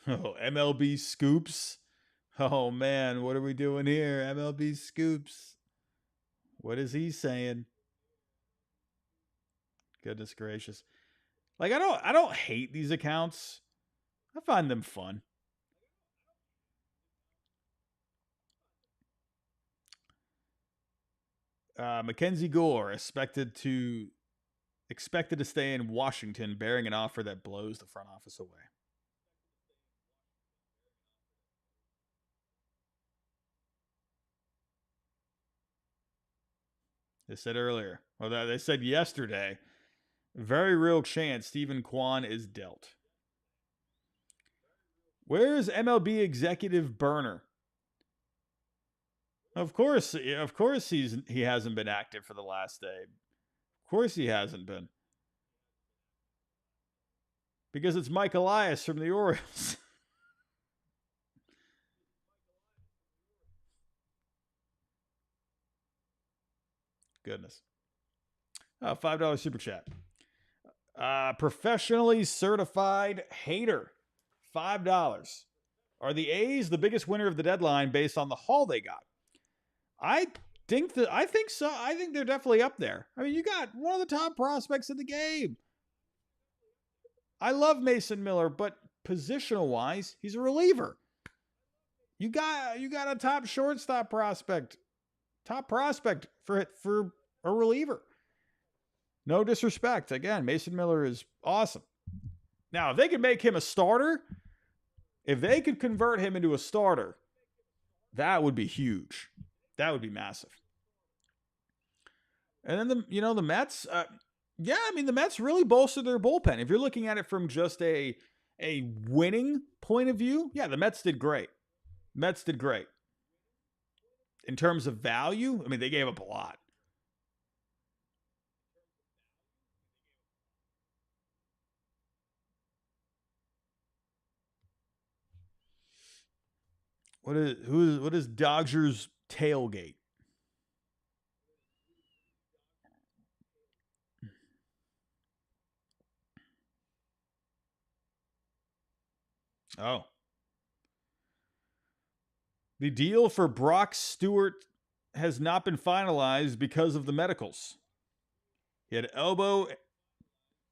Oh, MLB scoops. Oh man, what are we doing here? MLB scoops. What is he saying? Goodness gracious. Like I don't hate these accounts. I find them fun. Mackenzie Gore expected to stay in Washington, bearing an offer that blows the front office away. They said earlier, or they said yesterday, very real chance Stephen Kwan is dealt. Where's MLB executive Burner? Of course, he hasn't been active for the last day. Of course, he hasn't been because it's Mike Elias from the Orioles. Goodness. $5 super chat. Professionally certified hater. $5. Are the A's the biggest winner of the deadline based on the haul they got? I I think so. I think they're definitely up there. I mean, you got one of the top prospects in the game. I love Mason Miller, but positional wise, he's a reliever. You got a top shortstop prospect, top prospect for a reliever. No disrespect. Again, Mason Miller is awesome. Now, if they could make him a starter, if they could convert him into a starter, that would be huge. That would be massive. And then the Mets, yeah, I mean the Mets really bolstered their bullpen. If you're looking at it from just a winning point of view, yeah, the Mets did great. Mets did great. In terms of value, I mean they gave up a lot. What is Dodgers tailgate? Oh. The deal for Brock Stewart has not been finalized because of the medicals. He had elbow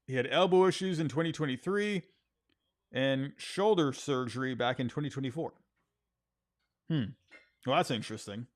he had elbow issues in 2023 and shoulder surgery back in 2024. Hmm. Well, that's interesting.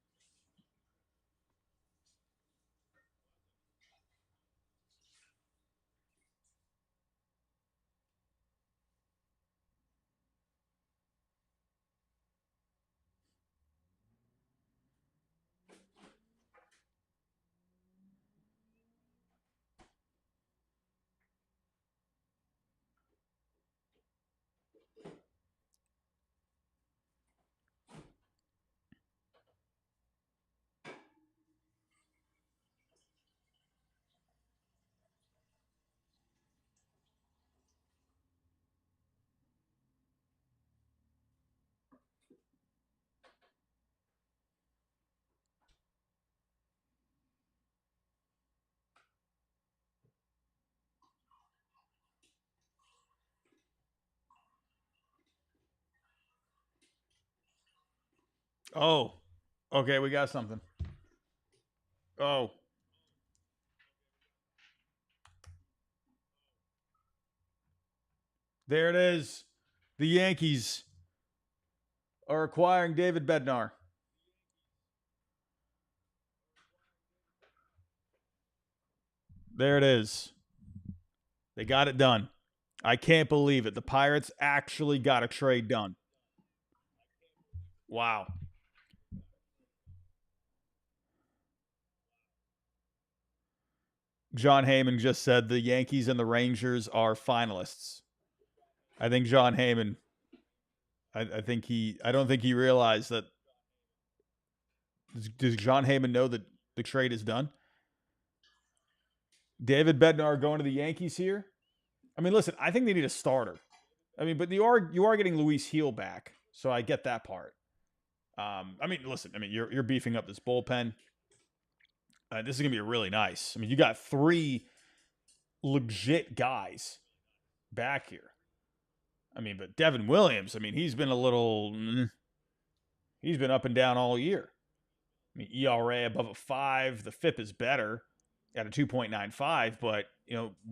Oh, okay, we got something. Oh, there it is. The Yankees are acquiring David Bednar. There it is. They got it done. I can't believe it. The Pirates actually got a trade done. Wow. John Heyman just said the Yankees and the Rangers are finalists. I think John Heyman. I think he. I don't think he realized that. Does John Heyman know that the trade is done? David Bednar going to the Yankees here. I mean, listen. I think they need a starter. I mean, but you are getting Luis Heel back, so I get that part. I mean, listen. I mean, you're beefing up this bullpen. This is gonna be really nice. I mean, you got three legit guys back here. I mean, but Devin Williams. I mean, he's been a little. He's been up and down all year. I mean, ERA above a 5. The FIP is better at a 2.95, but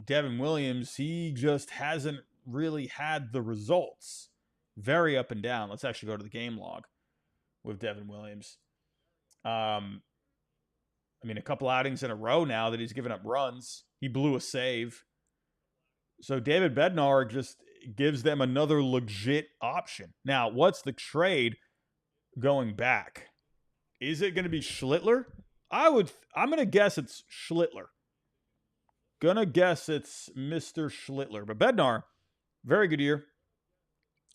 Devin Williams, he just hasn't really had the results. Very up and down. Let's actually go to the game log with Devin Williams. I mean, a couple outings in a row now that he's given up runs. He blew a save. So David Bednar just gives them another legit option. Now, what's the trade going back? Is it going to be Schlittler? I'm going to guess it's Schlittler. Gonna guess it's Mr. Schlittler. But Bednar, very good year.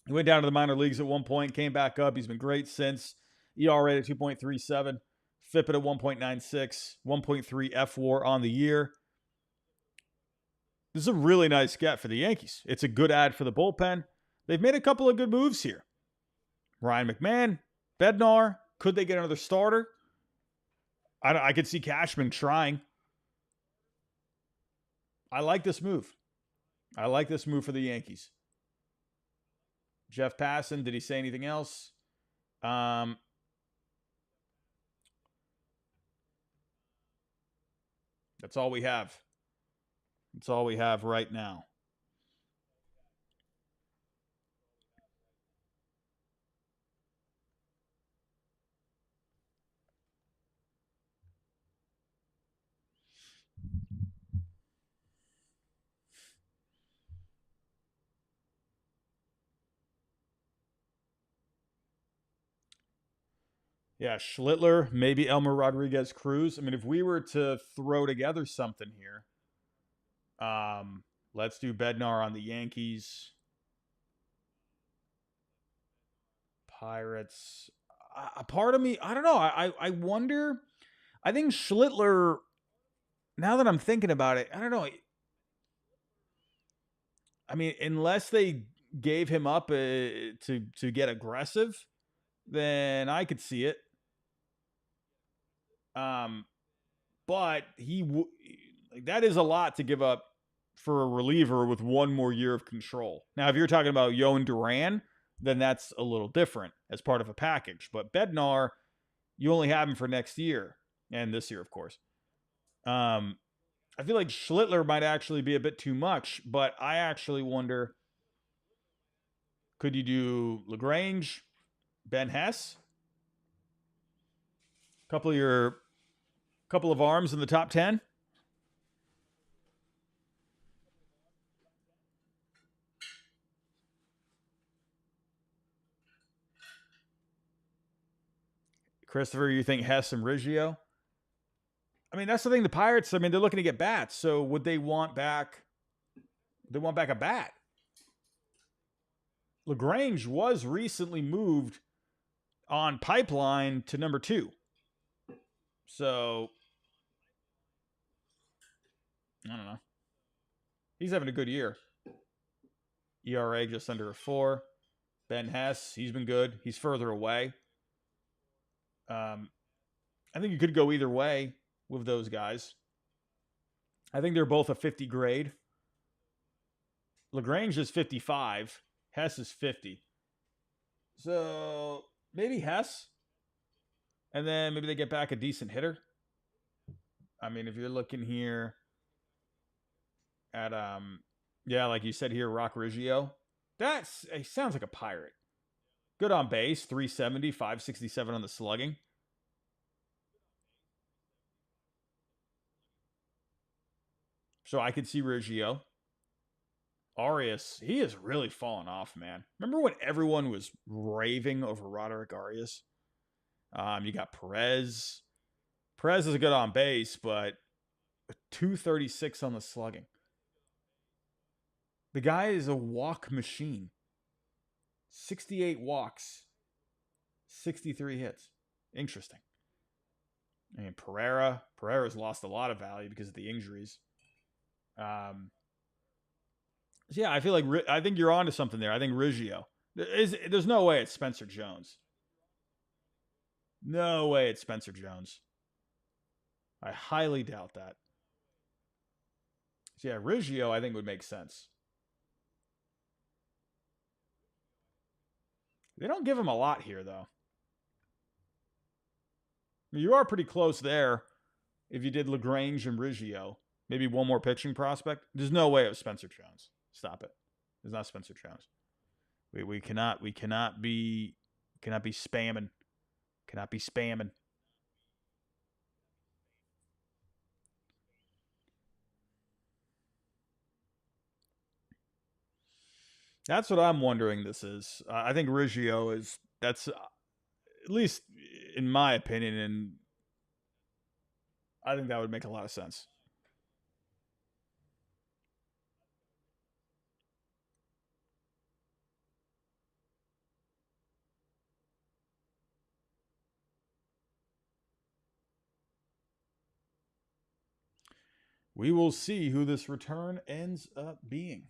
He went down to the minor leagues at one point, came back up. He's been great since. ERA at 2.37, FIP at 1.96, 1.3 F4 on the year. This is a really nice get for the Yankees. It's a good ad for the bullpen. They've made a couple of good moves here. Ryan McMahon, Bednar. Could they get another starter? I could see Cashman trying. I like this move. I like this move for the Yankees. Jeff Passan, did he say anything else? Um, that's all we have. That's all we have right now. Yeah, Schlittler, maybe Elmer Rodriguez Cruz. I mean, if we were to throw together something here, let's do Bednar on the Yankees, Pirates. A part of me, I don't know. I wonder. I think Schlittler. Now that I'm thinking about it, I don't know. I mean, unless they gave him up to get aggressive, then I could see it. Um, but like, that is a lot to give up for a reliever with one more year of control. Now, if you're talking about Yoan Duran, then that's a little different as part of a package. But Bednar, you only have him for next year and this year, of course. Um, I feel like Schlittler might actually be a bit too much, but I actually wonder, could you do LaGrange, Ben Hess, couple of arms in the top 10? Christopher, you think Hess and Riggio? I mean, that's the thing. The Pirates, I mean, they're looking to get bats. So would they want back? They want back a bat. LaGrange was recently moved on pipeline to number 2. So I don't know. He's having a good year. ERA just under a 4. Ben Hess, he's been good. He's further away. I think you could go either way with those guys. I think they're both a 50 grade. LaGrange is 55. Hess is 50. So maybe Hess. And then maybe they get back a decent hitter. I mean, if you're looking here at yeah, like you said here, Rock Riggio. That's it sounds like a pirate. Good on base, 370, 567 on the slugging. So I could see Riggio. Arias, he has really fallen off, man. Remember when everyone was raving over Roderick Arias? You got Perez. Perez is good on base, but 236 on the slugging. The guy is a walk machine. 68 walks, 63 hits. Interesting. I mean, Pereira's lost a lot of value because of the injuries. So yeah, I feel like I think you're onto something there. I think Riggio. There's no way it's Spencer Jones. No way it's Spencer Jones. I highly doubt that. So yeah, Riggio I think would make sense. They don't give him a lot here though. You are pretty close there. If you did Lagrange and Riggio, maybe one more pitching prospect. There's no way it was Spencer Jones. Stop it. It's not Spencer Jones. We cannot be spamming. Cannot be spamming. That's what I'm wondering. This is. I think Riggio is. That's at least in my opinion, and I think that would make a lot of sense. We will see who this return ends up being.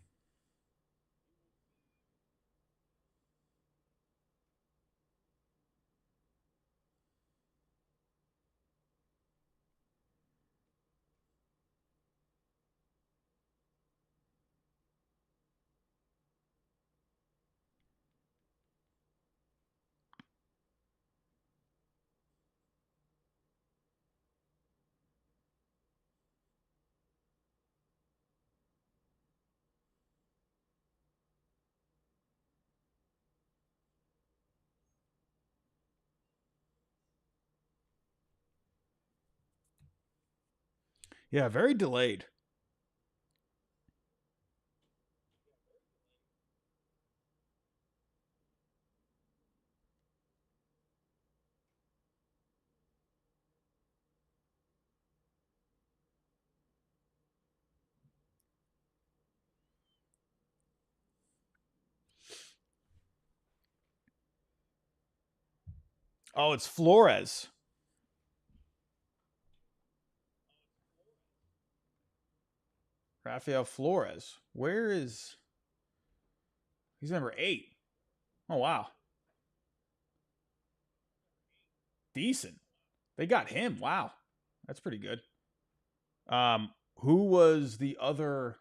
Yeah, very delayed. Oh, it's Flores. Rafael Flores. Where is he's number 8? Oh wow. Decent. They got him. Wow. That's pretty good. Who was the other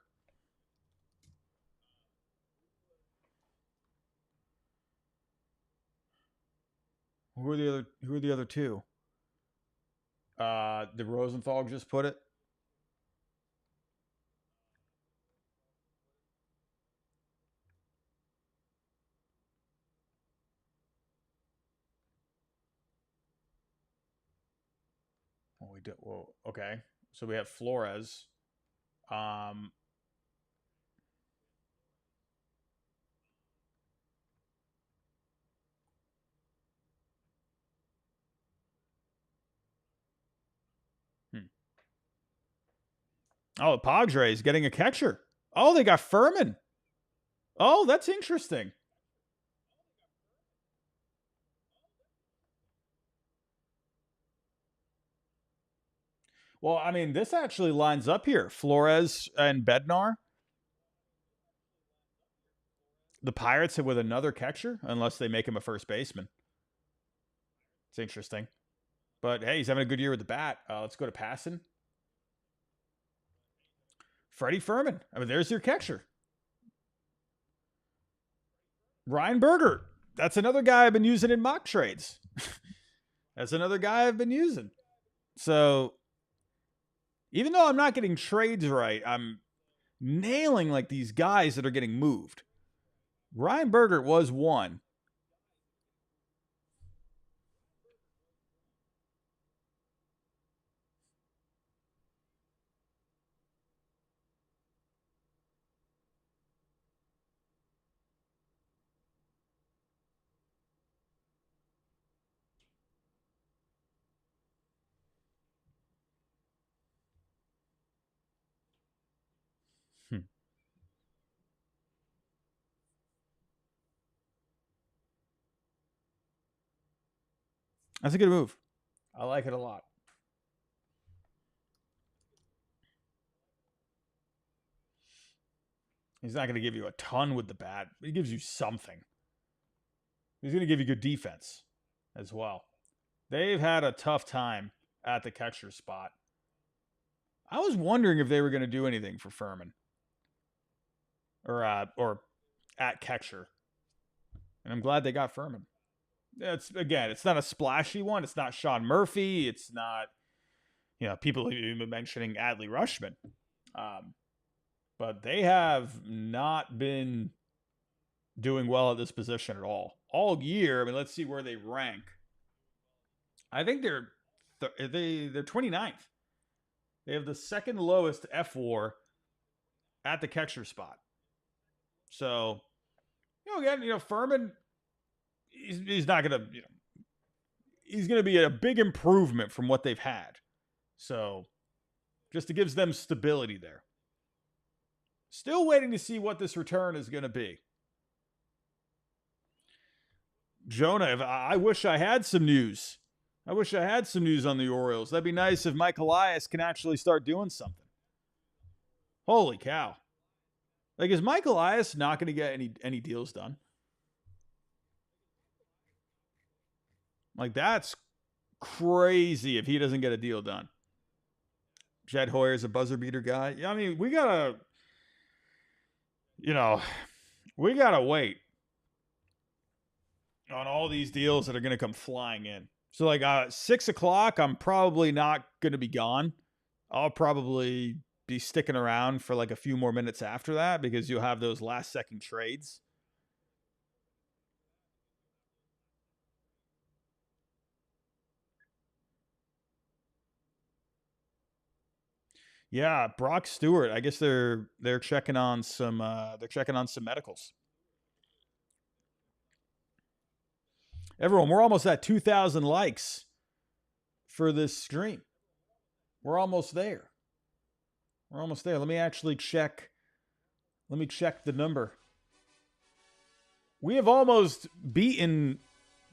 who are the other two? Did Rosenthal just put it? Oh, we do. Well, okay. So we have Flores. Um, hmm. Oh, the Padres getting a catcher. Oh, they got Furman. Oh, that's interesting. Well, I mean, this actually lines up here. Flores and Bednar. The Pirates with another catcher, unless they make him a first baseman. It's interesting. But hey, he's having a good year with the bat. Let's go to passing. Freddie Furman. I mean, there's your catcher. Ryan Berger. That's another guy I've been using in mock trades. That's another guy I've been using. So even though I'm not getting trades right, I'm nailing like these guys that are getting moved. Ryan Berger was one. Hmm. That's a good move. I like it a lot. He's not going to give you a ton with the bat, but he gives you something. He's going to give you good defense as well. They've had a tough time at the catcher spot. I was wondering if they were going to do anything for Furman or at catcher, and I'm glad they got Furman. It's again, it's not a splashy one. It's not Sean Murphy. It's not people even mentioning Adley Rushman, um, but they have not been doing well at this position at all year. I mean, let's see where they rank. I think they're 29th. They have the second lowest F WAR at the catcher spot. So again, Furman, he's not gonna, he's gonna be a big improvement from what they've had. So just it gives them stability there. Still waiting to see what this return is going to be. Jonah, I wish I had some news. I wish I had some news on the Orioles. That'd be nice if Mike Elias can actually start doing something. Holy cow. Like, is Mike Elias not going to get any deals done? Like, that's crazy if he doesn't get a deal done. Jed Hoyer's a buzzer beater guy. Yeah, I mean, you know, we gotta wait on all these deals that are gonna come flying in. So like 6 o'clock, I'm probably not gonna be gone. I'll probably be sticking around for like a few more minutes after that because you'll have those last second trades. Yeah, Brock Stewart. I guess they're checking on some medicals. Everyone, we're almost at 2,000 likes for this stream. We're almost there. We're almost there. Let me actually check. Let me check the number. We have almost beaten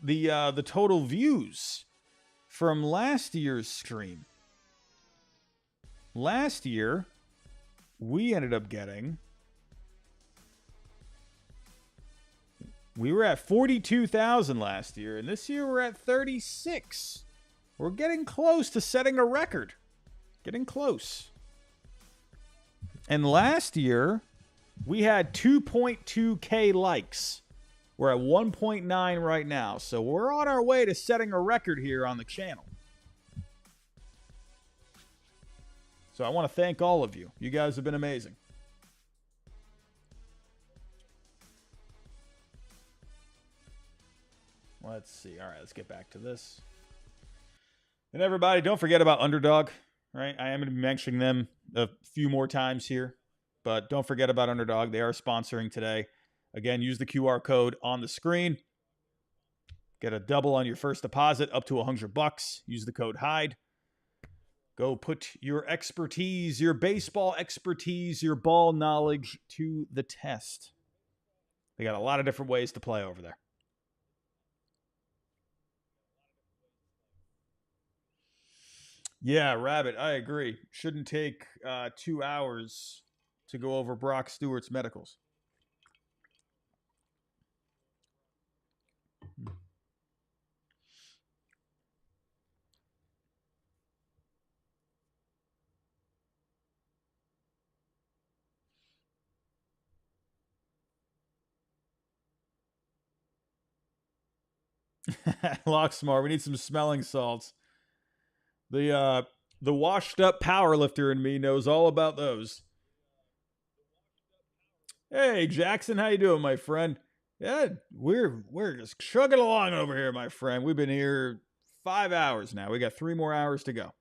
the total views from last year's stream. Last year, we ended up getting. We were at 42,000 last year, and this year we're at 36. We're getting close to setting a record. Getting close. And last year, we had 2.2K likes. We're at 1.9 right now. So we're on our way to setting a record here on the channel. So I want to thank all of you. You guys have been amazing. Let's see. All right, let's get back to this. And everybody, don't forget about Underdog, right? I am going to be mentioning them a few more times here, but don't forget about Underdog. They are sponsoring today. Again, use the QR code on the screen. Get a double on your first deposit up to $100. Use the code Hyde. Go put your expertise, your baseball expertise, your ball knowledge to the test. They got a lot of different ways to play over there. Yeah, Rabbit, I agree. Shouldn't take 2 hours to go over Brock Stewart's medicals. Locksmart, we need some smelling salts. The washed up power lifter in me knows all about those. Hey Jackson, how you doing, my friend? Yeah, we're just chugging along over here, my friend. We've been here 5 hours now. We got 3 more hours to go.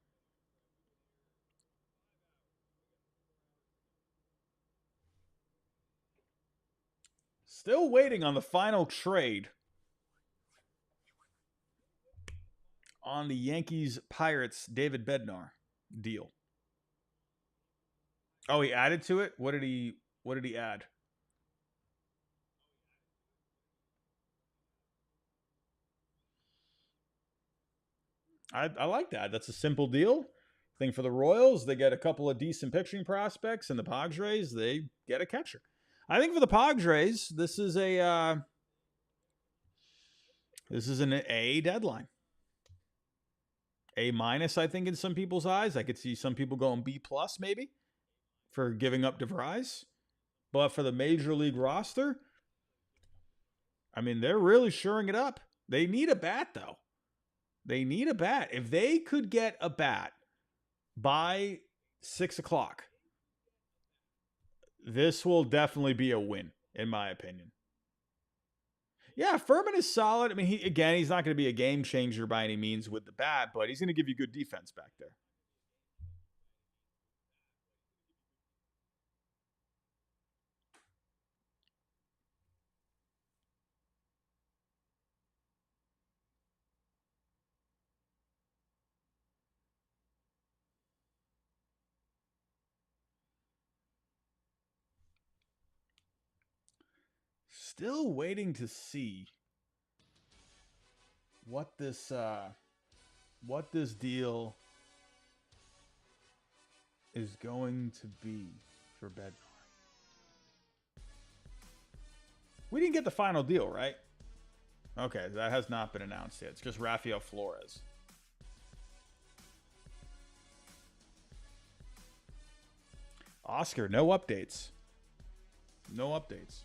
Still waiting on the final trade on the Yankees Pirates David Bednar deal. Oh, he added to it? What did he add? I like that. That's a simple deal. Thing for the Royals, they get a couple of decent pitching prospects, and the Padres, they get a catcher. I think for the Padres, this is an A deadline. A minus, I think, in some people's eyes. I could see some people going B plus maybe for giving up DeVries. But for the major league roster, I mean, they're really shoring it up. They need a bat, though. They need a bat. If they could get a bat by 6 o'clock, this will definitely be a win, in my opinion. Yeah, Furman is solid. I mean, he's not going to be a game changer by any means with the bat, but he's going to give you good defense back there. Still waiting to see what this deal is going to be for Bednar. We didn't get the final deal, right? Okay, that has not been announced yet. It's just Rafael Flores. Oscar, no updates. No updates.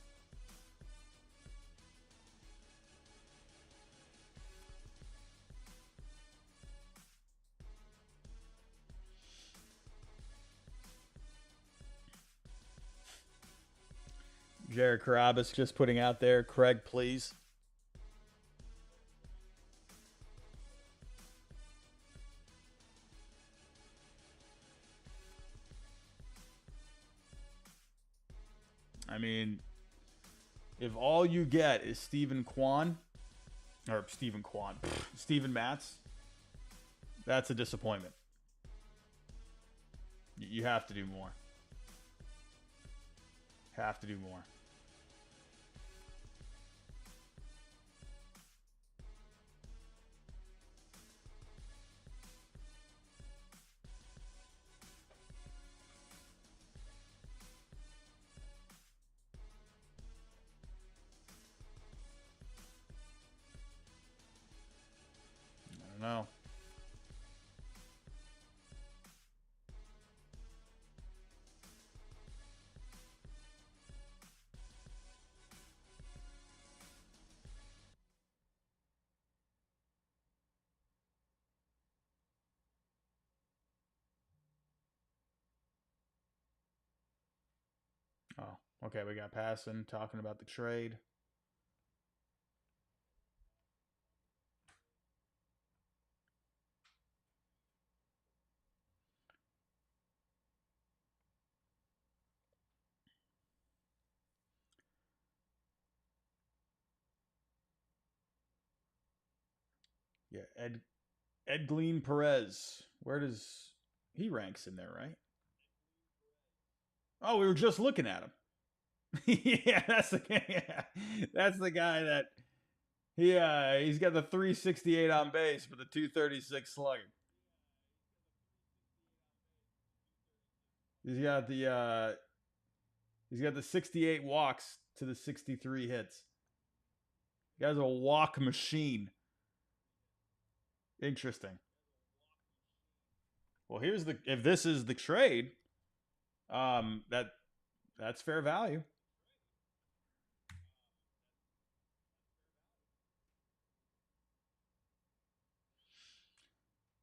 Jared Carabas just putting out there, Craig, please. mean, if all you get is Stephen Kwan, or Stephen Kwan, Steven Matz, that's a disappointment. You have to do more. Have to do more. I don't know. Oh, okay. We got Passon talking about the trade. Yeah, Edglin Perez. Where does he ranks in there, right? Oh, we were just looking at him. Yeah, that's the guy that he's got the 368 on base but the 236 slugging. He's got the uh he's got the 68 walks to the 63 hits. He has a walk machine. Interesting. Well, here's the if this is the trade, that's fair value.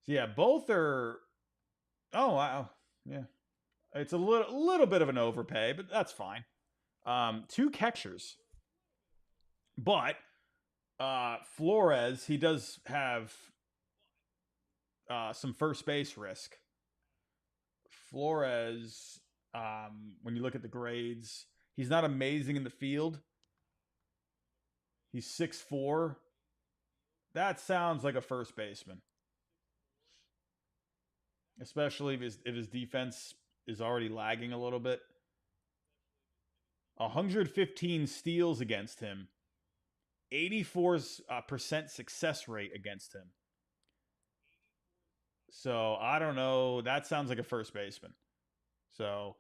So yeah, both are. Oh wow, yeah, it's a little bit of an overpay, but that's fine. Two catchers, but Flores he does have some first base risk. Flores, when you look at the grades, he's not amazing in the field. He's 6'4". That sounds like a first baseman, especially if his defense is already lagging a little bit. 115 steals against him, 84% success rate against him. So I don't know. That sounds like a first baseman. So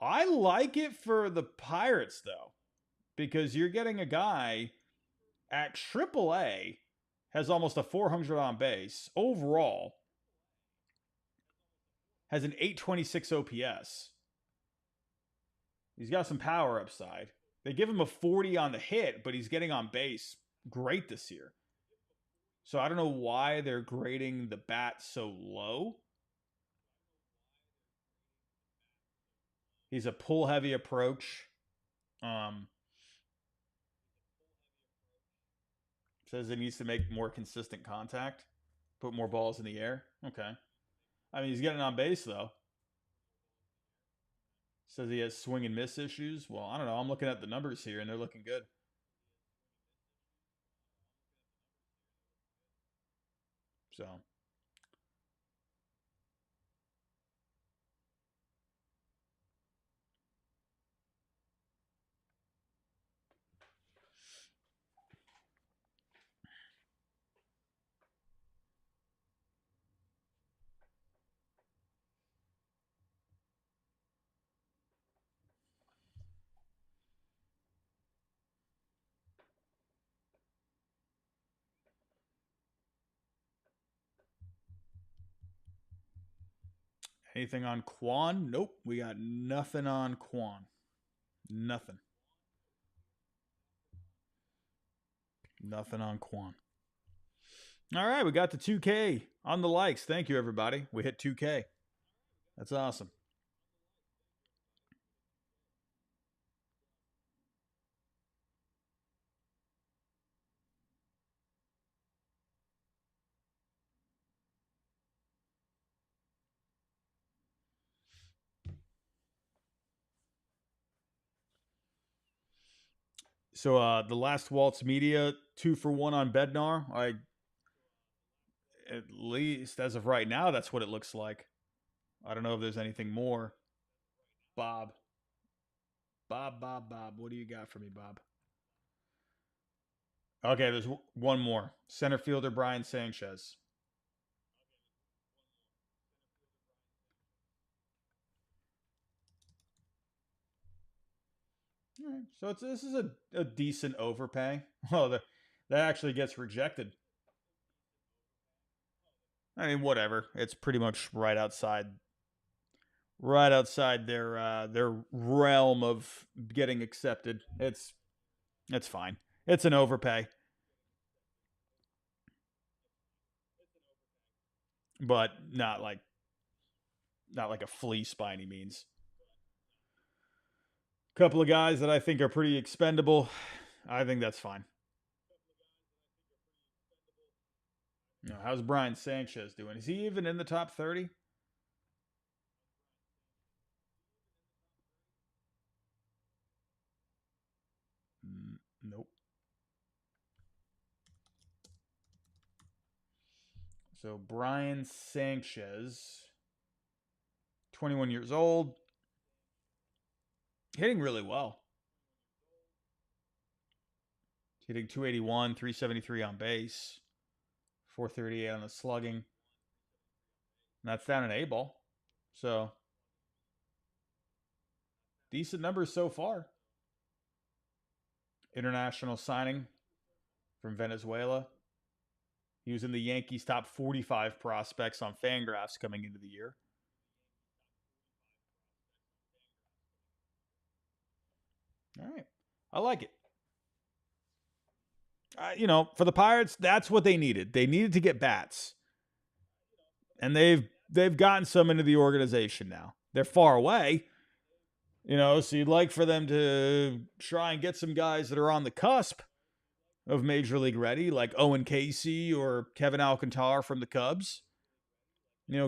I like it for the Pirates though, because you're getting a guy at AAA has almost a 400 on base overall, has an 826 OPS. He's got some power upside. They give him a 40 on the hit, but he's getting on base great this year. So I don't know why they're grading the bat so low. He's a pull heavy approach. Um, Says he needs to make more consistent contact, put more balls in the air. Okay. I mean, he's getting on base though. Says he has swing and miss issues. Well, I don't know. I'm looking at the numbers here and they're looking good. So, anything on Quan? Nope. We got nothing on Quan. Nothing. Nothing on Quan. All right, we got the 2K on the likes. Thank you, everybody. We hit 2K. That's awesome. So the last Waltz Media 2-for-1 on Bednar. At least as of right now, that's what it looks like. I don't know if there's anything more. Bob, Bob. What do you got for me, Bob? Okay, there's one more. Center fielder Brian Sanchez. All right, so this is a decent overpay. Oh, that actually gets rejected. I mean, whatever. It's pretty much right outside their realm of getting accepted. It's fine. It's an overpay, but not like a fleece by any means. Couple of guys that I think are pretty expendable. I think that's fine. How's Brian Sanchez doing? Is he even in the top 30? Nope. So Brian Sanchez, 21 years old, hitting really well. Hitting 281, 373 on base, 438 on the slugging. And that's down an A ball. So decent numbers so far. International signing from Venezuela. He was in the Yankees' top 45 prospects on Fangraphs coming into the year. All right. I like it. For the Pirates, that's what they needed. They needed to get bats, and they've gotten some into the organization now. They're far away, so you'd like for them to try and get some guys that are on the cusp of Major League ready, like Owen Casey or Kevin Alcantara from the Cubs.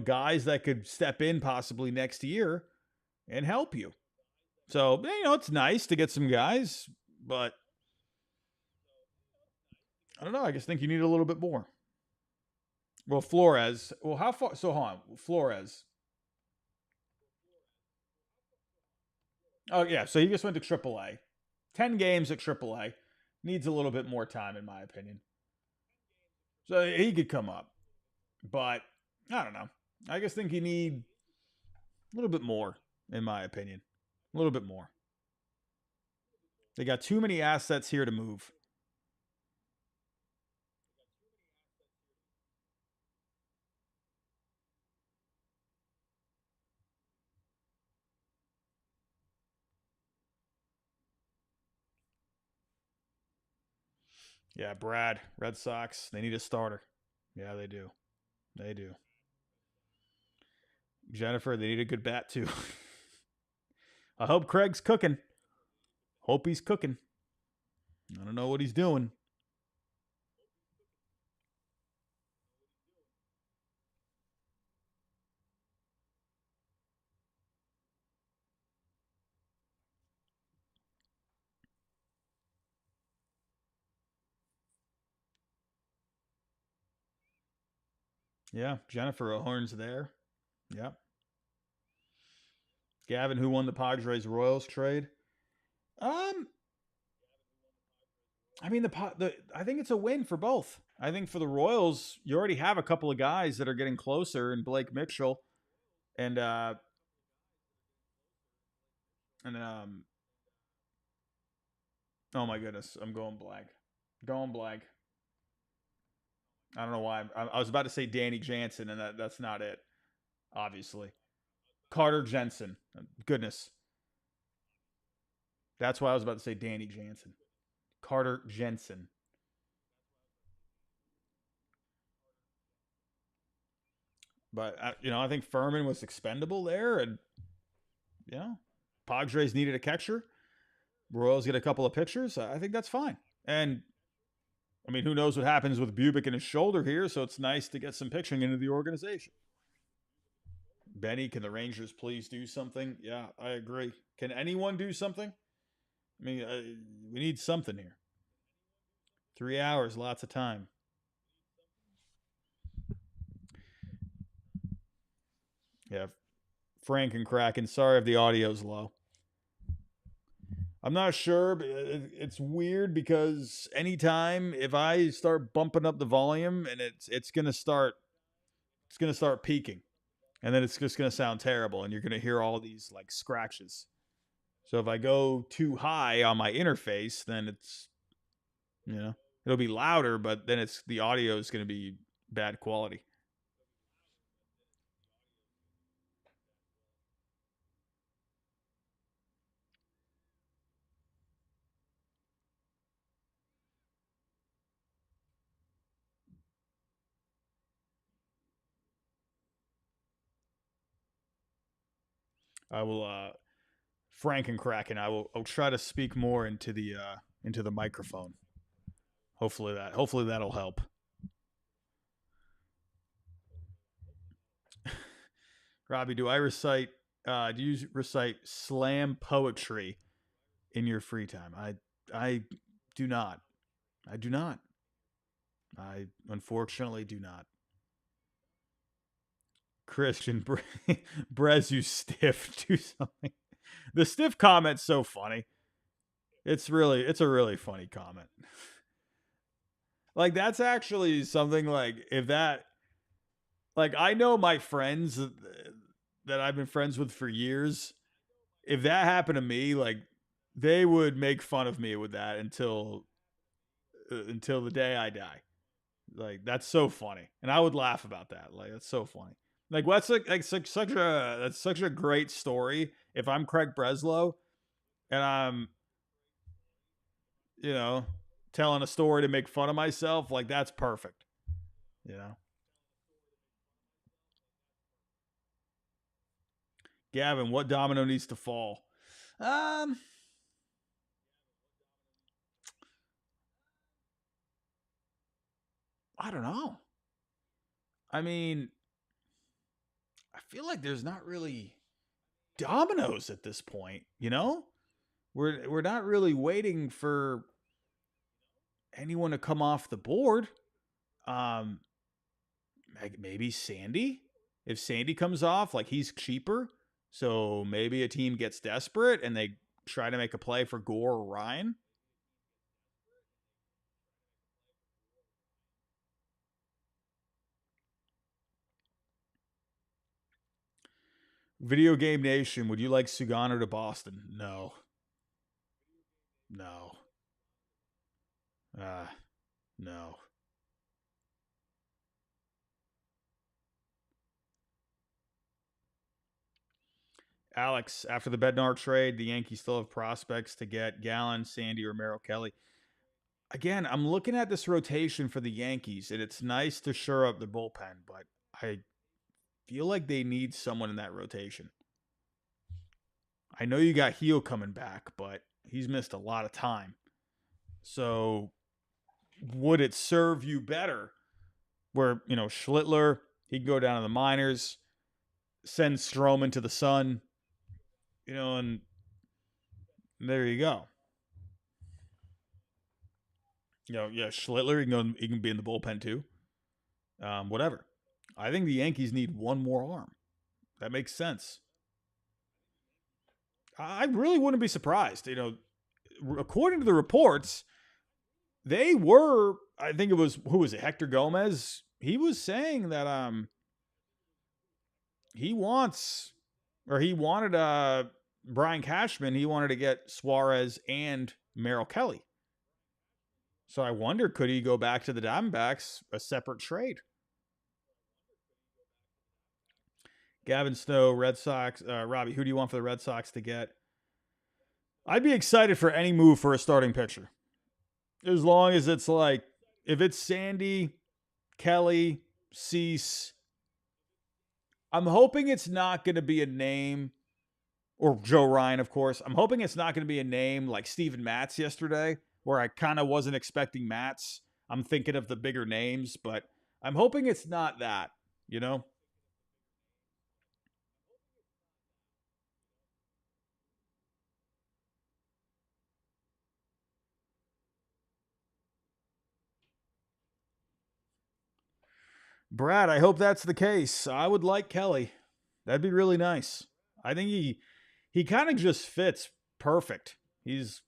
Guys that could step in possibly next year and help you. So, it's nice to get some guys, but I don't know. I just think you need a little bit more. Well, Flores. Well, how far? So, hold on. Flores. Oh, yeah. So he just went to AAA. 10 games at AAA. Needs a little bit more time, in my opinion. So he could come up. But I don't know. I just think you need a little bit more, in my opinion. A little bit more. They got too many assets here to move. Yeah, Brad, Red Sox, they need a starter. Yeah, they do. They do. Jennifer, they need a good bat too. I hope Craig's cooking. Hope he's cooking. I don't know what he's doing. Yeah, Jennifer O'Horn's there. Yeah. Gavin, who won the Padres Royals trade? Um, I mean I think it's a win for both. I think for the Royals, you already have a couple of guys that are getting closer, and Blake Mitchell, and oh my goodness, I'm going blank. Going blank. I don't know why. I was about to say Danny Jansen, and that's not it. Obviously, Carter Jensen. Goodness, that's why I was about to say Danny Jansen. Carter Jensen. But I think Furman was expendable there, and you know, Padres needed a catcher. Royals get a couple of pitchers. I think that's fine. And I mean, who knows what happens with Bubick and his shoulder here? So it's nice to get some pitching into the organization. Benny, can the Rangers please do something? Yeah, I agree. Can anyone do something? I mean, we need something here. 3 hours, lots of time. Yeah, Frank and Kraken. Sorry if the audio's low. I'm not sure, but it's weird because anytime if I start bumping up the volume and it's gonna start peaking, and then it's just gonna sound terrible, and you're gonna hear all these like scratches. So if I go too high on my interface, then it'll be louder, but then it's the audio is gonna be bad quality. I will Frank and Kraken. I'll try to speak more into the microphone. Hopefully that'll help. Robbie, do you recite slam poetry in your free time? I do not. I do not. I unfortunately do not. Christian Brez, you stiff, do something. The stiff comment's so funny. It's a really funny comment. Like that's actually something like if that like I know my friends that I've been friends with for years. If that happened to me, like they would make fun of me with that until the day I die. Like that's so funny, and I would laugh about that. Like that's so funny. Like what's like such a that's such a great story. If I'm Craig Breslow and I'm you know telling a story to make fun of myself, like that's perfect. You know, Gavin, what domino needs to fall? Um, I don't know. I mean, I feel like there's not really dominoes at this point. You know, we're not really waiting for anyone to come off the board. Um, maybe Sandy. If Sandy comes off, like he's cheaper, so maybe a team gets desperate and they try to make a play for Gore or Ryan. Video Game Nation, would you like Sugano to Boston? No, no, uh, no. Alex, after the Bednar trade, the Yankees still have prospects to get Gallen, Sandy, or Merrill Kelly. Again, I'm looking at this rotation for the Yankees, and it's nice to shore up the bullpen, but I feel like they need someone in that rotation. I know you got Heel coming back, but he's missed a lot of time. So would it serve you better where, Schlittler, he can go down to the minors, send Stroman to the Sun, and there you go. Yeah, Schlittler, he can be in the bullpen too. Whatever. I think the Yankees need one more arm. That makes sense. I really wouldn't be surprised. According to the reports, they were. I think it was who was it? Hector Gomez. He was saying that he wants or he wanted Brian Cashman. He wanted to get Suarez and Merrill Kelly. So I wonder, could he go back to the Diamondbacks a separate trade? Gavin Snow, Red Sox. Robbie, who do you want for the Red Sox to get? I'd be excited for any move for a starting pitcher. As long as it's like, if it's Sandy, Kelly, Cease, I'm hoping it's not going to be a name, or Joe Ryan, of course. I'm hoping it's not going to be a name like Steven Matz yesterday, where I kind of wasn't expecting Matz. I'm thinking of the bigger names, but I'm hoping it's not that, you know? Brad, I hope that's the case. I would like Kelly. That'd be really nice. I think he kind of just fits perfect. He's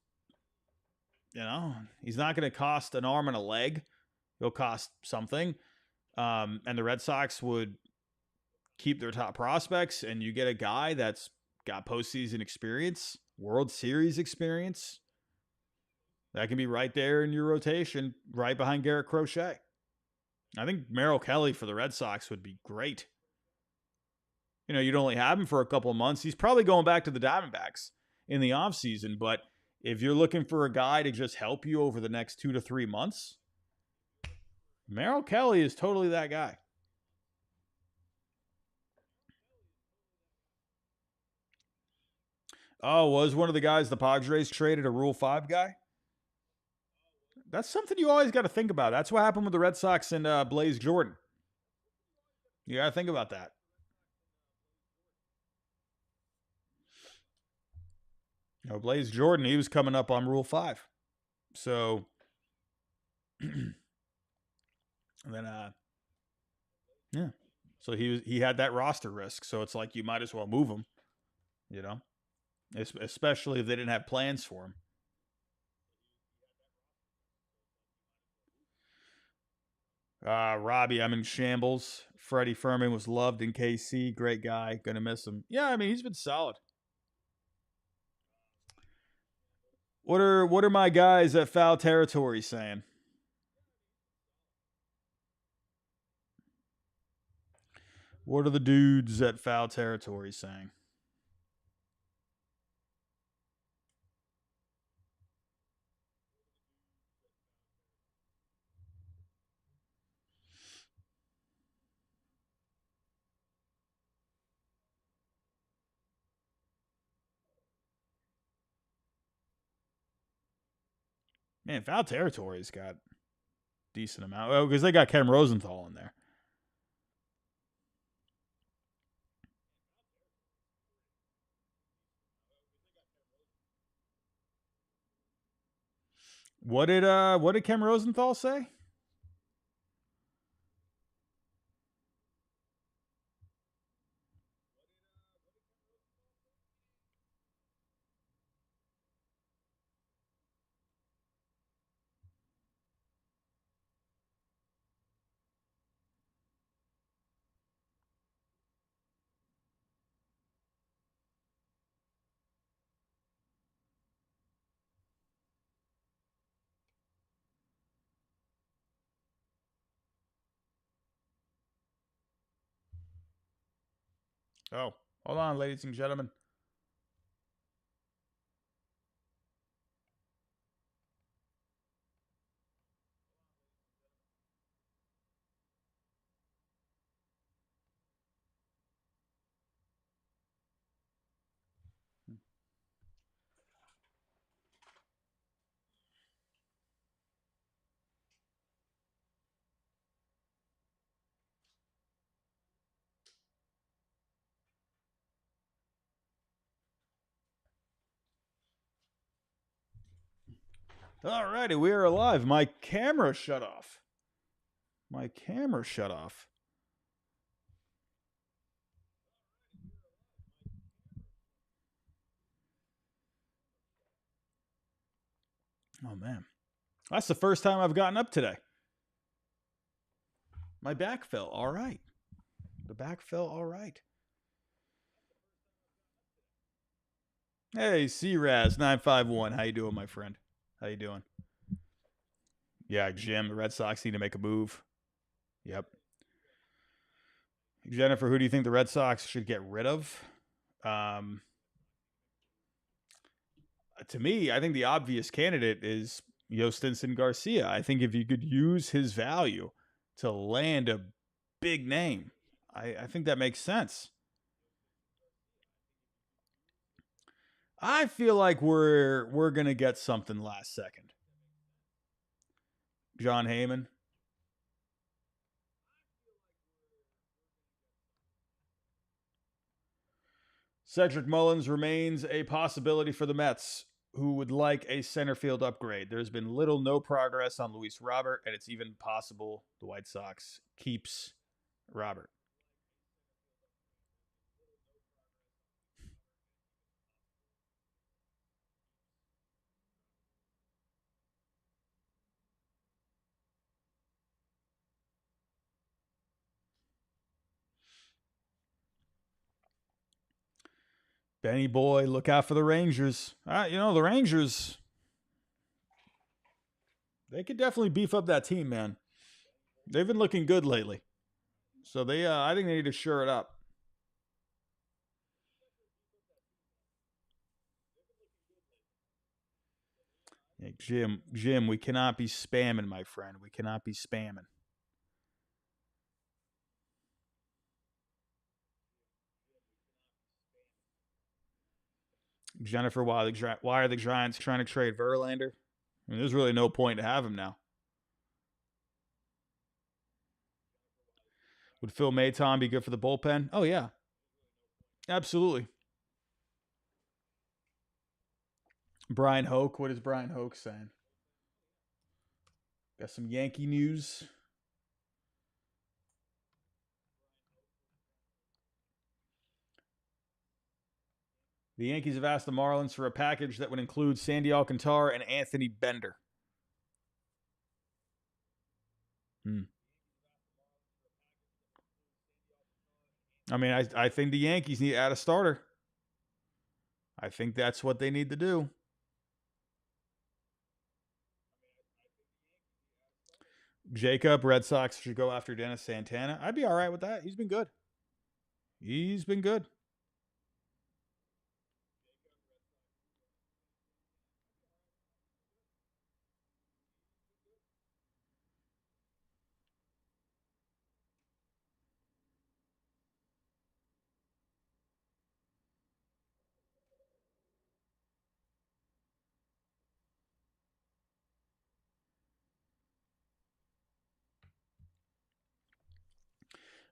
he's not going to cost an arm and a leg. He'll cost something. And the Red Sox would keep their top prospects, and you get a guy that's got postseason experience, World Series experience. That can be right there in your rotation, right behind Garrett Crochet. I think Merrill Kelly for the Red Sox would be great. You'd only have him for a couple of months. He's probably going back to the Diamondbacks in the offseason, but if you're looking for a guy to just help you over the next 2 to 3 months, Merrill Kelly is totally that guy. Oh, was one of the guys the Padres traded a Rule 5 guy? That's something you always got to think about. That's what happened with the Red Sox and Blaze Jordan. You got to think about that. Blaze Jordan, he was coming up on Rule 5. So, and then, yeah. So he had that roster risk. So it's like you might as well move him, especially if they didn't have plans for him. Robbie, I'm in shambles. Freddie Fermin was loved in KC. Great guy. Gonna miss him. Yeah, I mean, he's been solid. What are my guys at Foul Territory saying? What are the dudes at Foul Territory saying? Man, Foul Territory's got decent amount. Oh, because they got Ken Rosenthal in there. What did Ken Rosenthal say? Oh, hold on, ladies and gentlemen. Alrighty, we are alive. My camera shut off. My camera shut off. Oh, man. That's the first time I've gotten up today. My back fell all right. The back fell all right. Hey, Sears951. How you doing, my friend? How you doing? Yeah, Jim, the Red Sox need to make a move. Yep. Jennifer, who do you think the Red Sox should get rid of? To me, I think the obvious candidate is Yostinson Garcia. I think if you could use his value to land a big name, I think that makes sense. I feel like we're gonna get something last second. John Heyman. Cedric Mullins remains a possibility for the Mets, who would like a center field upgrade. There's been little no progress on Luis Robert, and it's even possible the White Sox keeps Robert. Benny boy, look out for the Rangers. The Rangers, they could definitely beef up that team, man. They've been looking good lately. So I think they need to shore it up. Hey, Jim, we cannot be spamming, my friend. We cannot be spamming. Jennifer, why are the Giants trying to trade Verlander? I mean, there's really no point to have him now. Would Phil Maton be good for the bullpen? Oh, yeah. Absolutely. Brian Hoke. What is Brian Hoke saying? Got some Yankee news. The Yankees have asked the Marlins for a package that would include Sandy Alcantara and Anthony Bender. I mean, I think the Yankees need to add a starter. I think that's what they need to do. Jacob, Red Sox should go after Dennis Santana. I'd be all right with that. He's been good. He's been good.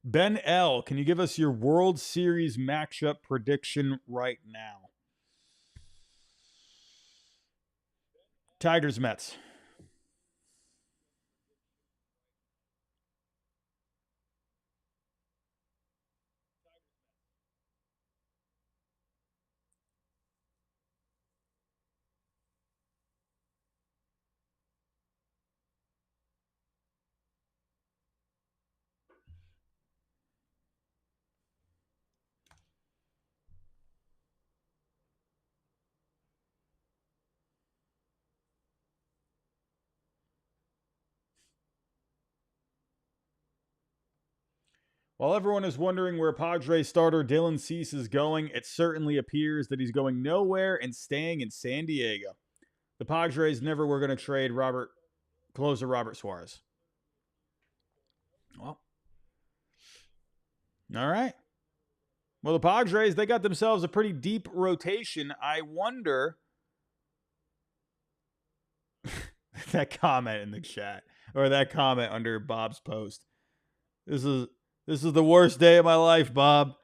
Ben L., can you give us your World Series matchup prediction right now? Tigers, Mets. While everyone is wondering where Padres starter Dylan Cease is going, it certainly appears that he's going nowhere and staying in San Diego. The Padres never were going to trade closer Robert Suarez. Well, all right. Well, the Padres, they got themselves a pretty deep rotation. I wonder that comment in the chat or that comment under Bob's post. This is the worst day of my life, Bob.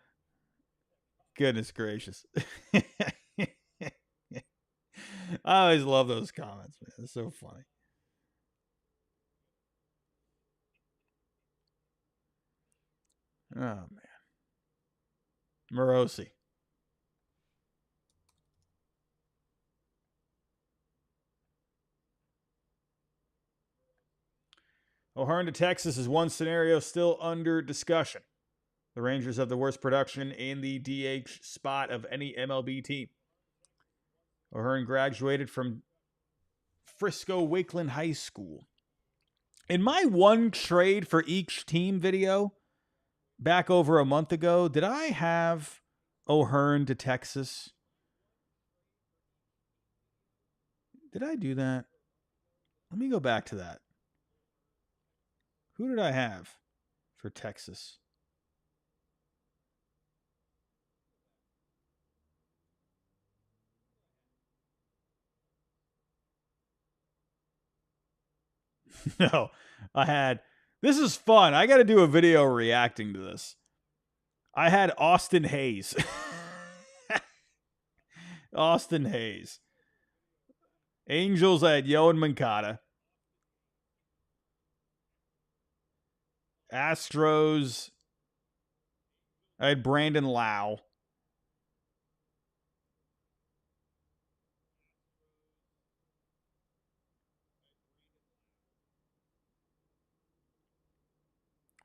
Goodness gracious. I always love those comments, man. It's so funny. Oh, man. Morosi. O'Hearn to Texas is one scenario still under discussion. The Rangers have the worst production in the DH spot of any MLB team. O'Hearn graduated from Frisco Wakeland High School. In my one trade for each team video back over a month ago, did I have O'Hearn to Texas? Did I do that? Let me go back to that. Who did I have for Texas? No, I had. This is fun. I got to do a video reacting to this. I had Austin Hayes. Austin Hayes. Angels, I had Yoan Moncada. Astros, I had Brandon Lau.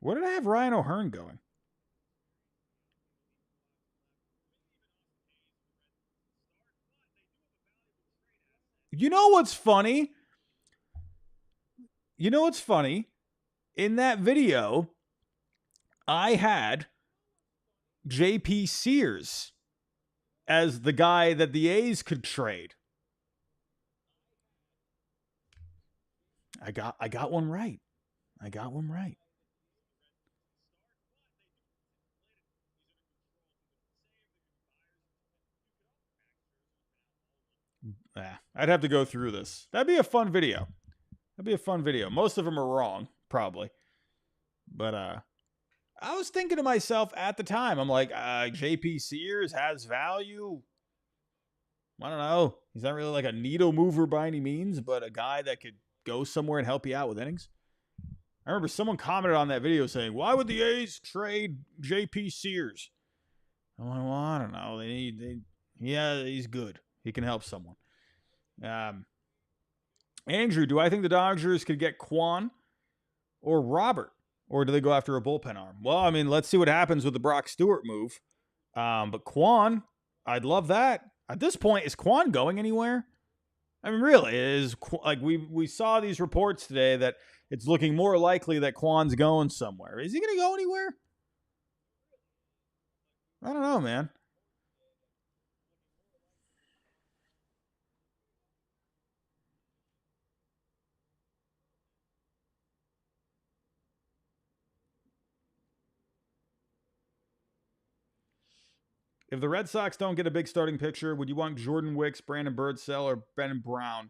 Where did I have Ryan O'Hearn going? You know what's funny? You know what's funny? In that video, I had JP Sears as the guy that the A's could trade. I got one right. I got one right. I'd have to go through this. That'd be a fun video. That'd be a fun video. Most of them are wrong, probably. But I was thinking to myself at the time, I'm like, JP Sears has value. I don't know. He's not really like a needle mover by any means, but a guy that could go somewhere and help you out with innings. I remember someone commented on that video saying, "Why would the A's trade JP Sears?" I'm like, well, I don't know. Yeah, he's good. He can help someone. Andrew, do I think the Dodgers could get Quan or Robert, or do they go after a bullpen arm? Well, I mean, let's see what happens with the Brock Stewart move. But Quan, I'd love that. At this point, is Quan going anywhere? I mean, really, is like we saw these reports today that it's looking more likely that Quan's going somewhere. Is he going to go anywhere? I don't know, man. If the Red Sox don't get a big starting pitcher, would you want Jordan Wicks, Brandon Birdsell, or Ben Brown?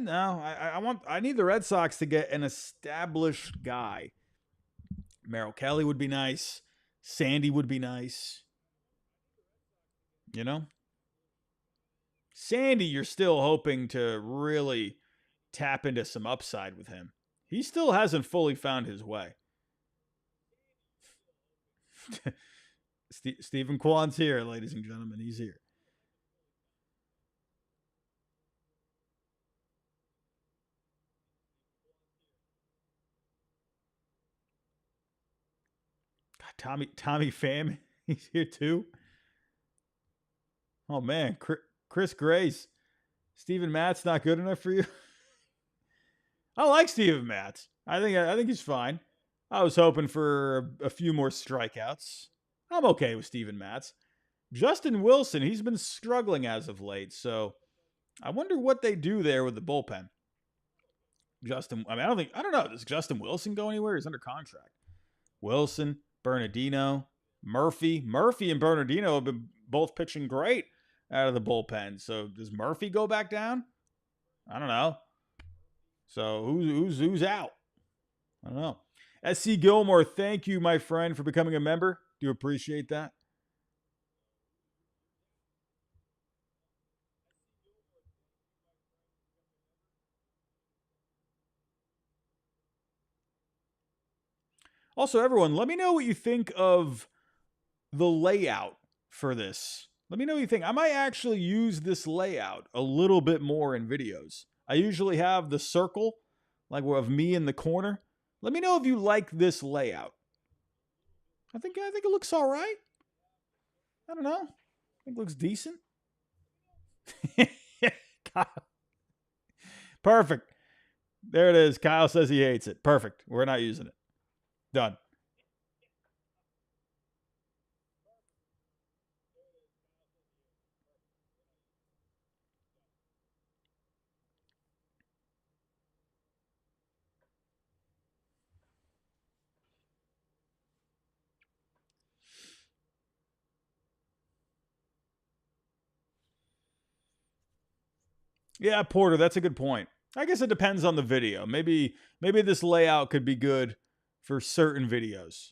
No. I need the Red Sox to get an established guy. Merrill Kelly would be nice. Sandy would be nice. You know? Sandy, you're still hoping to really tap into some upside with him. He still hasn't fully found his way. Stephen Kwan's here, ladies and gentlemen. He's here. God, Tommy Pham, he's here too. Oh man, Chris Grace, Steven Matt's not good enough for you. I like Steven Matz. I think he's fine. I was hoping for a few more strikeouts. I'm okay with Steven Matz. Justin Wilson, he's been struggling as of late, so I wonder what they do there with the bullpen. I don't know. Does Justin Wilson go anywhere? He's under contract. Wilson, Bernardino, Murphy and Bernardino have been both pitching great out of the bullpen. So does Murphy go back down? I don't know. So who's out? I don't know. SC Gilmore, thank you, my friend, for becoming a member. Do appreciate that. Also, everyone, let me know what you think of the layout for this. Let me know what you think. I might actually use this layout a little bit more in videos. I usually have the circle, like of me in the corner. Let me know if you like this layout. I think it looks all right. I don't know. I think it looks decent. Perfect. There it is. Kyle says he hates it. Perfect. We're not using it. Done. Yeah, Porter, that's a good point. I guess it depends on the video. Maybe this layout could be good for certain videos.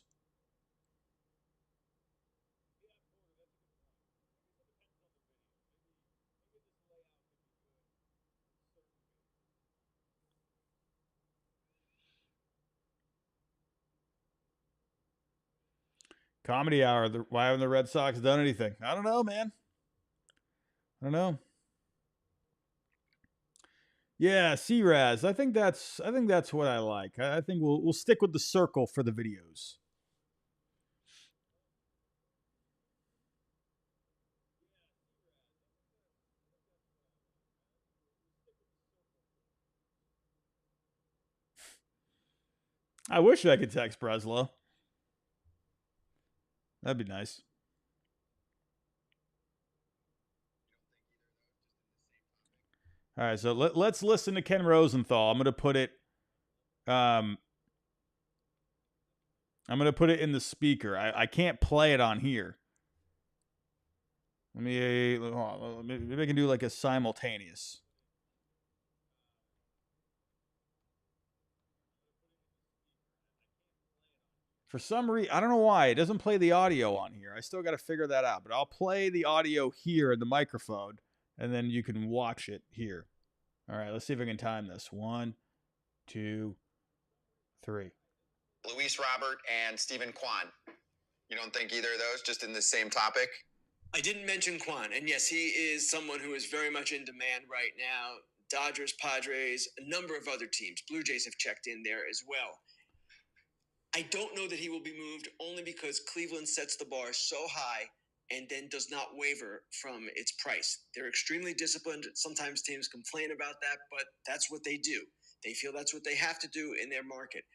Comedy hour. Why haven't the Red Sox done anything? I don't know, man. I don't know. Yeah, Sears. I think that's what I like. I think we'll stick with the circle for the videos. I wish I could text Breslow. That'd be nice. All right, so let's listen to Ken Rosenthal. I'm gonna put it in the speaker. I can't play it on here. Maybe I can do like a simultaneous. For some reason, I don't know why it doesn't play the audio on here. I still got to figure that out. But I'll play the audio here in the microphone, and then you can watch it here. All right, let's see if I can time this. 1, 2, 3. Luis Robert and Stephen Kwan. You don't think either of those, just in the same topic? I didn't mention Kwan, and yes, he is someone who is very much in demand right now. Dodgers, Padres, a number of other teams. Blue Jays have checked in there as well. I don't know that he will be moved only because Cleveland sets the bar so high and then does not waver from its price. They're extremely disciplined. Sometimes teams complain about that, but that's what they do. They feel that's what they have to do in their market.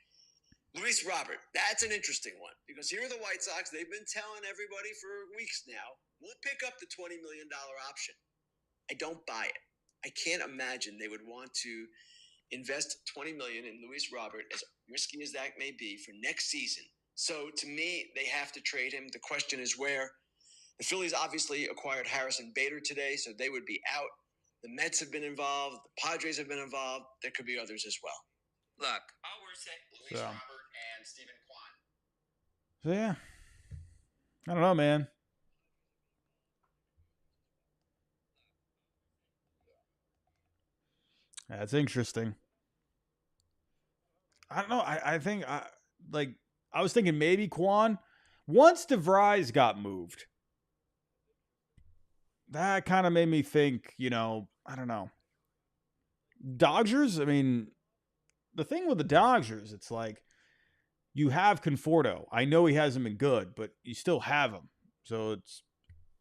Luis Robert, that's an interesting one because here are the White Sox. They've been telling everybody for weeks now, we'll pick up the $20 million option. I don't buy it. I can't imagine they would want to invest $20 million in Luis Robert, as risky as that may be, for next season. So to me, they have to trade him. The question is where. The Phillies obviously acquired Harrison Bader today, so they would be out. The Mets have been involved. The Padres have been involved. There could be others as well. Look, all we're saying, Luis Robert and Stephen Kwan. So yeah, I don't know, man. That's interesting. I don't know. I think I was thinking maybe Kwan. Once DeVries got moved, that kind of made me think, I don't know. Dodgers, I mean, the thing with the Dodgers, it's like you have Conforto. I know he hasn't been good, but you still have him. So it's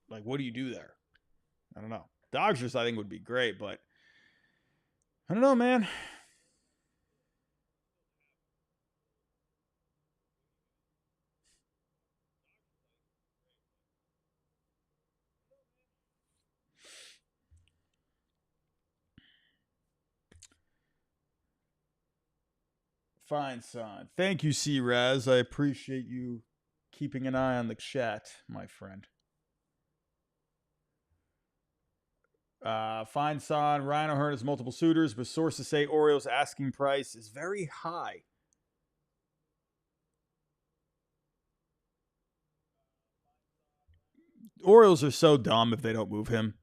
like, what do you do there? I don't know. Dodgers, I think, would be great, but I don't know, man. Fine, son. Thank you, C-Raz. I appreciate you keeping an eye on the chat, my friend. Fine, son. Ryan O'Hearn has multiple suitors, but sources say Orioles' asking price is very high. Orioles are so dumb if they don't move him.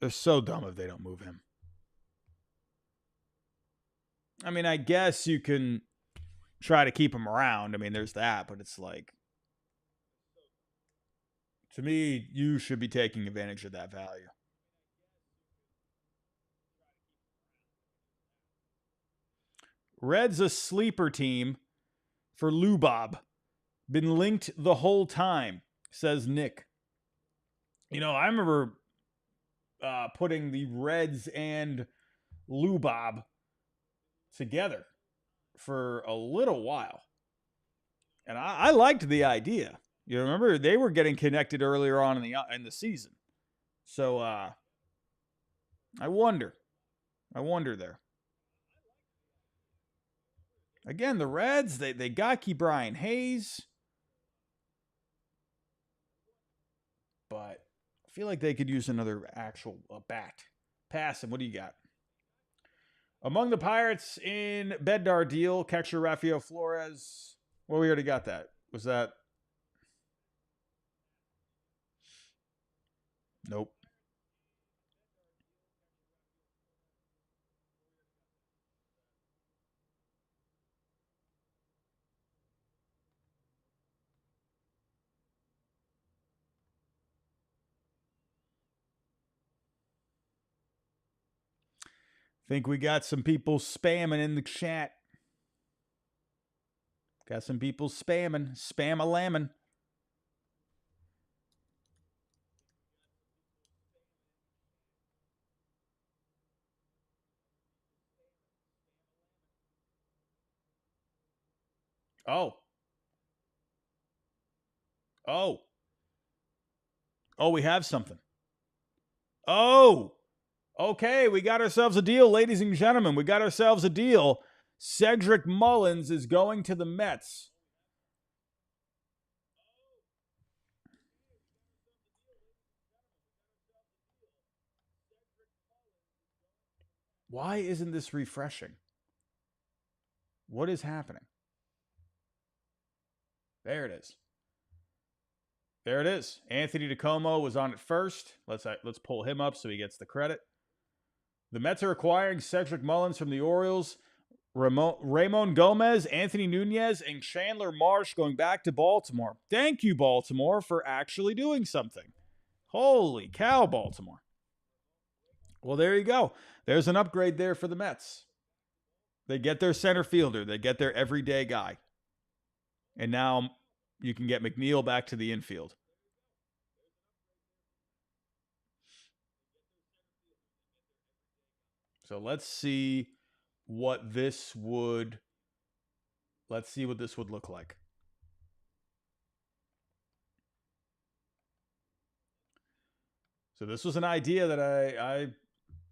They're so dumb if they don't move him. I mean, I guess you can try to keep him around. I mean, there's that, but it's like, to me, you should be taking advantage of that value. Reds a sleeper team for Lubob. Been linked the whole time, says Nick. I remember putting the Reds and Lubob together for a little while. And I liked the idea. You remember they were getting connected earlier on in the season. So I wonder there. Again, the Reds, they got Key Brian Hayes. But I feel like they could use another actual bat. Pass him. What do you got? Among the Pirates in Bednar deal, catcher Rafael Flores. Well, we already got that. Was that? Nope. Think we got some people spamming in the chat. Got some people spamming. Spam-a-lamming. Oh. Oh. Oh, we have something. Oh. Okay, we got ourselves a deal, ladies and gentlemen. We got ourselves a deal. Cedric Mullins is going to the Mets. Why isn't this refreshing? What is happening? There it is. There it is. Anthony DeComo was on it first. Let's pull him up so he gets the credit. The Mets are acquiring Cedric Mullins from the Orioles. Ramon Gomez, Anthony Nunez, and Chandler Marsh going back to Baltimore. Thank you, Baltimore, for actually doing something. Holy cow, Baltimore. Well, there you go. There's an upgrade there for the Mets. They get their center fielder. They get their everyday guy. And now you can get McNeil back to the infield. So let's see what this would look like. So this was an idea that I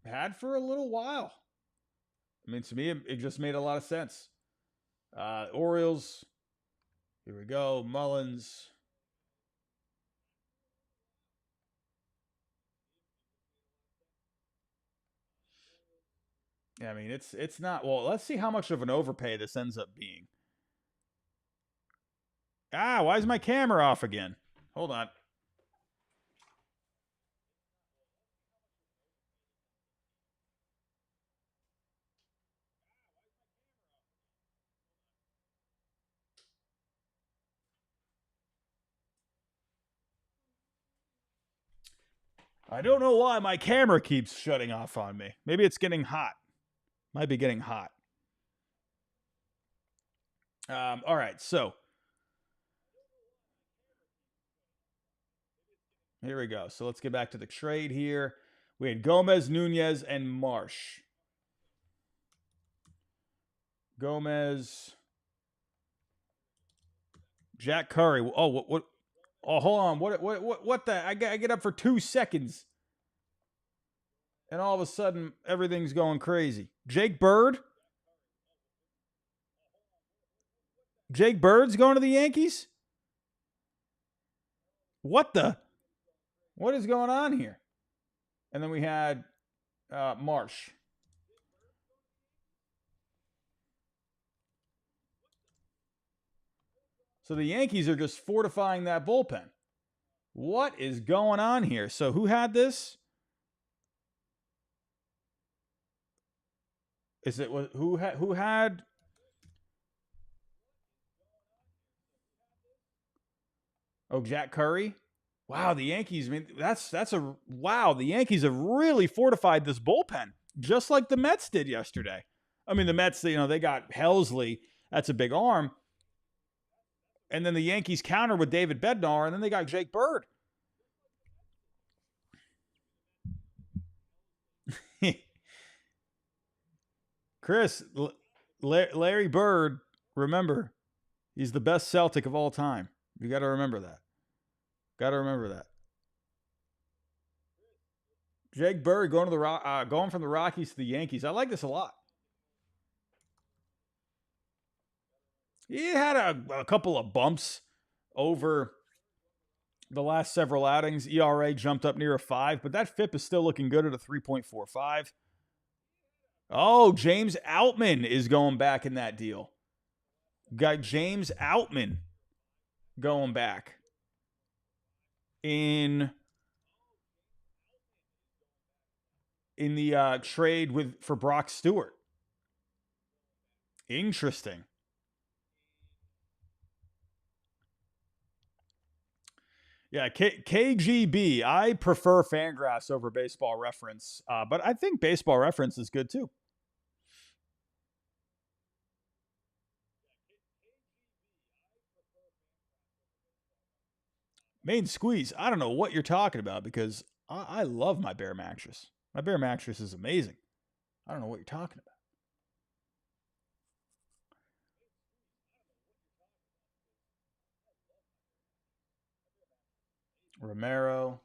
had for a little while. I mean, to me, it just made a lot of sense. Orioles. Here we go. Mullins. Yeah, I mean, it's not. Well, let's see how much of an overpay this ends up being. Why is my camera off again? Hold on. I don't know why my camera keeps shutting off on me. Maybe it's getting hot. Might be getting hot. All right, so here we go. So let's get back to the trade here. We had Gomez, Nunez, and Marsh. Gomez, Jack Curry. Oh, what? Oh, hold on. What the? I get up for 2 seconds, and all of a sudden everything's going crazy. Jake Bird. Jake Bird's going to the Yankees? What the? What is going on here? And then we had Marsh. So the Yankees are just fortifying that bullpen. What is going on here? So who had this? Is it who had? Oh, Jack Curry. Wow, the Yankees. I mean, that's a wow. The Yankees have really fortified this bullpen, just like the Mets did yesterday. I mean, the Mets, they got Helsley. That's a big arm. And then the Yankees counter with David Bednar, and then they got Jake Bird. Chris, Larry Bird, remember, he's the best Celtic of all time. You got to remember that. Jake Bird going from the Rockies to the Yankees. I like this a lot. He had a couple of bumps over the last several outings. ERA jumped up near a 5, but that FIP is still looking good at a 3.45. Oh, James Outman is going back in that deal. Got James Outman going back in the trade for Brock Stewart. Interesting. Yeah, KGB. I prefer Fangraphs over Baseball Reference, but I think Baseball Reference is good too. Main squeeze. I don't know what you're talking about because I love my Bear mattress. My Bear mattress is amazing. I don't know what you're talking about. Romero.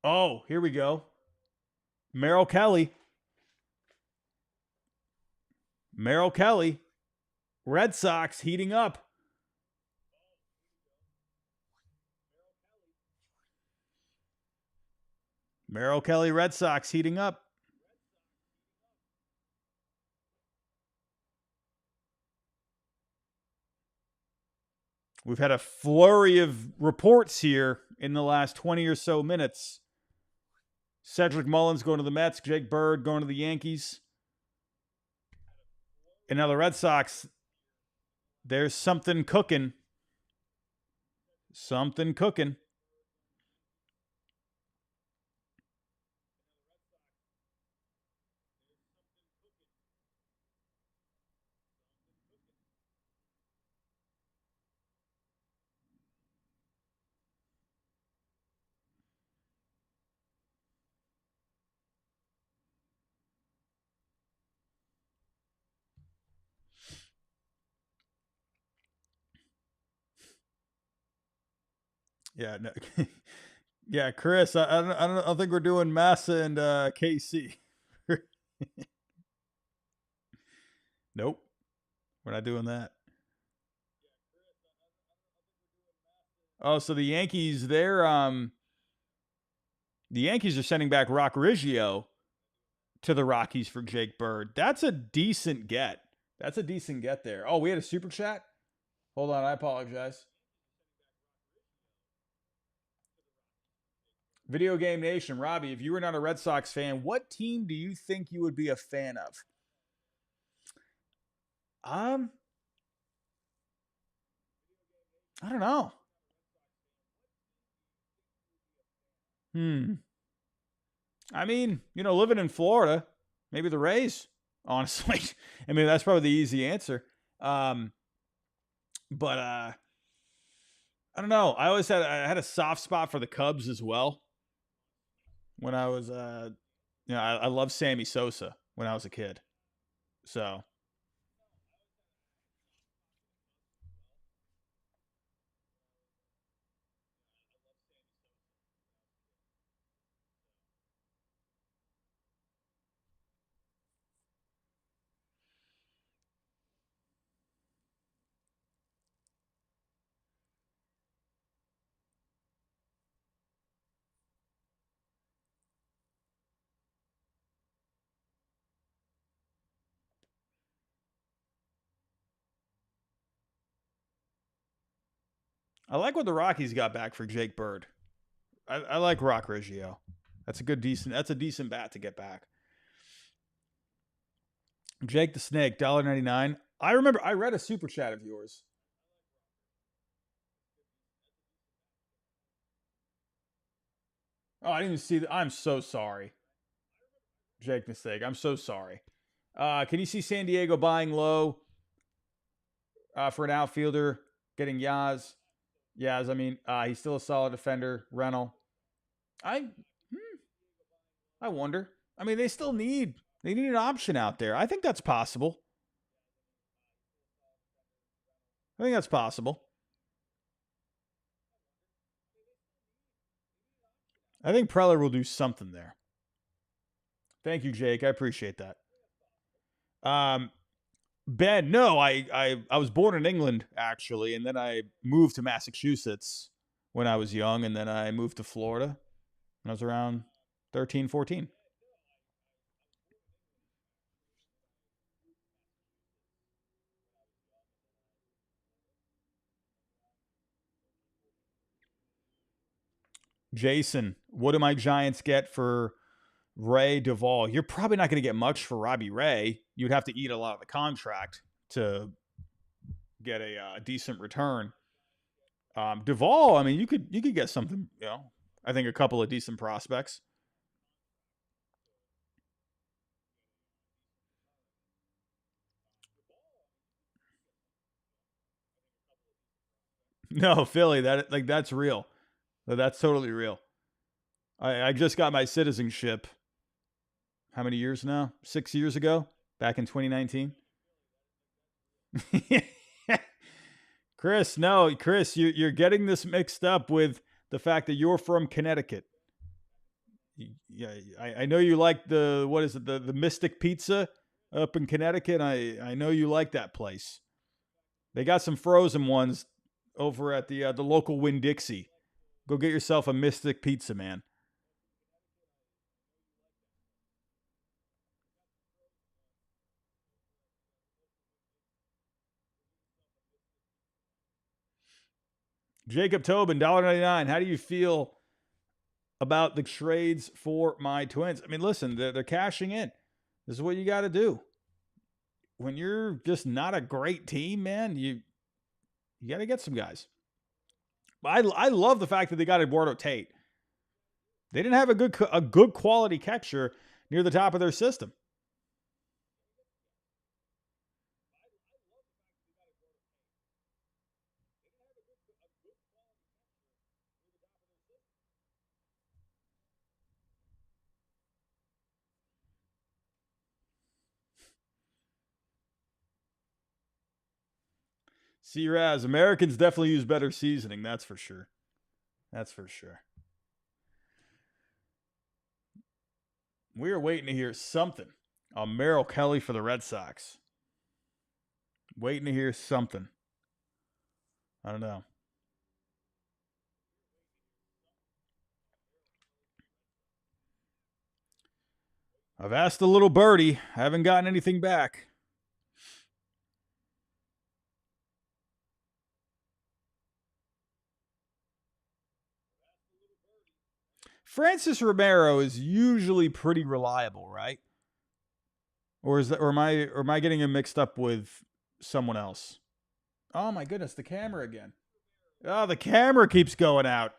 Oh, here we go. Merrill Kelly. Merrill Kelly. Red Sox heating up. Merrill Kelly, Red Sox heating up. We've had a flurry of reports here in the last 20 or so minutes. Cedric Mullins going to the Mets, Jake Bird going to the Yankees. And now the Red Sox, there's something cooking. Something cooking. Yeah, no. Yeah, Chris, I don't think we're doing Massa and KC. Nope, we're not doing that. Oh, so the Yankees, the Yankees are sending back Rock Riggio to the Rockies for Jake Bird. That's a decent get. That's a decent get there. Oh, we had a super chat? Hold on, I apologize. Video Game Nation, Robbie, if you were not a Red Sox fan, what team do you think you would be a fan of? I don't know. I mean, living in Florida, maybe the Rays, honestly. I mean, that's probably the easy answer. But I don't know. I had a soft spot for the Cubs as well. When I was I loved Sammy Sosa when I was a kid. So I like what the Rockies got back for Jake Bird. I like Rock Riggio. That's a decent bat to get back. Jake the Snake, $1.99. I remember I read a super chat of yours. Oh, I didn't even see that. I'm so sorry. Jake the Snake. I'm so sorry. Can you see San Diego buying low for an outfielder, getting Yaz? Yaz, I mean, he's still a solid defender. Rental. I I wonder. I mean, they need an option out there. I think that's possible. I think that's possible. I think Preller will do something there. Thank you, Jake. I appreciate that. Um, Ben, no, I was born in England actually, and then I moved to Massachusetts when I was young, and then I moved to Florida when I was around 13, 14. Jason, what do my Giants get for Ray Duvall? You're probably not going to get much for Robbie Ray. You'd have to eat a lot of the contract to get a decent return. Duvall, I mean, you could get something. I think a couple of decent prospects. No, Philly. That's real. That's totally real. I just got my citizenship. How many years now? 6 years ago, back in 2019. Chris, no, Chris, you're getting this mixed up with the fact that you're from Connecticut. Yeah, I know you like what is it, the Mystic Pizza up in Connecticut. I know you like that place. They got some frozen ones over at the local Winn-Dixie. Go get yourself a Mystic Pizza, man. Jacob Tobin, $1.99. How do you feel about the trades for my Twins? I mean, listen, they're cashing in. This is what you got to do. When you're just not a great team, man, you got to get some guys. I love the fact that they got Eduardo Tate. They didn't have a good quality catcher near the top of their system. Sears, Americans definitely use better seasoning. That's for sure. That's for sure. We are waiting to hear something on Merrill Kelly for the Red Sox. Waiting to hear something. I don't know. I've asked the little birdie. I haven't gotten anything back. Francis Romero is usually pretty reliable, right? Or am I getting him mixed up with someone else? Oh my goodness, the camera again. Oh, the camera keeps going out.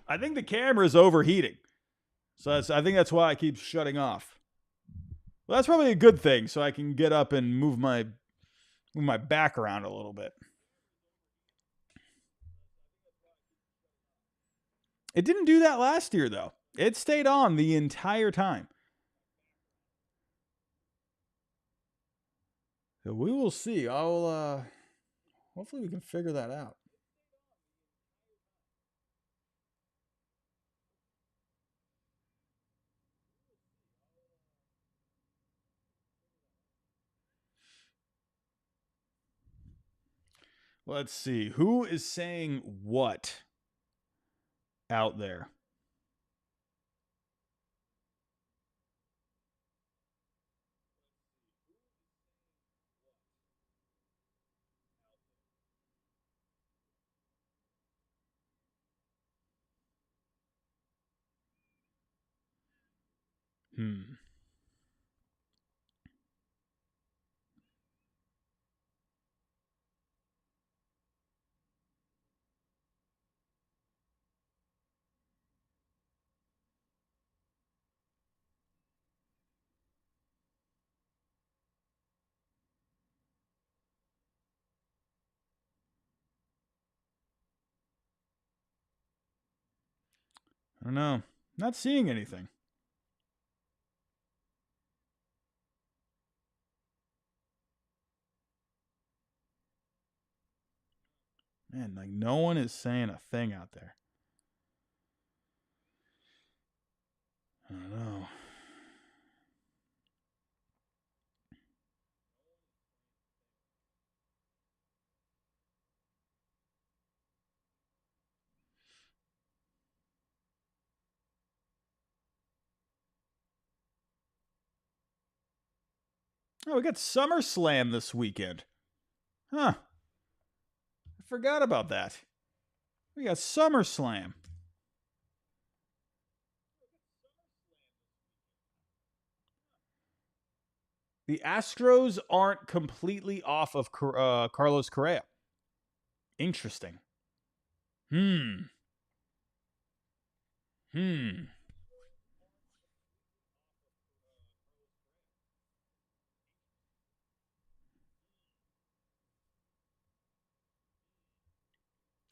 I think the camera is overheating. So I think that's why it keeps shutting off. Well, that's probably a good thing, so I can get up and move my back around a little bit. It didn't do that last year, though. It stayed on the entire time. So we will see. Hopefully we can figure that out. Let's see. Who is saying what out there? I don't know. Not seeing anything. Man, like no one is saying a thing out there. I don't know. Oh, we got SummerSlam this weekend. Huh. I forgot about that. We got SummerSlam. The Astros aren't completely off of Carlos Correa. Interesting. Hmm.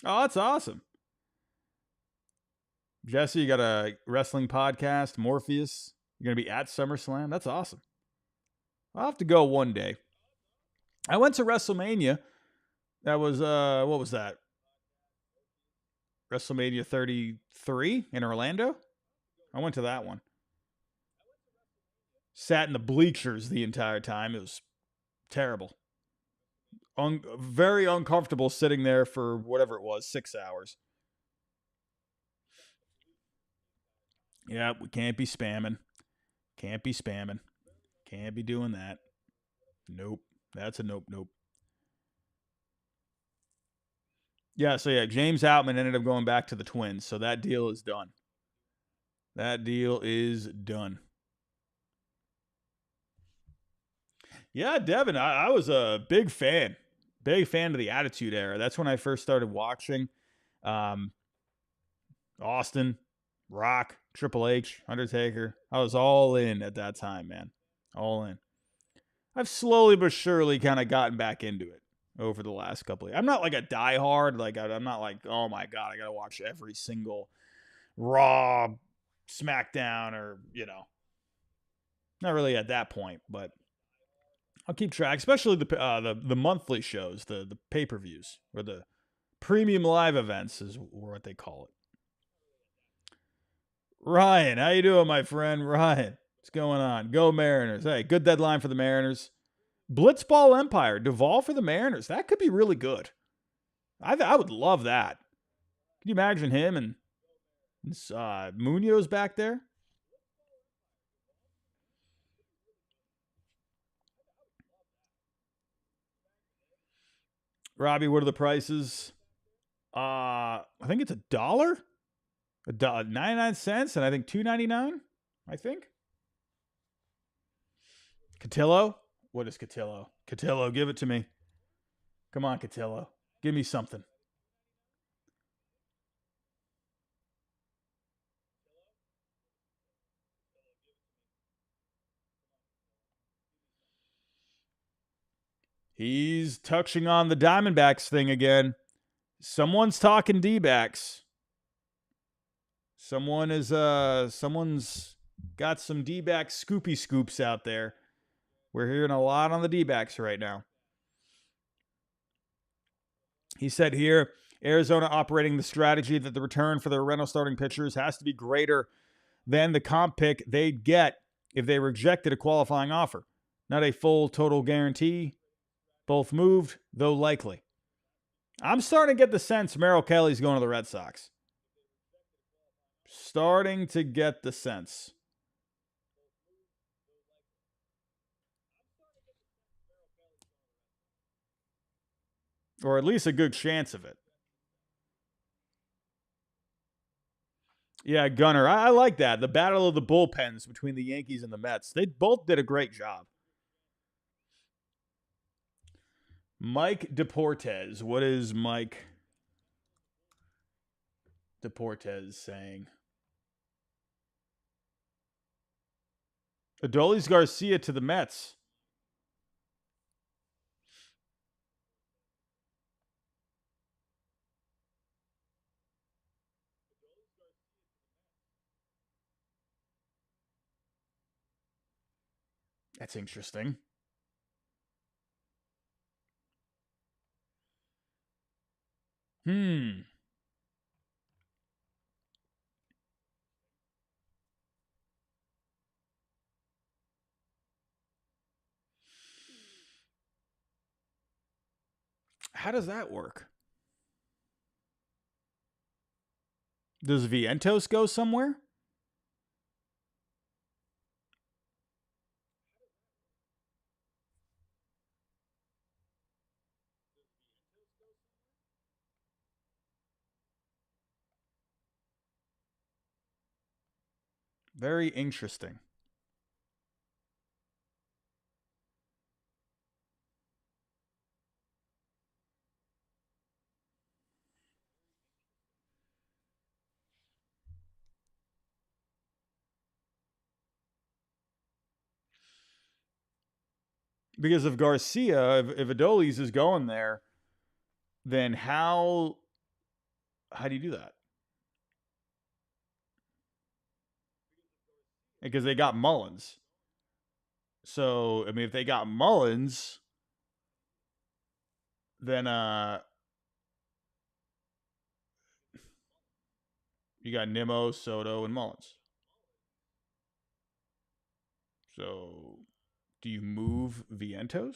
Oh, that's awesome. Jesse, you got a wrestling podcast, Morpheus. You're going to be at SummerSlam. That's awesome. I'll have to go one day. I went to WrestleMania. That was, what was that? WrestleMania 33 in Orlando? I went to that one. Sat in the bleachers the entire time. It was terrible. Very uncomfortable sitting there for whatever it was, 6 hours. Yeah, we can't be spamming. Can't be spamming. Can't be doing that. Nope. That's a nope. Yeah, so yeah, James Outman ended up going back to the Twins, so that deal is done. That deal is done. Yeah, Devin, I was a big fan. Big fan of the Attitude Era. That's when I first started watching. Austin, Rock, Triple H, Undertaker. I was all in at that time, man. All in. I've slowly but surely kind of gotten back into it over the last couple of years. I'm not like a diehard. Like, I'm not like, oh my God, I got to watch every single Raw, SmackDown, or, not really at that point, but I'll keep track, especially the monthly shows, the pay-per-views, or the premium live events is what they call it. Ryan, how you doing, my friend? Ryan, what's going on? Go Mariners. Hey, good deadline for the Mariners. Blitzball Empire, Duvall for the Mariners. That could be really good. I would love that. Can you imagine him and Munoz back there? Robbie, what are the prices? I think it's $1, $1.99, and I think $2.99. I think. Cotillo? What is Cotillo? Cotillo, give it to me. Come on, Cotillo. Give me something. He's touching on the Diamondbacks thing again. Someone's talking D-backs. Someone's got some D-back scoopy scoops out there. We're hearing a lot on the D-backs right now. He said here, Arizona operating the strategy that the return for their rental starting pitchers has to be greater than the comp pick they'd get if they rejected a qualifying offer. Not a full total guarantee. Both moved, though likely. I'm starting to get the sense Merrill Kelly's going to the Red Sox. Starting to get the sense. Or at least a good chance of it. Yeah, Gunner. I like that. The battle of the bullpens between the Yankees and the Mets. They both did a great job. Mike Deportes. What is Mike Deportes saying? Adolis Garcia to the Mets. That's interesting. How does that work? Does Vientos go somewhere? Very interesting. Because if Garcia, if Adolis is going there, then how do you do that? Because they got Mullins. So, I mean, if they got Mullins, then you got Nimmo, Soto, and Mullins. So, do you move Vientos?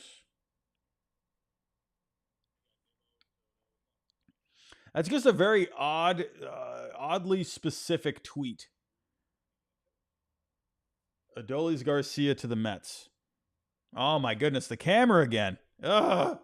That's just a very oddly specific tweet. Adolis Garcia to the Mets. Oh my goodness, the camera again. Ugh.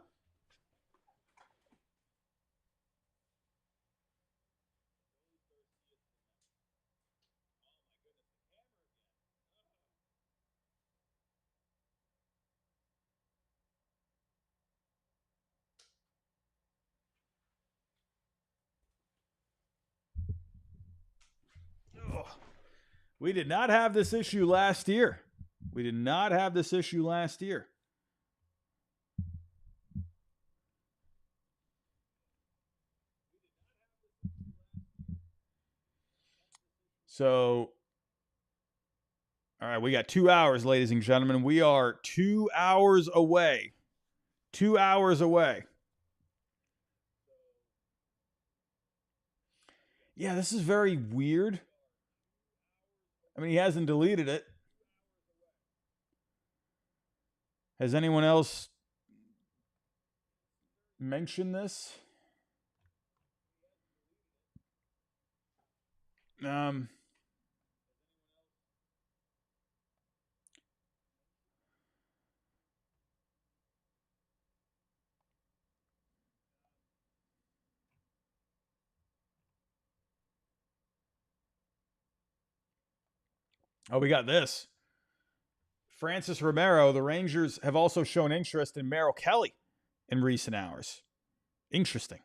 We did not have this issue last year. We did not have this issue last year. So, all right, we got 2 hours, ladies and gentlemen. We are 2 hours away. 2 hours away. Yeah, this is very weird. I mean, he hasn't deleted it. Has anyone else mentioned this? Oh, we got this. Francis Romero, the Rangers have also shown interest in Merrill Kelly in recent hours. Interesting.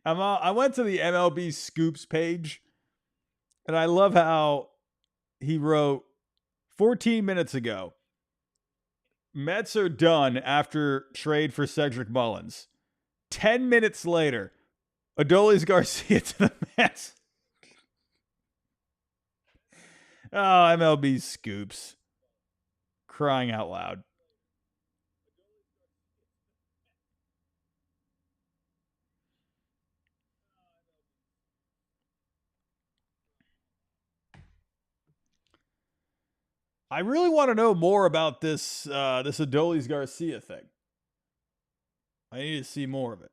I went to the MLB Scoops page, and I love how he wrote 14 minutes ago, Mets are done after trade for Cedric Mullins. 10 minutes later, Adolis Garcia to the Mets. Oh, MLB Scoops. Crying out loud. I really want to know more about this this Adolis Garcia thing. I need to see more of it.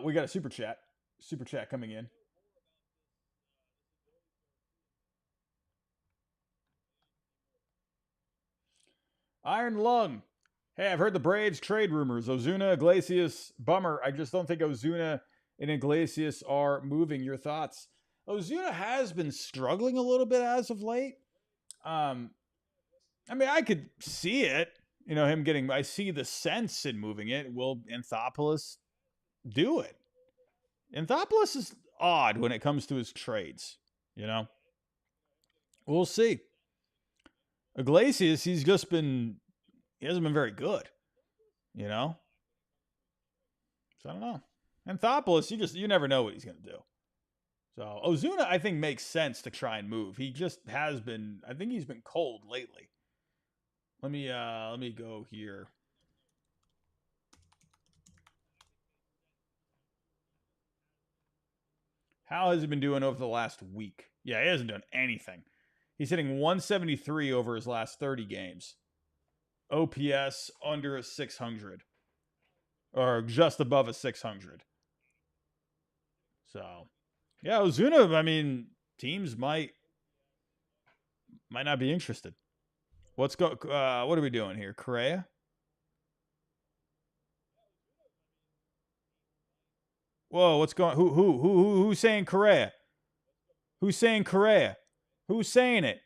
We got a super chat. Super chat coming in. Iron Lung. Hey, I've heard the Braves trade rumors. Ozuna, Iglesias, bummer. I just don't think Ozuna and Iglesias are moving. Your thoughts? Ozuna has been struggling a little bit as of late. I mean, I could see it. You know, him getting. I see the sense in moving it. Will Anthopoulos do it? Anthopoulos is odd when it comes to his trades. You know, we'll see. Iglesias, he hasn't been very good. You know, so I don't know. Anthopoulos, you never know what he's going to do. So Ozuna, I think, makes sense to try and move. He just has been. I think he's been cold lately. Let me go here. How has he been doing over the last week? Yeah, he hasn't done anything. He's hitting 173 over his last 30 games. OPS under a 600. Or just above a 600. So, yeah, Ozuna, I mean, teams might Might not be interested. What are we doing here? Correa? Whoa, what's going? Who's saying Correa? Who's saying Correa? Who's saying it?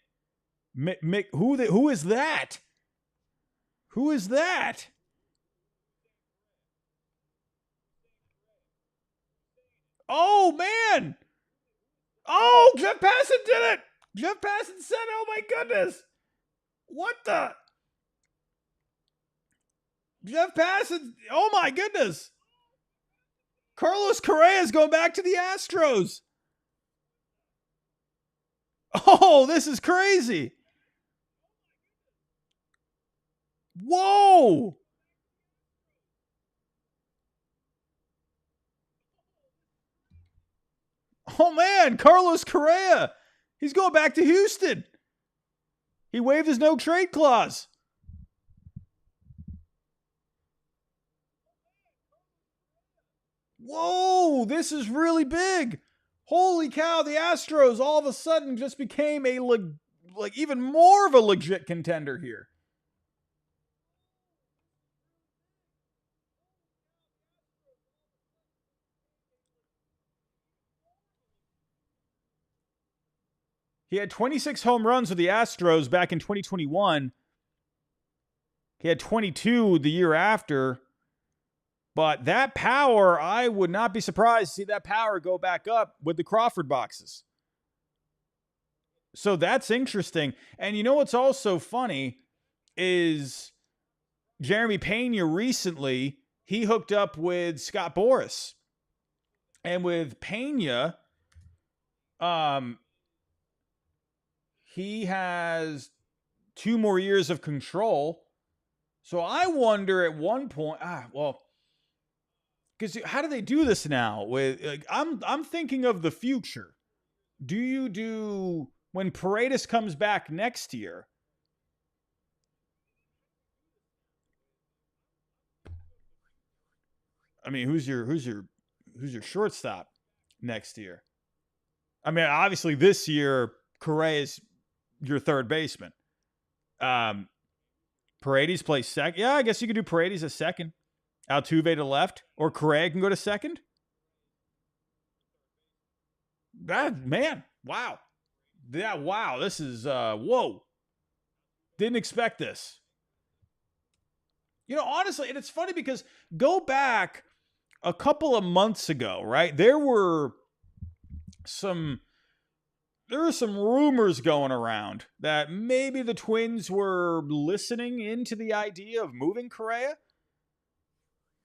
Who is that? Who is that? Oh man! Oh, Jeff Passan did it! Jeff Passan said, "Oh my goodness, what the?" Jeff Passan, oh my goodness! Carlos Correa is going back to the Astros. Oh, this is crazy. Whoa. Oh, man. Carlos Correa. He's going back to Houston. He waived his no trade clause. Whoa. This is really big. Holy cow. The Astros all of a sudden just became a even more of a legit contender here. He had 26 home runs with the Astros back in 2021. He had 22 the year after. But that power, I would not be surprised to see that power go back up with the Crawford boxes. So that's interesting. And you know what's also funny is Jeremy Pena recently, he hooked up with Scott Boras. And with Pena, he has 2 more years of control. So I wonder at one point, because how do they do this now? I'm thinking of the future. Do you do when Paredes comes back next year? I mean, who's your shortstop next year? I mean, obviously this year Correa is your third baseman. Paredes plays second. Yeah, I guess you could do Paredes as second. Altuve to left, or Correa can go to second. Man, wow. Yeah, wow. This is whoa. Didn't expect this. You know, honestly, and it's funny because go back a couple of months ago, right? There were some rumors going around that maybe the Twins were listening into the idea of moving Correa.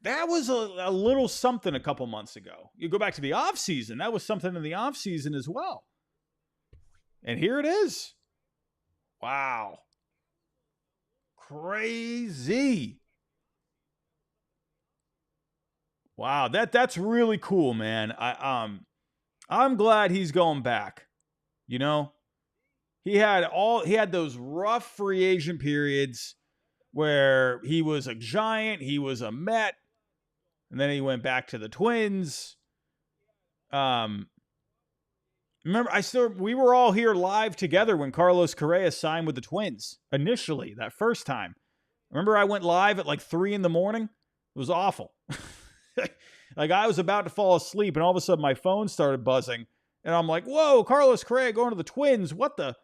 That was a little something a couple months ago. You go back to the offseason, that was something in the offseason as well. And here it is. Wow. Crazy. Wow, that's really cool, man. I'm glad he's going back. You know? He had those rough free agent periods where he was a Giant, he was a Met, and then he went back to the Twins. Remember, we were all here live together when Carlos Correa signed with the Twins initially, that first time. Remember, I went live at like 3 a.m. It was awful. Like I was about to fall asleep, and all of a sudden my phone started buzzing, and I'm like, "Whoa, Carlos Correa going to the Twins? What the?"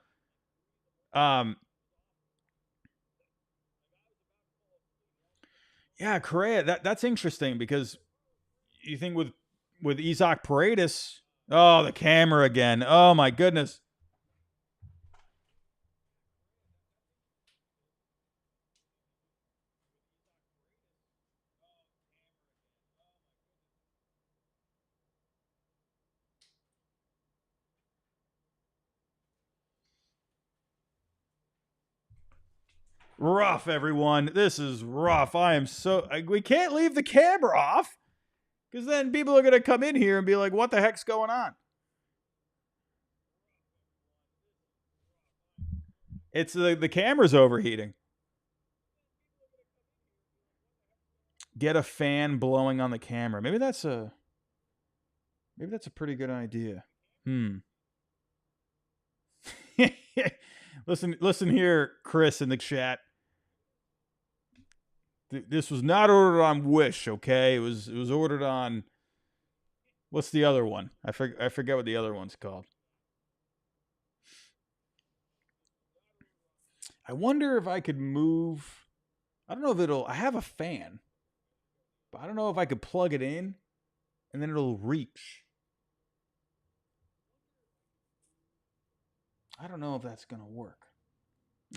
Yeah, Correa. That's interesting because you think with Isaac Paredes. Oh, the camera again. Oh my goodness. Rough, everyone. This is rough. We can't leave the camera off because then people are going to come in here and be like, what the heck's going on? It's the camera's overheating. Get a fan blowing on the camera. Maybe that's a pretty good idea. Listen here, Chris in the chat. This was not ordered on Wish, okay? It was ordered on, what's the other one? I forget what the other one's called. I wonder if I could move. I don't know if I have a fan, but I don't know if I could plug it in and then it'll reach. I don't know if that's going to work.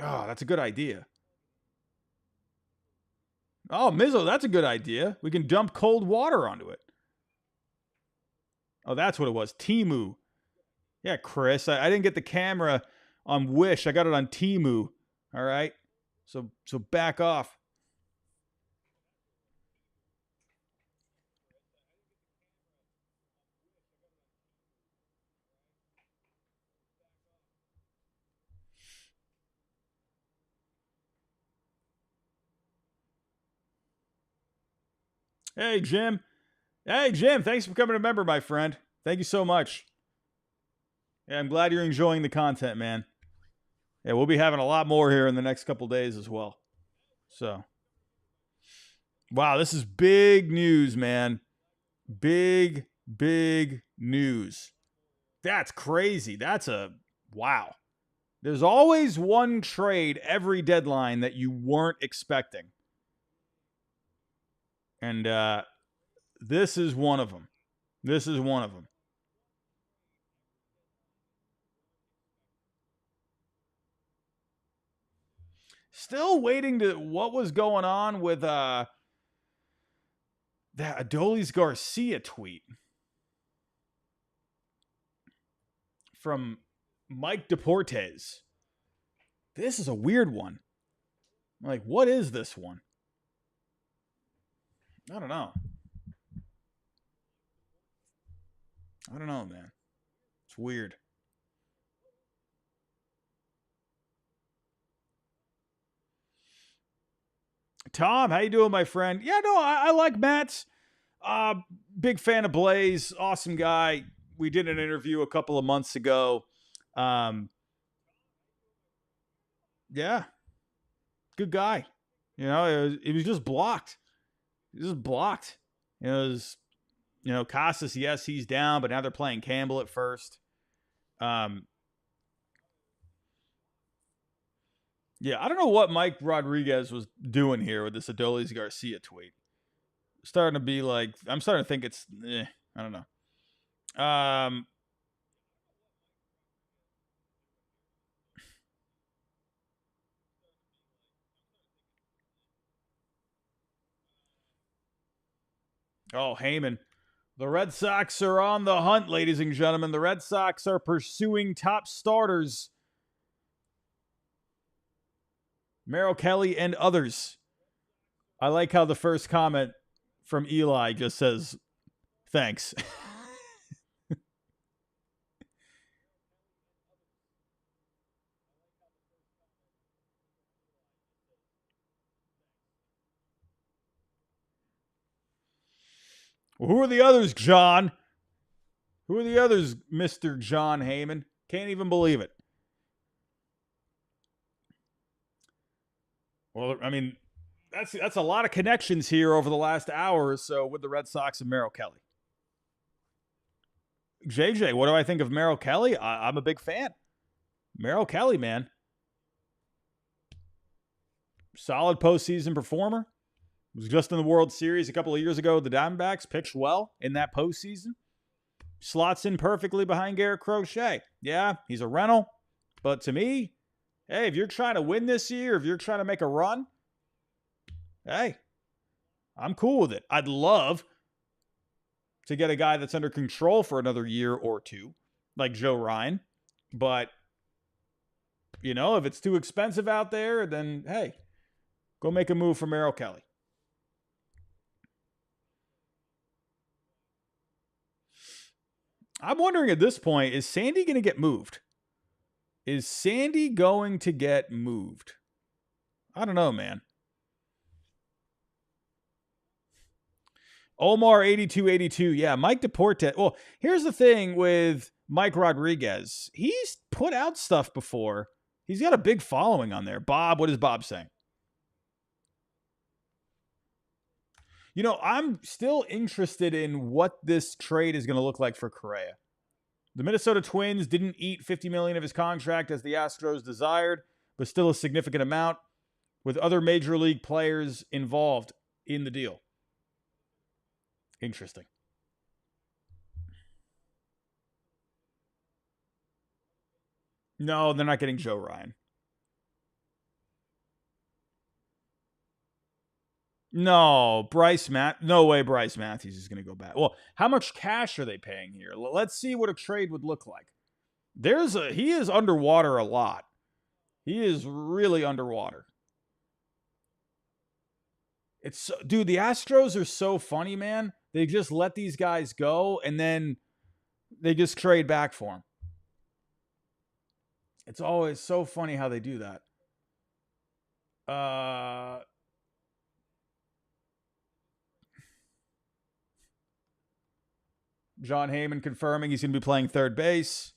Oh, that's a good idea. Oh, Mizzo, that's a good idea. We can dump cold water onto it. Oh, that's what it was. Temu. Yeah, Chris. I didn't get the camera on Wish. I got it on Temu. All right? So back off. Hey, Jim. Hey, Jim. Thanks for becoming a member, my friend. Thank you so much. Yeah, I'm glad you're enjoying the content, man. Yeah, we'll be having a lot more here in the next couple days as well. So, wow, this is big news, man. Big news. That's crazy. Wow. There's always one trade every deadline that you weren't expecting. And this is one of them. Still waiting to what was going on with that Adolis Garcia tweet from Mike Deportes. This is a weird one. Like, what is this one? I don't know, man. It's weird. Tom, how you doing, my friend? Yeah, no, I like Matt's. Big fan of Blaze. Awesome guy. We did an interview a couple of months ago. Yeah. Good guy. You know, it was just blocked. It was, Casas, yes, he's down, but now they're playing Campbell at first. Yeah, I don't know what Mike Rodriguez was doing here with this Adolis Garcia tweet. Starting to be like, I'm starting to think it's, I don't know. Oh, Heyman. The Red Sox are on the hunt, ladies and gentlemen. The Red Sox are pursuing top starters. Merrill Kelly and others. I like how the first comment from Eli just says, thanks. Well, who are the others, John? Who are the others, Mr. John Heyman? Can't even believe it. Well, I mean, that's a lot of connections here over the last hour or so with the Red Sox and Merrill Kelly. JJ, what do I think of Merrill Kelly? I'm a big fan. Merrill Kelly, man. Solid postseason performer. Was just in the World Series a couple of years ago with the Diamondbacks. Pitched well in that postseason. Slots in perfectly behind Garrett Crochet. Yeah, he's a rental. But to me, hey, if you're trying to win this year, if you're trying to make a run, hey, I'm cool with it. I'd love to get a guy that's under control for another year or two, like Joe Ryan. But, if it's too expensive out there, then, hey, go make a move for Merrill Kelly. I'm wondering at this point, is Sandy going to get moved? Is Sandy going to get moved? I don't know, man. Omar 8282. Yeah, Mike Deportes. Well, here's the thing with Mike Rodriguez. He's put out stuff before He's got a big following on there. Bob, what is Bob saying? You know, I'm still interested in what this trade is going to look like for Correa. The Minnesota Twins didn't eat $50 million of his contract as the Astros desired, but still a significant amount, with other major league players involved in the deal. Interesting. No, they're not getting Joe Ryan. No, no way Bryce Matthews is going to go back. Well, how much cash are they paying here? Let's see what a trade would look like. He is underwater a lot. He is really underwater. Dude, the Astros are so funny, man. They just let these guys go and then they just trade back for them. It's always so funny how they do that. John Heyman confirming he's going to be playing third base.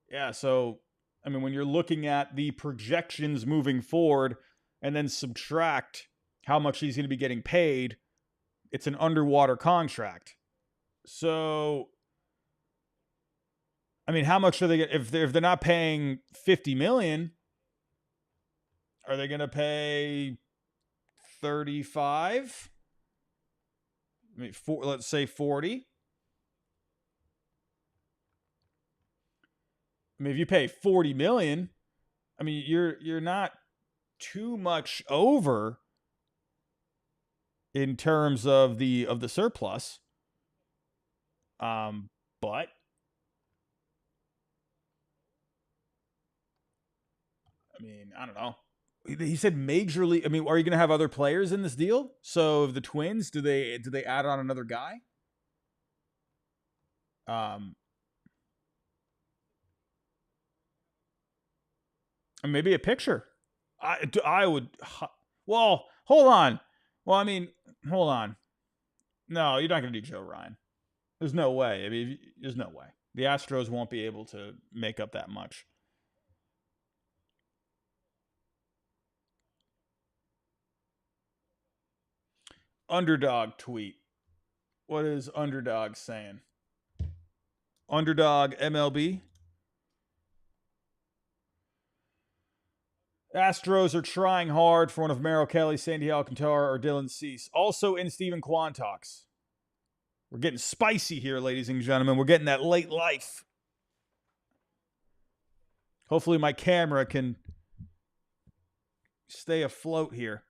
Yeah, so, I mean, when you're looking at the projections moving forward and then subtract how much he's going to be getting paid, it's an underwater contract. So, I mean, how much are they if they're not paying $50 million, are they going to pay 35? I mean, let's say 40. I mean, if you pay $40 million, I mean, you're not too much over in terms of the surplus. But I mean, I don't know. He said major league. I mean, are you going to have other players in this deal? So, if the Twins, do they add on another guy? Maybe a pitcher. I would. Well, hold on. Well, I mean, hold on. No, you're not going to do Joe Ryan. There's no way. I mean, there's no way. The Astros won't be able to make up that much. Underdog tweet. What is Underdog saying? Underdog MLB. Astros are trying hard for one of Merrill Kelly, Sandy Alcantara, or Dylan Cease. Also in Stephen Kwan talks. We're getting spicy here, ladies and gentlemen. We're getting that late life. Hopefully my camera can stay afloat here.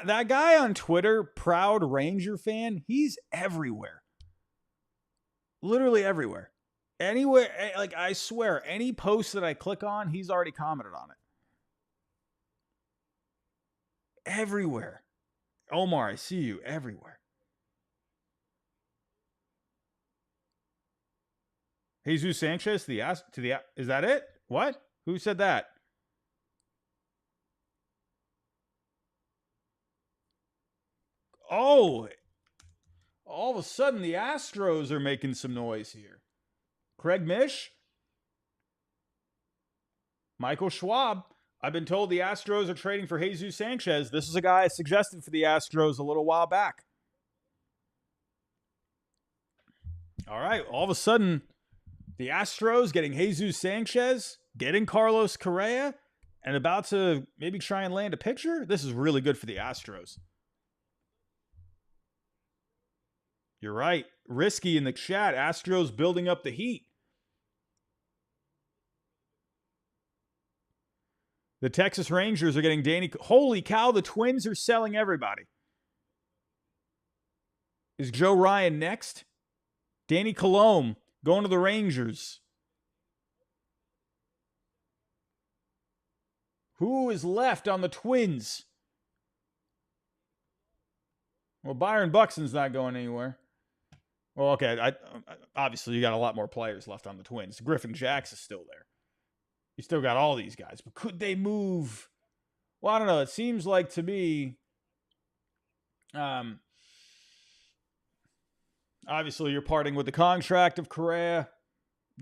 That guy on Twitter, Proud Ranger fan, he's everywhere. Literally everywhere. Anywhere, like I swear, any post that I click on, he's already commented on it. Everywhere. Omar, I see you everywhere. Jesus Sanchez is that it? What? Who said that? Oh, all of a sudden the Astros are making some noise here. Craig Mish? Michael Schwab. I've been told the Astros are trading for Jesus Sanchez. This is a guy I suggested for the Astros a little while back. All right, all of a sudden, the Astros getting Jesus Sanchez, getting Carlos Correa, and about to maybe try and land a pitcher? This is really good for the Astros. You're right. Risky in the chat. Astros building up the heat. The Texas Rangers are getting Danny. Holy cow, the Twins are selling everybody. Is Joe Ryan next? Danny Colome going to the Rangers. Who is left on the Twins? Well, Byron Buxton's not going anywhere. Well, okay. Obviously, you got a lot more players left on the Twins. Griffin Jax is still there. You still got all these guys. But could they move? Well, I don't know. It seems like to me, obviously, you're parting with the contract of Correa.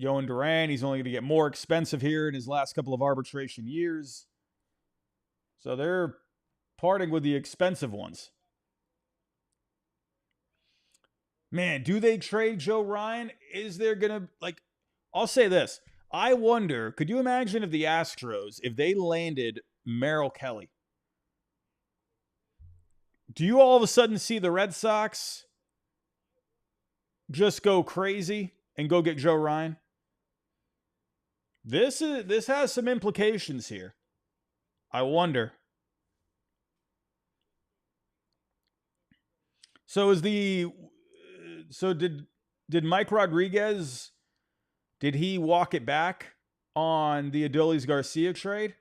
Yohan Duran, he's only going to get more expensive here in his last couple of arbitration years. So they're parting with the expensive ones. Man, do they trade Joe Ryan? Is there going to, I'll say this. I wonder, could you imagine if the Astros, if they landed Merrill Kelly? Do you all of a sudden see the Red Sox just go crazy and go get Joe Ryan? This has some implications here. I wonder. So did Mike Rodriguez, did he walk it back on the Adolis Garcia trade?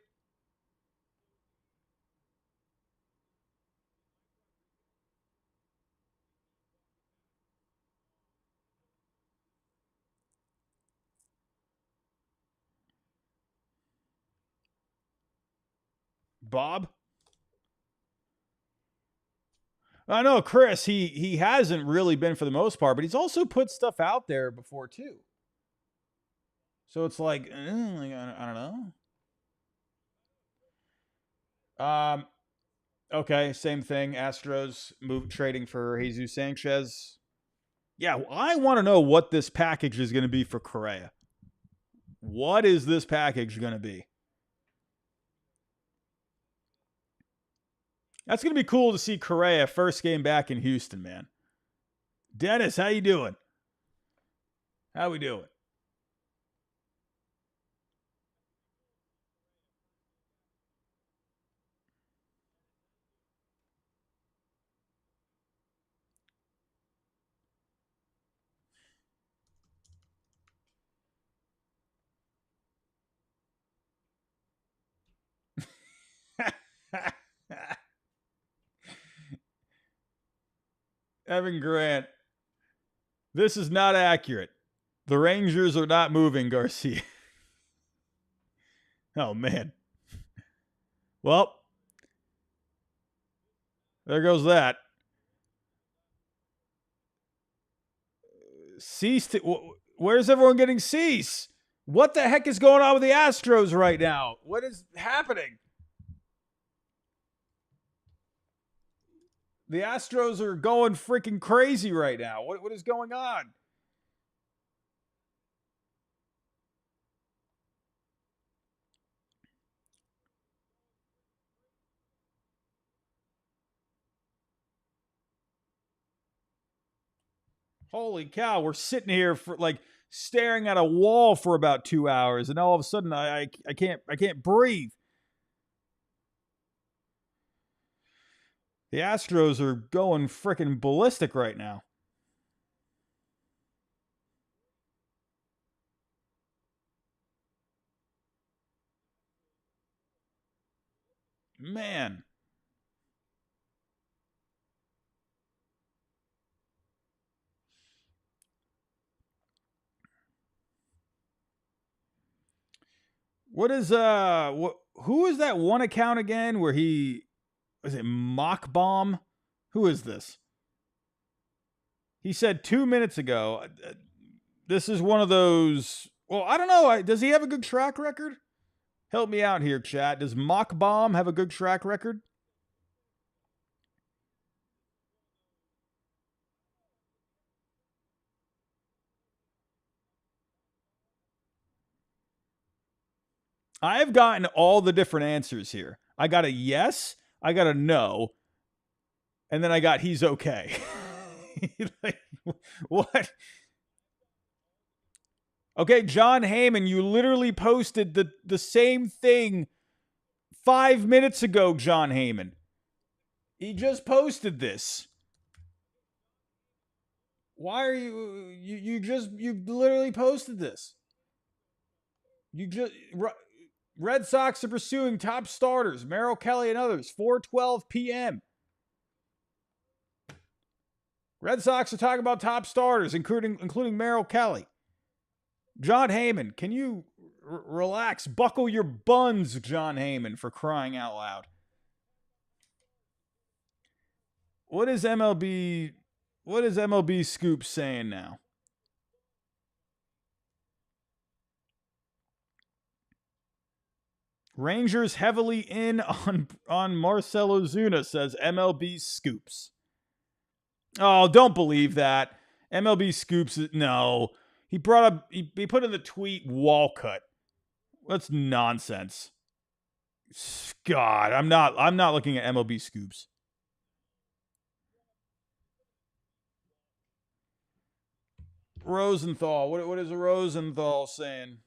Bob? I know Chris, he hasn't really been for the most part, but he's also put stuff out there before too. So it's like, I don't know. Okay, same thing. Astros trading for Jesus Sanchez. Yeah, I want to know what this package is going to be for Correa. What is this package going to be? That's going to be cool to see Correa first game back in Houston, man. Dennis, how you doing? How we doing? Evan Grant, this is not accurate. The Rangers are not moving Garcia. Oh, man. Well, there goes that. Cease. Where's everyone getting Cease? What the heck is going on with the Astros right now? What is happening? The Astros are going freaking crazy right now. What is going on? Holy cow, we're sitting here for staring at a wall for about 2 hours, and all of a sudden I can't breathe. The Astros are going freaking ballistic right now. Man. What is who is that one account again where is it Mock Bomb? Who is this? He said 2 minutes ago, this is one of those, well, I don't know. Does he have a good track record? Help me out here, chat. Does Mock Bomb have a good track record? I have gotten all the different answers here. I got a yes, I got a no, and then I got he's okay. What? Okay, John Heyman, you literally posted the same thing 5 minutes ago, John Heyman. He just posted this. Why are you literally posted this? Red Sox are pursuing top starters, Merrill Kelly and others, 4:12 p.m. Red Sox are talking about top starters, including Merrill Kelly. John Heyman, can you relax? Buckle your buns, John Heyman, for crying out loud. What is MLB Scoop saying now? Rangers heavily in on Marcell Ozuna, says MLB Scoops. Oh, don't believe that. MLB Scoops, no. He put in the tweet Walcott. That's nonsense. God, I'm not looking at MLB Scoops. Rosenthal, what is Rosenthal saying?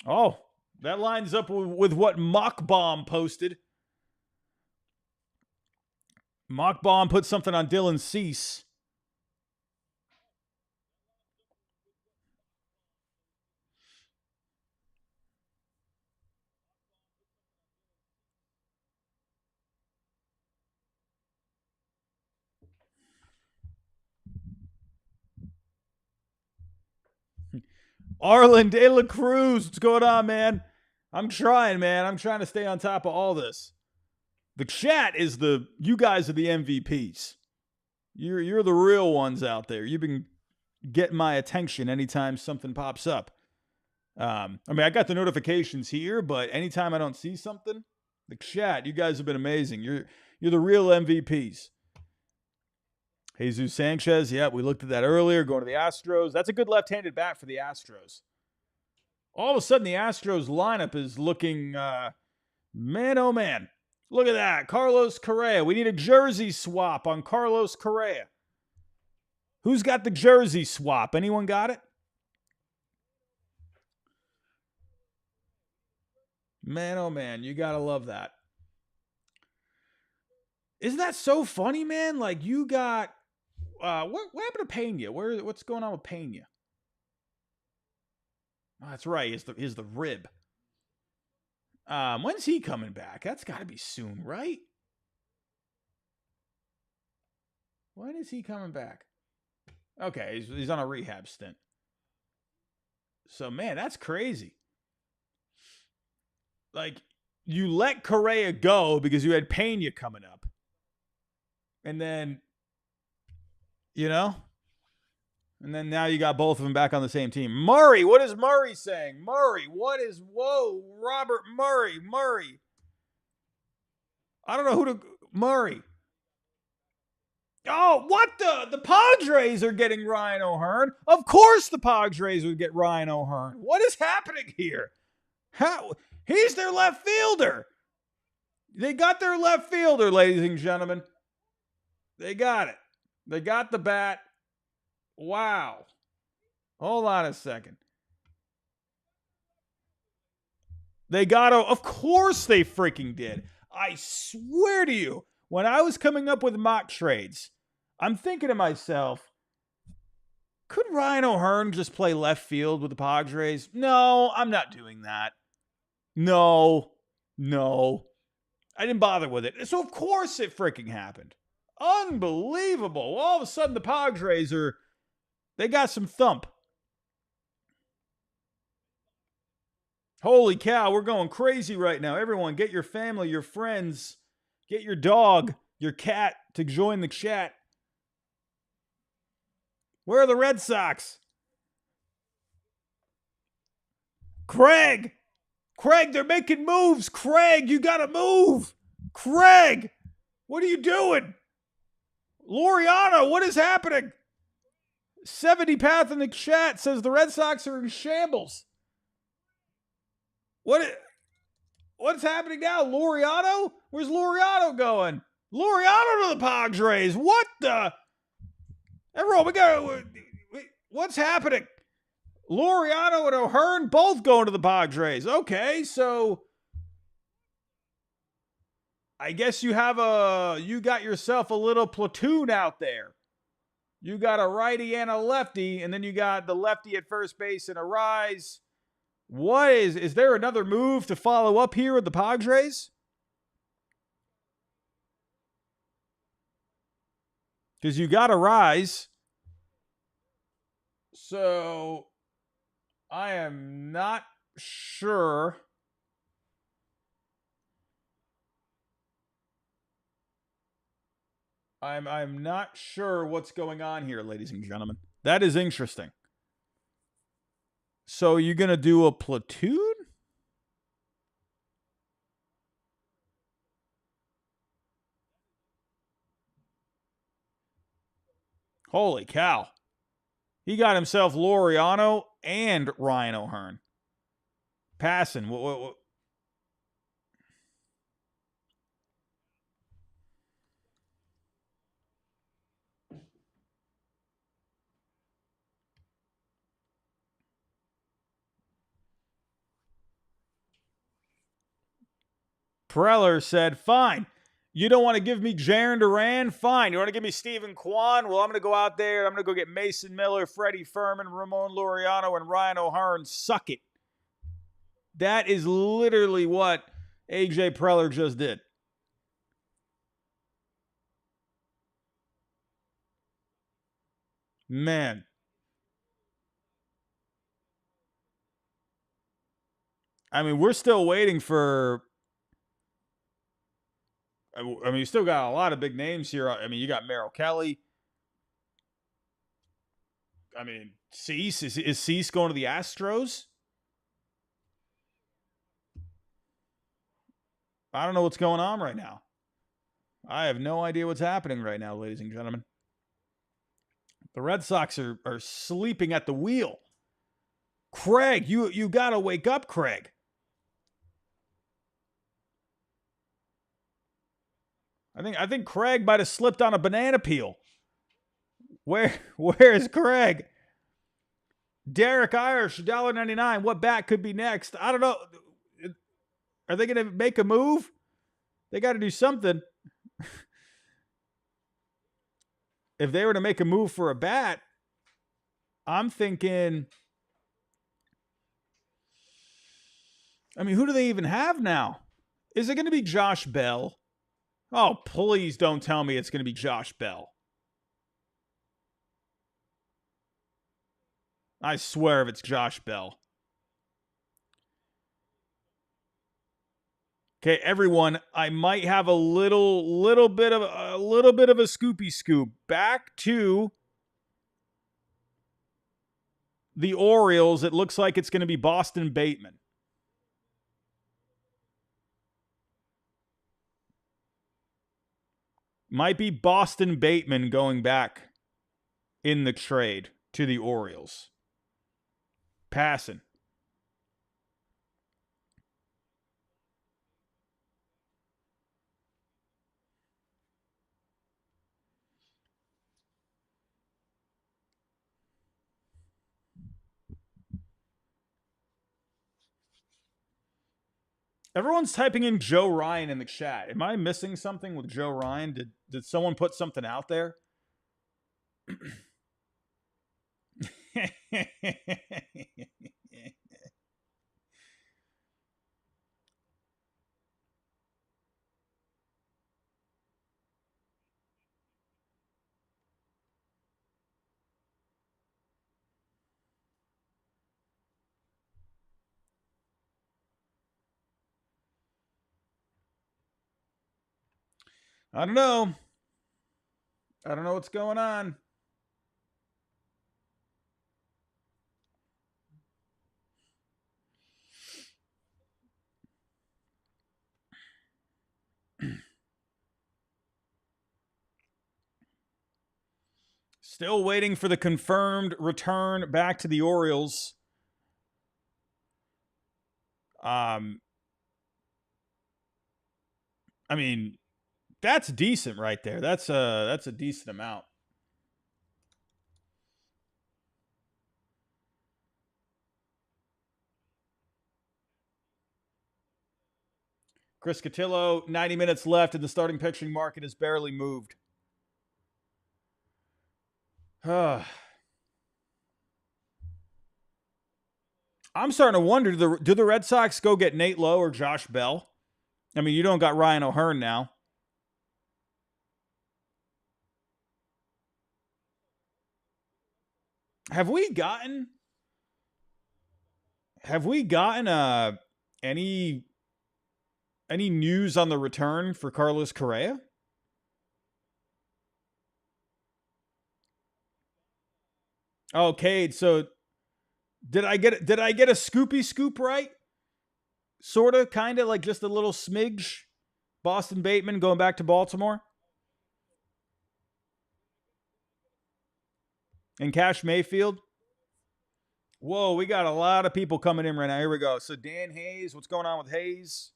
Oh, that lines up with what Mock Bomb posted. Mock Bomb put something on Dylan Cease. Arlen De La Cruz, what's going on, man? I'm trying, man. I'm trying to stay on top of all this. The chat is you guys are the MVPs. You're the real ones out there. You've been getting my attention anytime something pops up. I got the notifications here, but anytime I don't see something, the chat, you guys have been amazing. You're the real MVPs. Jesus Sanchez, yeah, we looked at that earlier, going to the Astros. That's a good left-handed bat for the Astros. All of a sudden, the Astros lineup is looking, man, oh man. Look at that. Carlos Correa. We need a jersey swap on Carlos Correa. Who's got the jersey swap? Anyone got it? Man, oh man, you got to love that. Isn't that so funny, man? Like, you got... what happened to Pena? What's going on with Pena? Oh, that's right. He's the rib. When's he coming back? That's got to be soon, right? When is he coming back? Okay, he's on a rehab stint. So, man, that's crazy. Like, you let Correa go because you had Pena coming up. And then, and then now you got both of them back on the same team. Murray, what is Murray saying? Robert Murray. I don't know Murray. Oh, what the Padres are getting Ryan O'Hearn. Of course the Padres would get Ryan O'Hearn. What is happening here? He's their left fielder. They got their left fielder, ladies and gentlemen. They got it. They got the bat. Wow. Hold on a second. They got to, of course they freaking did. I swear to you, when I was coming up with mock trades, I'm thinking to myself, could Ryan O'Hearn just play left field with the Padres? No, I'm not doing that. No. I didn't bother with it. So of course it freaking happened. Unbelievable. All of a sudden the Padres they got some thump. Holy cow, we're going crazy right now. Everyone, get your family, your friends, get your dog, your cat to join the chat. Where are the Red Sox? Craig, they're making moves. Craig, you got to move. Craig, what are you doing? Loriano, what is happening? 70 Path in the chat says the Red Sox are in shambles. What's happening now? Loriano? Where's Loriano going? Loriano to the Padres. What the? Everyone, what's happening? Loriano and O'Hearn both going to the Padres. Okay, so I guess you got yourself a little platoon out there. You got a righty and a lefty, and then you got the lefty at first base and a rise. Is there another move to follow up here with the Padres? Because you got to rise. So I am not sure. I'm not sure what's going on here, ladies and gentlemen. That is interesting. So you're going to do a platoon? Holy cow. He got himself Laureano and Ryan O'Hearn. Passing. What? Preller said, fine. You don't want to give me Jaron Duran? Fine. You want to give me Stephen Kwan? Well, I'm going to go out there. I'm going to go get Mason Miller, Freddie Furman, Ramon Laureano, and Ryan O'Hearn. Suck it. That is literally what AJ Preller just did. Man. I mean, we're still waiting for... I mean, you still got a lot of big names here. I mean, you got Merrill Kelly. I mean, Cease. Is Cease going to the Astros? I don't know what's going on right now. I have no idea what's happening right now, ladies and gentlemen. The Red Sox are sleeping at the wheel. Craig, you got to wake up, Craig. I think Craig might have slipped on a banana peel. Where is Craig? Derek Irish, $1.99. What bat could be next? I don't know. Are they going to make a move? They got to do something. If they were to make a move for a bat, I'm thinking... I mean, who do they even have now? Is it going to be Josh Bell? Oh, please don't tell me it's going to be Josh Bell. I swear if it's Josh Bell. Okay, everyone, I might have a little bit of a scoopy scoop. Back to the Orioles. It looks like it's going to be Boston Bateman. Might be Boston Bateman going back in the trade to the Orioles. Passing. Everyone's typing in Joe Ryan in the chat. Am I missing something with Joe Ryan? Did someone put something out there? I don't know. I don't know what's going on. Still waiting for the confirmed return back to the Orioles. I mean, that's decent right there. That's a decent amount. Chris Cotillo, 90 minutes left, and the starting pitching market has barely moved. I'm starting to wonder, do the Red Sox go get Nate Lowe or Josh Bell? I mean, you don't got Ryan O'Hearn now. Have we gotten any news on the return for Carlos Correa? Okay, so did I get a scoopy scoop right? Sorta, kinda, like just a little smidge. Boston Bateman going back to Baltimore, and Cash Mayfield. Whoa, we got a lot of people coming in right now. Here we go. So Dan Hayes, what's going on with Hayes?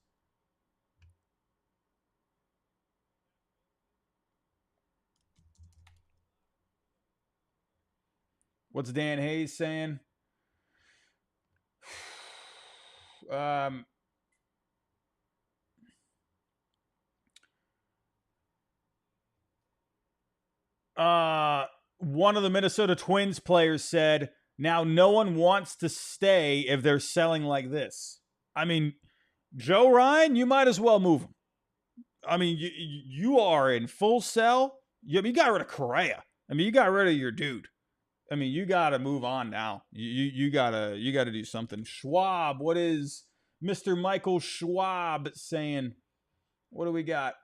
What's Dan Hayes saying? Um, One of the Minnesota Twins players said, "Now no one wants to stay if they're selling like this." I mean, Joe Ryan, you might as well move him. I mean, you are in full sell. You got rid of Correa. I mean, you got rid of your dude. I mean, you got to move on now. You gotta do something. Schwab, what is Mr. Michael Schwab saying? What do we got?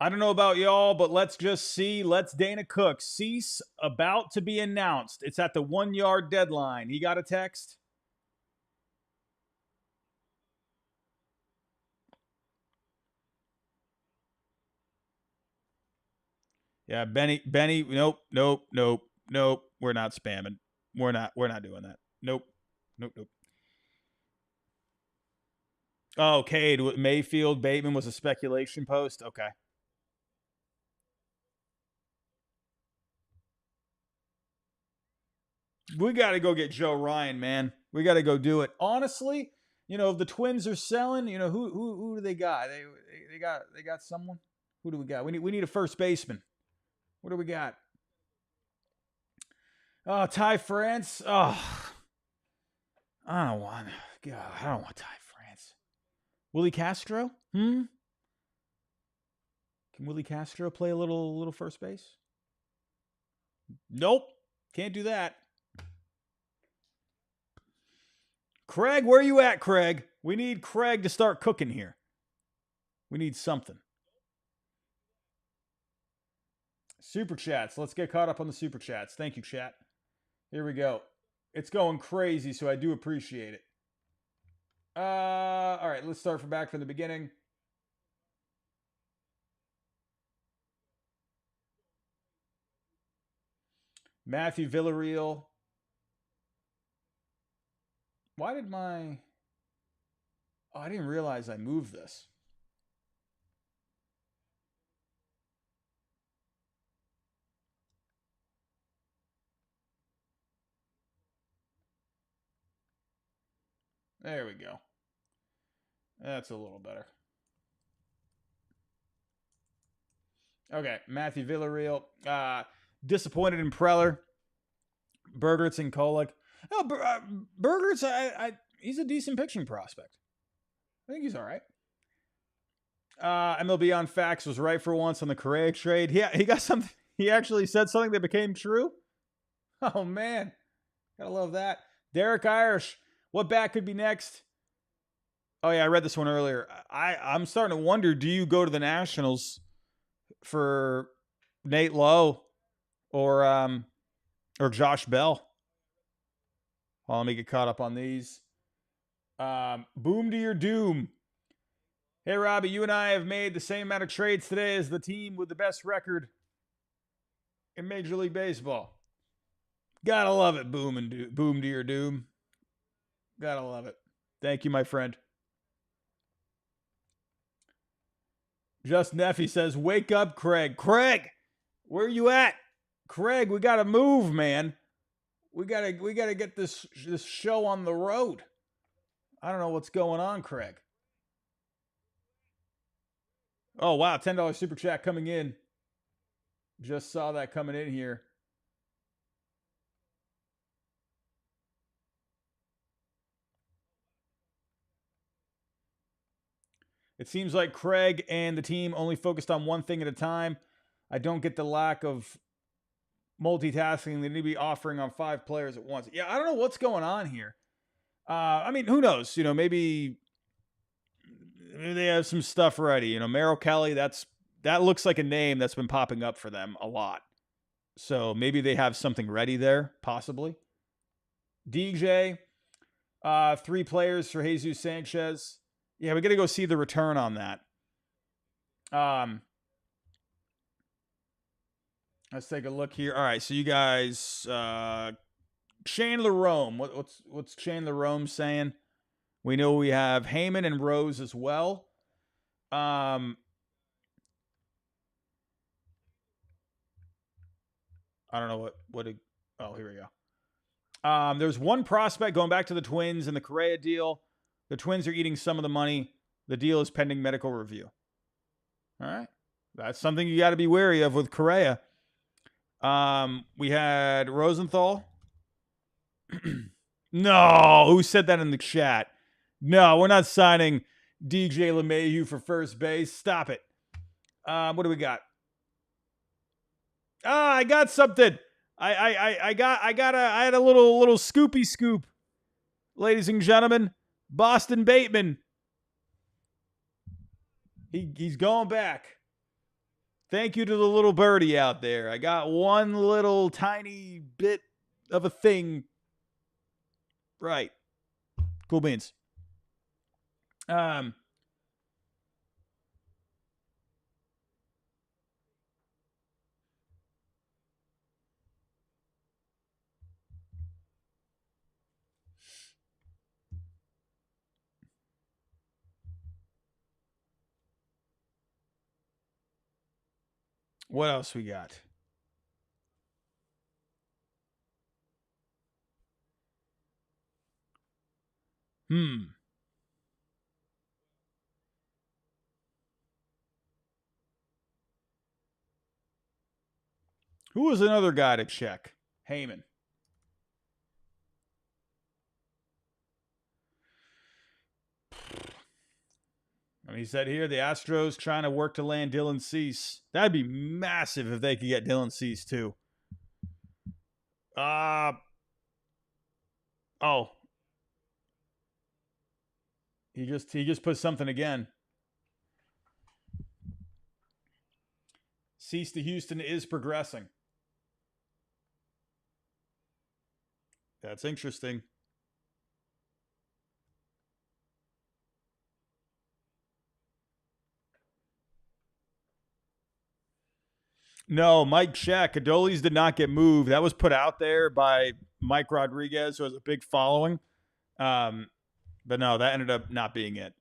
I don't know about y'all, but let's just see. Let's Dana Cook. Cease about to be announced. It's at the 1 yard deadline. He got a text. Yeah, Benny, nope. We're not spamming. We're not doing that. Nope. Okay, Mayfield, Bateman was a speculation post. Okay. We got to go get Joe Ryan, man. We got to go do it. Honestly, if the Twins are selling, who do they got? They got someone. Who do we got? We need a first baseman. What do we got? Oh, Ty France. Oh, I don't want. God, I don't want Ty France. Willie Castro. Can Willie Castro play a little first base? Nope. Can't do that. Craig, where are you at, Craig? We need Craig to start cooking here. We need something. Super chats. Let's get caught up on the super chats. Thank you, chat. Here we go. It's going crazy, so I do appreciate it. All right, let's start back from the beginning. Matthew Villarreal. Why did my... Oh, I didn't realize I moved this. There we go. That's a little better. Okay, Matthew Villarreal. Disappointed in Preller. Burgerts and Kolek. Oh, Burgerts, he's a decent pitching prospect. I think he's all right. MLB on Facts was right for once on the Correa trade. He got something. He actually said something that became true. Oh, man. Gotta love that. Derek Irish. What bat could be next? Oh, yeah, I read this one earlier. I'm starting to wonder, do you go to the Nationals for Nate Lowe or Josh Bell? Well, let me get caught up on these. Boom to your doom. Hey, Robbie, you and I have made the same amount of trades today as the team with the best record in Major League Baseball. Gotta love it, boom to your doom. Gotta love it. Thank you, my friend. Just Neffy says, wake up, Craig. Craig, where are you at? Craig, we gotta move, man. We gotta get this show on the road. I don't know what's going on, Craig. Oh, wow. $10 super chat coming in. Just saw that coming in here. It seems like Craig and the team only focused on one thing at a time. I don't get the lack of multitasking they need to be offering on 5 players at once. Yeah, I don't know what's going on here. I mean, who knows? Maybe they have some stuff ready. Merrill Kelly, that looks like a name that's been popping up for them a lot. So maybe they have something ready there, possibly. DJ, 3 players for Jesus Sanchez. Yeah, we got to go see the return on that. Let's take a look here. All right, so you guys, Shane LaRome. What's Shane LaRome saying? We know we have Heyman and Rose as well. I don't know oh, here we go. There's one prospect going back to the Twins in the Correa deal. The Twins are eating some of the money. The deal is pending medical review. All right. That's something you got to be wary of with Correa. We had Rosenthal. No, who said that in the chat? No, we're not signing DJ LeMahieu for first base. Stop it. What do we got? I got something. I had a little scoopy scoop. Ladies and gentlemen, Boston Bateman. He's going back. Thank you to the little birdie out there. I got one little tiny bit of a thing. Right. Cool beans. What else we got? Who was another guy to check? Heyman. I mean, he said here the Astros trying to work to land Dylan Cease. That'd be massive if they could get Dylan Cease too. Oh. He just put something again. Cease to Houston is progressing. That's interesting. No, Mike Check. Adolis did not get moved. That was put out there by Mike Rodriguez, who has a big following. But no, that ended up not being it.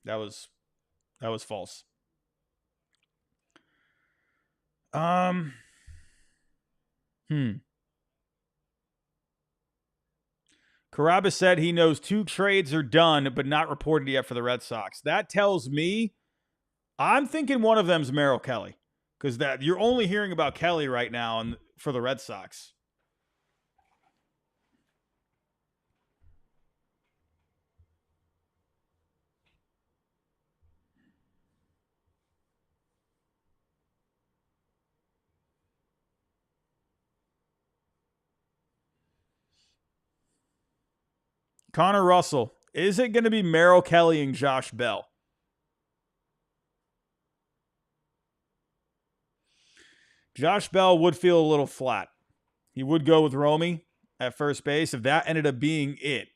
That was false. Carabas said he knows 2 trades are done, but not reported yet for the Red Sox. That tells me, I'm thinking one of them's Merrill Kelly, because that you're only hearing about Kelly right now for the Red Sox. Connor Russell. Is it going to be Merrill Kelly and Josh Bell? Josh Bell would feel a little flat. He would go with Romy at first base. If that ended up being it,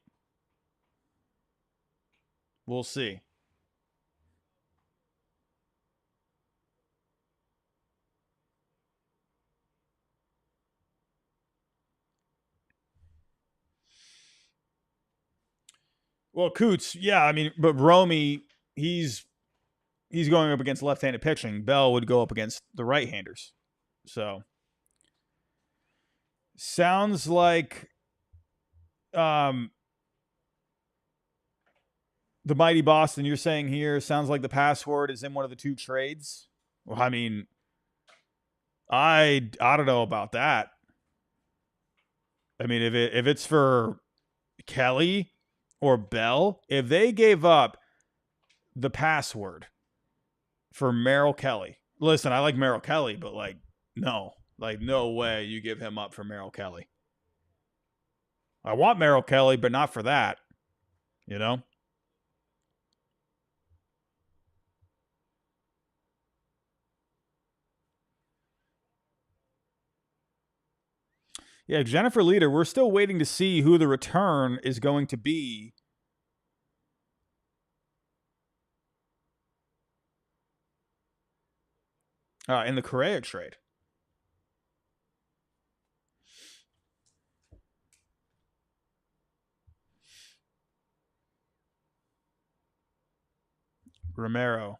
we'll see. Well, Coots, yeah, I mean, but Romy, he's going up against left-handed pitching. Bell would go up against the right-handers. So, sounds like the mighty Boston you're saying here sounds like the password is in one of the 2 trades. Well, I mean, I don't know about that. I mean, if it's for Kelly or Bell, if they gave up the password for Merrill Kelly Listen, I like Merrill Kelly, but no. No way you give him up for Merrill Kelly. I want Merrill Kelly, but not for that. You know? Yeah, Jennifer Leader, we're still waiting to see who the return is going to be. In the Correa trade. Romero.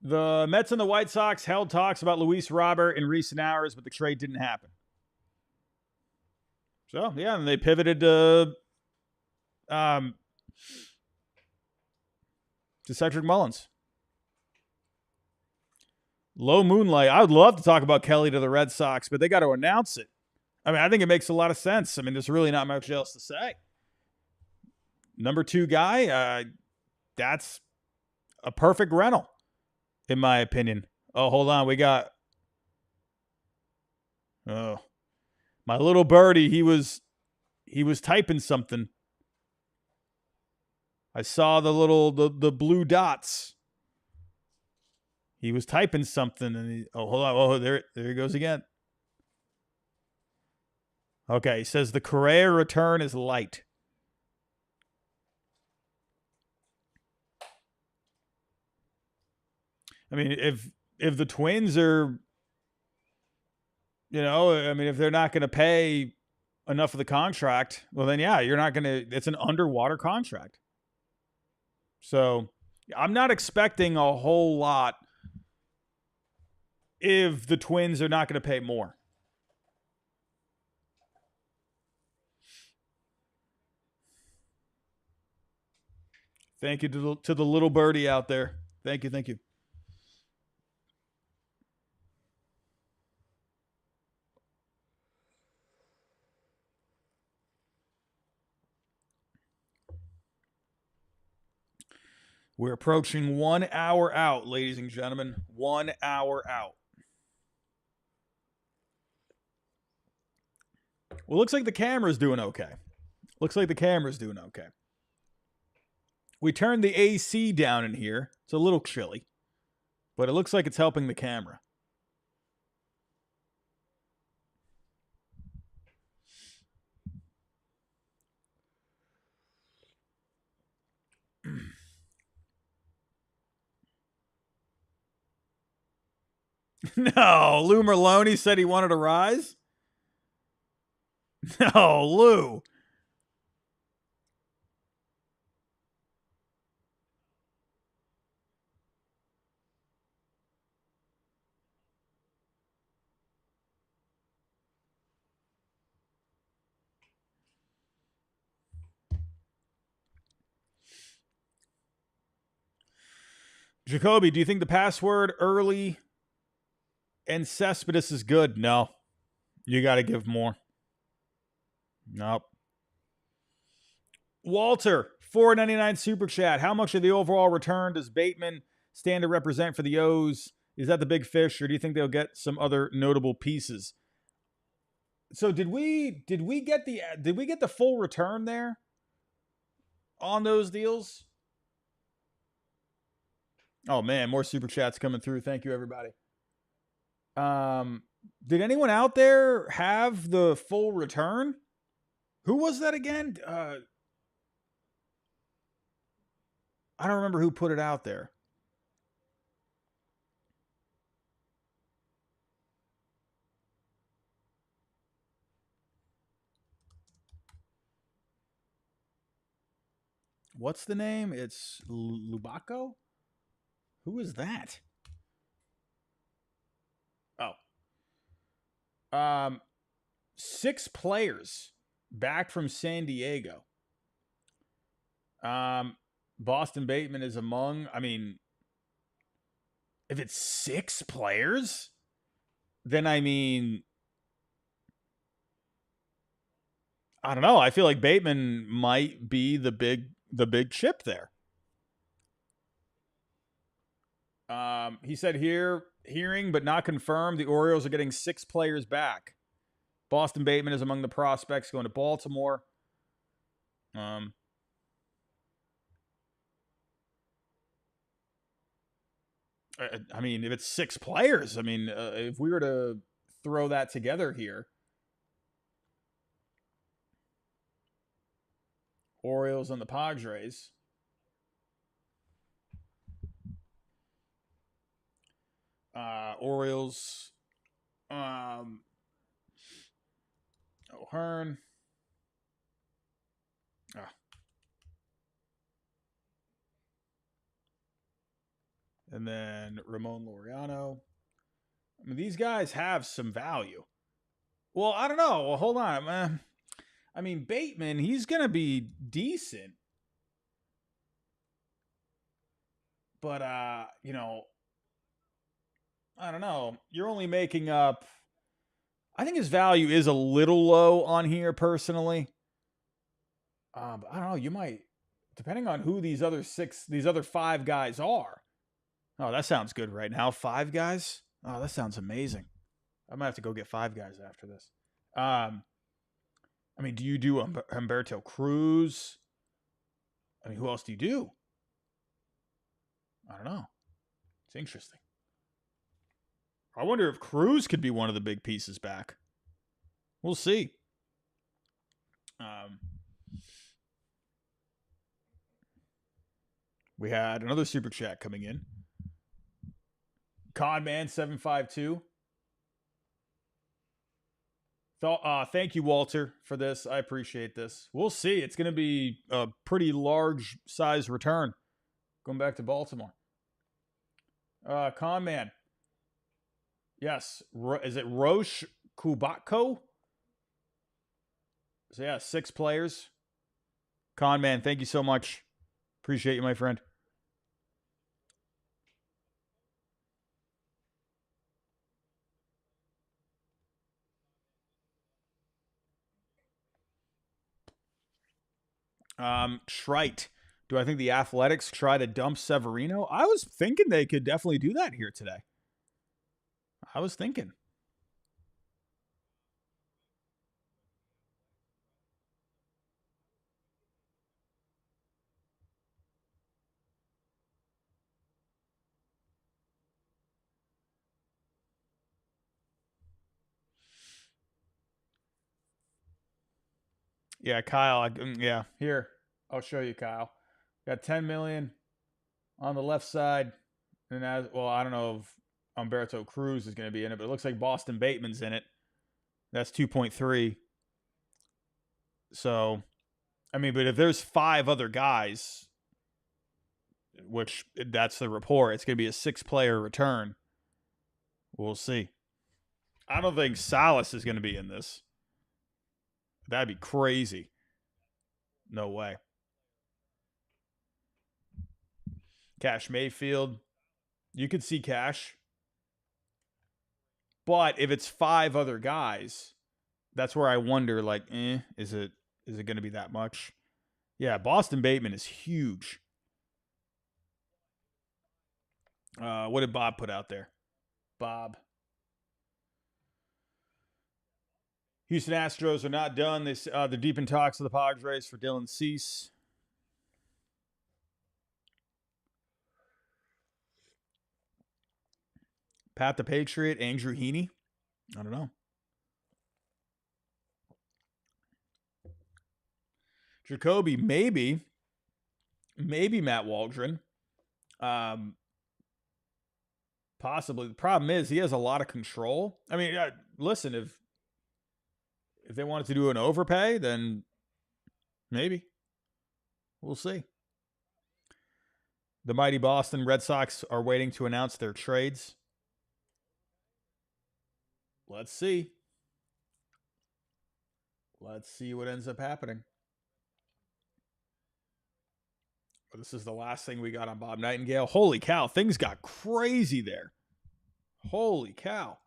The Mets and the White Sox held talks about Luis Robert in recent hours, but the trade didn't happen. So, yeah, and they pivoted to Cedric Mullins. Low Moonlight. I would love to talk about Kelly to the Red Sox, but they got to announce it. I mean, I think it makes a lot of sense. I mean, there's really not much else to say. Number 2 guy, that's a perfect rental, in my opinion. Oh, hold on. We got... Oh. My little birdie, he was typing something. I saw the blue dots. He was typing something, and hold on. Oh, there he goes again. Okay, he says the Correa return is light. I mean, if the Twins are, if they're not going to pay enough of the contract, well, then yeah, you're not going to. It's an underwater contract. So I'm not expecting a whole lot if the Twins are not going to pay more. Thank you to the little birdie out there. Thank you. We're approaching 1 hour out, ladies and gentlemen. 1 hour out. Well, looks like the camera's doing okay. We turned the AC down in here. It's a little chilly, but it looks like it's helping the camera. No, Lou Merlone said he wanted to rise. No, Lou. Jacoby, do you think the password early and Cespedes is good? No. You got to give more. Nope. Walter, $4.99 super chat. How much of the overall return does Bateman stand to represent for the O's? Is that the big fish, or do you think they'll get some other notable pieces? So did we get the full return there on those deals? Oh man, more super chats coming through. Thank you, everybody. Did anyone out there have the full return? Who was that again? I don't remember who put it out there. What's the name? It's Lubaco? Who is that? Oh. 6 players back from San Diego. Boston Bateman is among. I mean, if it's 6 players, then I mean, I don't know. I feel like Bateman might be the big chip there. He said hearing but not confirmed, the Orioles are getting 6 players back. Boston Bateman is among the prospects going to Baltimore. I mean, if it's 6 players, I mean, if we were to throw that together here, Orioles and the Padres. Orioles. O'Hearn. And then Ramon Laureano. I mean, these guys have some value. Well, I don't know. Well, hold on. I mean, Bateman, he's going to be decent. But, you know, I don't know. You're only making up. I think his value is a little low on here, personally. But I don't know. You might, depending on who these other 5 guys are. Oh, that sounds good right now. 5 guys? Oh, that sounds amazing. I might have to go get 5 guys after this. I mean, do you do Humberto Cruz? I mean, who else do you do? I don't know. It's interesting. I wonder if Cruz could be one of the big pieces back. We'll see. We had another super chat coming in. Conman 752. Thank you, Walter, for this. I appreciate this. We'll see. It's going to be a pretty large size return going back to Baltimore. Conman. Yes. Is it Roche Kubatko? So, yeah, 6 players. Conman, thank you so much. Appreciate you, my friend. Trite. Do I think the Athletics try to dump Severino? I was thinking they could definitely do that here today. I was thinking. Yeah, Kyle. Yeah, here. I'll show you, Kyle. Got 10 million on the left side. And I don't know if Humberto Cruz is going to be in it, but it looks like Boston Bateman's in it. That's 2.3. So, I mean, but if there's 5 other guys, which that's the report, it's going to be a 6-player return. We'll see. I don't think Salas is going to be in this. That'd be crazy. No way. Cash Mayfield. You could see Cash. But if it's 5 other guys, that's where I wonder, like, is it going to be that much? Yeah, Boston Bateman is huge. What did Bob put out there? Bob. Houston Astros are not done. They're deep in talks with the Padres for Dylan Cease. Pat the Patriot, Andrew Heaney. I don't know. Jacoby, maybe Matt Waldron. Possibly. The problem is he has a lot of control. I mean, listen, if they wanted to do an overpay, then maybe. We'll see. The mighty Boston Red Sox are waiting to announce their trades. Let's see. Let's see what ends up happening. This is the last thing we got on Bob Nightingale. Holy cow, things got crazy there. Holy cow.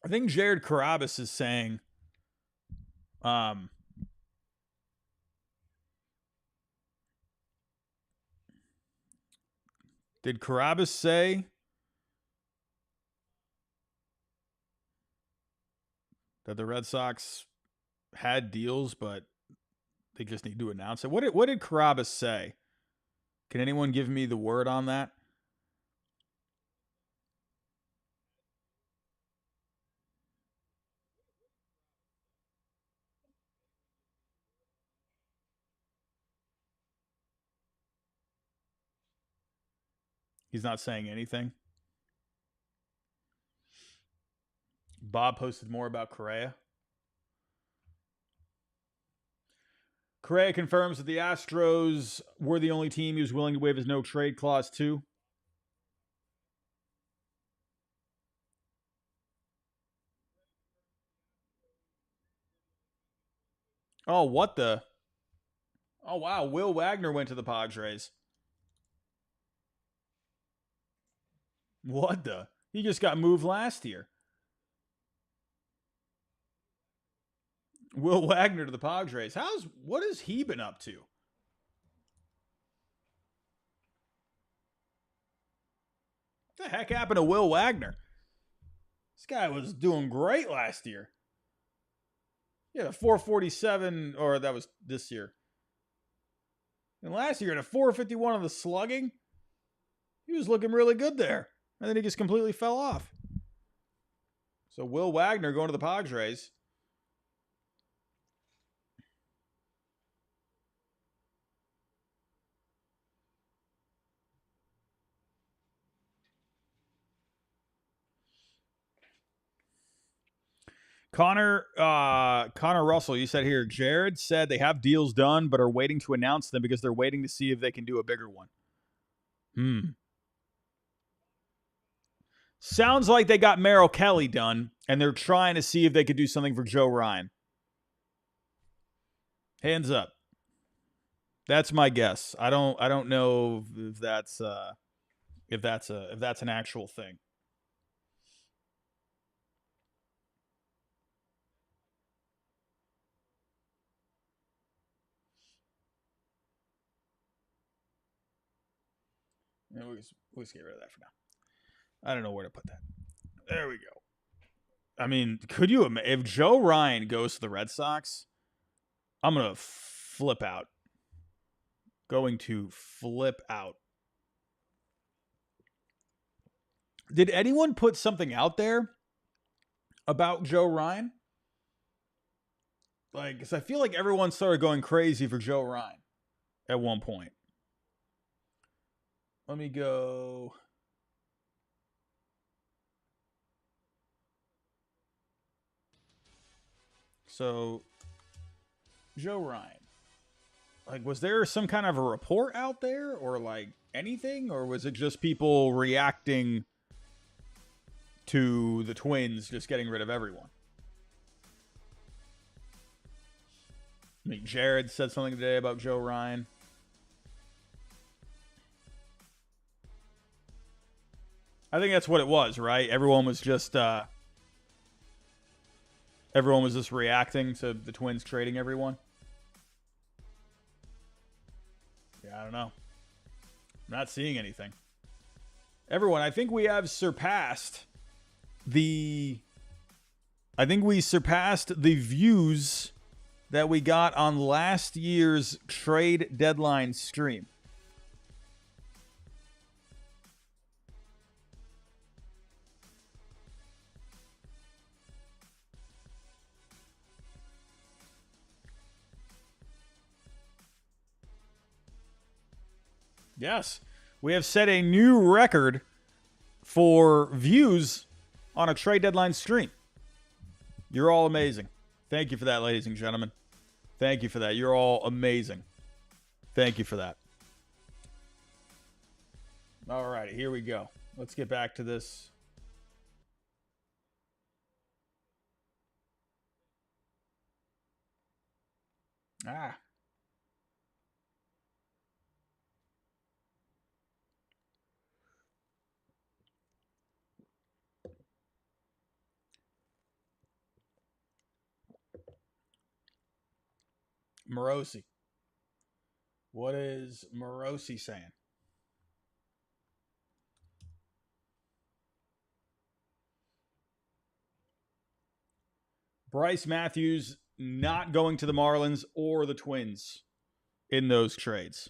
I think Jared Carabas is saying, did Carabas say that the Red Sox had deals, but they just need to announce it? What did Carabas say? Can anyone give me the word on that? He's not saying anything. Bob posted more about Correa. Correa confirms that the Astros were the only team he was willing to waive his no trade clause to. Oh, what the? Oh, wow. Will Wagner went to the Padres. What the? He just got moved last year. Will Wagner to the Padres. What has he been up to? What the heck happened to Will Wagner? This guy was doing great last year. Yeah, a 447, or that was this year. And last year, at a 451 on the slugging, he was looking really good there. And then he just completely fell off. So Will Wagner going to the Padres. Connor Russell, you said here, Jared said they have deals done but are waiting to announce them because they're waiting to see if they can do a bigger one. Sounds like they got Merrill Kelly done and they're trying to see if they could do something for Joe Ryan. Hands up. That's my guess. I don't know if that's an actual thing. We'll just get rid of that for now. I don't know where to put that. There we go. I mean, could you imagine if Joe Ryan goes to the Red Sox? I'm going to flip out. Going to flip out. Did anyone put something out there about Joe Ryan? Like, because I feel like everyone started going crazy for Joe Ryan at one point. Let me go. So, Joe Ryan. Like, was there some kind of a report out there or like anything? Or was it just people reacting to the Twins just getting rid of everyone? I mean, Jared said something today about Joe Ryan. I think that's what it was, right? Everyone was just reacting to the Twins trading everyone. Yeah, I don't know. I'm not seeing anything. Everyone, I think we have surpassed the views that we got on last year's trade deadline stream. Yes, we have set a new record for views on a trade deadline stream. You're all amazing. Thank you for that, ladies and gentlemen. Thank you for that. You're all amazing. Thank you for that. All righty, here we go. Let's get back to this. Morosi. What is Morosi saying? Bryce Matthews not going to the Marlins or the Twins in those trades.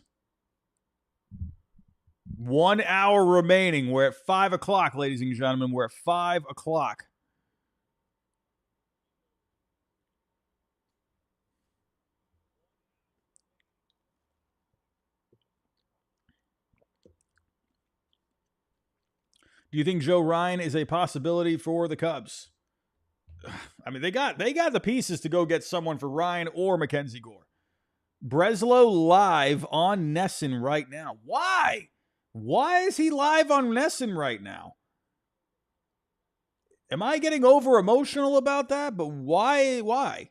1 hour remaining. We're at 5 o'clock, ladies and gentlemen. We're at 5 o'clock. Do you think Joe Ryan is a possibility for the Cubs? I mean, they got the pieces to go get someone for Ryan or Mackenzie Gore. Breslow live on Nesson right now. Why? Why is he live on Nesson right now? Am I getting over emotional about that? But why? Why?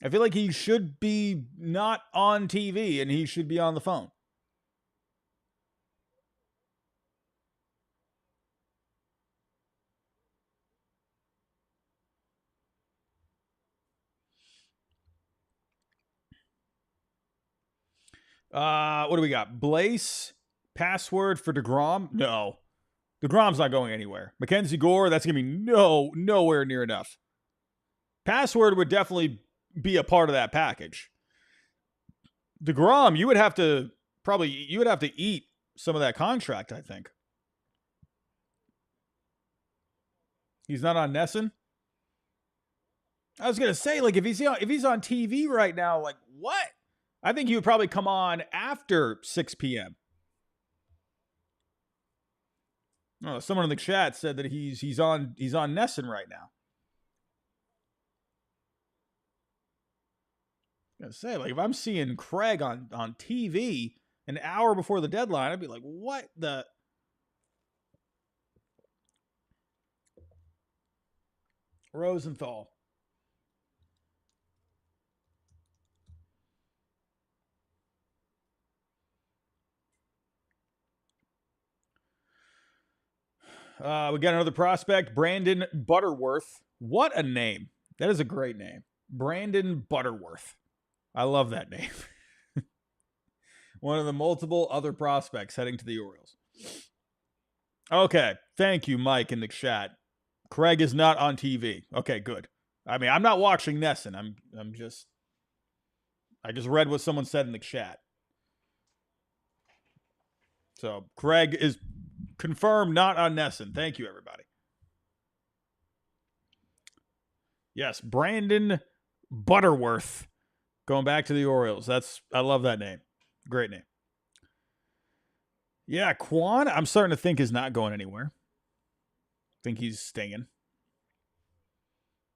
I feel like he should be not on TV and he should be on the phone. What do we got? Blaze, password for DeGrom? No. DeGrom's not going anywhere. Mackenzie Gore, that's going to be nowhere near enough. Password would definitely be a part of that package. DeGrom, you would have to eat some of that contract, I think. He's not on Nesson? I was going to say, like, if he's on TV right now, like, what? I think he would probably come on after 6 p.m. Oh, someone in the chat said that he's on Nesson right now. I was gonna say, like, if I'm seeing Craig on TV an hour before the deadline, I'd be like, what the? Rosenthal. We got another prospect, Brandon Butterworth. What a name. That is a great name. Brandon Butterworth. I love that name. One of the multiple other prospects heading to the Orioles. Okay. Thank you, Mike, in the chat. Craig is not on TV. Okay, good. I mean, I'm not watching Nesson. I just read what someone said in the chat. So Craig is confirmed not on Nesson. Thank you, everybody. Yes, Brandon Butterworth going back to the Orioles. I love that name. Great name. Yeah, Quan, I'm starting to think is not going anywhere. I think he's staying.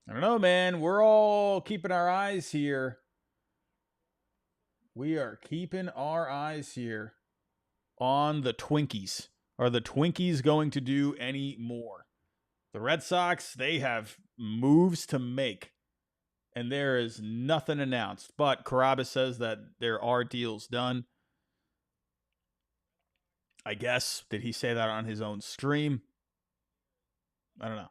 I don't know, man. We're all keeping our eyes here. We are keeping our eyes here on the Twinkies. Are the Twinkies going to do any more? The Red Sox, they have moves to make, and there is nothing announced. But Carabas says that there are deals done. I guess. Did he say that on his own stream? I don't know.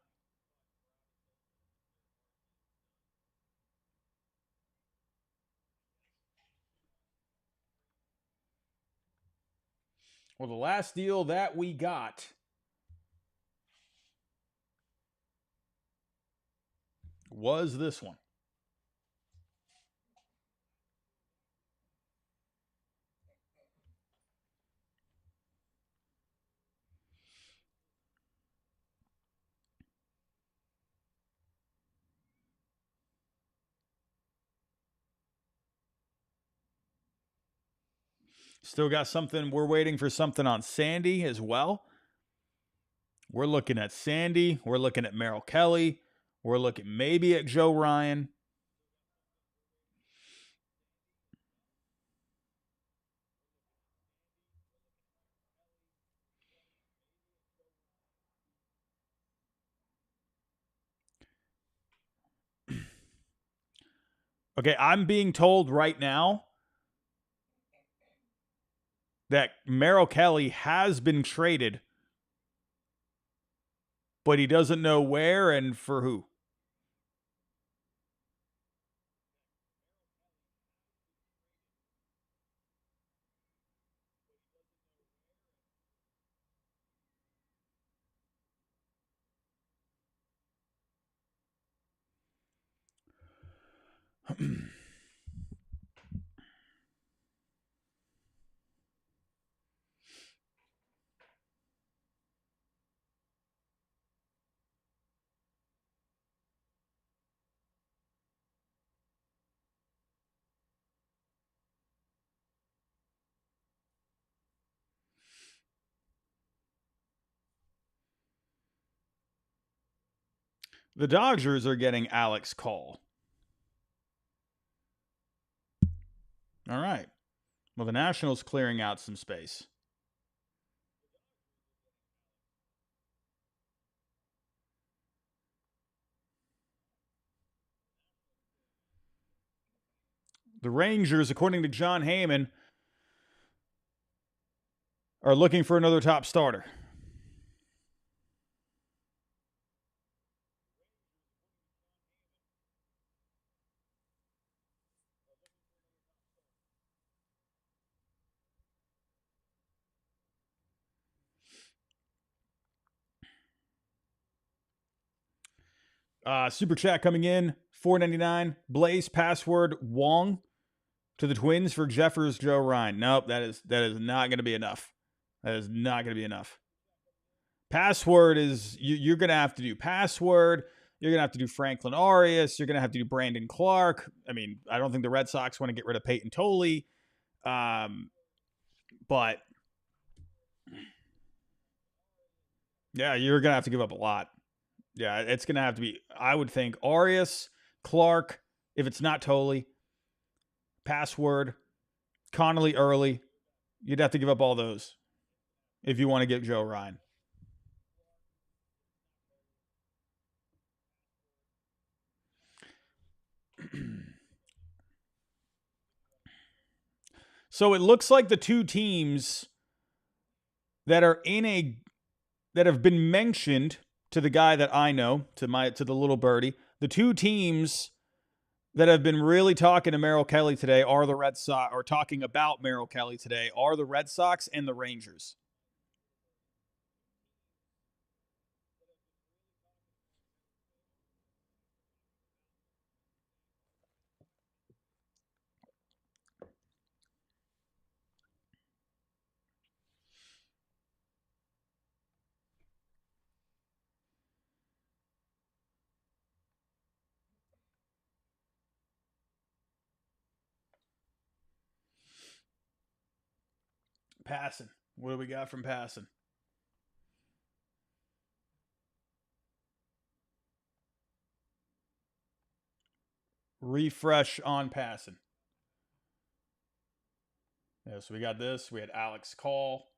Well, the last deal that we got was this one. Still got something. We're waiting for something on Sandy as well. We're looking at Sandy. We're looking at Merrill Kelly. We're looking maybe at Joe Ryan. Okay, I'm being told right now that Merrill Kelly has been traded, but he doesn't know where and for who. The Dodgers are getting Alex Call. All right. Well, the Nationals clearing out some space. The Rangers, according to John Heyman, are looking for another top starter. Super chat coming in, $4.99. Blaze password Wong to the Twins for Jeffers Joe Ryan. Nope, that is not going to be enough. That is not going to be enough. Password is you're going to have to do password. You're going to have to do Franklin Arias. You're going to have to do Brandon Clark. I mean, I don't think the Red Sox want to get rid of Peyton Tolley. But yeah, you're going to have to give up a lot. Yeah, it's going to have to be, I would think, Arias, Clark, if it's not Tolley, password, Connolly early. You'd have to give up all those if you want to get Joe Ryan. So it looks like the two teams that are that have been mentioned to the guy that I know, to the little birdie, the two teams that have been really talking to Merrill Kelly today are the Red Sox, or talking about Merrill Kelly today are the Red Sox and the Rangers. Passing. What do we got from passing? Refresh on passing. Yeah, so we got this. We had Alex Call.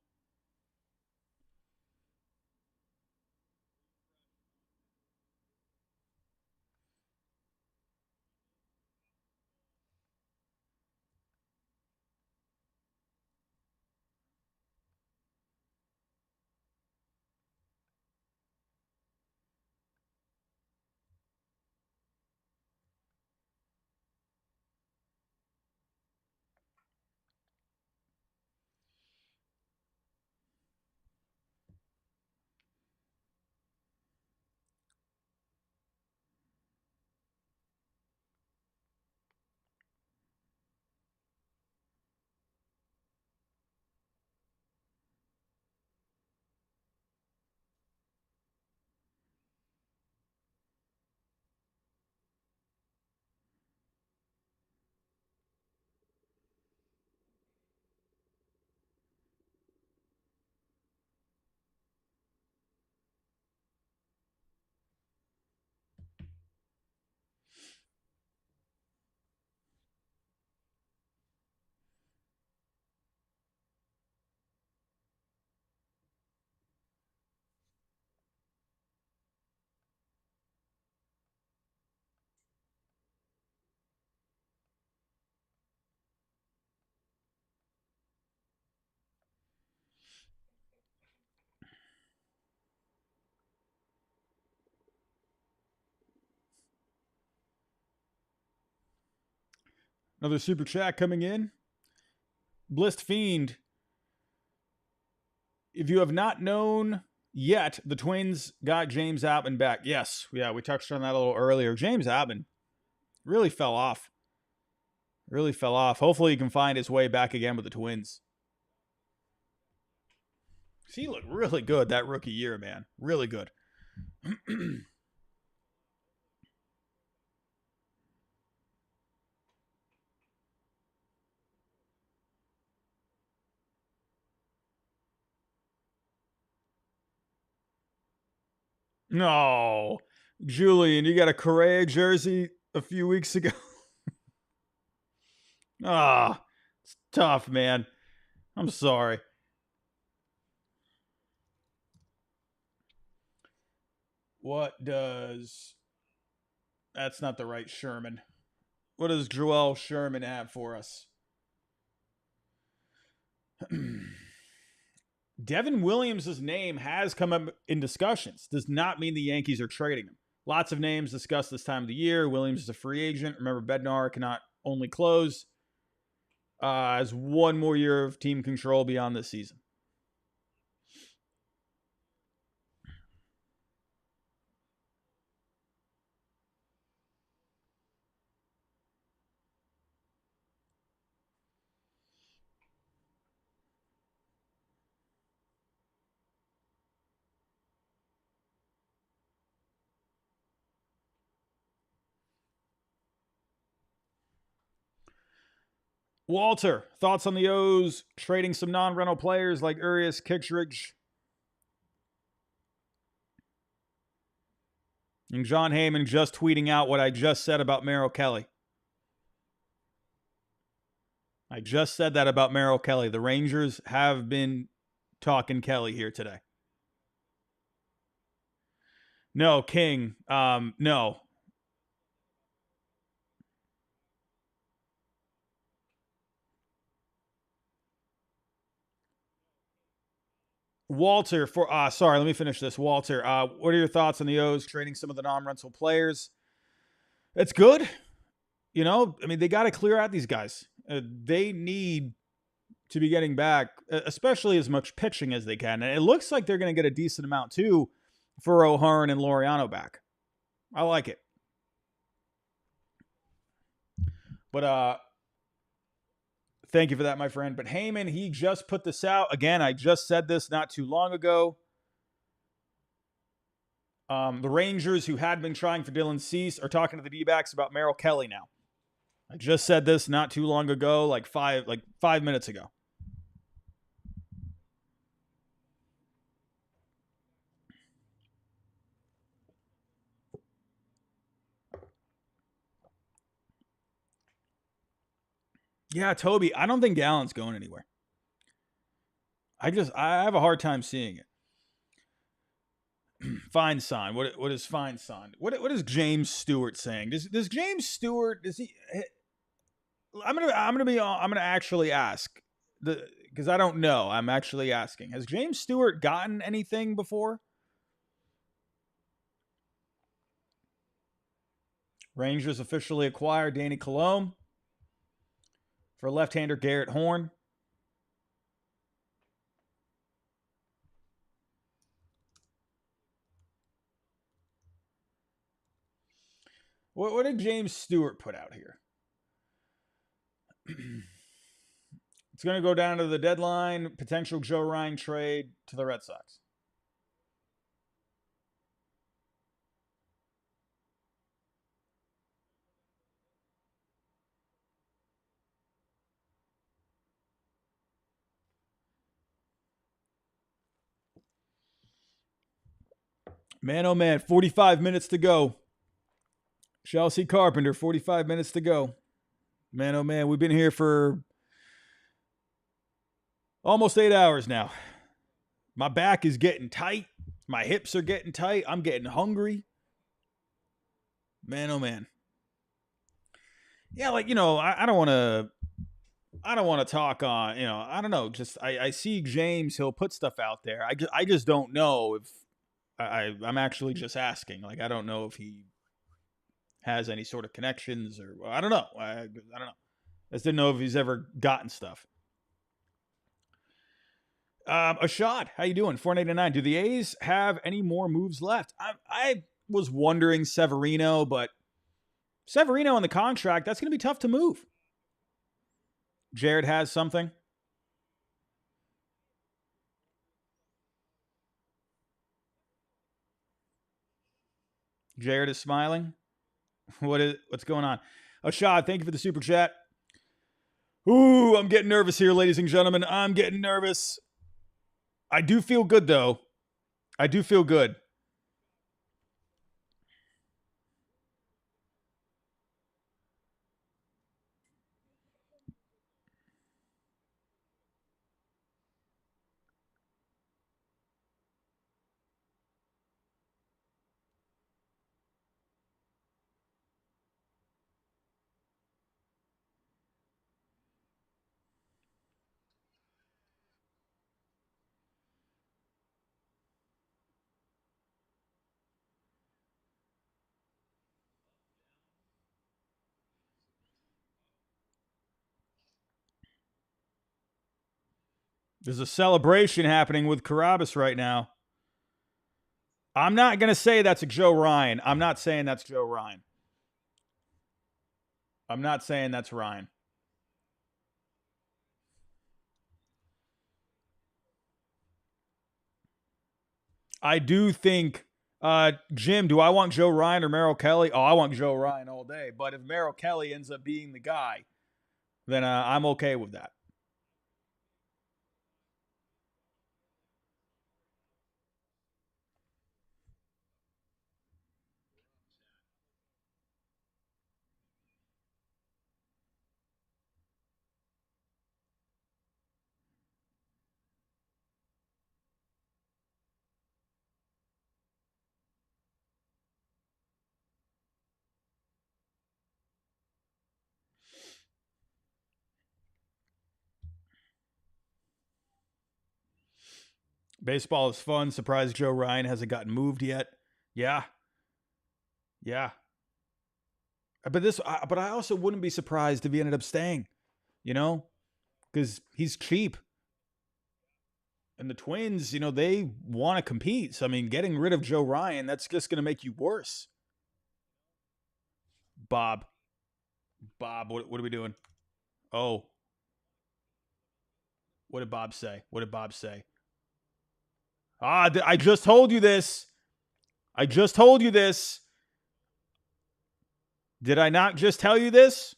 Another super chat coming in. Blissed Fiend. If you have not known yet, the Twins got James Outman back. Yes, yeah, we touched on that a little earlier. James Outman really fell off Really fell off. Hopefully he can find his way back again with the Twins. He looked really good that rookie year, man. Really good. No. Julian, you got a Correa jersey a few weeks ago. Ah, it's tough, man. I'm sorry. What does... That's not the right Sherman. What does Joel Sherman have for us? Devin Williams' name has come up in discussions. Does not mean the Yankees are trading him. Lots of names discussed this time of the year. Williams is a free agent. Remember, Bednar cannot only close. Has one more year of team control beyond this season. Walter, thoughts on the O's trading some non-rental players like Urias, Kittredge, and John Heyman just tweeting out what I just said about Merrill Kelly. I just said that about Merrill Kelly. The Rangers have been talking Kelly here today. No, King. No. Walter, sorry, let me finish this. Walter, what are your thoughts on the O's trading some of the non-rental players? It's good. You know, I mean, they got to clear out these guys. They need to be getting back, especially as much pitching as they can. And it looks like they're going to get a decent amount, too, for O'Hearn and Laureano back. I like it. But thank you for that, my friend. But Heyman, he just put this out. Again, I just said this not too long ago. The Rangers, who had been trying for Dylan Cease, are talking to the D-backs about Merrill Kelly now. I just said this not too long ago, like five minutes ago. Yeah, Toby, I don't think Gallen's going anywhere. I have a hard time seeing it. Fine sign. What is fine sign? What is James Stewart saying? Does James Stewart, does he? I'm gonna actually ask because I don't know. I'm actually asking. Has James Stewart gotten anything before? Rangers officially acquire Danny Colomb for left-hander Garrett Horn. What did James Stewart put out here? It's going to go down to the deadline. Potential Joe Ryan trade to the Red Sox. Man, oh man, 45 minutes to go. Chelsea Carpenter, 45 minutes to go. Man, oh man, we've been here for almost 8 hours now. My back is getting tight. My hips are getting tight. I'm getting hungry. Man, oh man. Yeah, like, you know, I don't want to talk on, you know, I don't know. Just, I see James, he'll put stuff out there. I just don't know if I'm actually just asking. Like, I don't know if he has any sort of connections or I don't know. I don't know. I just didn't know if he's ever gotten stuff. Ashad, how you doing? 489. Do the A's have any more moves left? I was wondering Severino, but Severino on the contract, that's going to be tough to move. Jared has something. Jared is smiling. What's going on? Ashad, thank you for the super chat. Ooh, I'm getting nervous here, ladies and gentlemen. I'm getting nervous. I do feel good, though. I do feel good. There's a celebration happening with Carabas right now. I'm not going to say that's a Joe Ryan. I'm not saying that's Joe Ryan. I'm not saying that's Ryan. I do think, Jim, do I want Joe Ryan or Merrill Kelly? Oh, I want Joe Ryan all day. But if Merrill Kelly ends up being the guy, then I'm okay with that. Baseball is fun. Surprised Joe Ryan hasn't gotten moved yet. Yeah. Yeah. But I also wouldn't be surprised if he ended up staying, you know, because he's cheap. And the Twins, they want to compete. So, I mean, getting rid of Joe Ryan, that's just going to make you worse. Bob, what are we doing? Oh, what did Bob say? What did Bob say? I just told you this. I just told you this. Did I not just tell you this?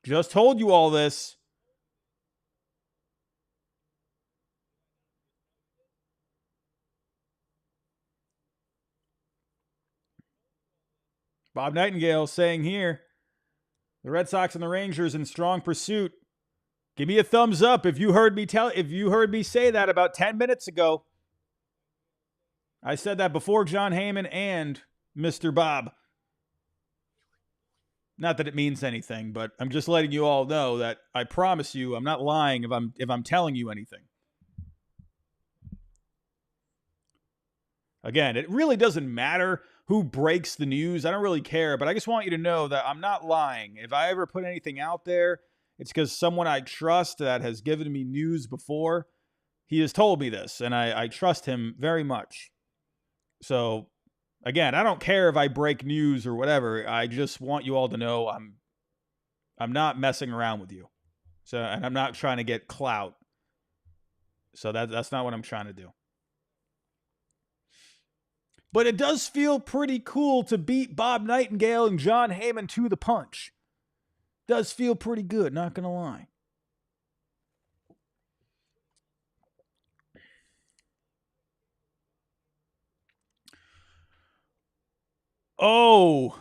Just told you all this. Bob Nightingale saying here, the Red Sox and the Rangers in strong pursuit. Give me a thumbs up if you heard me say that about 10 minutes ago. I said that before John Heyman and Mr. Bob. Not that it means anything, but I'm just letting you all know that I promise you I'm not lying if I'm telling you anything. Again, it really doesn't matter who breaks the news. I don't really care, but I just want you to know that I'm not lying. If I ever put anything out there, it's because someone I trust that has given me news before, he has told me this, and I trust him very much. So, again, I don't care if I break news or whatever. I just want you all to know I'm not messing around with you. So, and I'm not trying to get clout. So that's not what I'm trying to do. But it does feel pretty cool to beat Bob Nightingale and John Heyman to the punch. Does feel pretty good, not gonna lie. Oh.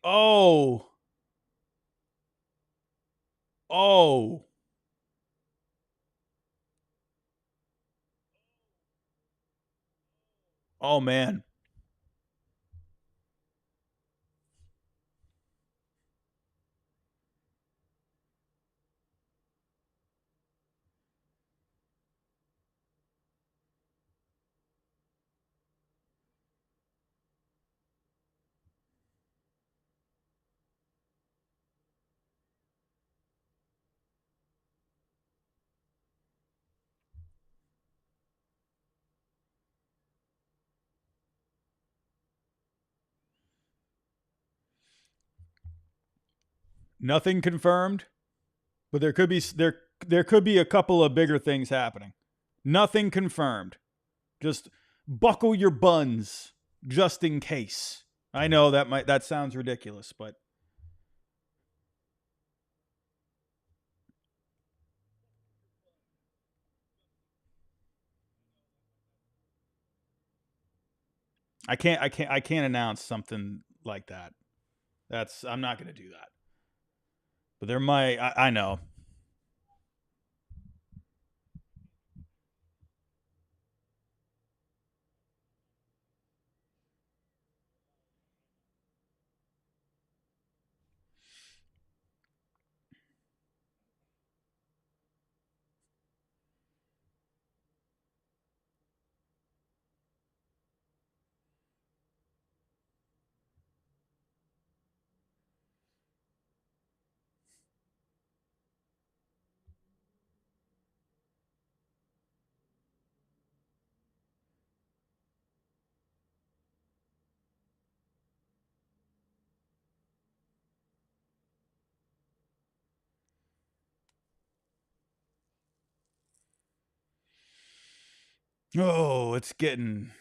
Oh. Oh. Oh, man. Nothing confirmed, but there could be a couple of bigger things happening. Nothing confirmed. Just buckle your buns just in case. I know that sounds ridiculous, but I can't announce something like that. I'm not going to do that. But there might I know. Oh, it's getting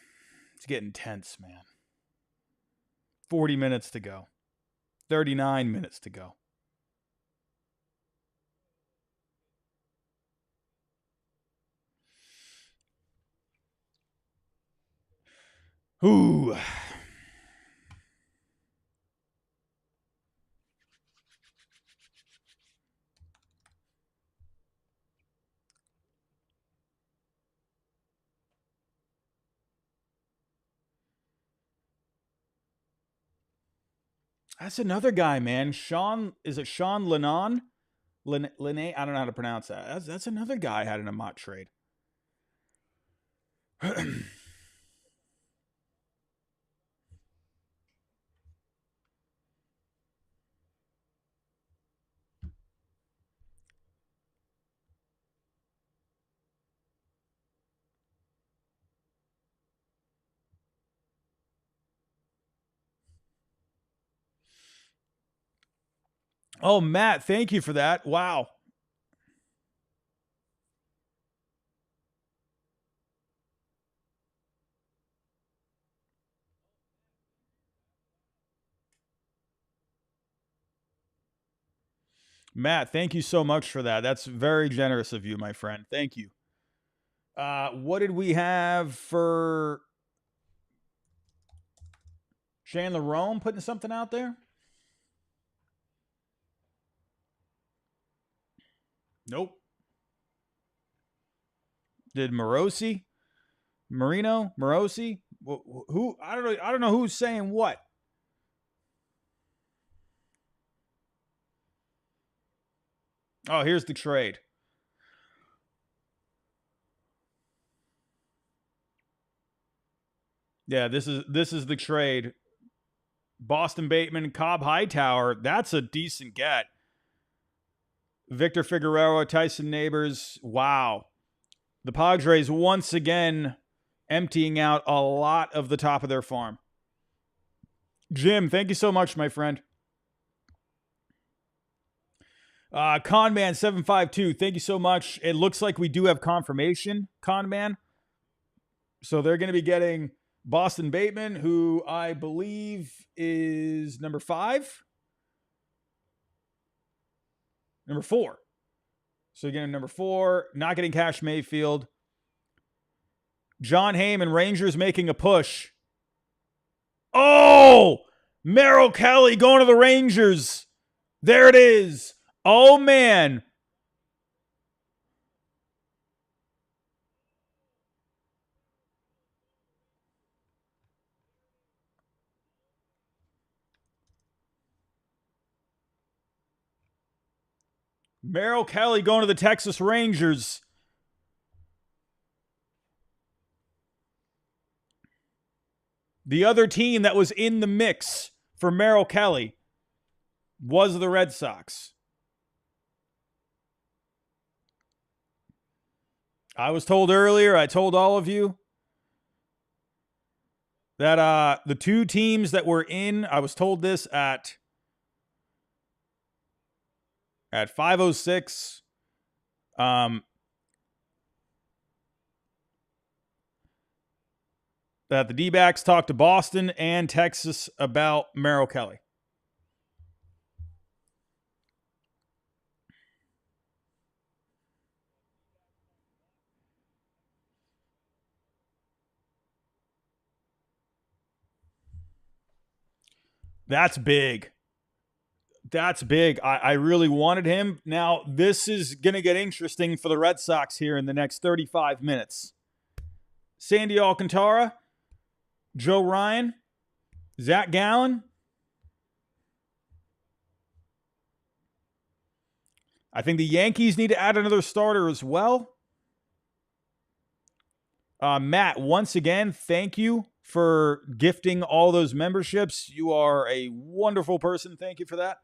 tense, man. 40 minutes to go. 39 minutes to go. Ooh. That's another guy, man. Is it Sean Lennon? Linné? I don't know how to pronounce that. That's another guy I had in a Mott trade. Oh, Matt, thank you for that. Wow. Matt, thank you so much for that. That's very generous of you, my friend. Thank you. What did we have for Chandler Rome putting something out there? Nope. Did Morosi? Who? I don't know who's saying what. Oh, here's the trade. Yeah, this is the trade. Boston Bateman, Cobb Hightower. That's a decent get. Victor Figueroa, Tyson Neighbors. Wow. The Padres once again emptying out a lot of the top of their farm. Jim, thank you so much, my friend. Conman752, thank you so much. It looks like we do have confirmation, Conman. So they're going to be getting Boston Bateman, who I believe is number 5. Number 4. So you're getting number 4, not getting Cash Mayfield. John Heyman, Rangers making a push. Oh! Merrill Kelly going to the Rangers. There it is. Oh, man. Merrill Kelly going to the Texas Rangers. The other team that was in the mix for Merrill Kelly was the Red Sox. I was told earlier, I told all of you, that the two teams that were in, I was told this at at 5:06. That the D-backs talked to Boston and Texas about Merrill Kelly. That's big. That's big. I really wanted him. Now, this is going to get interesting for the Red Sox here in the next 35 minutes. Sandy Alcantara, Joe Ryan, Zach Gallen. I think the Yankees need to add another starter as well. Matt, once again, thank you for gifting all those memberships. You are a wonderful person. Thank you for that.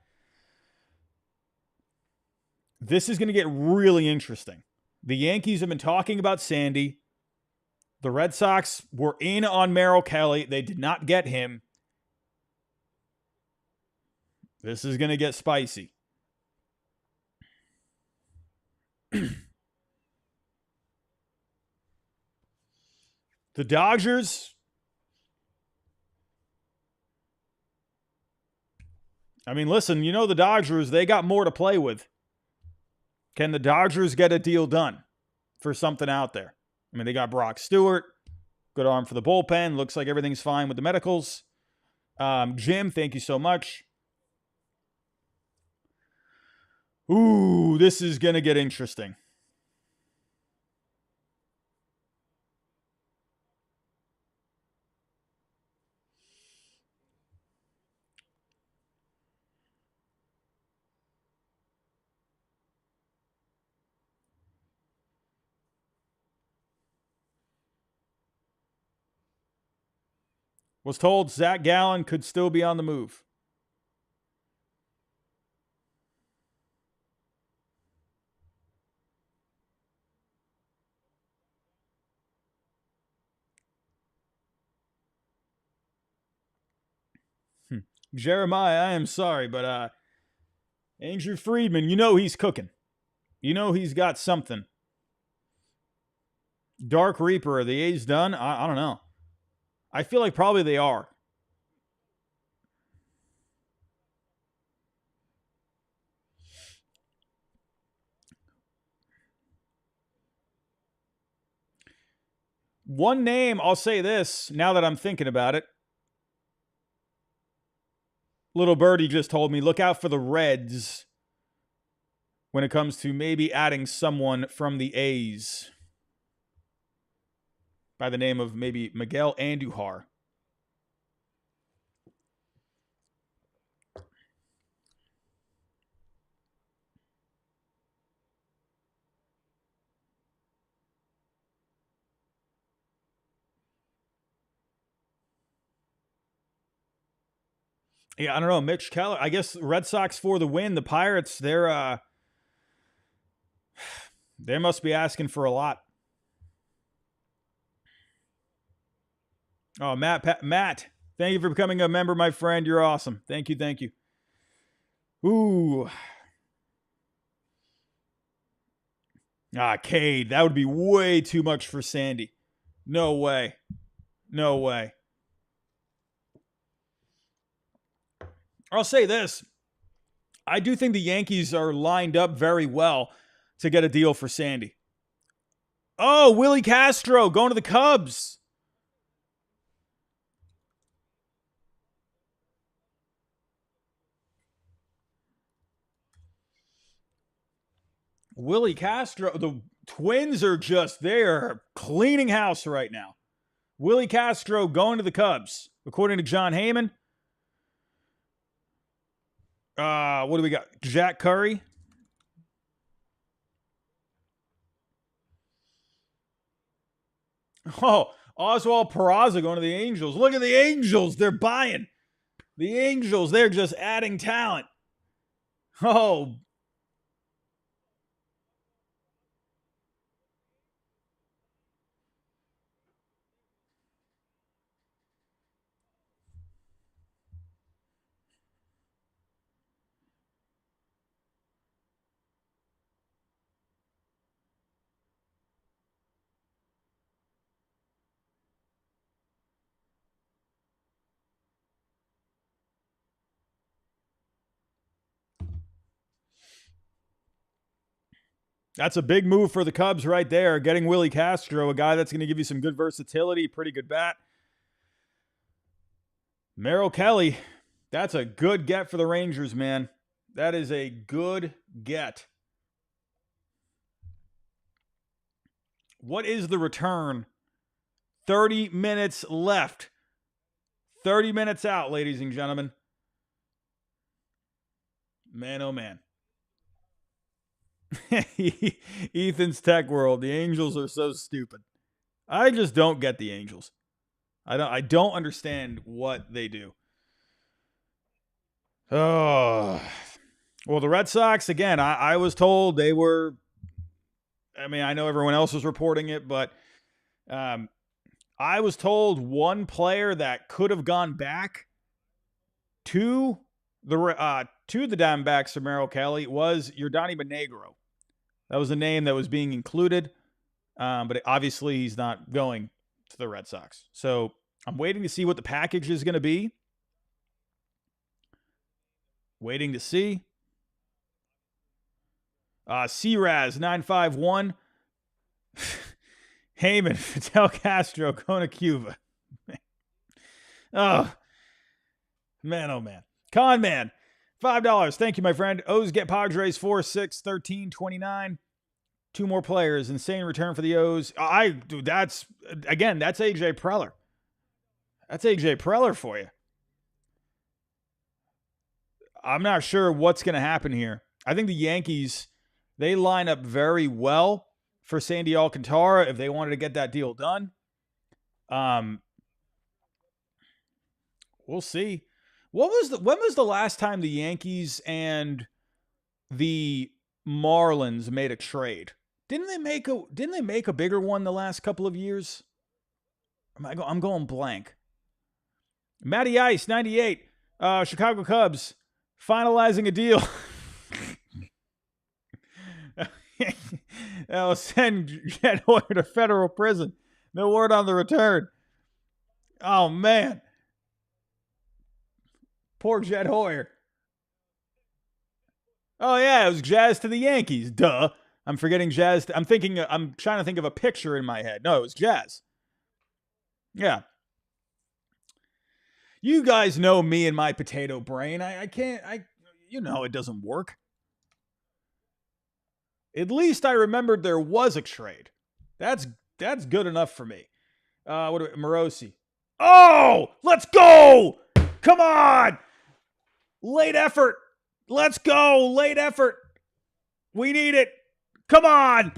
This is going to get really interesting. The Yankees have been talking about Sandy. The Red Sox were in on Merrill Kelly. They did not get him. This is going to get spicy. The Dodgers. I mean, listen, you know the Dodgers, they got more to play with. Can the Dodgers get a deal done for something out there? I mean, they got Brock Stewart. Good arm for the bullpen. Looks like everything's fine with the medicals. Jim, thank you so much. Ooh, this is going to get interesting. Was told Zach Gallen could still be on the move. Jeremiah, I am sorry, but Andrew Friedman, you know he's cooking. You know he's got something. Dark Reaper, are the A's done? I don't know. I feel like probably they are. One name, I'll say this, now that I'm thinking about it. Little Birdie just told me, look out for the Reds when it comes to maybe adding someone from the A's by the name of maybe Miguel Andujar. Yeah, I don't know. Mitch Keller. I guess Red Sox for the win. The Pirates, they must be asking for a lot. Oh, Matt, thank you for becoming a member, my friend. You're awesome. Thank you. Ooh. Cade. That would be way too much for Sandy. No way. I'll say this. I do think the Yankees are lined up very well to get a deal for Sandy. Oh, Willie Castro going to the Cubs. Willie Castro, the Twins are they're cleaning house right now. Willie Castro going to the Cubs, according to John Heyman. What do we got? Jack Curry. Oh, Oswald Peraza going to the Angels. Look at the Angels. They're buying. The Angels, they're just adding talent. Oh. That's a big move for the Cubs right there. Getting Willie Castro, a guy that's going to give you some good versatility, pretty good bat. Merrill Kelly, that's a good get for the Rangers, man. That is a good get. What is the return? 30 minutes left. 30 minutes out, ladies and gentlemen. Man, oh man. Ethan's Tech World. The Angels are so stupid. I just don't get the Angels. I don't understand what they do. Oh. Well, the Red Sox, again, I was told they were, I mean, I know everyone else was reporting it, but I was told one player that could have gone back to the Diamondbacks for Merrill Kelly was Yordany Monegro. That was the name that was being included, but obviously he's not going to the Red Sox. So I'm waiting to see what the package is going to be. Waiting to see. Sears 951. Heyman, Fidel Castro, going to Cuba. Oh, man, oh, man. Con Man, $5. Thank you, my friend. O's get Padres 4-6, 13, 29. Two more players. Insane return for the O's. That's A.J. Preller. That's A.J. Preller for you. I'm not sure what's going to happen here. I think the Yankees, they line up very well for Sandy Alcantara if they wanted to get that deal done. We'll see. When was the last time the Yankees and the Marlins made a trade? Didn't they make a bigger one the last couple of years? I'm going blank. Matty Ice 98. Chicago Cubs finalizing a deal. They'll send Jed Hoyer to federal prison. No word on the return. Oh, man. Poor Jed Hoyer. Oh, yeah, it was Jazz to the Yankees. Duh. I'm forgetting Jazz. I'm trying to think of a picture in my head. No, it was Jazz. Yeah. You guys know me and my potato brain. I can't, it doesn't work. At least I remembered there was a trade. That's good enough for me. Morosi. Oh, let's go. Come on. Late effort. Let's go. Late effort. We need it. Come on.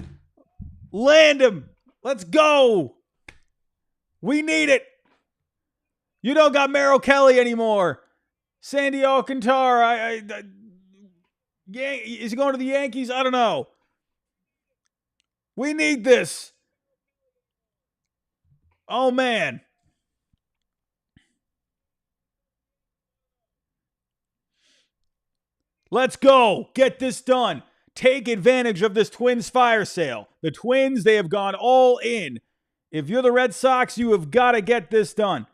Land him. Let's go. We need it. You don't got Merrill Kelly anymore. Sandy Alcantara. Is he going to the Yankees? I don't know. We need this. Oh, man. Let's go. Get this done. Take advantage of this Twins fire sale. The Twins, they have gone all in. If you're the Red Sox, you have got to get this done.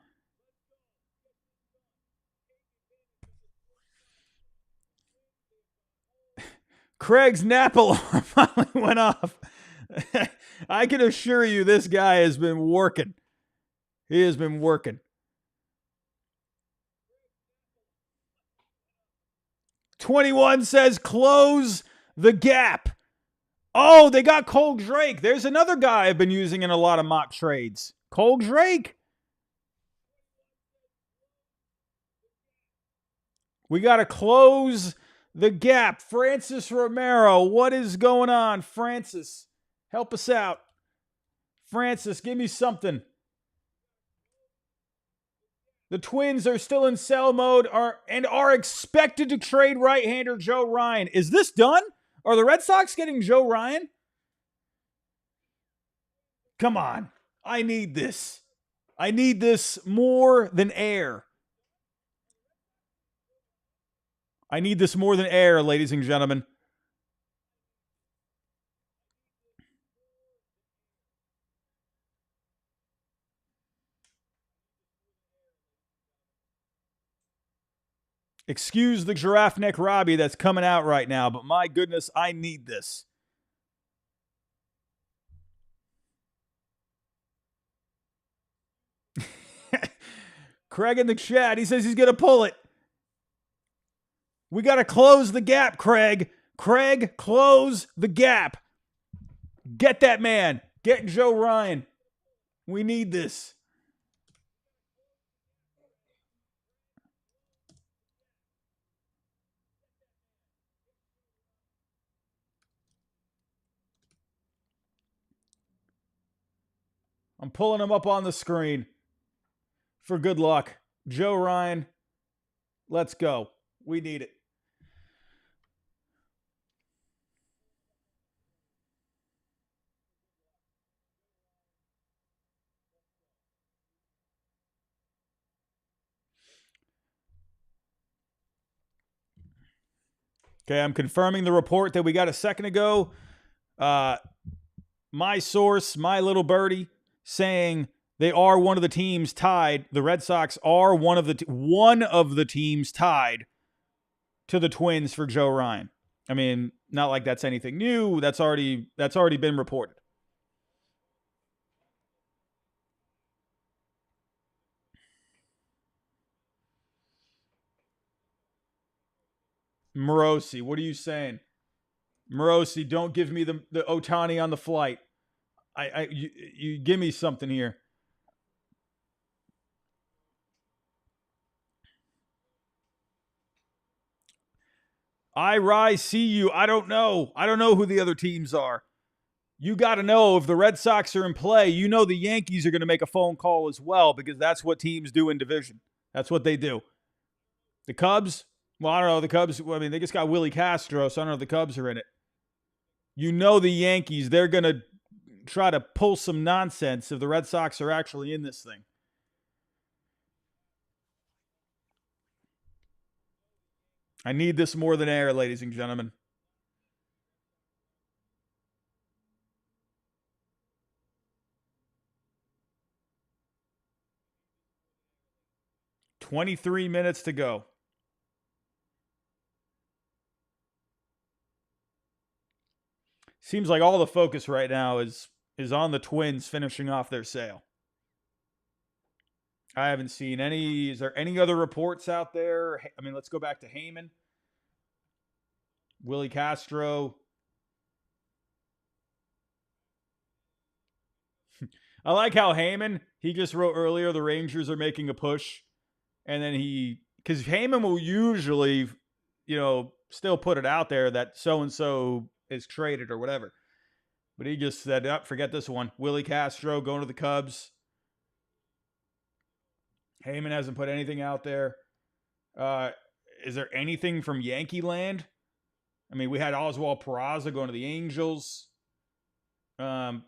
Craig's nap alarm finally went off. I can assure you this guy has been working. He has been working. 21 says close the gap. Oh, they got Cole Drake. There's another guy I've been using in a lot of mock trades. Cole Drake. We got to close the gap. Francis Romero. What is going on, Francis? Help us out. Francis, give me something. The Twins are still in sell mode and are expected to trade right-hander Joe Ryan. Is this done? Are the Red Sox getting Joe Ryan? Come on. I need this. I need this more than air. I need this more than air, ladies and gentlemen. Excuse the giraffe neck Robbie that's coming out right now, but my goodness, I need this. Craig in the chat, he says he's going to pull it. We got to close the gap, Craig. Craig, close the gap. Get that man. Get Joe Ryan. We need this. I'm pulling him up on the screen for good luck. Joe Ryan, let's go. We need it. Okay, I'm confirming the report that we got a second ago. My source, my little birdie, saying they are one of the teams tied. The Red Sox are one of the teams tied to the Twins for Joe Ryan. I mean, not like that's anything new. That's already been reported. Morosi, what are you saying? Morosi, don't give me the Ohtani on the flight. You give me something here. I rise, see you. I don't know. I don't know who the other teams are. You got to know if the Red Sox are in play, you know the Yankees are going to make a phone call as well because that's what teams do in division. That's what they do. The Cubs, well, I don't know. The Cubs, I mean, they just got Willie Castro, so I don't know if the Cubs are in it. You know the Yankees, they're going to try to pull some nonsense if the Red Sox are actually in this thing. I need this more than air, ladies and gentlemen. "23 minutes to go." Seems like all the focus right now is on the Twins finishing off their sale. I haven't seen any. Is there any other reports out there? I mean, let's go back to Heyman. Willie Castro. I like how Heyman, he just wrote earlier the Rangers are making a push. And then because Heyman will usually, still put it out there that so-and-so is traded or whatever. But he just said, forget this one. Willie Castro going to the Cubs. Heyman hasn't put anything out there. Is there anything from Yankee land? I mean, we had Oswald Peraza going to the Angels. That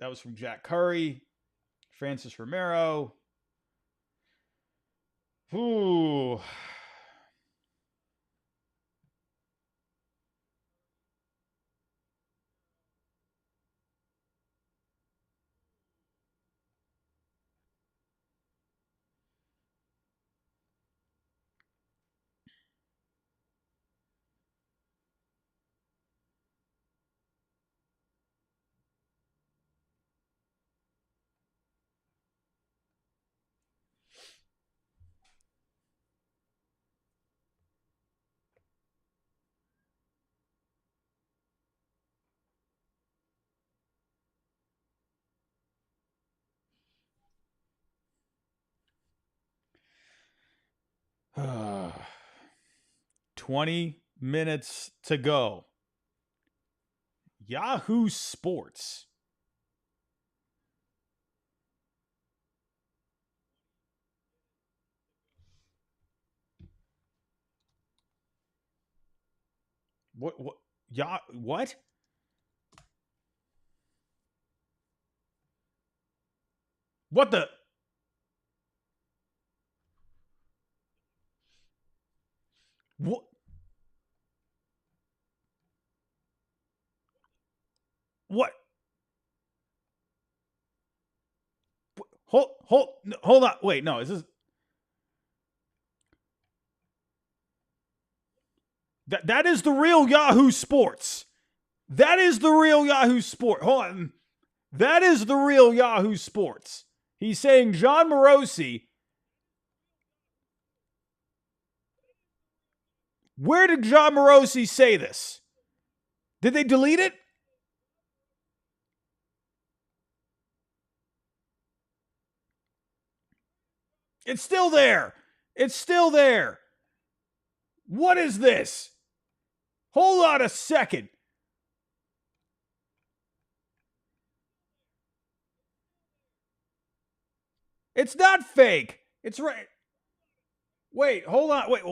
was from Jack Curry. Francis Romero. Ooh. Uh, 20 minutes to go. Yahoo Sports. What? Yeah, what? What the? What? What? Hold on. Wait, no, is this that is the real Yahoo Sports. That is the real Yahoo Sport. Hold on. That is the real Yahoo Sports. He's saying John Morosi. Where did John Morosi say this? Did they delete it? It's still there. It's still there. What is this? Hold on a second. It's not fake. It's right. Wait, hold on. Wait.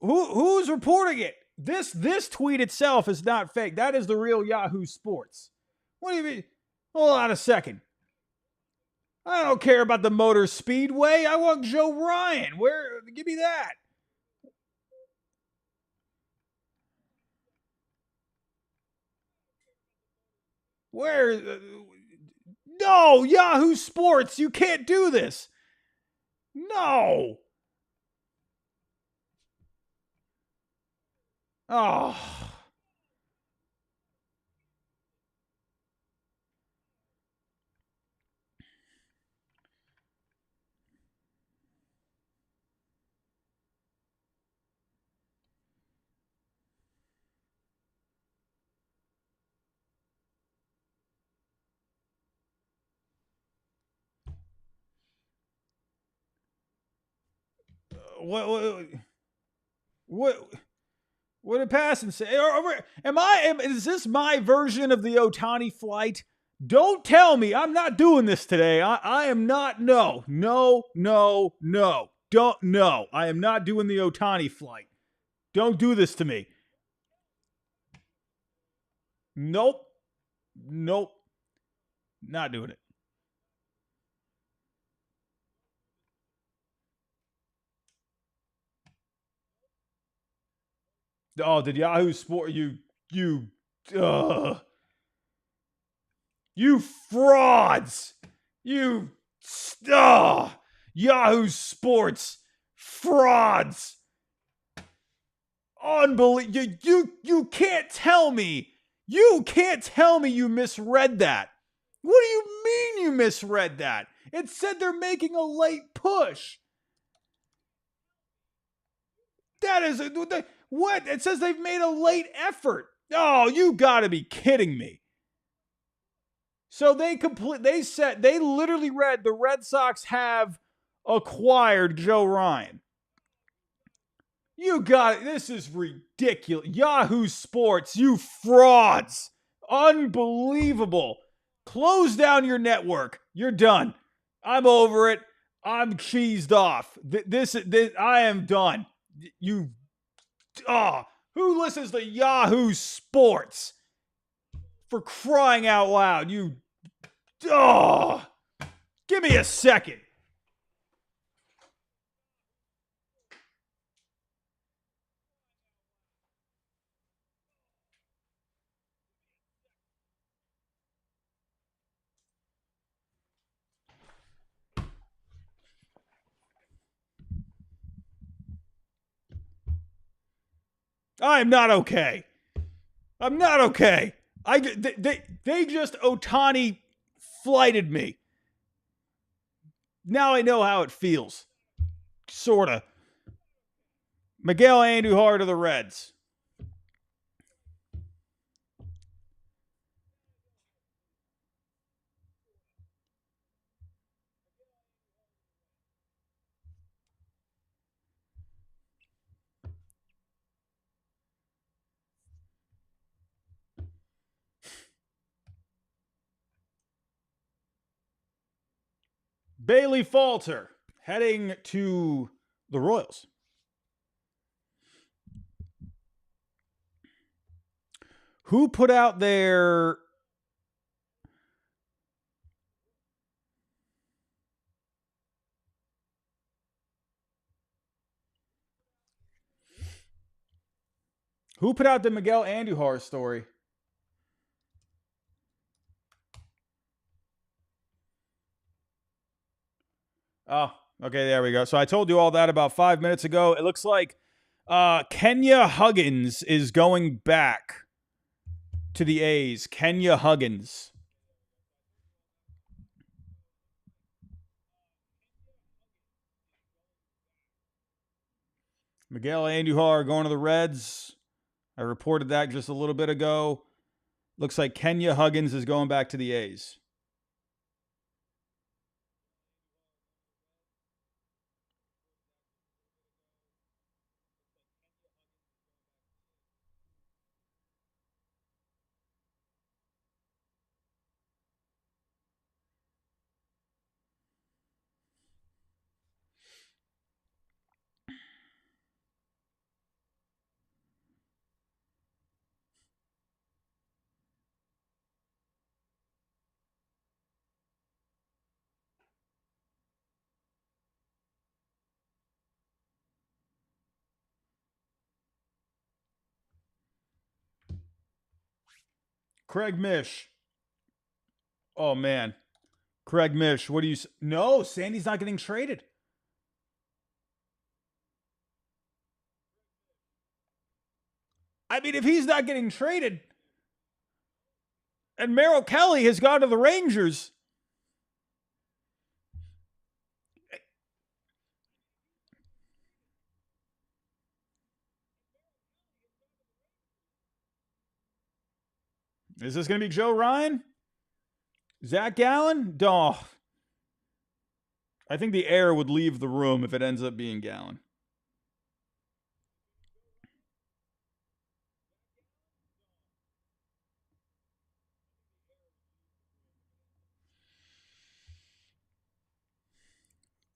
Who's reporting it? This tweet itself is not fake. That is the real Yahoo Sports. What do you mean? Hold on a second. I don't care about the Motor Speedway. I want Joe Ryan. Where? Give me that. Where? No, Yahoo Sports. You can't do this. No. Oh. What did Passon say? Is this my version of the Ohtani flight? Don't tell me I'm not doing this today. I am not. No. Don't. No. I am not doing the Ohtani flight. Don't do this to me. Nope. Not doing it. Oh, did Yahoo Sport you frauds. Yahoo Sports frauds. Unbelievable. You can't tell me. You can't tell me you misread that. What do you mean you misread that? It said they're making a late push. That is what? It says they've made a late effort. Oh, you got to be kidding me. So they literally read the Red Sox have acquired Joe Ryan. You got it. This is ridiculous. Yahoo Sports, you frauds. Unbelievable. Close down your network. You're done. I'm over it. I'm cheesed off. This I am done. Who listens to Yahoo Sports? For crying out loud, give me a second. I'm not okay. I'm not okay. They just Ohtani flighted me. Now I know how it feels. Sorta. Miguel Andujar to the Reds. Bailey Falter heading to the Royals. Who put out their the Miguel Andujar story? Oh, okay, there we go. So I told you all that about 5 minutes ago. It looks like Kenya Huggins is going back to the A's. Kenya Huggins. Miguel Andujar going to the Reds. I reported that just a little bit ago. Looks like Kenya Huggins is going back to the A's. Craig Mish. Oh, man. Craig Mish, what do you... No, Sandy's not getting traded. I mean, if he's not getting traded and Merrill Kelly has gone to the Rangers... Is this going to be Joe Ryan? Zach Gallen? Oh. I think the air would leave the room if it ends up being Gallen.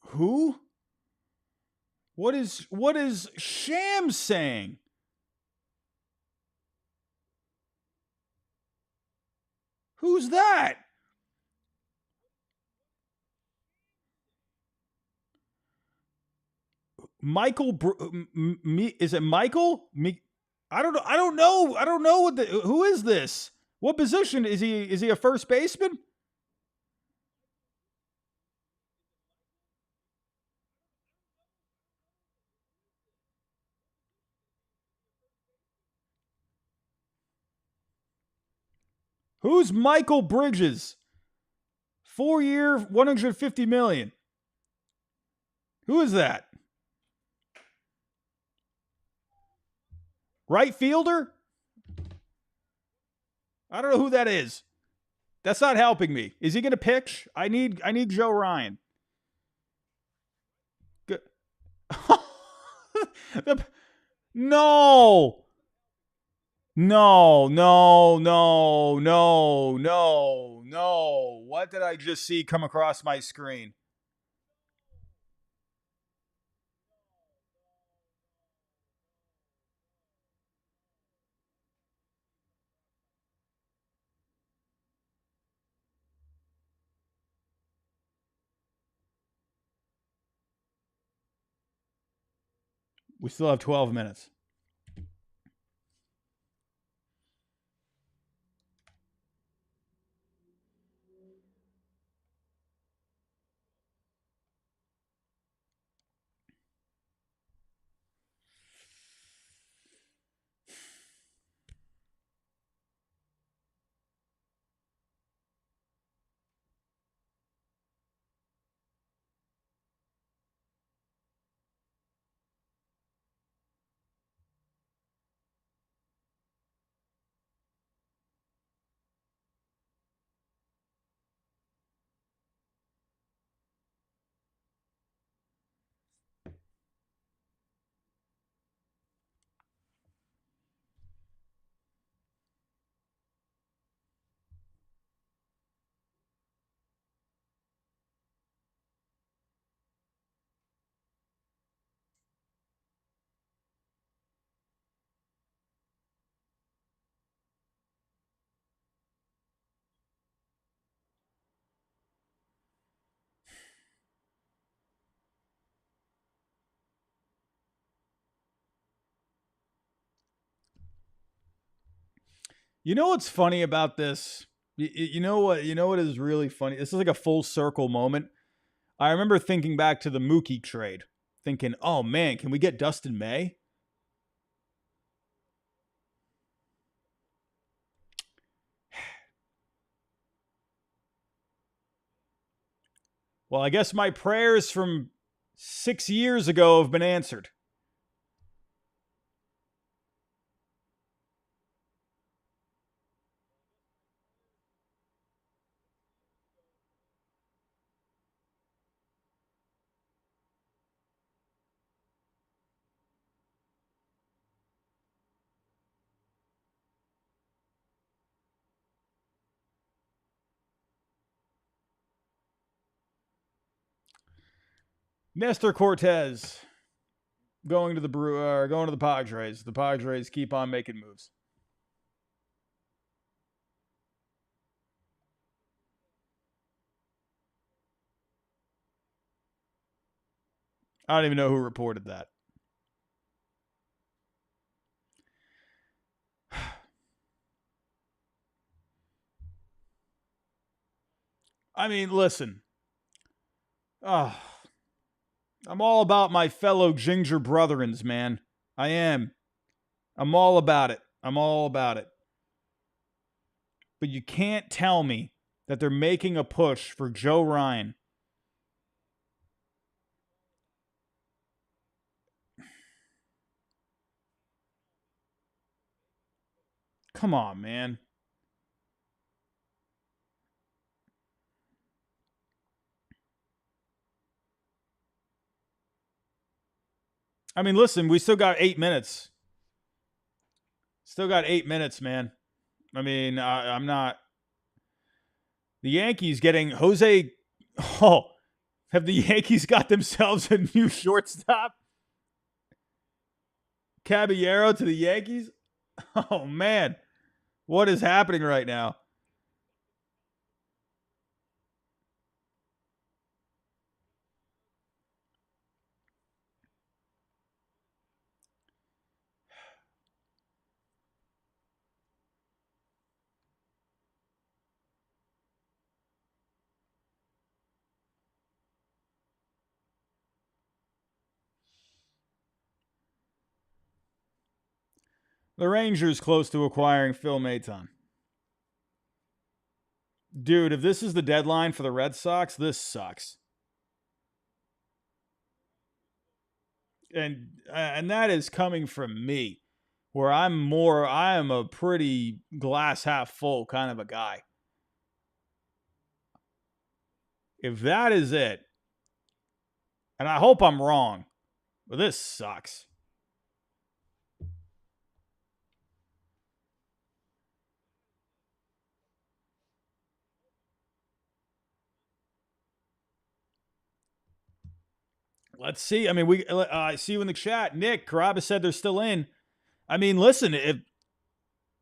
Who? What is Shams saying? Who's that? Michael, is it Michael? I don't know. I don't know. I don't know who is this? What position is he? Is he a first baseman? Who's Michael Bridges? 4-year, $150 million. Who is that? Right fielder? I don't know who that is. That's not helping me. Is he going to pitch? I need Joe Ryan. Good. No. No, no, no, no, no, no. What did I just see come across my screen? We still have 12 minutes. You know what's funny about this? You know what? You know what is really funny? This is like a full circle moment. I remember thinking back to the Mookie trade, thinking, "Oh man, can we get Dustin May?" Well, I guess my prayers from 6 years ago have been answered. Nestor Cortez going to the going to the Padres. The Padres keep on making moves. I don't even know who reported that. I mean, listen. I'm all about my fellow ginger brethrens, man. I am. I'm all about it. I'm all about it. But you can't tell me that they're making a push for Joe Ryan. Come on, man. I mean, listen, we still got 8 minutes. Still got 8 minutes, man. I mean, I'm not. The Yankees getting Jose. Oh, have the Yankees got themselves a new shortstop? Caballero to the Yankees? Oh, man. What is happening right now? The Rangers close to acquiring Phil Maton. Dude, if this is the deadline for the Red Sox, this sucks. And that is coming from me, where I am a pretty glass half full kind of a guy. If that is it, and I hope I'm wrong, but this sucks. Let's see. I mean, I see you in the chat. Nick Carabas said they're still in. I mean, listen, if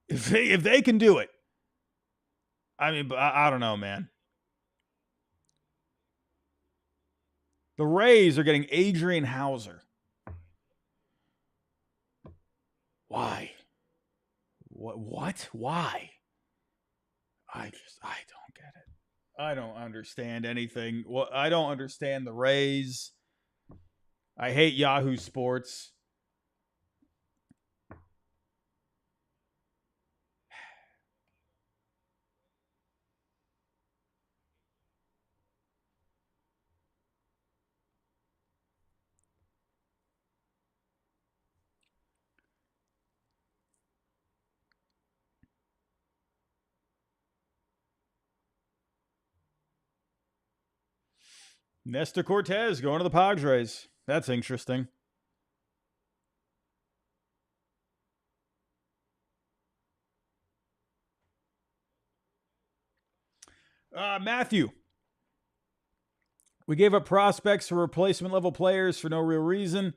they can do it, I mean, I don't know, man. The Rays are getting Adrian Hauser. Why? What? Why? I don't get it. I don't understand anything. Well, I don't understand the Rays. I hate Yahoo Sports. Nestor Cortez going to the Padres. That's interesting. Matthew. We gave up prospects for replacement level players for no real reason.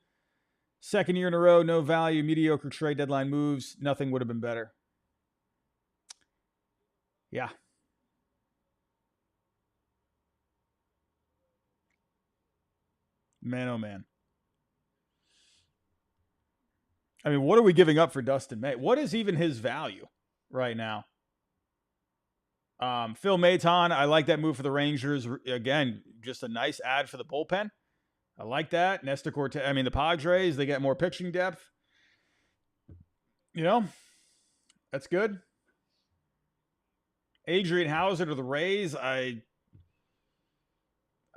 Second year in a row, no value, mediocre trade deadline moves. Nothing would have been better. Yeah. Man, oh man. I mean, what are we giving up for Dustin May? What is even his value right now? Phil Maton, I like that move for the Rangers. Again, just a nice ad for the bullpen. I like that. Nestor Cortez. I mean, the Padres, they get more pitching depth. You know, that's good. Adrian Hauser to the Rays. I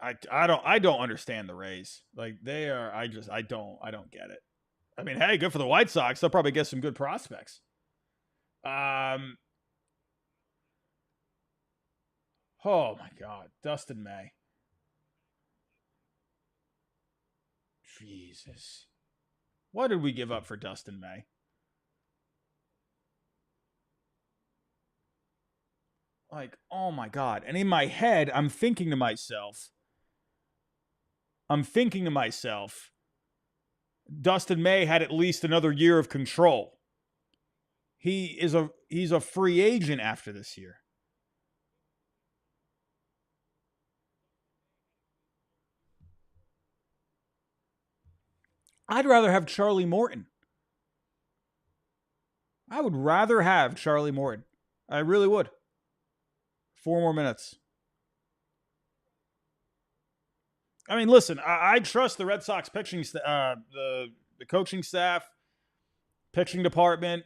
don't understand the Rays. Like they are. I don't get it. I mean, hey, good for the White Sox. They'll probably get some good prospects. Oh my God, Dustin May. Jesus. What did we give up for Dustin May? Like, oh my God. And in my head, I'm thinking to myself, I'm thinking to myself, Dustin May had at least another year of control. He's a free agent after this year. I'd rather have Charlie Morton. I would rather have Charlie Morton. I really would. 4 more minutes. I mean, listen, I trust the Red Sox pitching, the coaching staff, pitching department.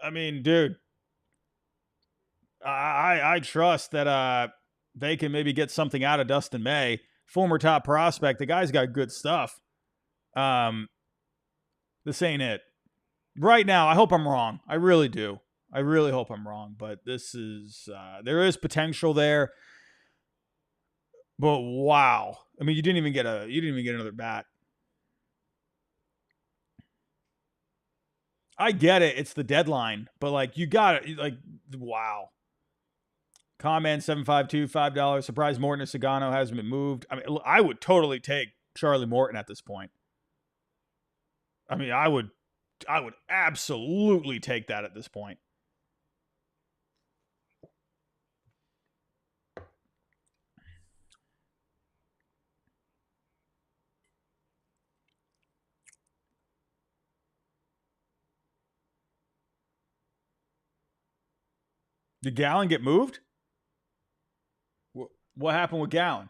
I mean, dude, I trust that they can maybe get something out of Dustin May, former top prospect. The guy's got good stuff. This ain't it. Right now, I hope I'm wrong. I really do. I really hope I'm wrong, but this is there is potential there. But wow, I mean, you didn't even get another bat. I get it; it's the deadline, but like you got it. Like wow. Comment 752 $5. Surprise Morton or Sagano hasn't been moved. I mean, I would totally take Charlie Morton at this point. I mean, I would absolutely take that at this point. Did Gallen get moved? What happened with Gallen?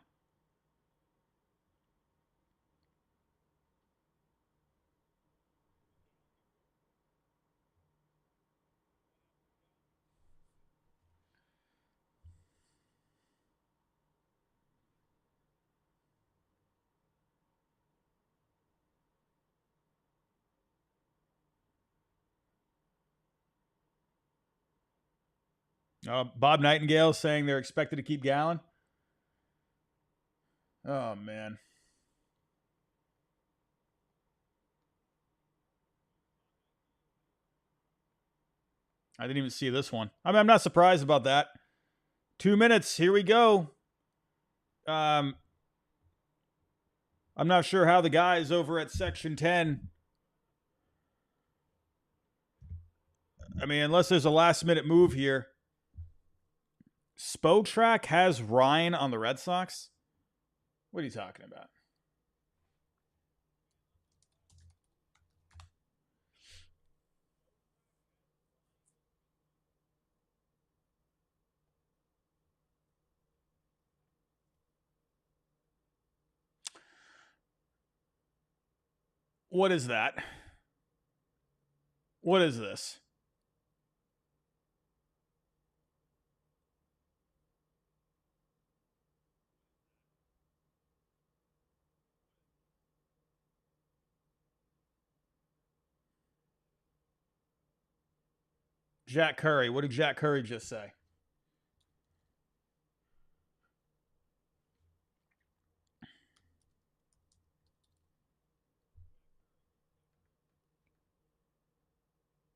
Bob Nightingale saying they're expected to keep Gallen. Oh, man. I didn't even see this one. I mean, I'm not surprised about that. 2 minutes. Here we go. I'm not sure how the guys over at Section 10. I mean, unless there's a last minute move here. Spotrac has Ryan on the Red Sox? What are you talking about? What is that? What is this? Jack Curry. What did Jack Curry just say?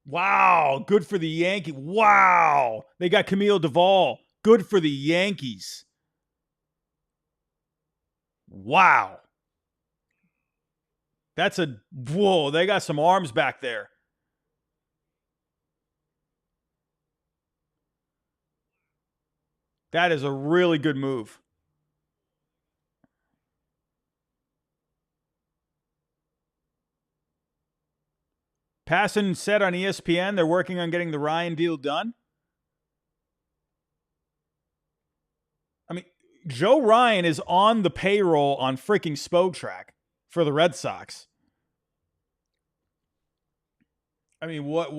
Wow. Good for the Yankees. Wow. They got Camille Duvall. Good for the Yankees. Wow. That's a whoa. They got some arms back there. That is a really good move. Passan said on ESPN they're working on getting the Ryan deal done. I mean, Joe Ryan is on the payroll on freaking Spotrac for the Red Sox. I mean, what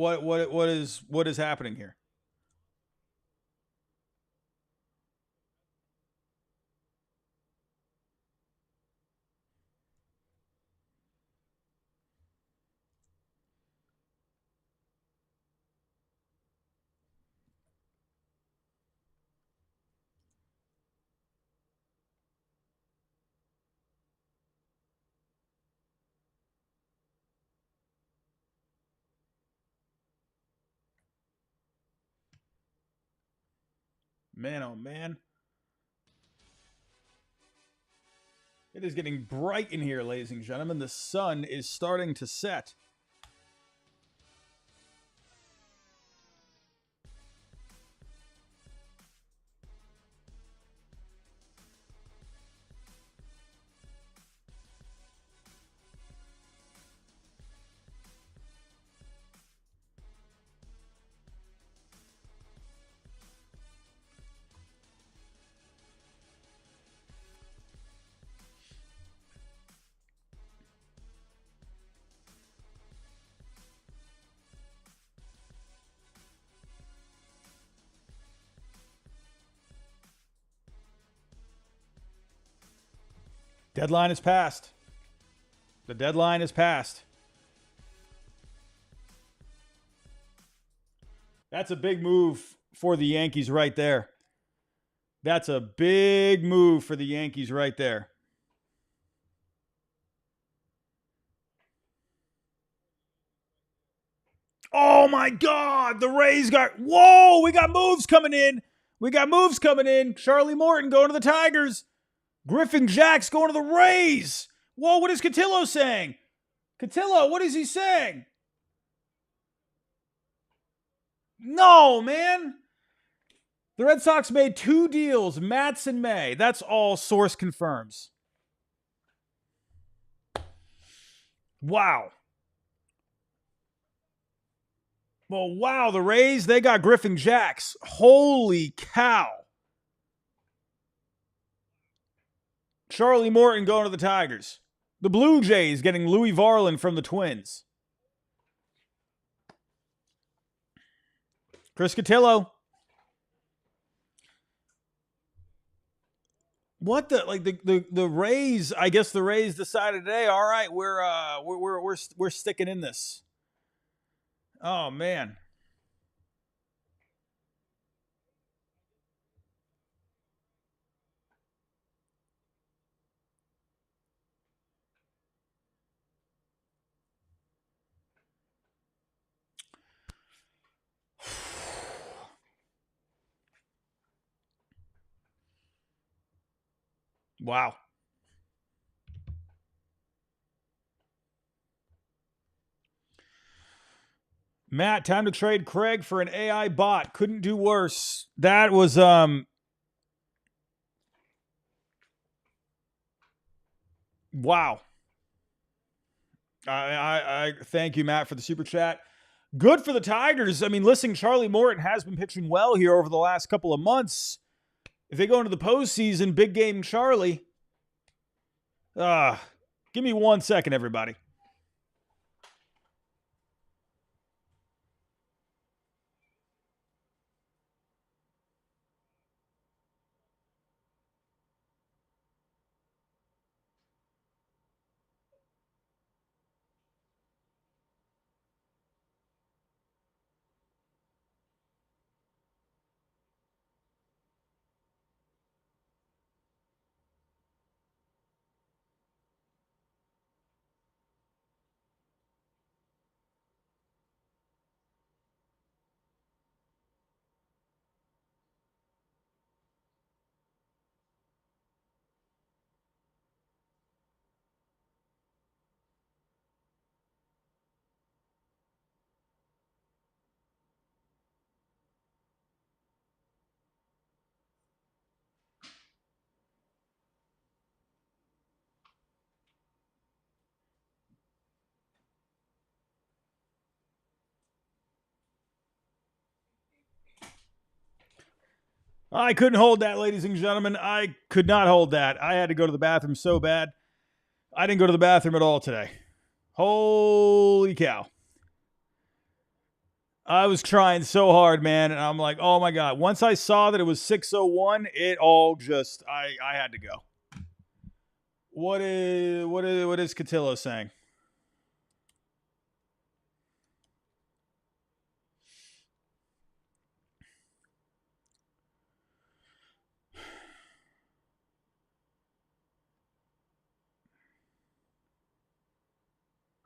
is happening here? Man, oh man. It is getting bright in here, ladies and gentlemen. The sun is starting to set. Deadline is passed. The deadline is passed. That's a big move for the Yankees right there. That's a big move for the Yankees right there. Oh my God, the Rays got, whoa, we got moves coming in. We got moves coming in. Charlie Morton going to the Tigers. Griffin Jack's going to the Rays. Whoa, what is Cotillo saying? Cotillo, what is he saying? No, man. The Red Sox made 2 deals, Mats and May. That's all source confirms. Wow. Well, wow, the Rays, they got Griffin Jacks. Holy cow. Charlie Morton going to the Tigers. The Blue Jays getting Louis Varland from the Twins. Chris Cotillo. What the Rays? I guess the Rays decided today. All right, we're sticking in this. Oh man. Wow. Matt, time to trade Craig for an AI bot. Couldn't do worse. That was wow. I thank you, Matt, for the super chat. Good for the Tigers. I mean, listen, Charlie Morton has been pitching well here over the last couple of months. If they go into the postseason, big game Charlie. Give me 1 second, everybody. I couldn't hold that, ladies and gentlemen. I could not hold that. I had to go to the bathroom so bad. I didn't go to the bathroom at all today. Holy cow. I was trying so hard, man, and I'm like, oh my God. Once I saw that it was 6:01, it all just, I had to go. What is Cotillo saying?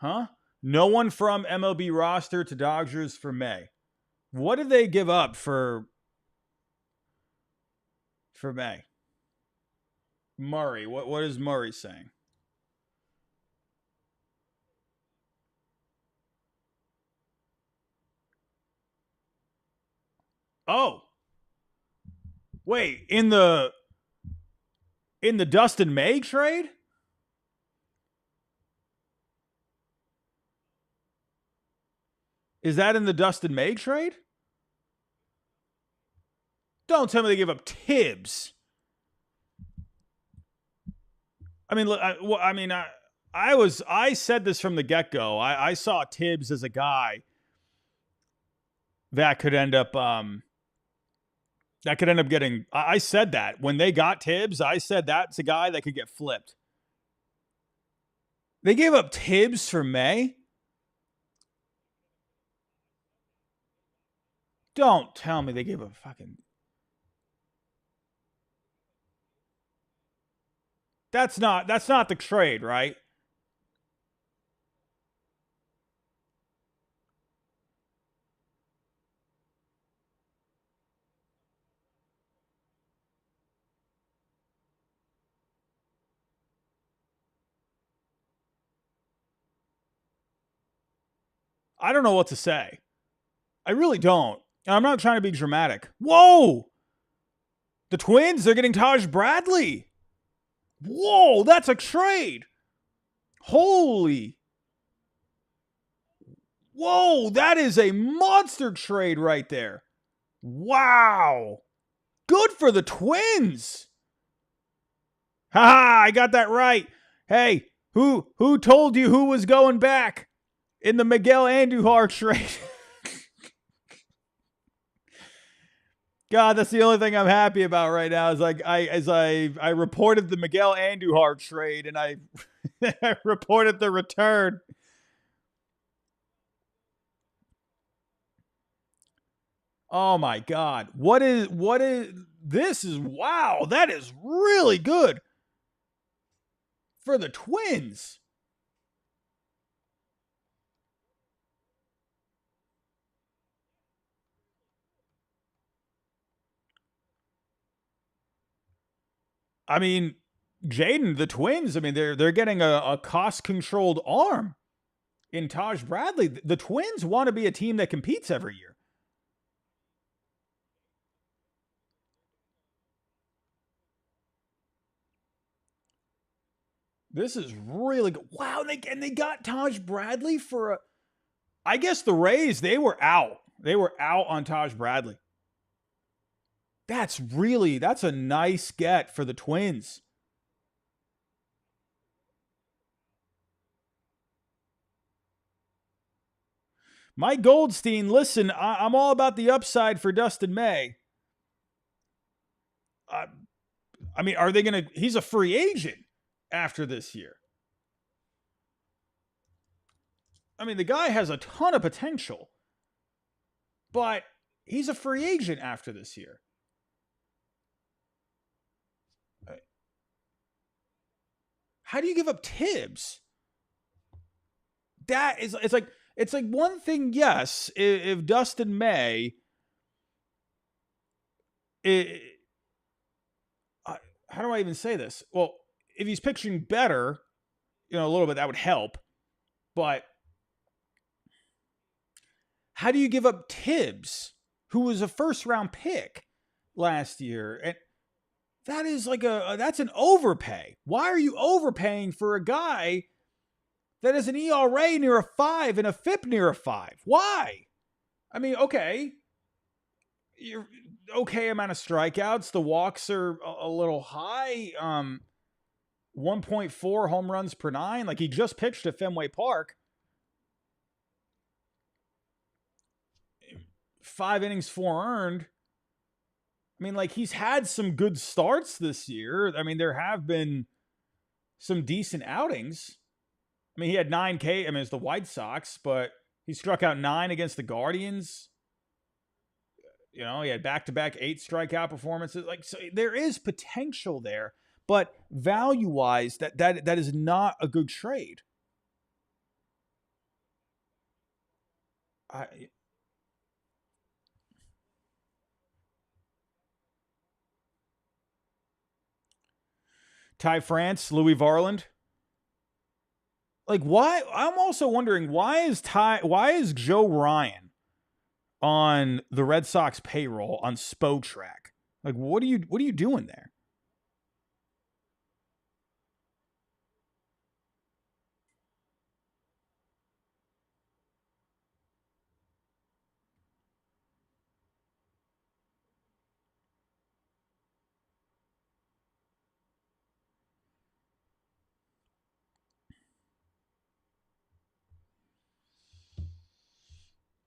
Huh? No one from MLB roster to Dodgers for May. What did they give up for May? Murray. What is Murray saying? Oh. Wait, in the Dustin May trade? Is that in the Dustin May trade? Don't tell me they give up Tibbs. I mean, look. I said this from the get-go. I saw Tibbs as a guy that could end up getting. I said that when they got Tibbs. I said that's a guy that could get flipped. They gave up Tibbs for May. Don't tell me they gave up fucking. That's not the trade, right? I don't know what to say. I really don't. And I'm not trying to be dramatic. Whoa! The Twins, they're getting Taj Bradley. Whoa, that's a trade. Holy. Whoa, that is a monster trade right there. Wow. Good for the Twins. Haha, I got that right. Hey, who told you who was going back in the Miguel Andujar trade? God, that's the only thing I'm happy about right now. Is like I reported the Miguel Andujar trade and I I reported the return. Oh my God. What is this is wow, that is really good for the Twins. I mean, Jaden, the Twins, I mean, they're getting a cost-controlled arm in Taj Bradley. The Twins want to be a team that competes every year. This is really good. Wow, they got Taj Bradley for a. I guess the Rays, they were out. They were out on Taj Bradley. That's a nice get for the Twins. Mike Goldstein, listen, I'm all about the upside for Dustin May. I mean, are they going to. He's a free agent after this year. I mean, the guy has a ton of potential, but he's a free agent after this year. How do you give up Tibbs? That is, it's like one thing, yes, if Dustin May, how do I even say this? Well, if he's pitching better, a little bit, that would help. But how do you give up Tibbs, who was a first-round pick last year? And that is like that's an overpay. Why are you overpaying for a guy that has an ERA near a 5 and a FIP near a 5? Why? I mean, okay. You're okay amount of strikeouts. The walks are a little high. 1.4 home runs per 9. Like, he just pitched at Fenway Park. 5 innings, 4 earned. I mean, like, he's had some good starts this year. I mean, there have been some decent outings. I mean, he had 9K. I mean, it's the White Sox, but he struck out 9 against the Guardians. He had back-to-back 8 strikeout performances. Like, so there is potential there, but value-wise, that is not a good trade. Ty France, Louis Varland. Like, why? I'm also wondering, why is Joe Ryan on the Red Sox payroll on Spotrac? Like, what are you doing there?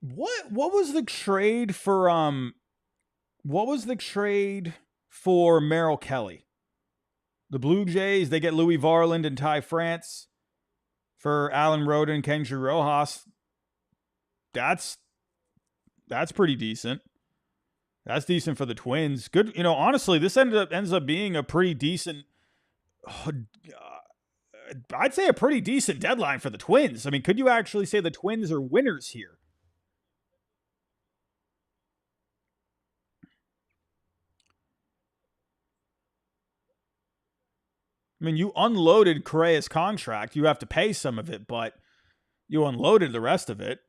What was the trade for Merrill Kelly? The Blue Jays, they get Louis Varland and Ty France for Alan Roden and Kenji Rojas. That's pretty decent. That's decent for the Twins. Good, honestly, this ends up being a pretty decent I'd say a pretty decent deadline for the Twins. I mean, could you actually say the Twins are winners here? I mean, you unloaded Correa's contract. You have to pay some of it, but you unloaded the rest of it.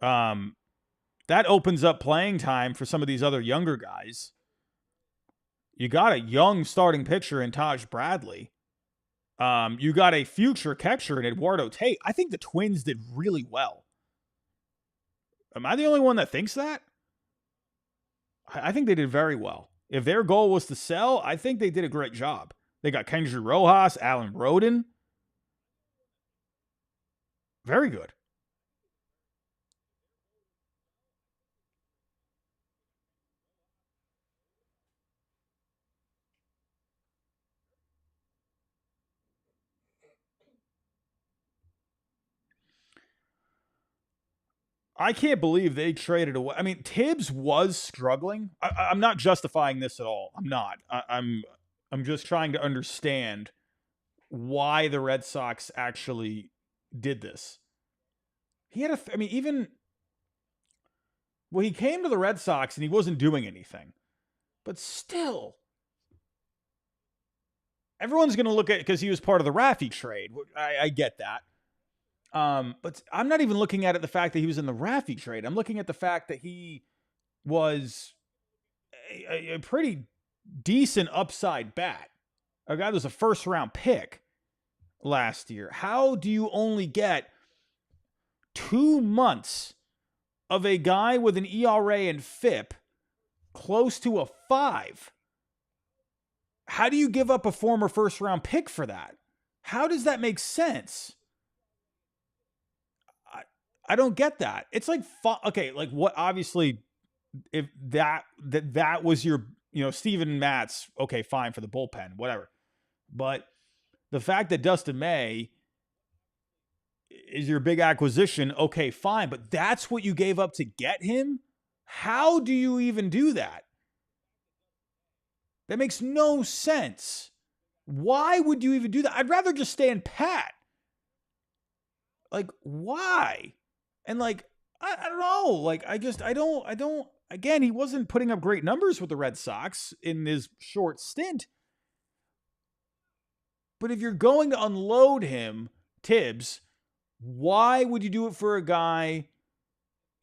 That opens up playing time for some of these other younger guys. You got a young starting pitcher in Taj Bradley. You got a future catcher in Eduardo Tate. I think the Twins did really well. Am I the only one that thinks that? I think they did very well. If their goal was to sell, I think they did a great job. They got Kenji Rojas, Alan Roden. Very good. I can't believe they traded away. I mean, Tibbs was struggling. I'm not justifying this at all. I'm not. I'm just trying to understand why the Red Sox actually did this. He had he came to the Red Sox and he wasn't doing anything. But still, everyone's going to look at it because he was part of the Raffy trade. I get that. But I'm not even looking at it the fact that he was in the Raffy trade. I'm looking at the fact that he was a pretty decent upside bat. A guy that was a first round pick last year. How do you only get 2 months of a guy with an ERA and FIP close to a 5? How do you give up a former first round pick for that? How does that make sense? I don't get that. It's like, okay, like what, obviously, if that was your, Steven Matz, okay, fine for the bullpen, whatever. But the fact that Dustin May is your big acquisition, okay, fine. But that's what you gave up to get him? How do you even do that? That makes no sense. Why would you even do that? I'd rather just stand pat. Like, why? And like, I don't know. Like, I don't, again, he wasn't putting up great numbers with the Red Sox in his short stint. But if you're going to unload him, Tibbs, why would you do it for a guy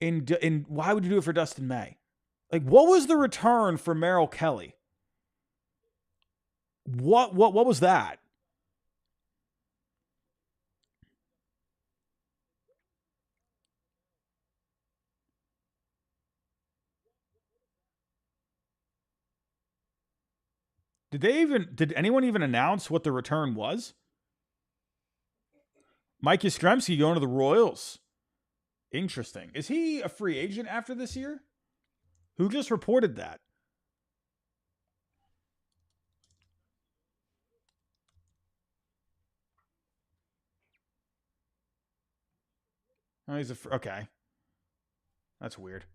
why would you do it for Dustin May? Like, what was the return for Merrill Kelly? What was that? Did anyone even announce what the return was? Mike Yastrzemski going to the Royals. Interesting. Is he a free agent after this year? Who just reported that? Oh, he's okay. That's weird.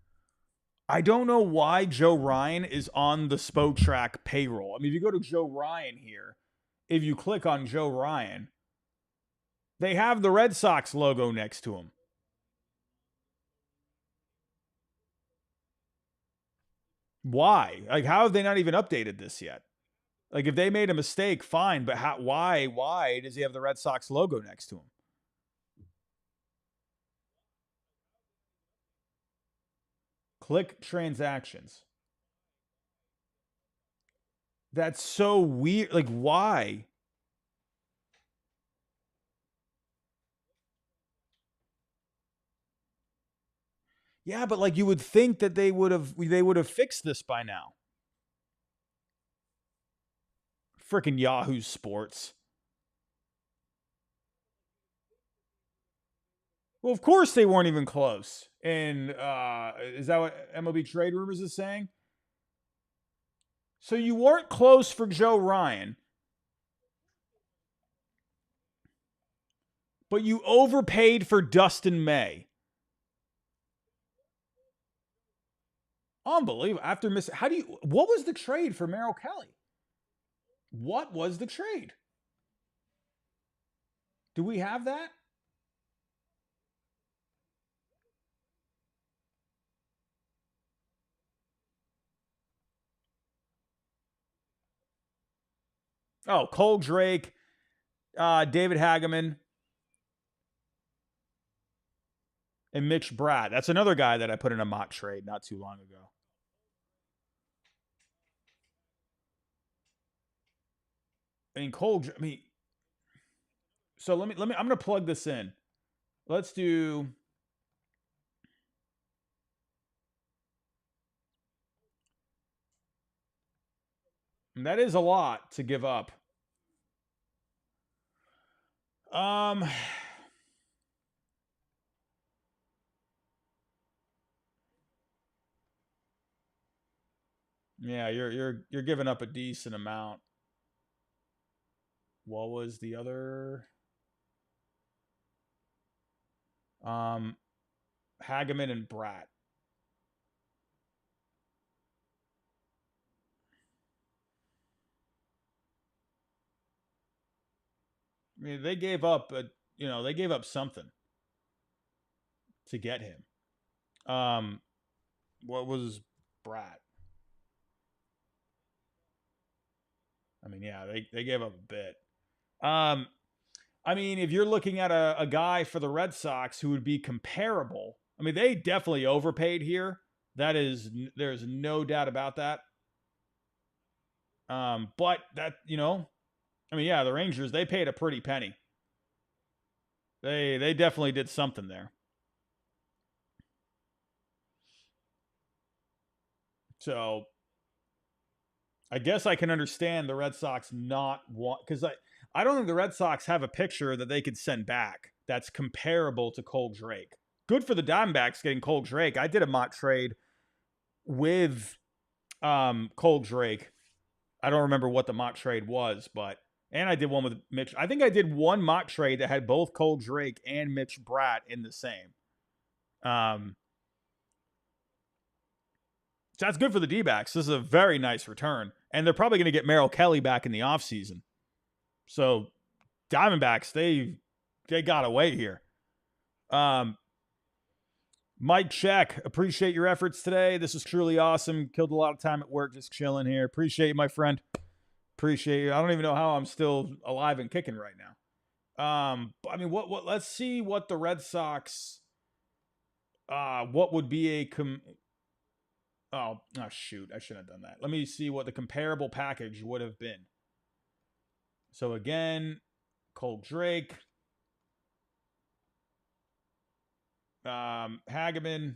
I don't know why Joe Ryan is on the Spotrac payroll. I mean, if you go to Joe Ryan here, if you click on Joe Ryan, they have the Red Sox logo next to him. Why? Like, how have they not even updated this yet? Like, if they made a mistake, fine, but why does he have the Red Sox logo next to him? Click transactions. That's so weird. Like, why? Yeah, but like you would think that they would have fixed this by now. Freaking Yahoo Sports. Well, of course they weren't even close. And is that what MLB Trade Rumors is saying? So you weren't close for Joe Ryan, but you overpaid for Dustin May. Unbelievable. After what was the trade for Merrill Kelly? What was the trade? Do we have that? Oh, Cole Drake, David Hageman, and Mitch Bratt. That's another guy that I put in a mock trade not too long ago. I mean, so let me, I'm going to plug this in. Let's do. And that is a lot to give up. Yeah, you're giving up a decent amount. What was the other? Hageman and Bratt. I mean, they gave up they gave up something to get him. What was Bratt? I mean, yeah, they gave up a bit. I mean, if you're looking at a guy for the Red Sox who would be comparable, I mean, they definitely overpaid here. There's no doubt about that. But that, I mean, yeah, the Rangers, they paid a pretty penny. They definitely did something there. So I guess I can understand the Red Sox not want, because I don't think the Red Sox have a picture that they could send back that's comparable to Cole Drake. Good for the Diamondbacks getting Cole Drake. I did a mock trade with Cole Drake. I don't remember what the mock trade was, and I did one with Mitch. I think I did one mock trade that had both Cole Drake and Mitch Bratt in the same. So that's good for the D-backs. This is a very nice return. And they're probably going to get Merrill Kelly back in the offseason. So Diamondbacks, they got away here. Mike Check, appreciate your efforts today. This was truly awesome. Killed a lot of time at work just chilling here. Appreciate you, my friend. Appreciate you. I don't even know how I'm still alive and kicking right now. I mean, what let's see what the Red Sox what would be a oh shoot, I shouldn't have done that. Let me see what the comparable package would have been. So again, Cole Drake, Hageman,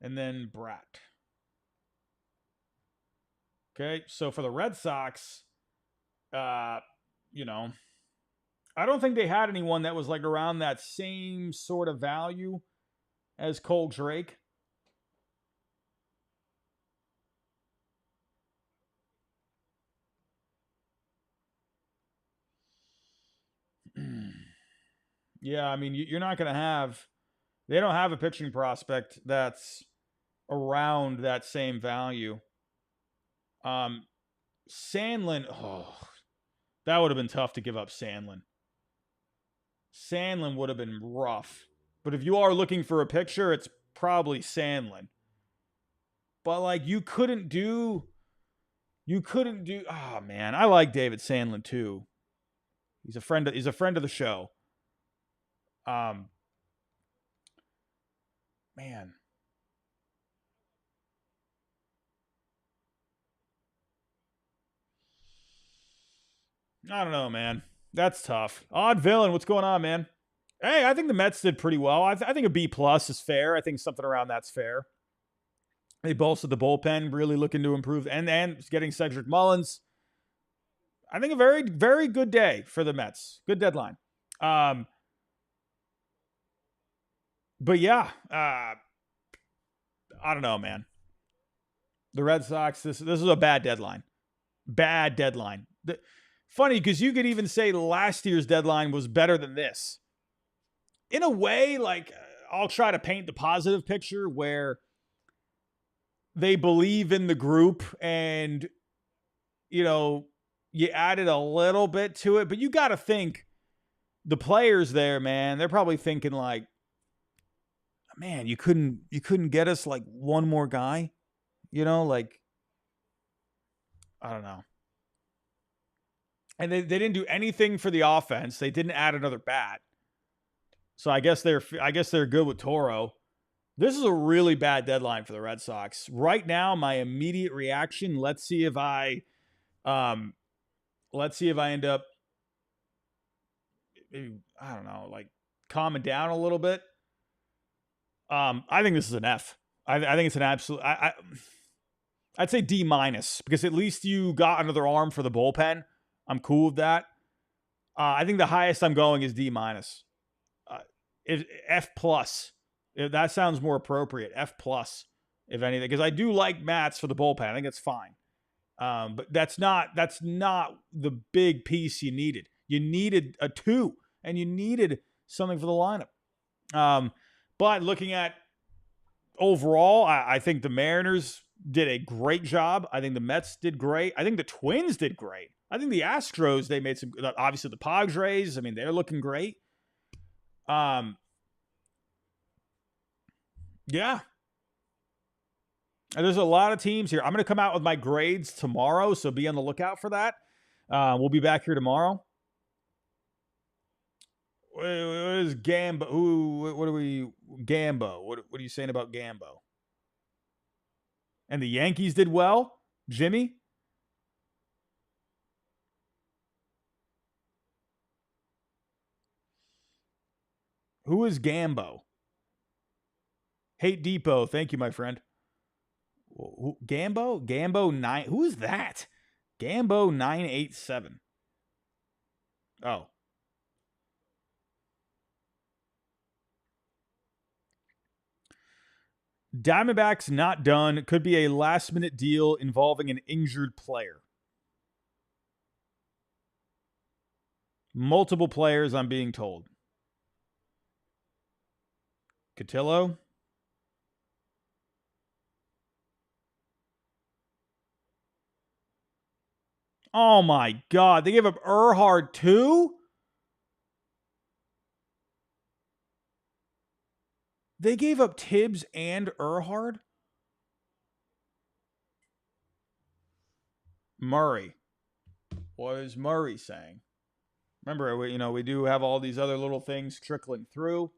and then Bratt. Okay, so for the Red Sox, I don't think they had anyone that was like around that same sort of value as Cole Drake. Yeah, I mean, you're not going to have. They don't have a pitching prospect that's around that same value. Sandlin, that would have been tough to give up Sandlin. Sandlin would have been rough. But if you are looking for a picture, it's probably Sandlin. But like you couldn't do. Oh man, I like David Sandlin too. He's a friend. He's a friend of the show. Man. I don't know, man. That's tough. Odd villain. What's going on, man? Hey, I think the Mets did pretty well. I think a B plus is fair. I think something around that's fair. They bolstered the bullpen, really looking to improve, and getting Cedric Mullins. I think a very, very good day for the Mets. Good deadline. But yeah, I don't know, man. The Red Sox. This is a bad deadline. Bad deadline. Funny because you could even say last year's deadline was better than this. In a way, like I'll try to paint the positive picture where they believe in the group and, you know, you added a little bit to it, but you got to think the players there, man, they're probably thinking like, man, you couldn't get us like one more guy, you know, like, I don't know. And they didn't do anything for the offense. They didn't add another bat. So I guess they're good with Toro. This is a really bad deadline for the Red Sox. Right now, my immediate reaction, let's see if I end up maybe, I don't know, like calming down a little bit. I think this is an F. I think it's an absolute I'd say D minus because at least you got another arm for the bullpen. I'm cool with that. I think the highest I'm going is D minus. F plus. If that sounds more appropriate. F plus, if anything, because I do like Mats for the bullpen. I think that's fine. But that's not the big piece you needed. You needed a 2, and you needed something for the lineup. But looking at overall, I think the Mariners did a great job. I think the Mets did great. I think the Twins did great. I think the Astros, they made some, obviously the Padres, I mean, they're looking great. Yeah. There's a lot of teams here. I'm going to come out with my grades tomorrow, so be on the lookout for that. We'll be back here tomorrow. What is Gambo? What are we? Gambo. What are you saying about Gambo? And the Yankees did well? Jimmy? Who is Gambo? Hate Depot. Thank you, my friend. Gambo? Gambo 9. Who is that? Gambo 987. Oh. Diamondbacks not done. Could be a last-minute deal involving an injured player. Multiple players, I'm being told. Cotillo? Oh my God. They gave up Earhart too? They gave up Tibbs and Earhart? Murray. What is Murray saying? Remember, we do have all these other little things trickling through.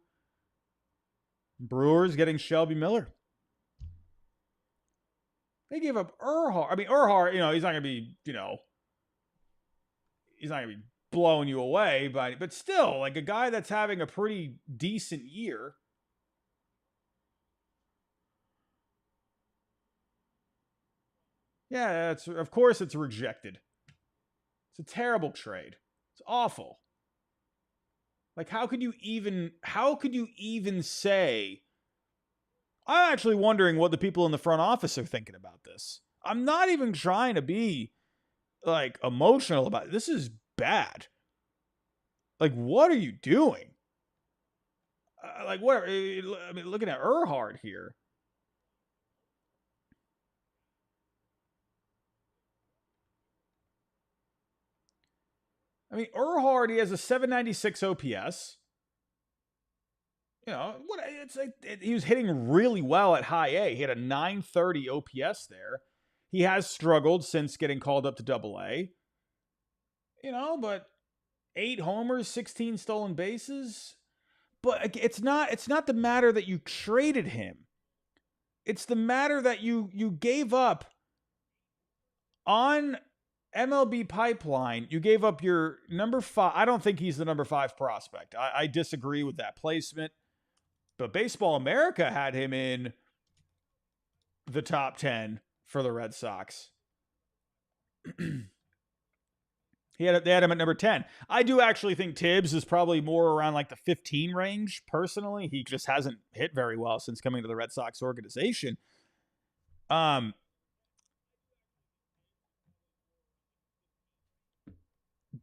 Brewers getting Shelby Miller. They gave up Earhart. I mean, Earhart, he's not going to be, he's not going to be blowing you away, but still, like a guy that's having a pretty decent year. Yeah, of course it's rejected. It's a terrible trade. It's awful. Like, how could you even say? I'm actually wondering what the people in the front office are thinking about this. I'm not even trying to be like emotional about it. This is bad. Like, what are you doing? Like, what? I mean, looking at Earhart here. I mean, Earhart, he has a 796 OPS. It's like he was hitting really well at high A. He had a 930 OPS there. He has struggled since getting called up to Double A. But 8 homers, 16 stolen bases. But it's not the matter that you traded him. It's the matter that you gave up on MLB Pipeline. You gave up your number 5. I don't think he's the number 5 prospect. I disagree with that placement. But Baseball America had him in the top 10 for the Red Sox. They had him at number 10. I do actually think Tibbs is probably more around like the 15 range, personally. He just hasn't hit very well since coming to the Red Sox organization.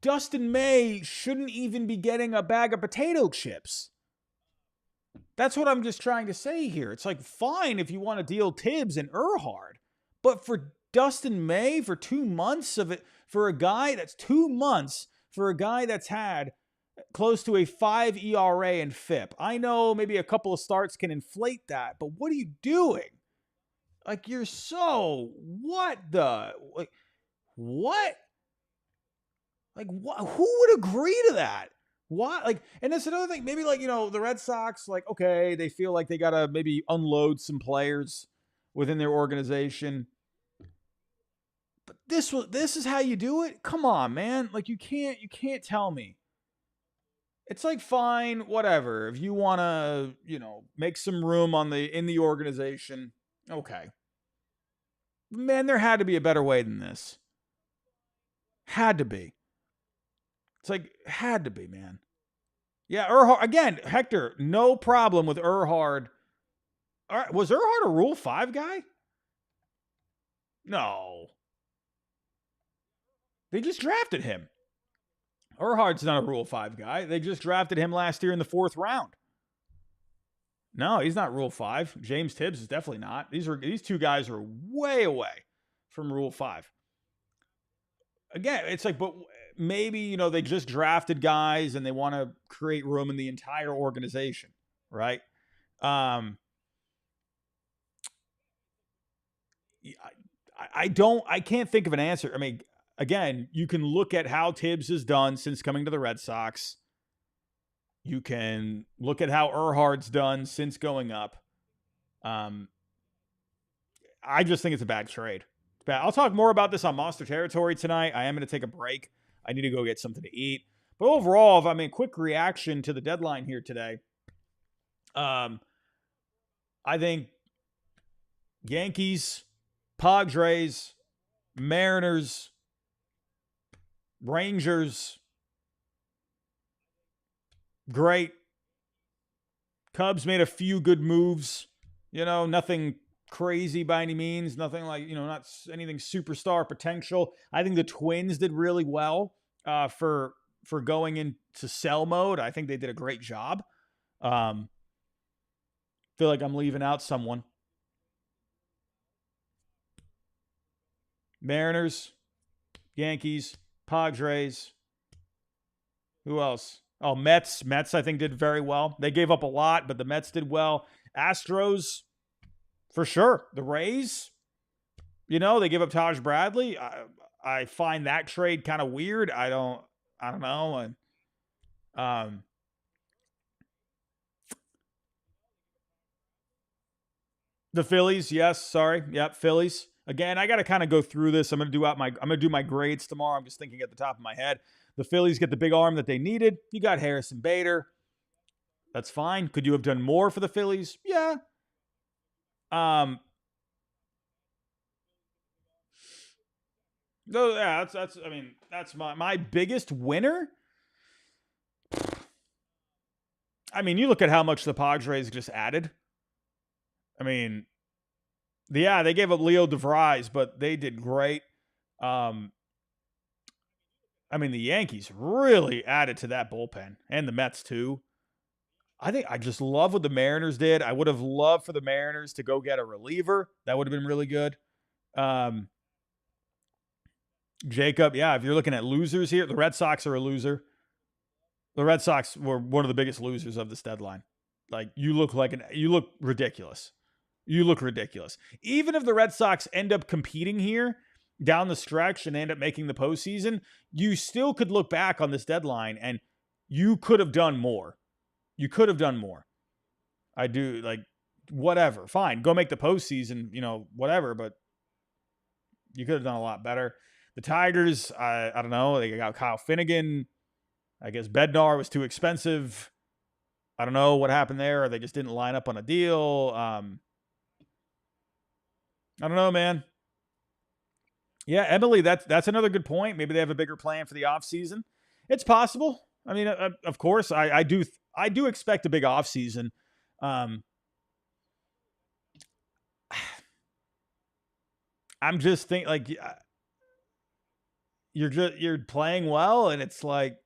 Dustin May shouldn't even be getting a bag of potato chips. That's what I'm just trying to say here. It's like, fine if you want to deal Tibbs and Earhart, but for Dustin May, for 2 months of it, for a guy that's 2 months, for a guy that's had close to a 5 ERA and FIP. I know maybe a couple of starts can inflate that, but what are you doing? Like, you're so, what? Like, who would agree to that? Why? Like, and that's another thing. Maybe, like, the Red Sox, like, okay, they feel like they got to maybe unload some players within their organization. But this is how you do it? Come on, man. Like, you can't tell me. It's like, fine, whatever. If you want to, make some room in the organization, okay. Man, there had to be a better way than this. Had to be. It's like, had to be, man. Yeah, Earhart, again, Hector, no problem with Earhart. All right, was Earhart a Rule 5 guy? No. They just drafted him. Earhart's not a Rule 5 guy. They just drafted him last year in the 4th round. No, he's not Rule 5. James Tibbs is definitely not. These two guys are way away from Rule 5. Again, it's like, but maybe, they just drafted guys and they want to create room in the entire organization, right? I can't think of an answer. I mean, again, you can look at how Tibbs has done since coming to the Red Sox. You can look at how Earhart's done since going up. I just think it's a bad trade. I'll talk more about this on Monster Territory tonight. I am going to take a break. I need to go get something to eat. But overall, quick reaction to the deadline here today. I think Yankees, Padres, Mariners, Rangers, great. Cubs made a few good moves. Nothing crazy by any means. Nothing like, not anything superstar potential. I think the Twins did really well for going into sell mode. I think they did a great job. Feel like I'm leaving out someone. Mariners, Yankees, Padres. Who else? Oh, Mets. Mets, I think, did very well. They gave up a lot, but the Mets did well. Astros, for sure. The Rays, they gave up Taj Bradley. I find that trade kind of weird. I don't know. And the Phillies, yes, sorry. Yep, Phillies. Again, I got to kind of go through this. I'm going to do my grades tomorrow. I'm just thinking at the top of my head. The Phillies get the big arm that they needed. You got Harrison Bader. That's fine. Could you have done more for the Phillies? Yeah. No, yeah, that's my biggest winner. You look at how much the Padres just added. They gave up Leo DeVries, but they did great. The Yankees really added to that bullpen, and the Mets too. I just love what the Mariners did. I would have loved for the Mariners to go get a reliever. That would have been really good. Jacob, yeah, if you're looking at losers here, the Red Sox are a loser. The Red Sox were one of the biggest losers of this deadline. Like, you look ridiculous. You look ridiculous. Even if the Red Sox end up competing here down the stretch and end up making the postseason, you still could look back on this deadline and you could have done more. You could have done more. I do, like, whatever. Fine, go make the postseason, whatever, but you could have done a lot better. The Tigers, I don't know. They got Kyle Finnegan. I guess Bednar was too expensive. I don't know what happened there. Or they just didn't line up on a deal. I don't know, man. Yeah, Emily, that's another good point. Maybe they have a bigger plan for the offseason. It's possible. I mean, of course, I do expect a big offseason. I'm just thinking, like, you're playing well, and it's like,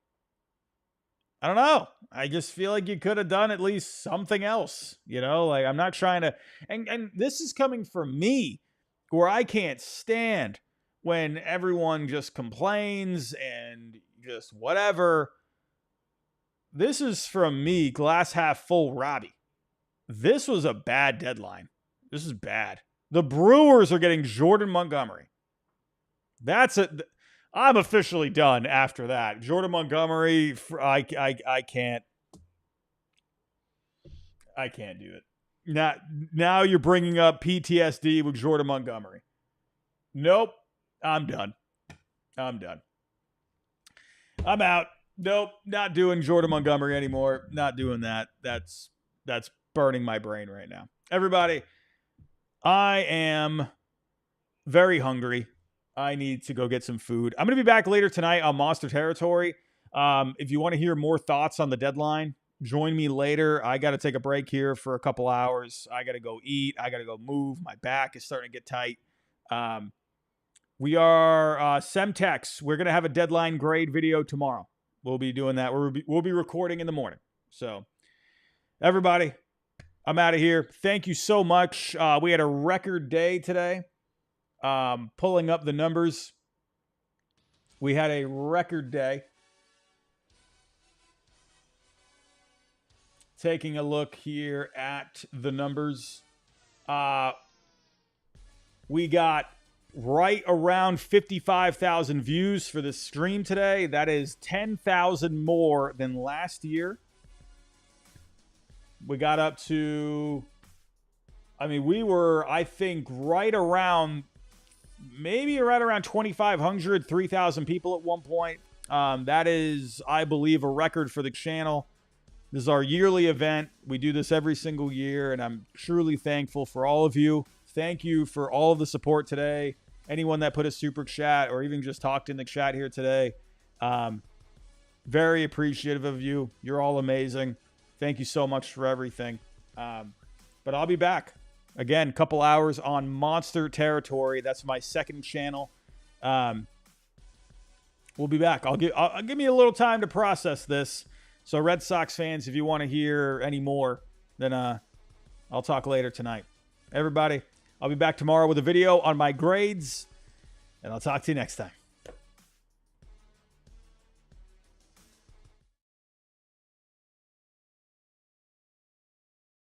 I don't know. I just feel like you could have done at least something else, like, I'm not trying to, and this is coming from me, where I can't stand when everyone just complains and just whatever. This is from me, glass half full Robbie. This was a bad deadline. This is bad. The Brewers are getting Jordan Montgomery. That's it. I'm officially done after that. Jordan Montgomery, I can't do it. Now you're bringing up PTSD with Jordan Montgomery. Nope. I'm done. I'm out. Nope. Not doing Jordan Montgomery anymore. Not doing that. That's burning my brain right now. Everybody, I am very hungry. I need to go get some food. I'm going to be back later tonight on Monster Territory. If you want to hear more thoughts on the deadline, join me later. I got to take a break here for a couple hours. I got to go eat. I got to go move. My back is starting to get tight. We are Semtex. We're going to have a deadline grade video tomorrow. We'll be doing that. We'll be recording in the morning. So, everybody, I'm out of here. Thank you so much. We had a record day today. Pulling up the numbers. We had a record day. Taking a look here at the numbers. We got right around 55,000 views for this stream today. That is 10,000 more than last year. We got up to, we were, I think, right around 2,500, 3,000 people at one point. That is, I believe, a record for the channel. This is our yearly event. We do this every single year, and I'm truly thankful for all of you. Thank you for all of the support today. Anyone that put a super chat or even just talked in the chat here today. Very appreciative of you. You're all amazing. Thank you so much for everything. But I'll be back. Again, a couple hours on Monster Territory. That's my second channel. We'll be back. I'll give me a little time to process this. So Red Sox fans, if you want to hear any more, then I'll talk later tonight. Everybody, I'll be back tomorrow with a video on my grades, and I'll talk to you next time.